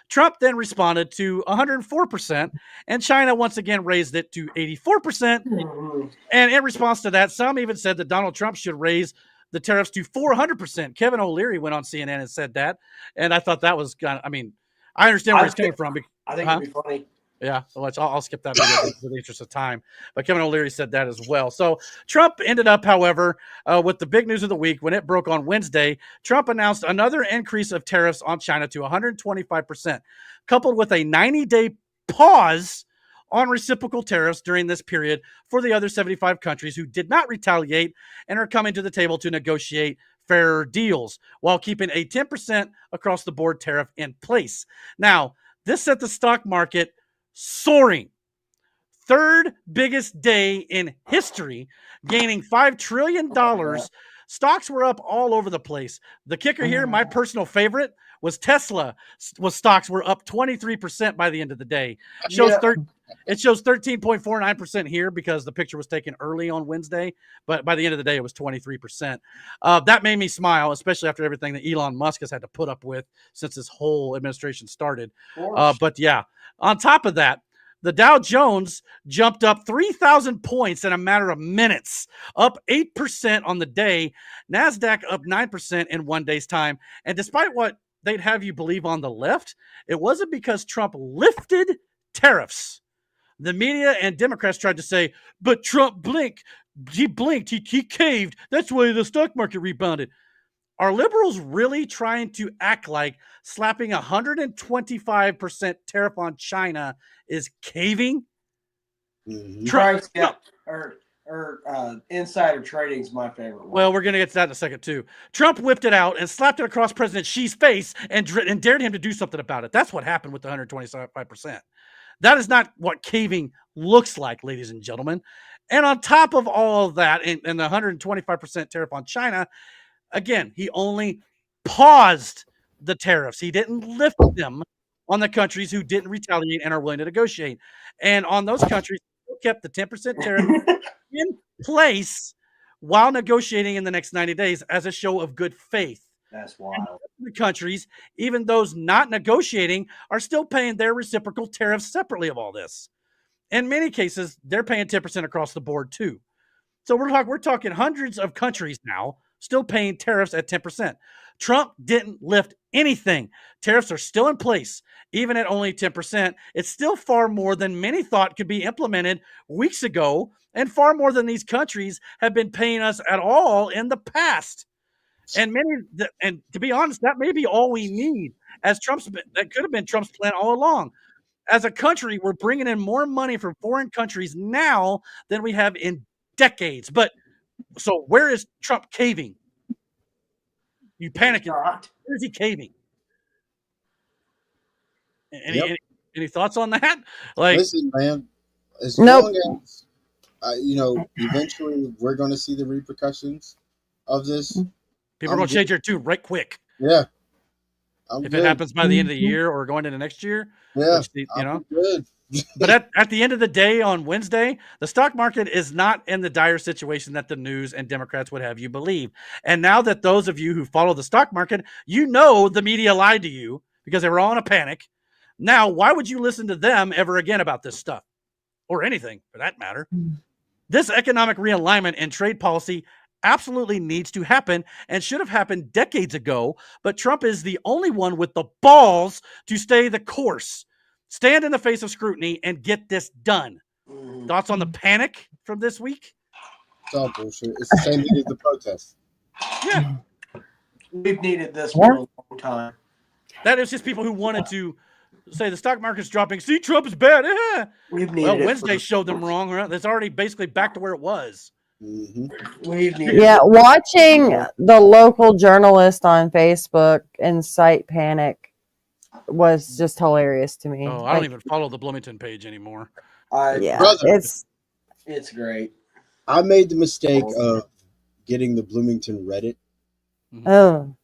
Trump then responded to 104%, and China once again raised it to 84%. And in response to that, some even said that Donald Trump should raise the tariffs to 400%. Kevin O'Leary went on CNN and said that, and I thought that was kind of. I mean, I understand where he's coming from. I think it'd be funny. Yeah, I'll skip that video for the interest of time. But Kevin O'Leary said that as well. So Trump ended up, however, with the big news of the week when it broke on Wednesday. Trump announced another increase of tariffs on China to 125%, coupled with a 90-day pause on reciprocal tariffs during this period for the other 75 countries who did not retaliate and are coming to the table to negotiate fairer deals while keeping a 10% across the board tariff in place. Now, this set the stock market soaring. Third biggest day in history, gaining $5 trillion. Stocks were up all over the place. The kicker here, my personal favorite, was Tesla. Stocks were up 23% by the end of the day. It shows 13.49% here because the picture was taken early on Wednesday, but by the end of the day, it was 23%. That made me smile, especially after everything that Elon Musk has had to put up with since this whole administration started. But yeah, on top of that, the Dow Jones jumped up 3,000 points in a matter of minutes, up 8% on the day. NASDAQ up 9% in one day's time. And despite what they'd have you believe on the left, it wasn't because Trump lifted tariffs. The media and Democrats tried to say, but Trump blinked, he caved. That's why the stock market rebounded. Are liberals really trying to act like slapping 125% tariff on China is caving? Trump, insider trading is my favorite one. Well, we're going to get to that in a second, too. Trump whipped it out and slapped it across President Xi's face and dared him to do something about it. That's what happened with the 125%. That is not what caving looks like, ladies and gentlemen. And on top of all of that, and the 125% tariff on China, again, he only paused the tariffs. He didn't lift them on the countries who didn't retaliate and are willing to negotiate. And on those countries, he kept the 10% tariff in place while negotiating in the next 90 days as a show of good faith. That's wild. The countries, even those not negotiating, are still paying their reciprocal tariffs separately of all this. In many cases, they're paying 10% across the board too. So we're talking hundreds of countries now still paying tariffs at 10%. Trump didn't lift anything. Tariffs are still in place, even at only 10%. It's still far more than many thought could be implemented weeks ago, and far more than these countries have been paying us at all in the past. And to be honest, that may be all we need. That could have been Trump's plan all along. As a country, we're bringing in more money from foreign countries now than we have in decades. But so where is Trump caving? You panicking. Where is he caving? Any thoughts on that? Listen, man, as long as eventually we're going to see the repercussions of this. People are going to change their tune right quick. Yeah. If it happens by the end of the year or going into next year. Yeah. Good. But at the end of the day on Wednesday, the stock market is not in the dire situation that the news and Democrats would have you believe. And now that those of you who follow the stock market, the media lied to you because they were all in a panic. Now, why would you listen to them ever again about this stuff? Or anything for that matter. This economic realignment and trade policy absolutely needs to happen and should have happened decades ago, but Trump is the only one with the balls to stay the course, stand in the face of scrutiny, and get this done. Thoughts on the panic from this week? It's all bullshit. It's the same thing as the protest. Yeah. We've needed this for a long time. That is just people who wanted to say the stock market's dropping. See, Trump is bad. Wednesday showed them wrong. Right? It's already basically back to where it was. Watching the local journalist on Facebook incite panic was just hilarious to me. Oh, I don't even follow the Bloomington page anymore. It's great. I made the mistake of getting the Bloomington Reddit. Oh.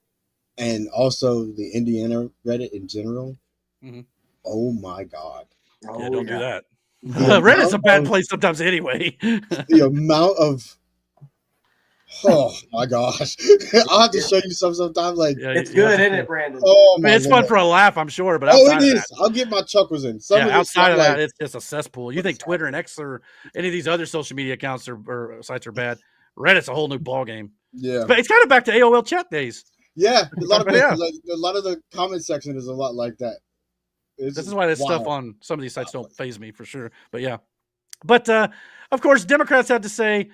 And also the Indiana Reddit in general. Mm-hmm. Oh my God. Don't do that. Reddit's a bad place sometimes anyway. The amount of my gosh. I'll have to show you sometime. It's good, isn't it, Brandon? Oh, it's fun for a laugh, I'm sure. But it is. I'll get my chuckles in. Outside of that, it's just a cesspool. You think Twitter and X or any of these other social media accounts or sites are bad? Reddit's a whole new ballgame. Yeah, but it's kind of back to AOL chat days. Yeah, a lot of it, Yeah. like, a lot of the comment section is a lot like that. This is why this stuff on some of these sites don't faze me for sure. But yeah, but of course, Democrats had to say,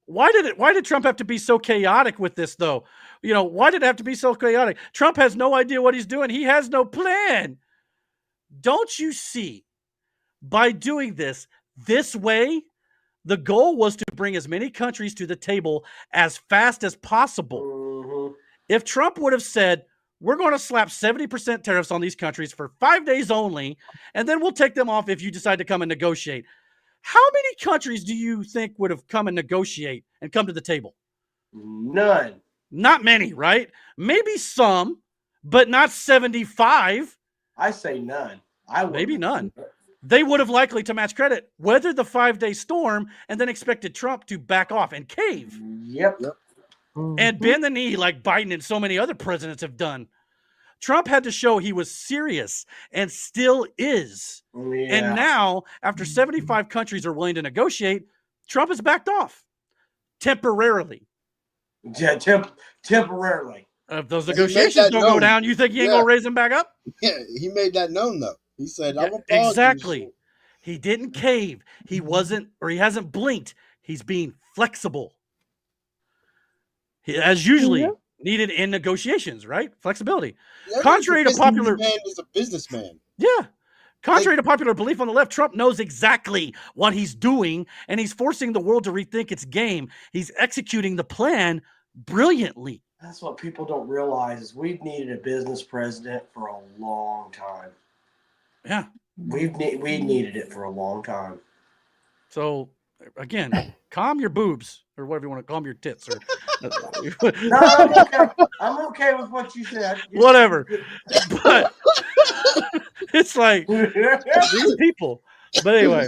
why did Trump have to be so chaotic with this though? Why did it have to be so chaotic? Trump has no idea what he's doing. He has no plan. Don't you see? By doing this way, the goal was to bring as many countries to the table as fast as possible. If Trump would have said, we're going to slap 70% tariffs on these countries for 5 days only, and then we'll take them off if you decide to come and negotiate. How many countries do you think would have come and negotiate and come to the table? None. Not many, right? Maybe some, but not 75. I say none. Maybe none. They would have likely, to match credit, weathered the 5-day storm and then expected Trump to back off and cave. Yep. And bend the knee like Biden and so many other presidents have done. Trump had to show he was serious and still is. Yeah. And now, after 75 countries are willing to negotiate, Trump has backed off temporarily. Yeah, temporarily. If those negotiations don't go down, you think he ain't going to raise them back up? Yeah, he made that known, though. He said, yeah, exactly. He didn't cave. He wasn't, or he hasn't blinked. He's being flexible. As usually needed in negotiations, right? Flexibility. Contrary to popular... man is a businessman. Yeah. Contrary to popular belief on the left, Trump knows exactly what he's doing, and he's forcing the world to rethink its game. He's executing the plan brilliantly. That's what people don't realize is we've needed a business president for a long time. Yeah. We needed it for a long time. So, again, calm your boobs, or whatever you want to calm your tits. Or no, I'm okay. I'm okay with what you said. Whatever. But it's like these people. But anyway.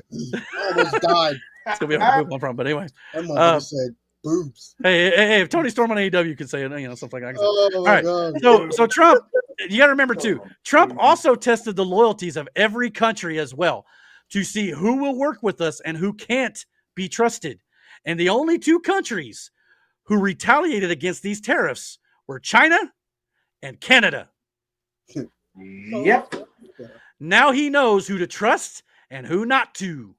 Almost died. It's going to be a good one from. But anyway. That said boobs. Hey, if Tony Storm on AEW could say it, something like that. Oh, all right. God. So Trump, you got to remember too, Trump also tested the loyalties of every country as well to see who will work with us and who can't be trusted. And the only two countries who retaliated against these tariffs were China and Canada. Yep. Now he knows who to trust and who not to.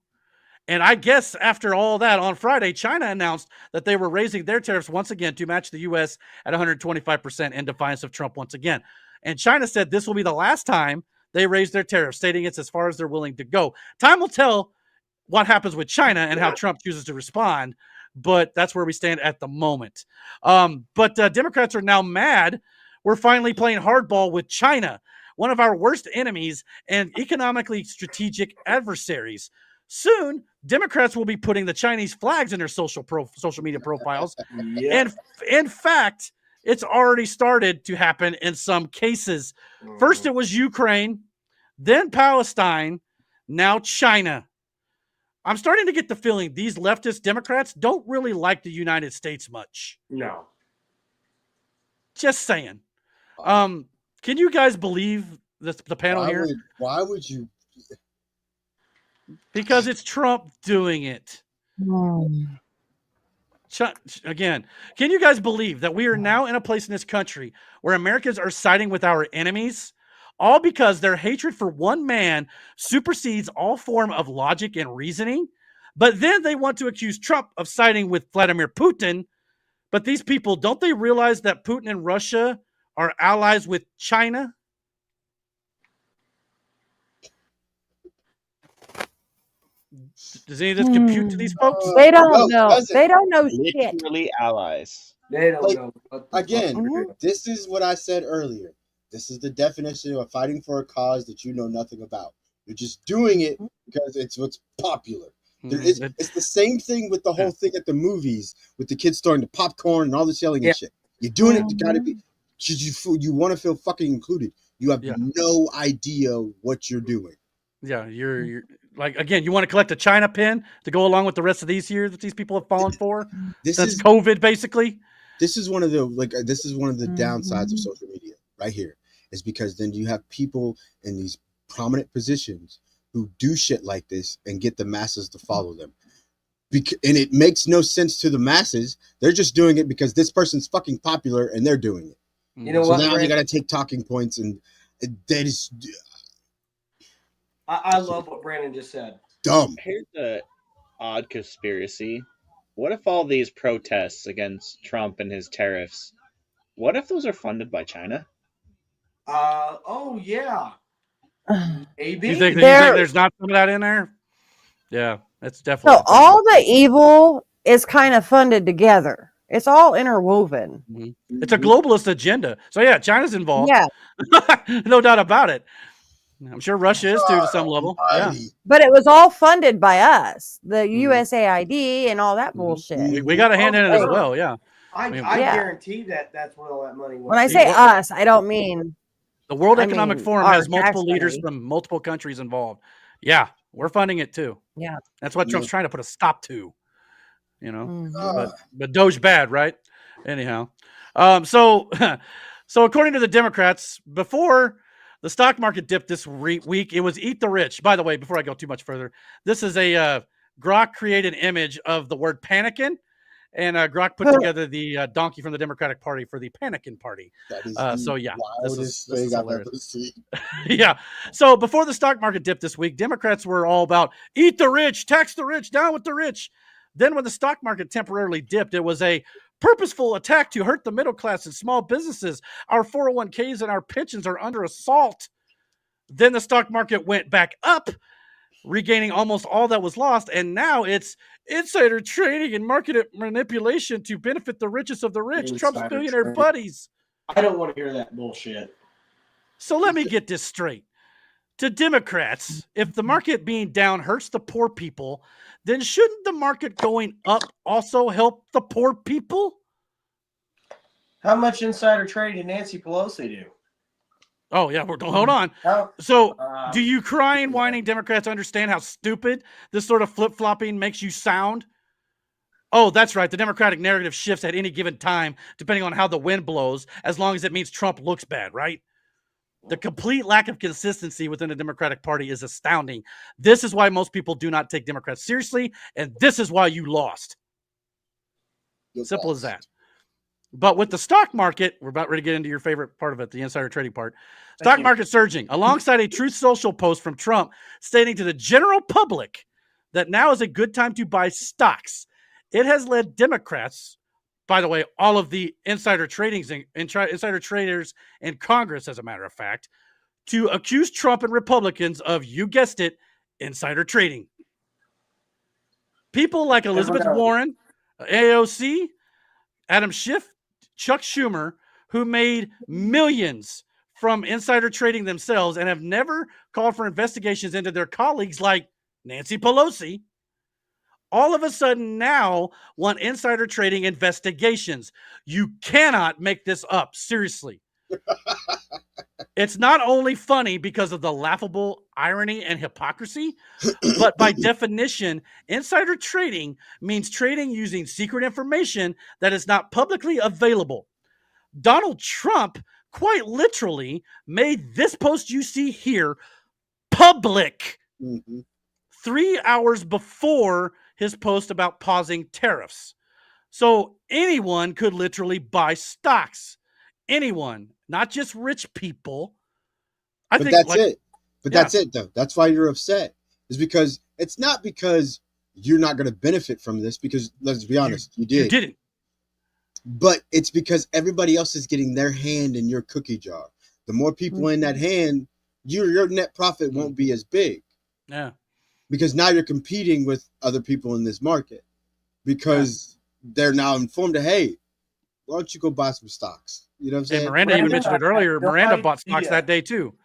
And I guess after all that, on Friday, China announced that they were raising their tariffs once again to match the U.S. at 125% in defiance of Trump once again. And China said this will be the last time they raise their tariffs, stating it's as far as they're willing to go. Time will tell what happens with China and how Trump chooses to respond, but that's where we stand at the moment. But Democrats are now mad. We're finally playing hardball with China, one of our worst enemies and economically strategic adversaries. Soon, Democrats will be putting the Chinese flags in their social media profiles. And in fact, it's already started to happen in some cases. First, it was Ukraine, then Palestine, now China. I'm starting to get the feeling these leftist Democrats don't really like the United States much. No. Just saying. Can you guys believe the panel here? Why would you? Because it's Trump doing it. Again, can you guys believe that we are now in a place in this country where Americans are siding with our enemies, all because their hatred for one man supersedes all form of logic and reasoning? But then they want to accuse Trump of siding with Vladimir Putin. But these people, don't they realize that Putin and Russia are allies with China? Does any of this compute to these folks? They don't know. They don't know shit. Literally allies. They don't know. Again, this is what I said earlier. This is the definition of fighting for a cause that you know nothing about. You're just doing it because it's what's popular. It's the same thing with the whole thing at the movies with the kids throwing the popcorn and all this yelling and shit. You're doing it to gotta be. You want to feel fucking included. You have no idea what you're doing. Yeah, you're like, again, you want to collect a China pin to go along with the rest of these years that these people have fallen for. That's COVID, basically. This is one of the downsides of social media right here, is because then you have people in these prominent positions who do shit like this and get the masses to follow them. And it makes no sense to the masses. They're just doing it because this person's fucking popular and they're doing it. You know so what, now Brandon? you got to take talking points, and that is. I love what Brandon just said. Dumb. Here's the odd conspiracy. What if all these protests against Trump and his tariffs, what if those are funded by China? Oh yeah. Maybe. You think there's not some of that in there? Yeah, that's definitely. So all the evil is kind of funded together. It's all interwoven. Mm-hmm. It's a globalist agenda. So yeah, China's involved. Yeah. No doubt about it. I'm sure Russia is too to some level. Yeah. But it was all funded by us, the USAID and all that bullshit. We got a hand in it as well. Yeah. I guarantee that's where all that money went. When I say us, I don't mean the World Economic Forum has multiple leaders money. from multiple countries involved. Yeah, we're funding it too. Yeah. That's what Trump's trying to put a stop to. You know, but Doge bad, right? Anyhow, so according to the Democrats, before the stock market dipped this week, it was eat the rich. By the way, before I go too much further, this is a Grok created image of the word Panican, and Grok put together the donkey from the Democratic Party for the Panican Party. So yeah, this is hilarious. Yeah. So before the stock market dipped this week, Democrats were all about eat the rich, tax the rich, down with the rich. Then when the stock market temporarily dipped, it was a purposeful attack to hurt the middle class and small businesses. Our 401ks and our pensions are under assault. Then the stock market went back up, regaining almost all that was lost. And now it's insider trading and market manipulation to benefit the richest of the rich, Trump's billionaire buddies. I don't want to hear that bullshit. So let me get this straight. To Democrats, if the market being down hurts the poor people, then shouldn't the market going up also help the poor people? How much insider trading did Nancy Pelosi do? Oh, yeah. Hold on. So do you crying, whining Democrats understand how stupid this sort of flip-flopping makes you sound? Oh, that's right. The Democratic narrative shifts at any given time, depending on how the wind blows, as long as it means Trump looks bad, right? The complete lack of consistency within the Democratic Party is astounding. This is why most people do not take Democrats seriously, and this is why you lost. Simple as that. But with the stock market, we're about ready to get into your favorite part of it, the insider trading part. Stock market surging, alongside a Truth Social post from Trump stating to the general public that now is a good time to buy stocks. It has led Democrats, by the way, all of the insider traders in Congress, as a matter of fact, to accuse Trump and Republicans of, you guessed it, insider trading. People like Elizabeth Warren, AOC, Adam Schiff, Chuck Schumer, who made millions from insider trading themselves and have never called for investigations into their colleagues like Nancy Pelosi, all of a sudden now want insider trading investigations. You cannot make this up. Seriously. It's not only funny because of the laughable irony and hypocrisy, but by definition, insider trading means trading using secret information that is not publicly available. Donald Trump quite literally made this post you see here public 3 hours before his post about pausing tariffs. So anyone could literally buy stocks. Anyone, not just rich people. But that's it, though. That's why you're upset. Is because it's not because you're not going to benefit from this, because let's be honest, you did. You didn't. But it's because everybody else is getting their hand in your cookie jar. The more people in that hand, your net profit won't be as big. Yeah. Because now you're competing with other people in this market. Because they're now informed that, hey, why don't you go buy some stocks? You know what I'm saying? And Miranda even mentioned it earlier. Miranda bought stocks that day too.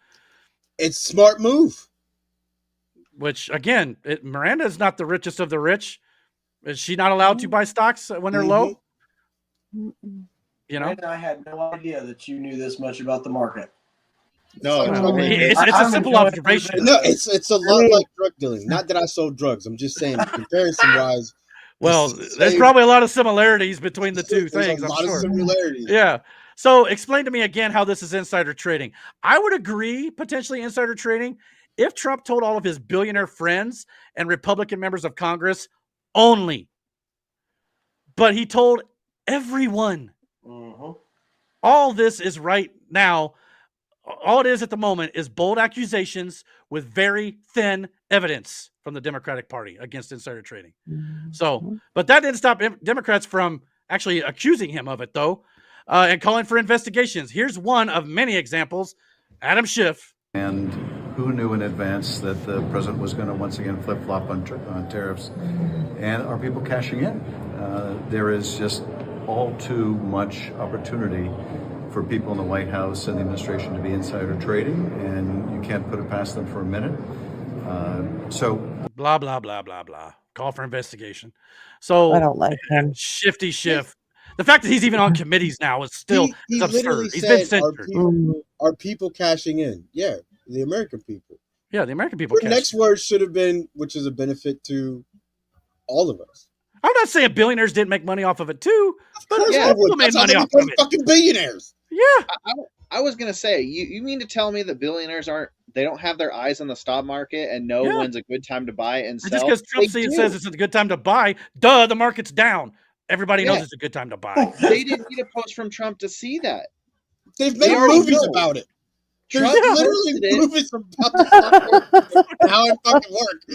It's a smart move. Which, again, Miranda is not the richest of the rich. Is she not allowed to buy stocks when they're low? You know? Miranda, I had no idea that you knew this much about the market. No, it's a simple observation. No, it's a lot like drug dealing. Not that I sold drugs. I'm just saying, comparison-wise. Well, there's probably a lot of similarities between the two things. A lot of similarities. Yeah. So explain to me again how this is insider trading. I would agree, potentially insider trading, if Trump told all of his billionaire friends and Republican members of Congress only. But he told everyone. All this is right now. All it is at the moment is bold accusations with very thin evidence from the Democratic Party against insider trading. So, but that didn't stop Democrats from actually accusing him of it, though, and calling for investigations. Here's one of many examples. Adam Schiff. And who knew in advance that the president was going to once again flip-flop on tariffs? And are people cashing in? There is just all too much opportunity for people in the White House and the administration to be insider trading, and you can't put it past them for a minute. So blah, blah, blah, blah, blah. Call for investigation. So I don't like him. Shifty Schiff. The fact that he's even on committees now is still he absurd. literally He's said, been censored. are people cashing in? Yeah, the American people. Yeah, the American people. The next word should have been, which is a benefit to all of us. I'm not saying billionaires didn't make money off of it too, but Yeah, people made that's how money they off become of it. fucking billionaires. Yeah. I was gonna say, you mean to tell me that billionaires don't have their eyes on the stock market and know when's a good time to buy and And sell? just because Trump says it's a good time to buy, the market's down. Everybody knows it's a good time to buy. They didn't need a post from Trump to see that. They've made movies about it. There's Trump literally posted it. movies about the stock market. How it fucking works.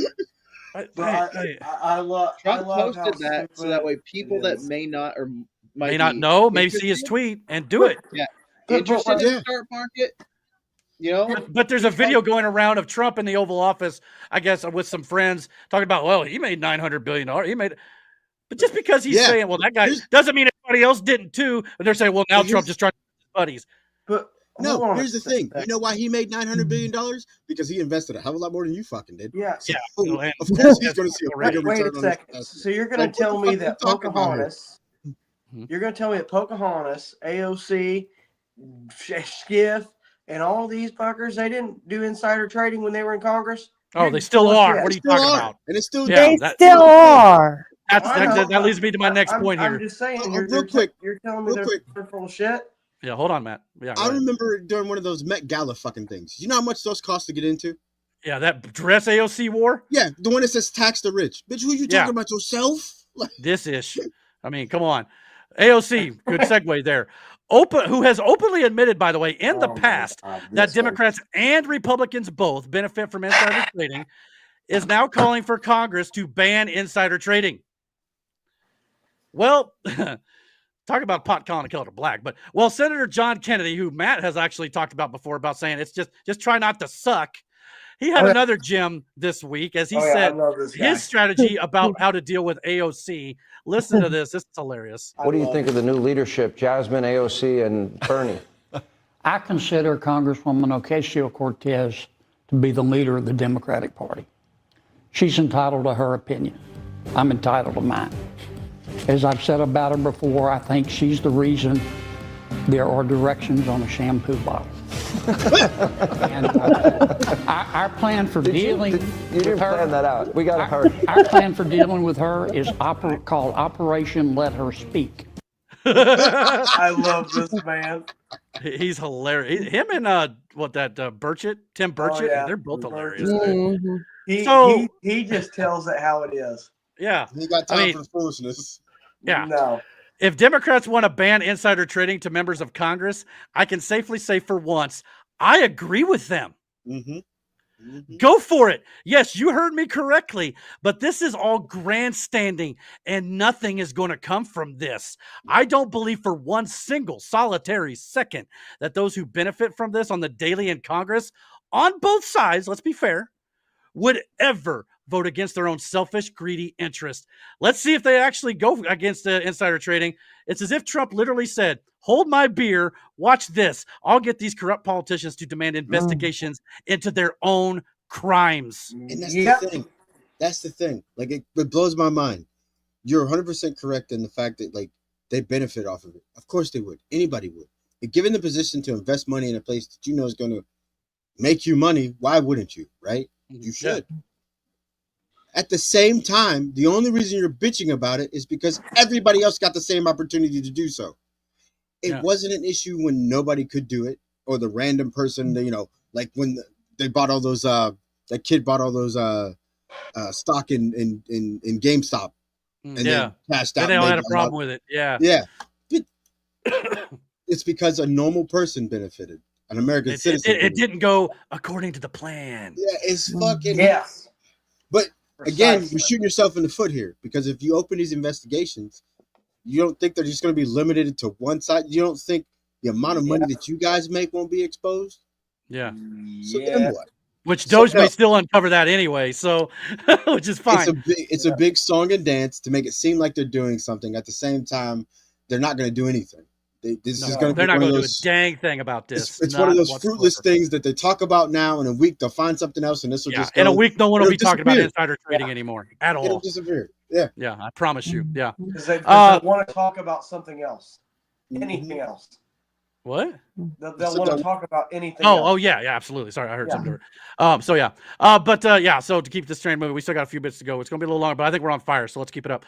I love Trump how posted that so that way people that may not or May not know, may see his tweet and do it. Yeah, interested in the stock market. You know, but there's a video going around of Trump in the Oval Office, I guess, with some friends talking about, well, he made $900 billion. He made it. But just because he's saying, well, that guy doesn't mean everybody else didn't too. And they're saying, well, now Trump just trying to his buddies. But no, here's the thing. You know why he made $900 billion? Because he invested a hell of a lot more than you fucking did. Yeah. So, of course he's going to see a bigger Wait return a on second. his So you're going to tell me that Pocahontas, you're going to tell me that Pocahontas, AOC, Skiff, and all these fuckers, they didn't do insider trading when they were in Congress? Oh, they still are. What are you talking about? And it's still They still are. That leads me to my next point here. I'm just saying, real you're quick, telling me they're full of shit? Yeah, hold on, Matt. Yeah, I remember during one of those Met Gala fucking things. You know how much those cost to get into? Yeah, that dress AOC wore? Yeah, the one that says tax the rich. Bitch, who you talking about, yourself? This ish. I mean, come on. AOC, good segue there. Who has openly admitted, by the way, in the past that Democrats and Republicans both benefit from insider trading, is now calling for Congress to ban insider trading. Well, talk about pot calling a color black. But, well, Senator John Kennedy, who Matt has actually talked about before about saying it's just try not to suck. He had another gem this week as he said his strategy about how to deal with AOC. Listen to this. This is hilarious. What do you think of the new leadership, Jasmine, AOC, and Bernie? I consider Congresswoman Ocasio-Cortez to be the leader of the Democratic Party. She's entitled to her opinion. I'm entitled to mine. As I've said about her before, I think she's the reason there are directions on a shampoo bottle. And our plan for dealing you with didn't her, plan that out. We got to hurry. Our plan for dealing with her is called Operation Let Her Speak. I love this man. He's hilarious. Him and Burchett, Tim Burchett, they're both hilarious. He just tells it how it is. Yeah, he got time for the foolishness. Yeah, no. If Democrats want to ban insider trading to members of Congress, I can safely say for once, I agree with them. Go for it. Yes, you heard me correctly, but this is all grandstanding and nothing is going to come from this. I don't believe for one single solitary second that those who benefit from this on the daily in Congress, on both sides, let's be fair, would ever vote against their own selfish, greedy interest. Let's see if they actually go against the insider trading. It's as if Trump literally said, hold my beer, watch this. I'll get these corrupt politicians to demand investigations into their own crimes. And that's the thing. That's the thing. Like, it blows my mind. You're 100% correct in the fact that, like, they benefit off of it. Of course they would. Anybody would. If given the position to invest money in a place that you know is going to make you money, why wouldn't you, right? You should. At the same time, the only reason you're bitching about it is because everybody else got the same opportunity to do so. It wasn't an issue when nobody could do it, or the random person, like when they bought all those, that kid bought all those stock in GameStop and then cashed out. Then they all had a problem with it. Yeah. Yeah. It's because a normal person benefited. An American citizen. It didn't go according to the plan. Yeah, it's fucking. Yes. But again, you're shooting yourself in the foot here, because if you open these investigations, you don't think they're just going to be limited to one side. You don't think the amount of money that you guys make won't be exposed. Yeah. So then what? Which Doge may still uncover that anyway, so which is fine. It's a big song and dance to make it seem like they're doing something. At the same time, they're not going to do anything. They're not going to do a dang thing about this. It's one of those fruitless things that they talk about now. In a week, they'll find something else, and this will just go. In a week, no one will be talking about insider trading anymore at all. It'll disappear. Yeah. Yeah, I promise you. Yeah. Because they want to talk about something else. Anything else. What? They'll want to talk about anything else. Oh, yeah, absolutely. Sorry, I heard something different. So to keep this train moving, we still got a few bits to go. It's going to be a little longer, but I think we're on fire, so let's keep it up.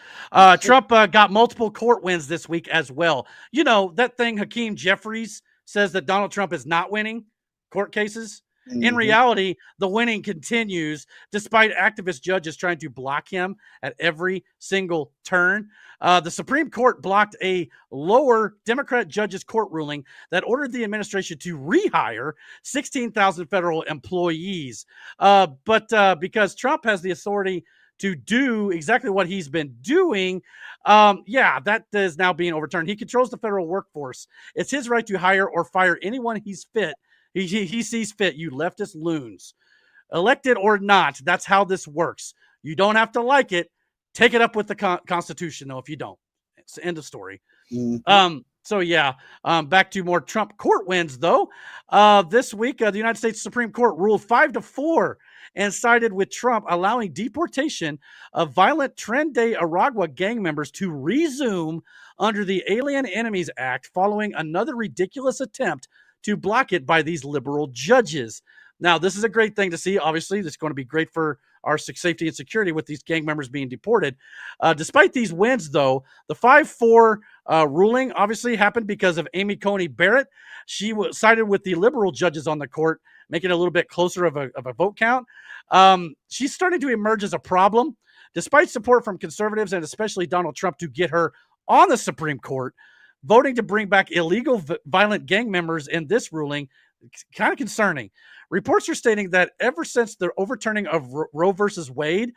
Trump got multiple court wins this week as well. You know, that thing Hakeem Jeffries says that Donald Trump is not winning court cases. In reality, the winning continues despite activist judges trying to block him at every single turn. The Supreme Court blocked a lower Democrat judge's court ruling that ordered the administration to rehire 16,000 federal employees. But because Trump has the authority to do exactly what he's been doing, that is now being overturned. He controls the federal workforce. It's his right to hire or fire anyone he sees fit, you leftist loons. Elected or not, that's how this works. You don't have to like it. Take it up with the Constitution, though, if you don't. It's the end of story. Back to more Trump court wins, though. This week, the United States Supreme Court ruled 5-4 and sided with Trump, allowing deportation of violent Tren de Aragua gang members to resume under the Alien Enemies Act following another ridiculous attempt to block it by these liberal judges. Now, this is a great thing to see. Obviously, this is going to be great for our safety and security with these gang members being deported. Despite these wins, though, the 5-4 ruling obviously happened because of Amy Coney Barrett. She sided with the liberal judges on the court, making it a little bit closer of a vote count. She's starting to emerge as a problem. Despite support from conservatives and especially Donald Trump to get her on the Supreme Court, voting to bring back illegal violent gang members in this ruling is kind of concerning. Reports are stating that ever since the overturning of Roe versus Wade,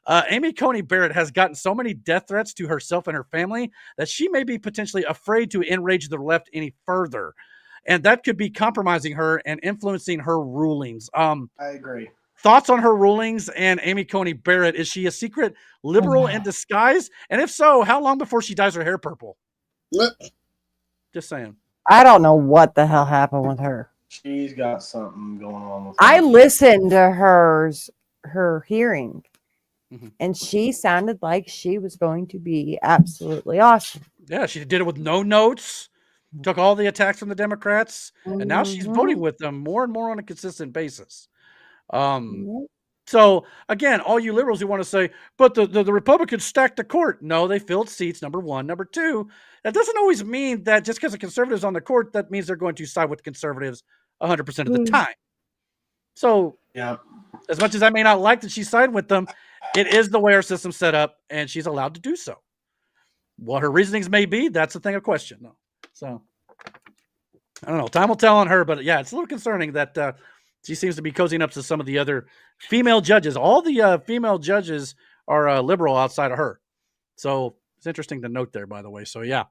Amy Coney Barrett has gotten so many death threats to herself and her family that she may be potentially afraid to enrage the left any further. And that could be compromising her and influencing her rulings. I agree. Thoughts on her rulings and Amy Coney Barrett? Is she a secret liberal in disguise? And if so, how long before she dyes her hair purple? Just saying. I don't know what the hell happened with her. She's got something going on with her. I listened to her hearing, and she sounded like she was going to be absolutely awesome. Yeah, she did it with no notes, took all the attacks from the Democrats, and now she's voting with them more and more on a consistent basis. So again, all you liberals who want to say, but the Republicans stacked the court. No, they filled seats, number one. Number two, that doesn't always mean that just because a conservative's on the court, that means they're going to side with conservatives 100% of the time. So as much as I may not like that she's siding with them, it is the way our system's set up, and she's allowed to do so. What her reasonings may be, that's a thing of question, though. So I don't know. Time will tell on her, but yeah, it's a little concerning that she seems to be cozying up to some of the other female judges. All the female judges are liberal outside of her. So it's interesting to note there, by the way. So, yeah.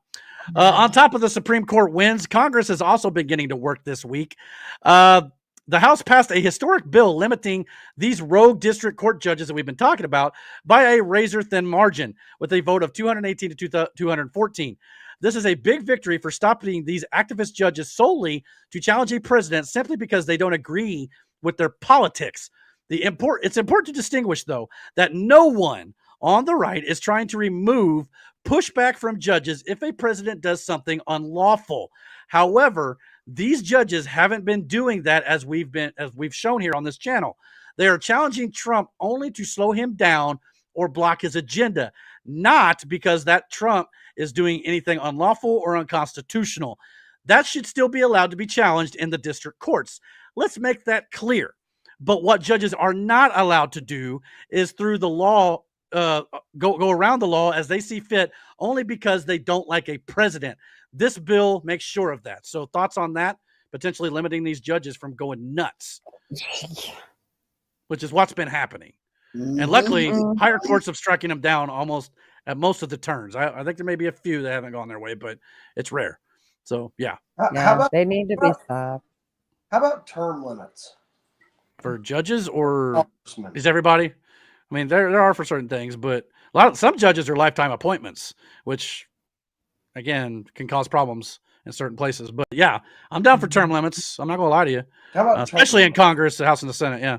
On top of the Supreme Court wins, Congress has also been beginning to work this week. The House passed a historic bill limiting these rogue district court judges that we've been talking about by a razor-thin margin with a vote of 218 to 214. This is a big victory for stopping these activist judges solely to challenge a president simply because they don't agree with their politics. It's important to distinguish, though, that no one on the right is trying to remove pushback from judges if a president does something unlawful. However, these judges haven't been doing that as we've shown here on this channel. They are challenging Trump only to slow him down or block his agenda, not because that Trump is doing anything unlawful or unconstitutional. That should still be allowed to be challenged in the district courts. Let's make that clear. But what judges are not allowed to do is through the law go around the law as they see fit, only because they don't like a president. This bill makes sure of that. So thoughts on that? Potentially limiting these judges from going nuts, which is what's been happening. And luckily, higher courts have striking them down almost at most of the turns. I think there may be a few that haven't gone their way, but it's rare. So, yeah. They need to be stopped. How about term limits? For judges, or is everybody? I mean, there are for certain things, but some judges are lifetime appointments, which, again, can cause problems in certain places. But, yeah, I'm down for term limits. I'm not going to lie to you. How about especially in Congress, the House and the Senate, yeah.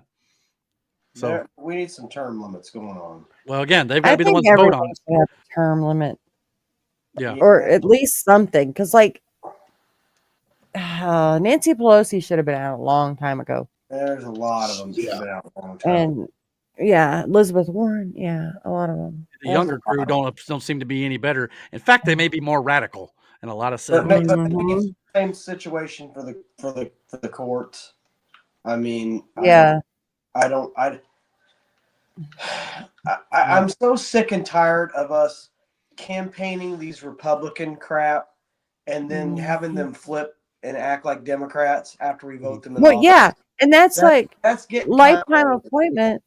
So we need some term limits going on. Well, again, they've got to be the ones to vote on. Have a term limit. Yeah. Or at least something. Because, like, Nancy Pelosi should have been out a long time ago. There's a lot of them that have been out a long time. And, yeah, Elizabeth Warren, a lot of them. The younger crew don't seem to be any better. In fact, they may be more radical in a lot of sense. Same situation for the courts. I mean, I'm so sick and tired of us campaigning these Republican crap and then having them flip and act like Democrats after we vote them in office. Yeah, and that's getting lifetime appointment.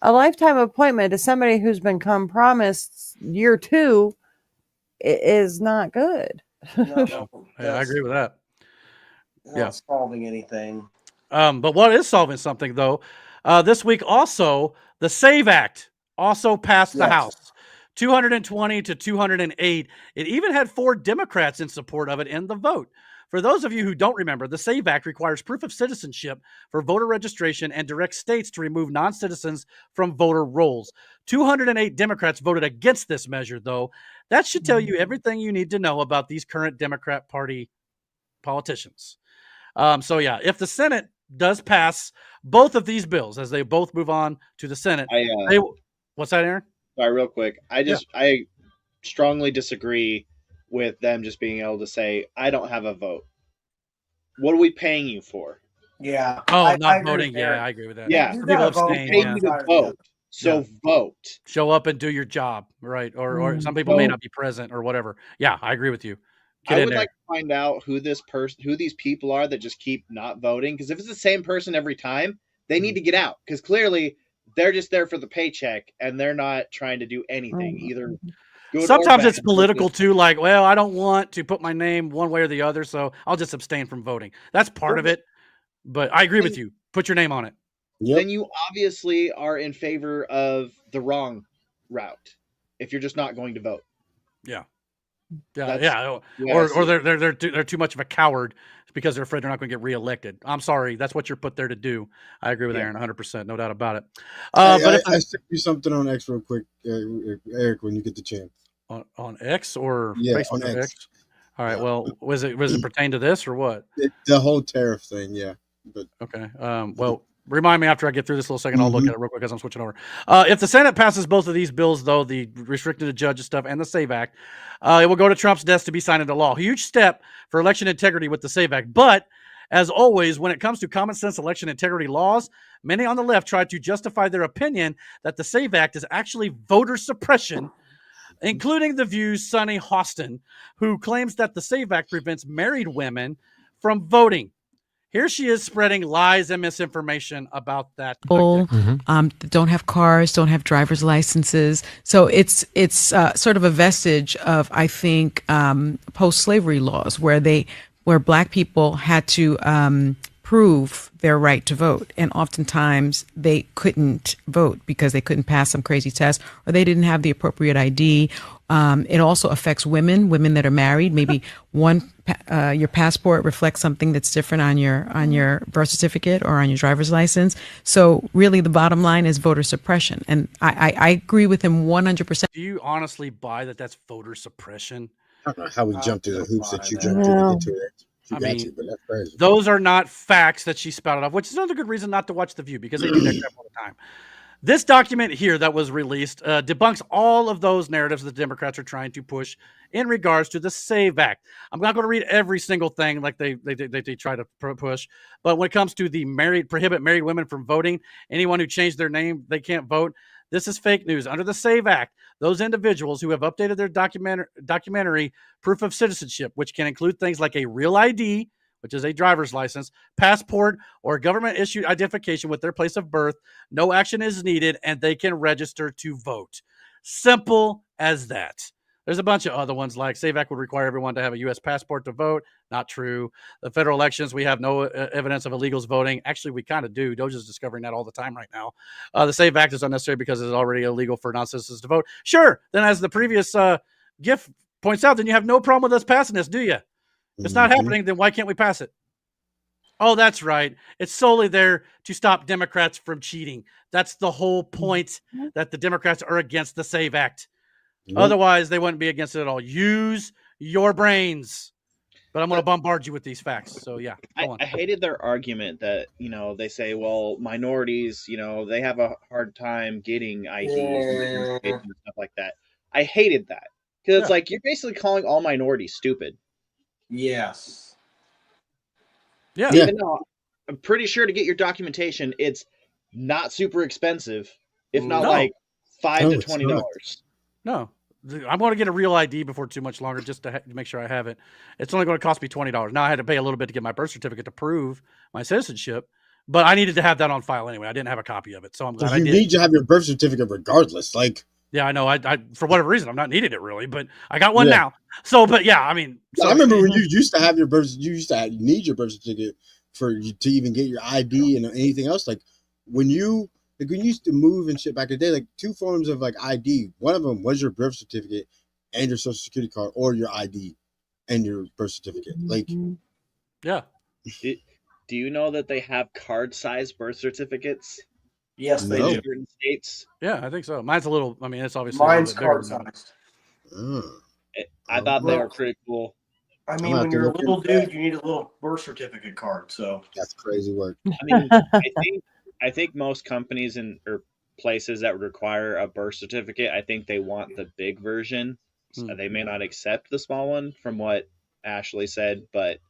A lifetime appointment to somebody who's been promised year 2 is not good. No, I agree with that. Not solving anything. But what is solving something, though, this week also, the SAVE Act also passed the House, 220 to 208. It even had 4 Democrats in support of it in the vote. For those of you who don't remember, the SAVE Act requires proof of citizenship for voter registration and directs states to remove non-citizens from voter rolls. 208 Democrats voted against this measure, though. That should tell you everything you need to know about these current Democrat Party politicians. So, yeah, if the Senate does pass both of these bills, as they both move on to the Senate, what's that, Aaron? Sorry, real quick. I strongly disagree with them just being able to say, I don't have a vote. What are we paying you for? Yeah. Not voting. Yeah, I agree with that. Yeah. People abstain. Pay you to vote. So vote. Show up and do your job, right? Or some people may not be present or whatever. Yeah, I agree with you. I would like to find out who these people are that just keep not voting. Because if it's the same person every time, they need to get out. Because clearly they're just there for the paycheck and they're not trying to do anything either. Sometimes it's political too, like, well, I don't want to put my name one way or the other, so I'll just abstain from voting. That's part of it. But I agree with you. Put your name on it. Then you obviously are in favor of the wrong route if you're just not going to vote. Yeah. Or they're too much of a coward because they're afraid they're not going to get reelected. I'm sorry, that's what you're put there to do. I agree with Aaron 100%, no doubt about it. But I sent you something on X real quick, Eric, when you get the chance. On X or Facebook? On X. All right. Well, was it pertain to this or what? The whole tariff thing, yeah. But okay. Well, remind me after I get through this little second. I'll look at it real quick as I'm switching over. If the Senate passes both of these bills, though, the restricted to judges stuff and the SAVE Act, it will go to Trump's desk to be signed into law. Huge step for election integrity with the SAVE Act. But as always, when it comes to common sense election integrity laws, many on the left try to justify their opinion that the SAVE Act is actually voter suppression, including the View's Sonny Hostin, who claims that the SAVE Act prevents married women from voting. Here she is spreading lies and misinformation about that. Don't have cars, don't have driver's licenses. So it's sort of a vestige of, I think, post-slavery laws where Black people had to prove their right to vote. And oftentimes they couldn't vote because they couldn't pass some crazy test or they didn't have the appropriate ID. It also affects women that are married. Maybe your passport reflects something that's different on your birth certificate or on your driver's license. So really the bottom line is voter suppression. And I agree with him 100%. Do you honestly buy that that's voter suppression? I don't know how we jumped through the hoops that you jumped through to get to it. But that's crazy. Those are not facts that she spouted off, which is another good reason not to watch The View because they do that crap all the time. This document here that was released debunks all of those narratives that the Democrats are trying to push in regards to the SAVE Act. I'm not going to read every single thing like they try to push, but when it comes to the prohibit married women from voting, anyone who changed their name, they can't vote. This is fake news. Under the SAVE Act, those individuals who have updated their documentary proof of citizenship, which can include things like a real ID, which is a driver's license, passport, or government-issued identification with their place of birth, no action is needed, and they can register to vote. Simple as that. There's a bunch of other ones like SAVE Act would require everyone to have a U.S. passport to vote. Not true. The federal elections, we have no evidence of illegals voting. Actually, we kind of do. Doge is discovering that all the time right now. The SAVE Act is unnecessary because it's already illegal for non-citizens to vote. Sure. Then as the previous GIF points out, then you have no problem with us passing this, do you? If it's not happening, then why can't we pass it? Oh, that's right. It's solely there to stop Democrats from cheating. That's the whole point, that the Democrats are against the SAVE Act. Otherwise, they wouldn't be against it at all. Use your brains. But I'm going to bombard you with these facts. So, yeah. I hated their argument that, they say, well, minorities, they have a hard time getting IDs and stuff like that. I hated that. Because it's like, you're basically calling all minorities stupid. Yes. Yeah. Even though I'm pretty sure to get your documentation, it's not super expensive, if not like $5 to $20. No. I'm going to get a real ID before too much longer just to make sure I have it. It's only going to cost me $20. Now, I had to pay a little bit to get my birth certificate to prove my citizenship, but I needed to have that on file anyway. I didn't have a copy of it, so I'm glad I did. You need to have your birth certificate regardless. Yeah, I know. I for whatever reason, I'm not needing it really, but I got one now. So, but yeah, I mean. I remember when you used to have your you used to need your birth certificate to even get your ID and anything else. Like when you used to move and shit back in the day, like 2 forms of ID. One of them was your birth certificate and your social security card, or your ID and your birth certificate. Yeah. Do you know that they have card-sized birth certificates? Yes, they do. In states. Yeah, I think so. Mine's a little. I mean, it's obviously mine's card-sized. I thought they were pretty cool. I mean, when you're a little dude, you need a little birth certificate card. So that's crazy work. I mean, I think most companies or places that would require a birth certificate, I think they want the big version. So they may not accept the small one, from what Ashley said, but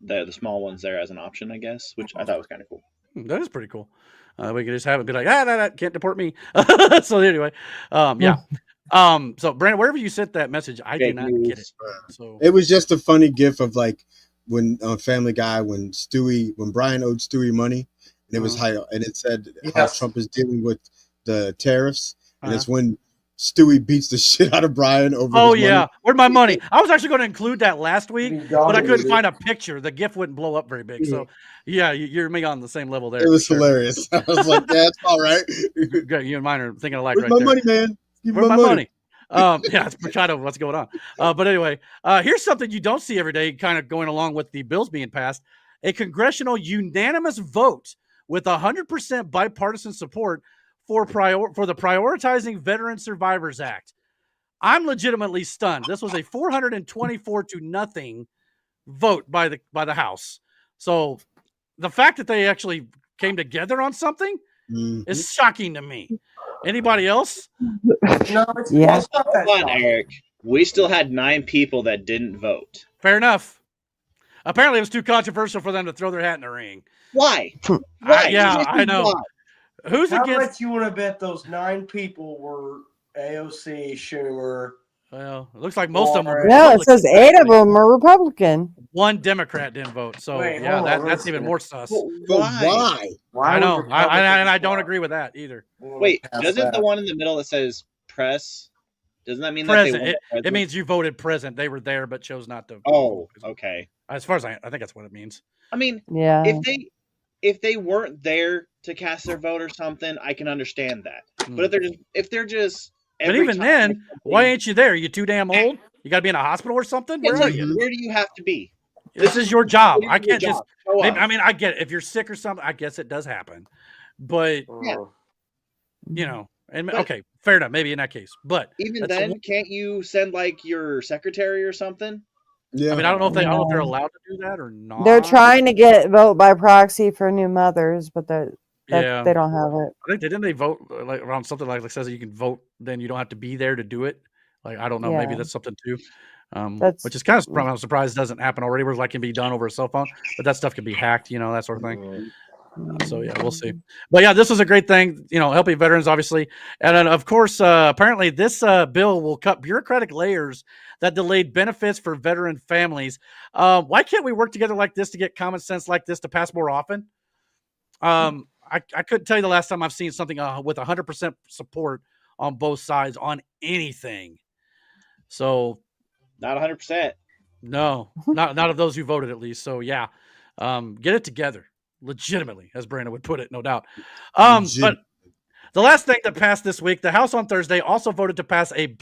the small one's there as an option, I guess, which I thought was kind of cool. That is pretty cool. We can just have it be like, that can't deport me. So anyway, yeah. So Brandon, wherever you sent that message, I did not get it. So it was just a funny gif of when on Family Guy, when Brian owed Stewie money, and it was and it said how Trump is dealing with the tariffs, and it's when Stewie beats the shit out of Brian over. Oh yeah, money. Where'd my money? I was actually going to include that last week, but I couldn't find a picture. The GIF wouldn't blow up very big. So yeah, you're me on the same level there. It was hilarious. I was like, yeah, it's all right. You and mine are thinking alike. Where's right my money, man? Where's my money? Yeah, it's kind of what's going on. But anyway, here's something you don't see every day, kind of going along with the bills being passed. A congressional unanimous vote with 100% bipartisan support for the Prioritizing Veteran Survivors Act. I'm legitimately stunned. This was a 424-0 vote by the House. So the fact that they actually came together on something is shocking to me. Anybody else? No, it's not that Hold on, Eric. We still had 9 people that didn't vote. Fair enough. Apparently, it was too controversial for them to throw their hat in the ring. Why? I know. Why? Who's How against? much you want to bet those 9 people were AOC, Schumer? Well, it looks like most of them were. No, it says 8 of them are Republican. 1 Democrat didn't vote. So that's even more sus. Why? I know. I don't agree with that either. Wait, doesn't the one in the middle that says press? Doesn't that mean present? That it means you voted present. They were there but chose not to. Oh, okay. As far as I think that's what it means. I mean, if they weren't there to cast their vote or something, I can understand that. But if they're just but even then, why ain't you there? You too damn old? You got to be in a hospital or something? Where are you? Where do you have to be? This is your job. I can't just. I mean, I get it. If you're sick or something, I guess it does happen. But okay, fair enough. Maybe in that case, but even then, can't you send your secretary or something? Yeah, I mean, I don't know if they're allowed to do that or not. They're trying to get vote by proxy for new mothers, but they don't have it. I think didn't they vote around something like says that you can vote, then you don't have to be there to do it. I don't know, maybe that's something too. Which is kind of I'm surprised it doesn't happen already. Where it can be done over a cell phone, but that stuff can be hacked, that sort of thing. So yeah, we'll see. But yeah, this was a great thing, helping veterans, obviously. And then, of course, apparently this bill will cut bureaucratic layers that delayed benefits for veteran families. Why can't we work together like this to get common sense like this to pass more often? I couldn't tell you the last time I've seen something with 100% support on both sides on anything. So not 100%. No, not of those who voted, at least. So yeah, get it together, legitimately, as Brandon would put it, no doubt. But the last thing that passed this week, the House on Thursday also voted to pass a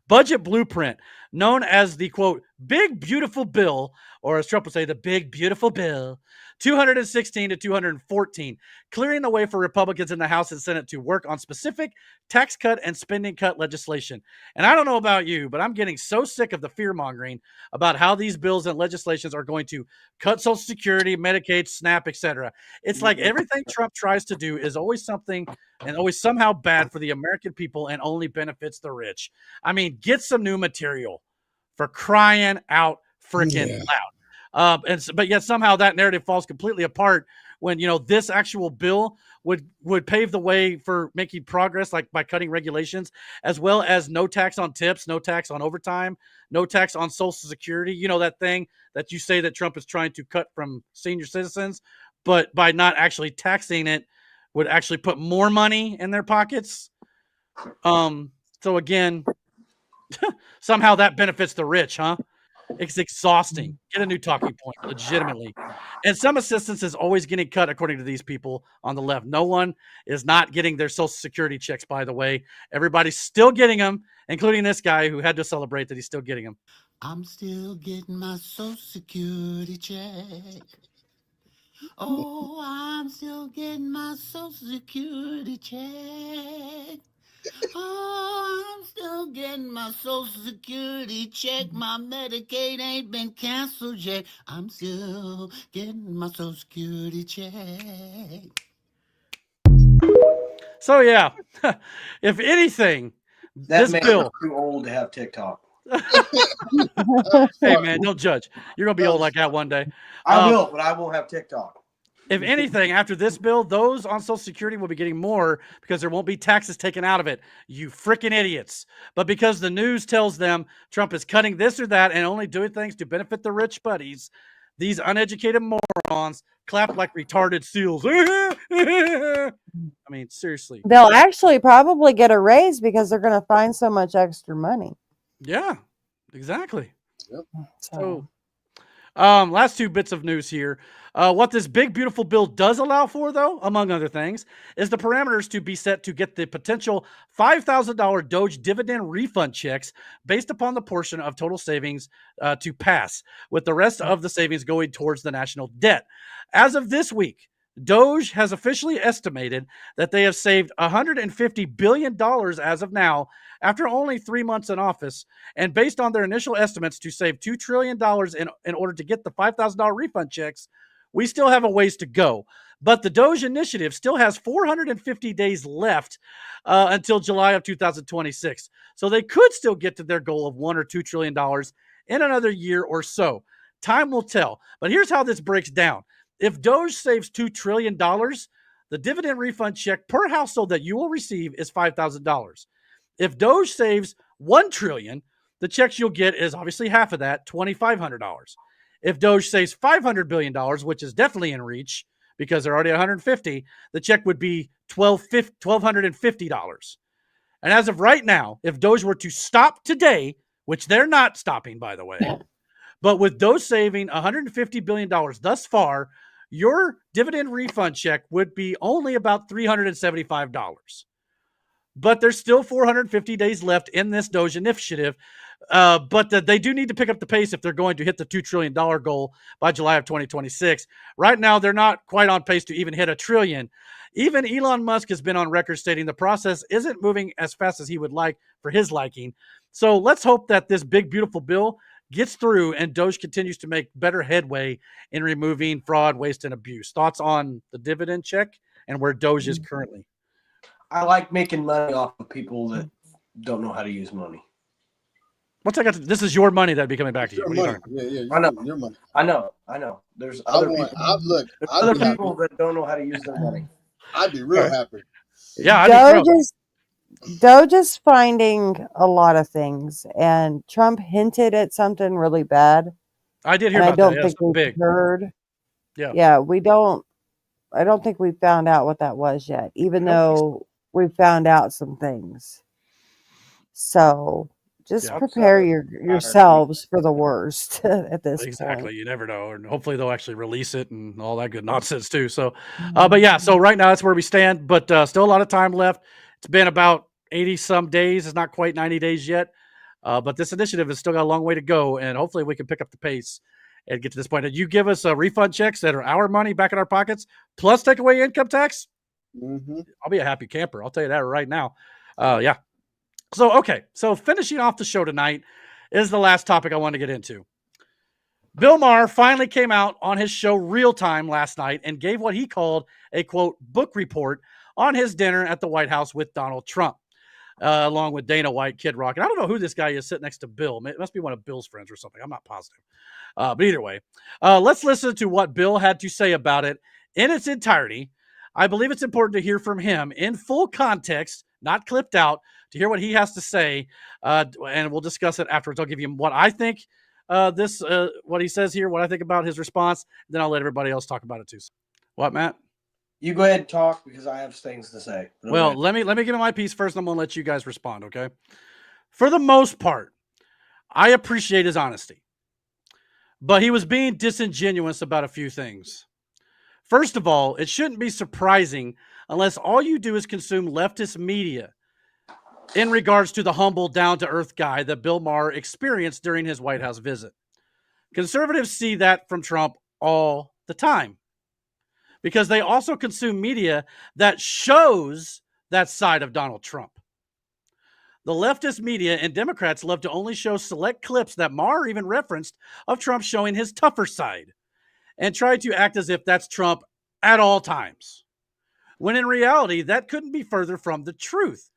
budget blueprint known as the, quote, Big Beautiful Bill, or as Trump would say, the Big Beautiful Bill, 216 to 214, clearing the way for Republicans in the House and Senate to work on specific tax cut and spending cut legislation. And I don't know about you, but I'm getting so sick of the fear-mongering about how these bills and legislations are going to cut Social Security, Medicaid, SNAP, etc. It's like everything Trump tries to do is always something and always somehow bad for the American people and only benefits the rich. I mean, get some new material, for crying out freaking loud. But yet somehow that narrative falls completely apart when, this actual bill would pave the way for making progress, like by cutting regulations, as well as no tax on tips, no tax on overtime, no tax on Social Security. That thing that you say that Trump is trying to cut from senior citizens, but by not actually taxing it would actually put more money in their pockets. So again, somehow that benefits the rich, huh? It's exhausting. Get a new talking point, legitimately. And some assistance is always getting cut, according to these people on the left. No one is not getting their Social Security checks, by the way. Everybody's still getting them, including this guy who had to celebrate that he's still getting them. I'm still getting my Social Security check. Oh, I'm still getting my Social Security check. Oh, I'm still getting my Social Security check. My Medicaid ain't been canceled yet. I'm still getting my Social Security check. So yeah, if anything, That this bill. Too old to have TikTok. Hey man, don't judge. You're gonna be old like that one day. I will, but I won't have TikTok. If anything, after this bill, those on Social Security will be getting more because there won't be taxes taken out of it. You freaking idiots. But because the news tells them Trump is cutting this or that and only doing things to benefit the rich buddies, these uneducated morons clap like retarded seals. I mean, seriously. They'll actually probably get a raise because they're going to find so much extra money. Yeah, exactly. Yep. So, last two bits of news here. What this big, beautiful bill does allow for, though, among other things, is the parameters to be set to get the potential $5,000 Doge dividend refund checks based upon the portion of total savings to pass, with the rest of the savings going towards the national debt. As of this week, Doge has officially estimated that they have saved $150 billion as of now, after only 3 months in office, and based on their initial estimates to save $2 trillion in order to get the $5,000 refund checks, we still have a ways to go. But the Doge initiative still has 450 days left until July of 2026. So they could still get to their goal of $1 or $2 trillion in another year or so. Time will tell. But here's how this breaks down. If Doge saves $2 trillion, the dividend refund check per household that you will receive is $5,000. If Doge saves $1 trillion, the checks you'll get is obviously half of that, $2,500. If Doge saves $500 billion, which is definitely in reach because they're already 150, the check would be $1,250. And as of right now, if Doge were to stop today, which they're not stopping, by the way, but with Doge saving $150 billion thus far, your dividend refund check would be only about $375. But there's still 450 days left in this Doge initiative. But they do need to pick up the pace if they're going to hit the $2 trillion goal by July of 2026. Right now, they're not quite on pace to even hit $1 trillion. Even Elon Musk has been on record stating the process isn't moving as fast as he would like for his liking. So let's hope that this big, beautiful bill gets through and Doge continues to make better headway in removing fraud, waste, and abuse. Thoughts on the dividend check and where Doge is currently? I like making money off of people that don't know how to use money. What's I got? This is your money that'd be coming back to you. Your What are you money. talking about? Yeah, I know. your money. I know. There's other people. There's other people that don't know how to use their money. I'd be real happy. Yeah, I'd be Doge is finding a lot of things, and Trump hinted at something really bad. I did hear and about I don't that. think Yeah, we've big. heard. Yeah. Yeah, we don't. I don't think we found out what that was yet, even though we found out some things. So just prepare yourselves for the worst at this Exactly. point. You never know. And hopefully they'll actually release it and all that good nonsense too. So, but yeah, so right now that's where we stand, but still a lot of time left. It's been about 80 some days. It's not quite 90 days yet. But this initiative has still got a long way to go. And hopefully we can pick up the pace and get to this point. And you give us refund checks that are our money back in our pockets, plus take away income tax. I'll be a happy camper. I'll tell you that right now. Yeah. So, okay. So finishing off the show tonight is the last topic I want to get into. Bill Maher finally came out on his show Real Time last night and gave what he called a, quote, book report on his dinner at the White House with Donald Trump, along with Dana White, Kid Rock. And I don't know who this guy is sitting next to Bill. It must be one of Bill's friends or something. I'm not positive. But either way, let's listen to what Bill had to say about it in its entirety. I believe it's important to hear from him in full context, not clipped out, to hear what he has to say. And we'll discuss it afterwards. I'll give you what I think what he says here, what I think about his response. Then I'll let everybody else talk about it too. What, Matt? You go ahead and talk because I have things to say. Well, let me give you my piece first, and I'm going to let you guys respond, okay? For the most part, I appreciate his honesty. But he was being disingenuous about a few things. First of all, it shouldn't be surprising unless all you do is consume leftist media in regards to the humble, down-to-earth guy that Bill Maher experienced during his White House visit. Conservatives see that from Trump all the time because they also consume media that shows that side of Donald Trump. The leftist media and Democrats love to only show select clips that Maher even referenced of Trump showing his tougher side and try to act as if that's Trump at all times, when in reality, that couldn't be further from the truth.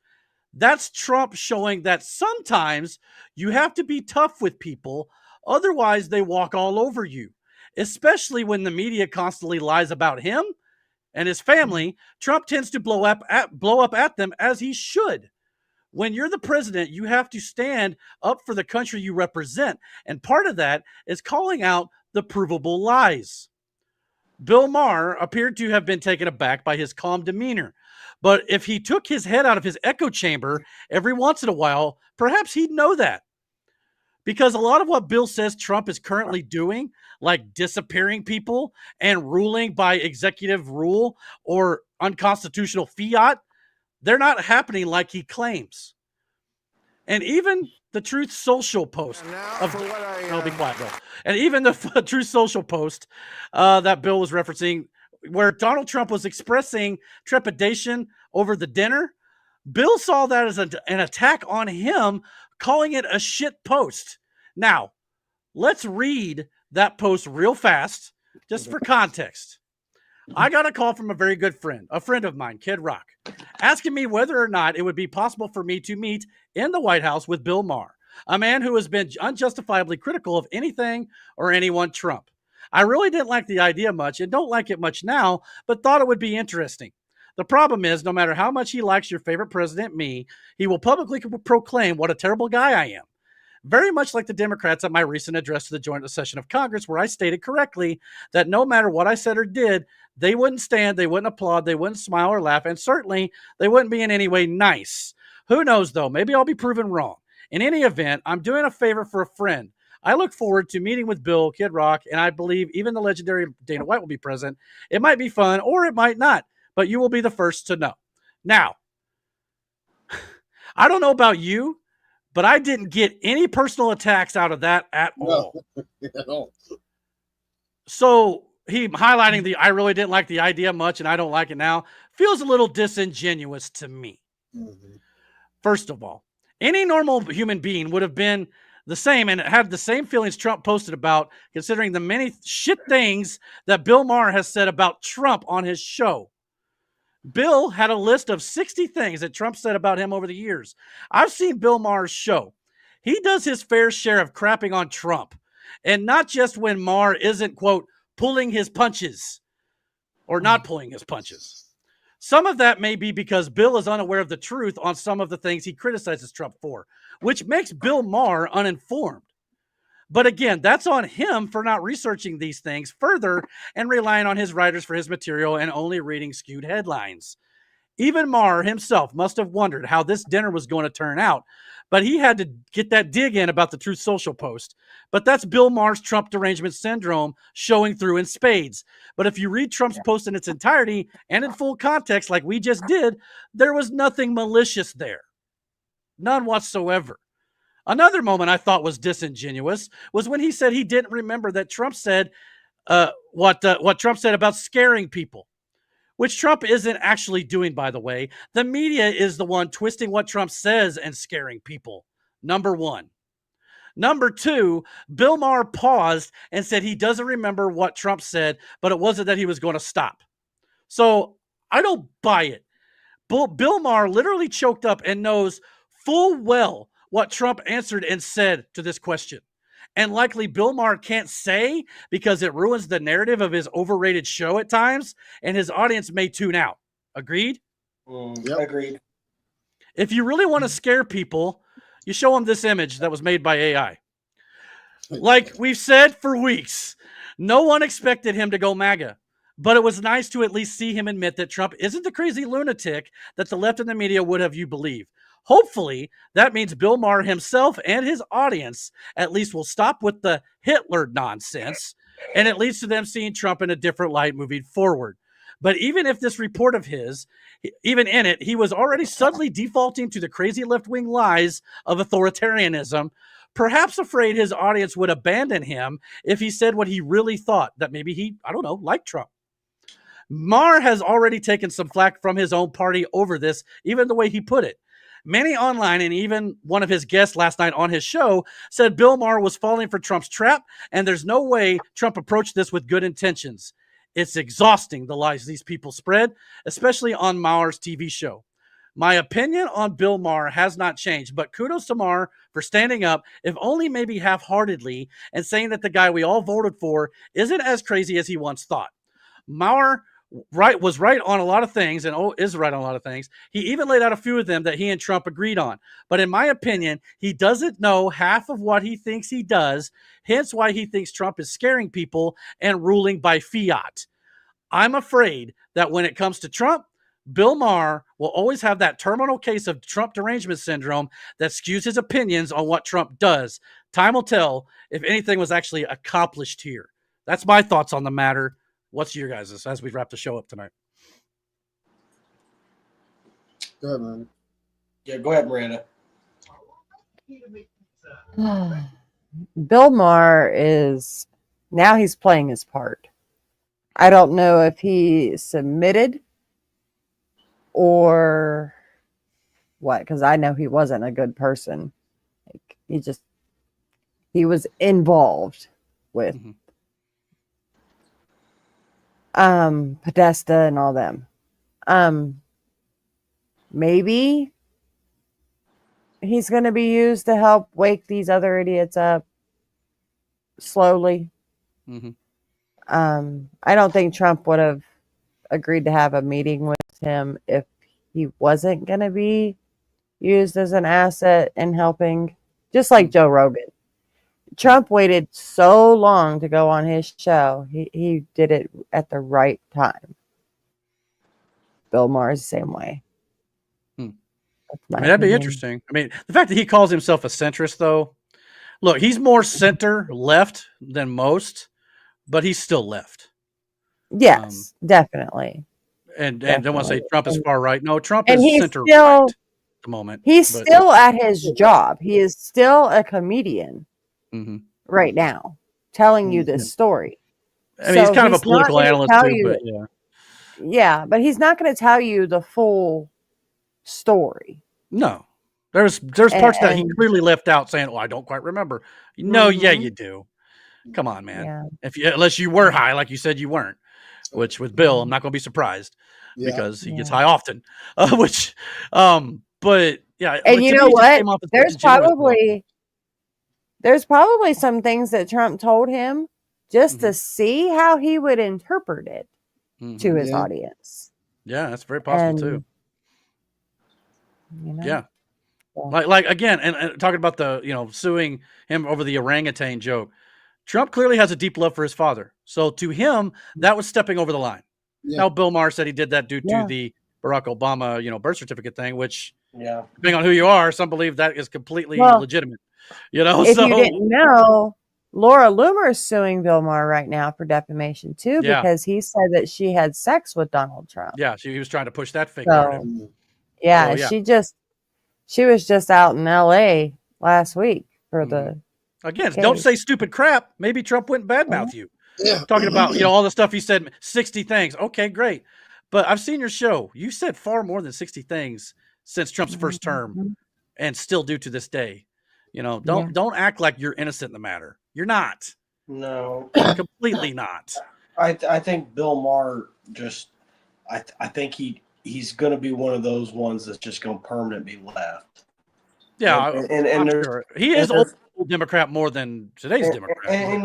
That's Trump showing that sometimes you have to be tough with people, otherwise they walk all over you, especially when the media constantly lies about him and his family. Trump tends to blow up at them, as he should. When you're the president, you have to stand up for the country you represent, and part of that is calling out the provable lies. Bill Maher appeared to have been taken aback by his calm demeanor, but if he took his head out of his echo chamber every once in a while, perhaps he'd know that. Because a lot of what Bill says Trump is currently doing, like disappearing people and ruling by executive rule or unconstitutional fiat, they're not happening like he claims. And even the Truth Social post be quiet, Bill. And even the Truth Social post that Bill was referencing, where Donald Trump was expressing trepidation over the dinner, Bill saw that as an attack on him, calling it a shit post. Now, let's read that post real fast, just for context. I got a call from a very good friend, a friend of mine, Kid Rock, asking me whether or not it would be possible for me to meet in the White House with Bill Maher, a man who has been unjustifiably critical of anything or anyone Trump. I really didn't like the idea much and don't like it much now, but thought it would be interesting. The problem is, no matter how much he likes your favorite president, me, he will publicly proclaim what a terrible guy I am. Very much like the Democrats at my recent address to the joint session of Congress, where I stated correctly that no matter what I said or did, they wouldn't stand, they wouldn't applaud, they wouldn't smile or laugh, and certainly they wouldn't be in any way nice. Who knows, though? Maybe I'll be proven wrong. In any event, I'm doing a favor for a friend. I look forward to meeting with Bill, Kid Rock, and I believe even the legendary Dana White will be present. It might be fun, or it might not, but you will be the first to know. Now, I don't know about you, but I didn't get any personal attacks out of that at all. So he highlighting I really didn't like the idea much and I don't like it now feels a little disingenuous to me. First of all, any normal human being would have been the same and had the same feelings Trump posted about, considering the many shit things that Bill Maher has said about Trump on his show. Bill had a list of 60 things that Trump said about him over the years. I've seen Bill Maher's show. he does his fair share of crapping on Trump. And not just when Maher isn't, quote, pulling his punches or not pulling his punches. Some of that may be because Bill is unaware of the truth on some of the things he criticizes Trump for, which makes Bill Maher uninformed. But again, that's on him for not researching these things further and relying on his writers for his material and only reading skewed headlines. Even Maher himself must have wondered how this dinner was going to turn out, but he had to get that dig in about the Truth Social post. But that's Bill Maher's Trump derangement syndrome showing through in spades. But if you read Trump's post in its entirety and in full context like we just did, there was nothing malicious there. None whatsoever. Another moment I thought was disingenuous was when he said he didn't remember that Trump said what Trump said about scaring people, which Trump isn't actually doing, by the way. The media is the one twisting what Trump says and scaring people. Number one. Number two, Bill Maher paused and said he doesn't remember what Trump said, but it wasn't that he was going to stop. So I don't buy it. Bill Maher literally choked up and knows full well what Trump answered and said to this question. And likely Bill Maher can't say because it ruins the narrative of his overrated show at times, and his audience may tune out. Agreed? Yep. Agreed. If you really want to scare people, you show them this image that was made by AI. Like we've said for weeks, no one expected him to go MAGA, but it was nice to at least see him admit that Trump isn't the crazy lunatic that the left and the media would have you believe. Hopefully, that means Bill Maher himself and his audience at least will stop with the Hitler nonsense, and it leads to them seeing Trump in a different light moving forward. But even if this report of his, even in it, he was already suddenly defaulting to the crazy left-wing lies of authoritarianism, perhaps afraid his audience would abandon him if he said what he really thought, that maybe he, I don't know, liked Trump. Maher has already taken some flack from his own party over this, even the way he put it. Many online, and even one of his guests last night on his show, said Bill Maher was falling for Trump's trap, and there's no way Trump approached this with good intentions. It's exhausting, the lies these people spread, especially on Maher's TV show. My opinion on Bill Maher has not changed, but kudos to Maher for standing up, if only maybe half-heartedly, and saying that the guy we all voted for isn't as crazy as he once thought. Maher was right on a lot of things, and is right on a lot of things. He even laid out a few of them that he and Trump agreed on. But in my opinion, he doesn't know half of what he thinks he does, hence why he thinks Trump is scaring people and ruling by fiat. I'm afraid that when it comes to Trump, Bill Maher will always have that terminal case of Trump derangement syndrome that skews his opinions on what Trump does. Time will tell if anything was actually accomplished here. That's my thoughts on the matter. What's your guys' as we wrap the show up tonight? Go ahead, man. Yeah, go ahead, Miranda. Bill Maher is now he's playing his part. I don't know if he submitted or what, because I know he wasn't a good person. Like, he was involved with Podesta and all them. Maybe he's going to be used to help wake these other idiots up slowly. I don't think Trump would have agreed to have a meeting with him if he wasn't going to be used as an asset in helping, just like Joe Rogan. Trump waited so long to go on his show. He did it at the right time. Bill Maher is the same way. That'd be interesting. I mean, the fact that he calls himself a centrist, though, look, he's more center left than most, but he's still left. Yes, definitely. And don't want to say Trump is far right. No, Trump and is center right at the moment. He's still at his job. He is still a comedian right now, telling you this story. I mean, he's kind of a political analyst too, but yeah. Yeah, but he's not going to tell you the full story. No. There's parts that he clearly left out saying, I don't quite remember. No, yeah, you do. Come on, man. Yeah. Unless you were high, like you said you weren't, which with Bill, I'm not going to be surprised because he gets high often. But yeah. And you know what? There's there's probably some things that Trump told him just to see how he would interpret it to his audience. Yeah, that's very possible too. You know? Yeah. Like again, and talking about the, suing him over the orangutan joke. Trump clearly has a deep love for his father. So to him, that was stepping over the line. Yeah. Now, Bill Maher said he did that due to the Barack Obama, birth certificate thing, which, Yeah. depending on who you are, some believe that is completely legitimate. If you didn't know, Laura Loomer's suing Bill Maher right now for defamation too, because he said that she had sex with Donald Trump. Yeah, he was trying to push that fake narrative. Yeah, she was just out in LA last week for the Again, case. don't say stupid crap. Maybe Trump wouldn't badmouth you. Yeah. Talking about, all the stuff he said, 60 things. Okay, great. But I've seen your show. You said far more than 60 things since Trump's first term and still do to this day. Don't act like you're innocent in the matter. You're not. No. Completely not. I think Bill Maher just I think he's going to be one of those ones that's just going to permanently be left. Yeah, and I'm sure. He is old Democrat more than today's Democrat. And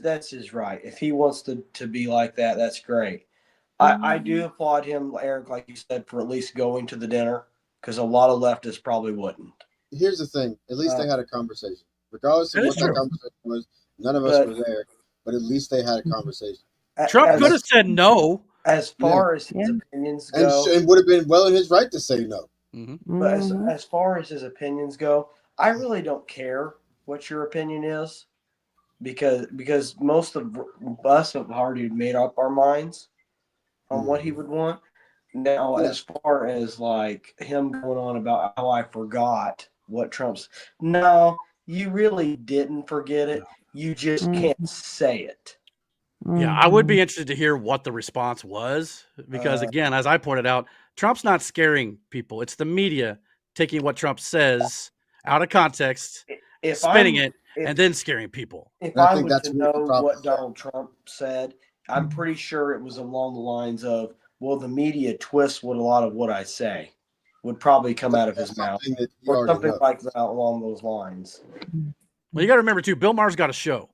that's his right. If he wants to be like that, that's great. I do applaud him, Eric, like you said, for at least going to the dinner, because a lot of leftists probably wouldn't. Here's the thing. At least they had a conversation. Regardless of what that conversation was, none of us were there, but at least they had a conversation. Trump could have said no. As far as his opinions go. And would have been well in his right to say no. But as far as his opinions go, I really don't care what your opinion is, because most of us have already made up our minds on what he would want. Now, as far as like him going on about how I forgot what Trump's, no, you really didn't forget it. You just can't say it. Yeah, I would be interested to hear what the response was, because again, as I pointed out, Trump's not scaring people. It's the media taking what Trump says out of context, spinning it, and then scaring people. If I was to know what Donald Trump said, I'm pretty sure it was along the lines of, well, the media twists what a lot of what I say would probably come out of his mouth, or something like that along those lines. Well, you got to remember too, Bill Maher's got a show.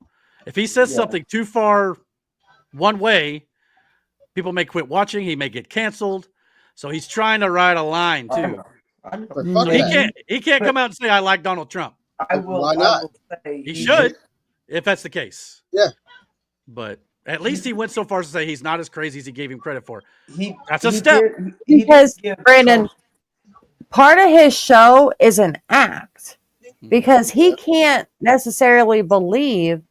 If he says something too far one way, people may quit watching. He may get canceled. So he's trying to ride a line too. He can't come out and say I like Donald Trump. Why not? I will say he should, if that's the case. Yeah. But at least he went so far as to say he's not as crazy as he gave him credit for. That's a he step. Because Brandon, part of his show is an act, because he can't necessarily believe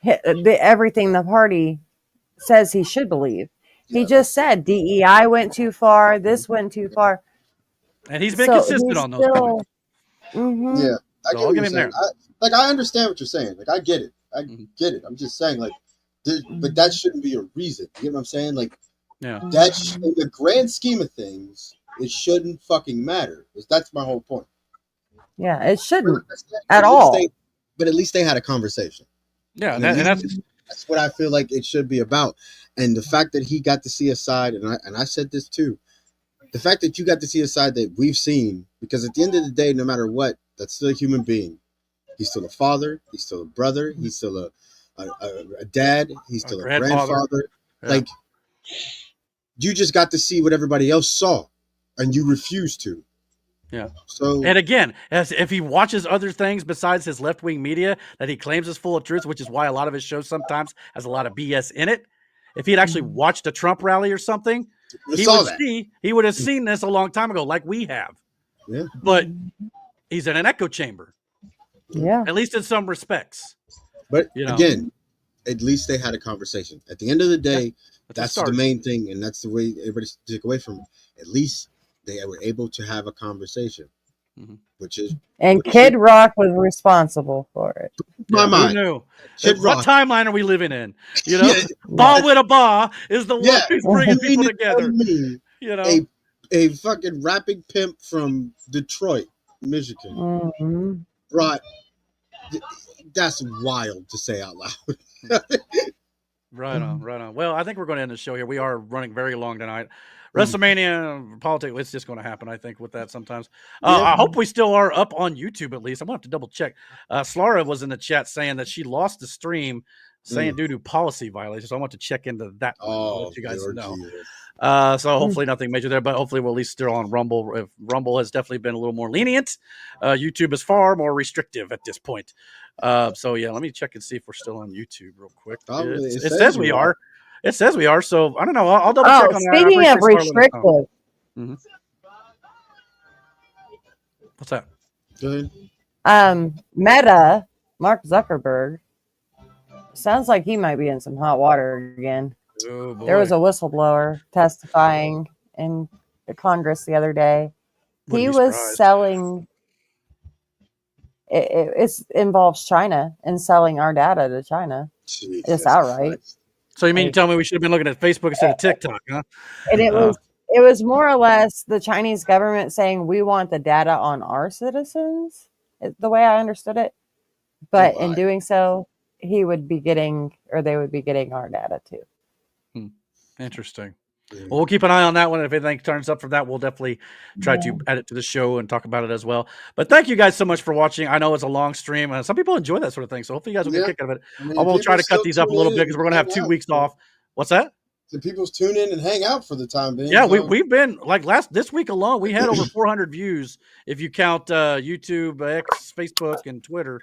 everything the party says he should believe. He just said DEI went too far, this went too far, and he's been consistent on those points. Yeah, I get what you're saying. I understand what you're saying. Like, I get it. I get it. I'm just saying, like, but that shouldn't be a reason. You get what I'm saying? Like, yeah, that in the grand scheme of things, it shouldn't fucking matter. That's my whole point. Yeah, it shouldn't at all. But at least they had a conversation. Yeah, and that's what I feel like it should be about. And the fact that he got to see a side, and I said this too, the fact that you got to see a side that we've seen, because at the end of the day, no matter what, that's still a human being. He's still a father. He's still a brother. He's still a dad. He's still a grandfather. Yeah. Like, you just got to see what everybody else saw, and you refused to. Yeah. So, and again, as if he watches other things besides his left-wing media that he claims is full of truth, which is why a lot of his shows sometimes has a lot of BS in it. If he had actually watched a Trump rally or something, he would have seen this a long time ago, like we have. Yeah. But he's in an echo chamber. Yeah. At least in some respects. But again, at least they had a conversation. At the end of the day, that's the main thing, and that's the way everybody took away from it. At least they were able to have a conversation, which is. And Kid Rock was responsible for it. My mind. Who knew? What timeline are we living in? Ba with a ba is the one who's bringing people together. A fucking rapping pimp from Detroit, Michigan, brought. That's wild to say out loud. Right on, right on. Well, I think we're going to end the show here. We are running very long tonight. WrestleMania politics, it's just going to happen, I think, with that sometimes. I hope we still are up on YouTube at least. I'm going to have to double check. Slara was in the chat saying that she lost the stream saying due to policy violations. So I want to check into that. I'll let you guys know. So hopefully nothing major there, but hopefully we're at least still on Rumble. If Rumble has definitely been a little more lenient. YouTube is far more restrictive at this point. So yeah, let me check and see if we're still on YouTube real quick. It says we are. It says we are. So I don't know. I'll double check on that. Speaking of restrictive, what's that? Good. Meta, Mark Zuckerberg, sounds like he might be in some hot water again. Oh, boy. There was a whistleblower testifying in the Congress the other day. He was selling. It involves China and selling our data to China. Just outright. So you mean you tell me we should have been looking at Facebook instead of TikTok, huh? And it was more or less the Chinese government saying we want the data on our citizens, the way I understood it. But in doing so, he would be getting, or they would be getting our data too. Interesting. Well, we'll keep an eye on that one. If anything turns up from that, we'll definitely try to add it to the show and talk about it as well. But thank you guys so much for watching. I know it's a long stream. Some people enjoy that sort of thing, so hopefully you guys will get a kick out of it. I will try to cut these up a little bit because we're going to have 2 weeks off. What's that? The people tune in and hang out for the time being. Yeah, we've been like this week alone. We had over 400 views if you count YouTube, X, Facebook, and Twitter.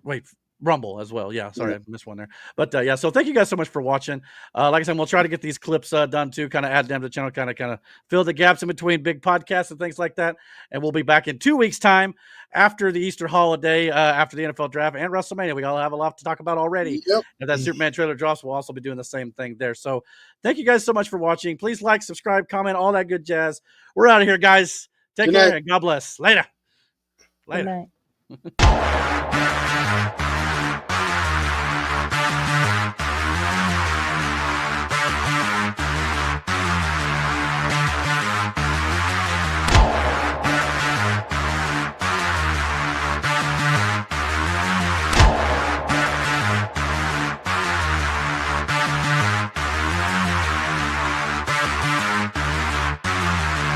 Wait. Rumble as well. Yeah, sorry, I missed one there. But yeah, so thank you guys so much for watching. Like I said, we'll try to get these clips done too, kind of add them to the channel, kind of fill the gaps in between big podcasts and things like that. And we'll be back in 2 weeks' time after the Easter holiday, after the NFL draft and WrestleMania. We all have a lot to talk about already. If that Superman trailer drops, we'll also be doing the same thing there. So thank you guys so much for watching. Please like, subscribe, comment, all that good jazz. We're out of here, guys. Take care and God bless. Later. Good night.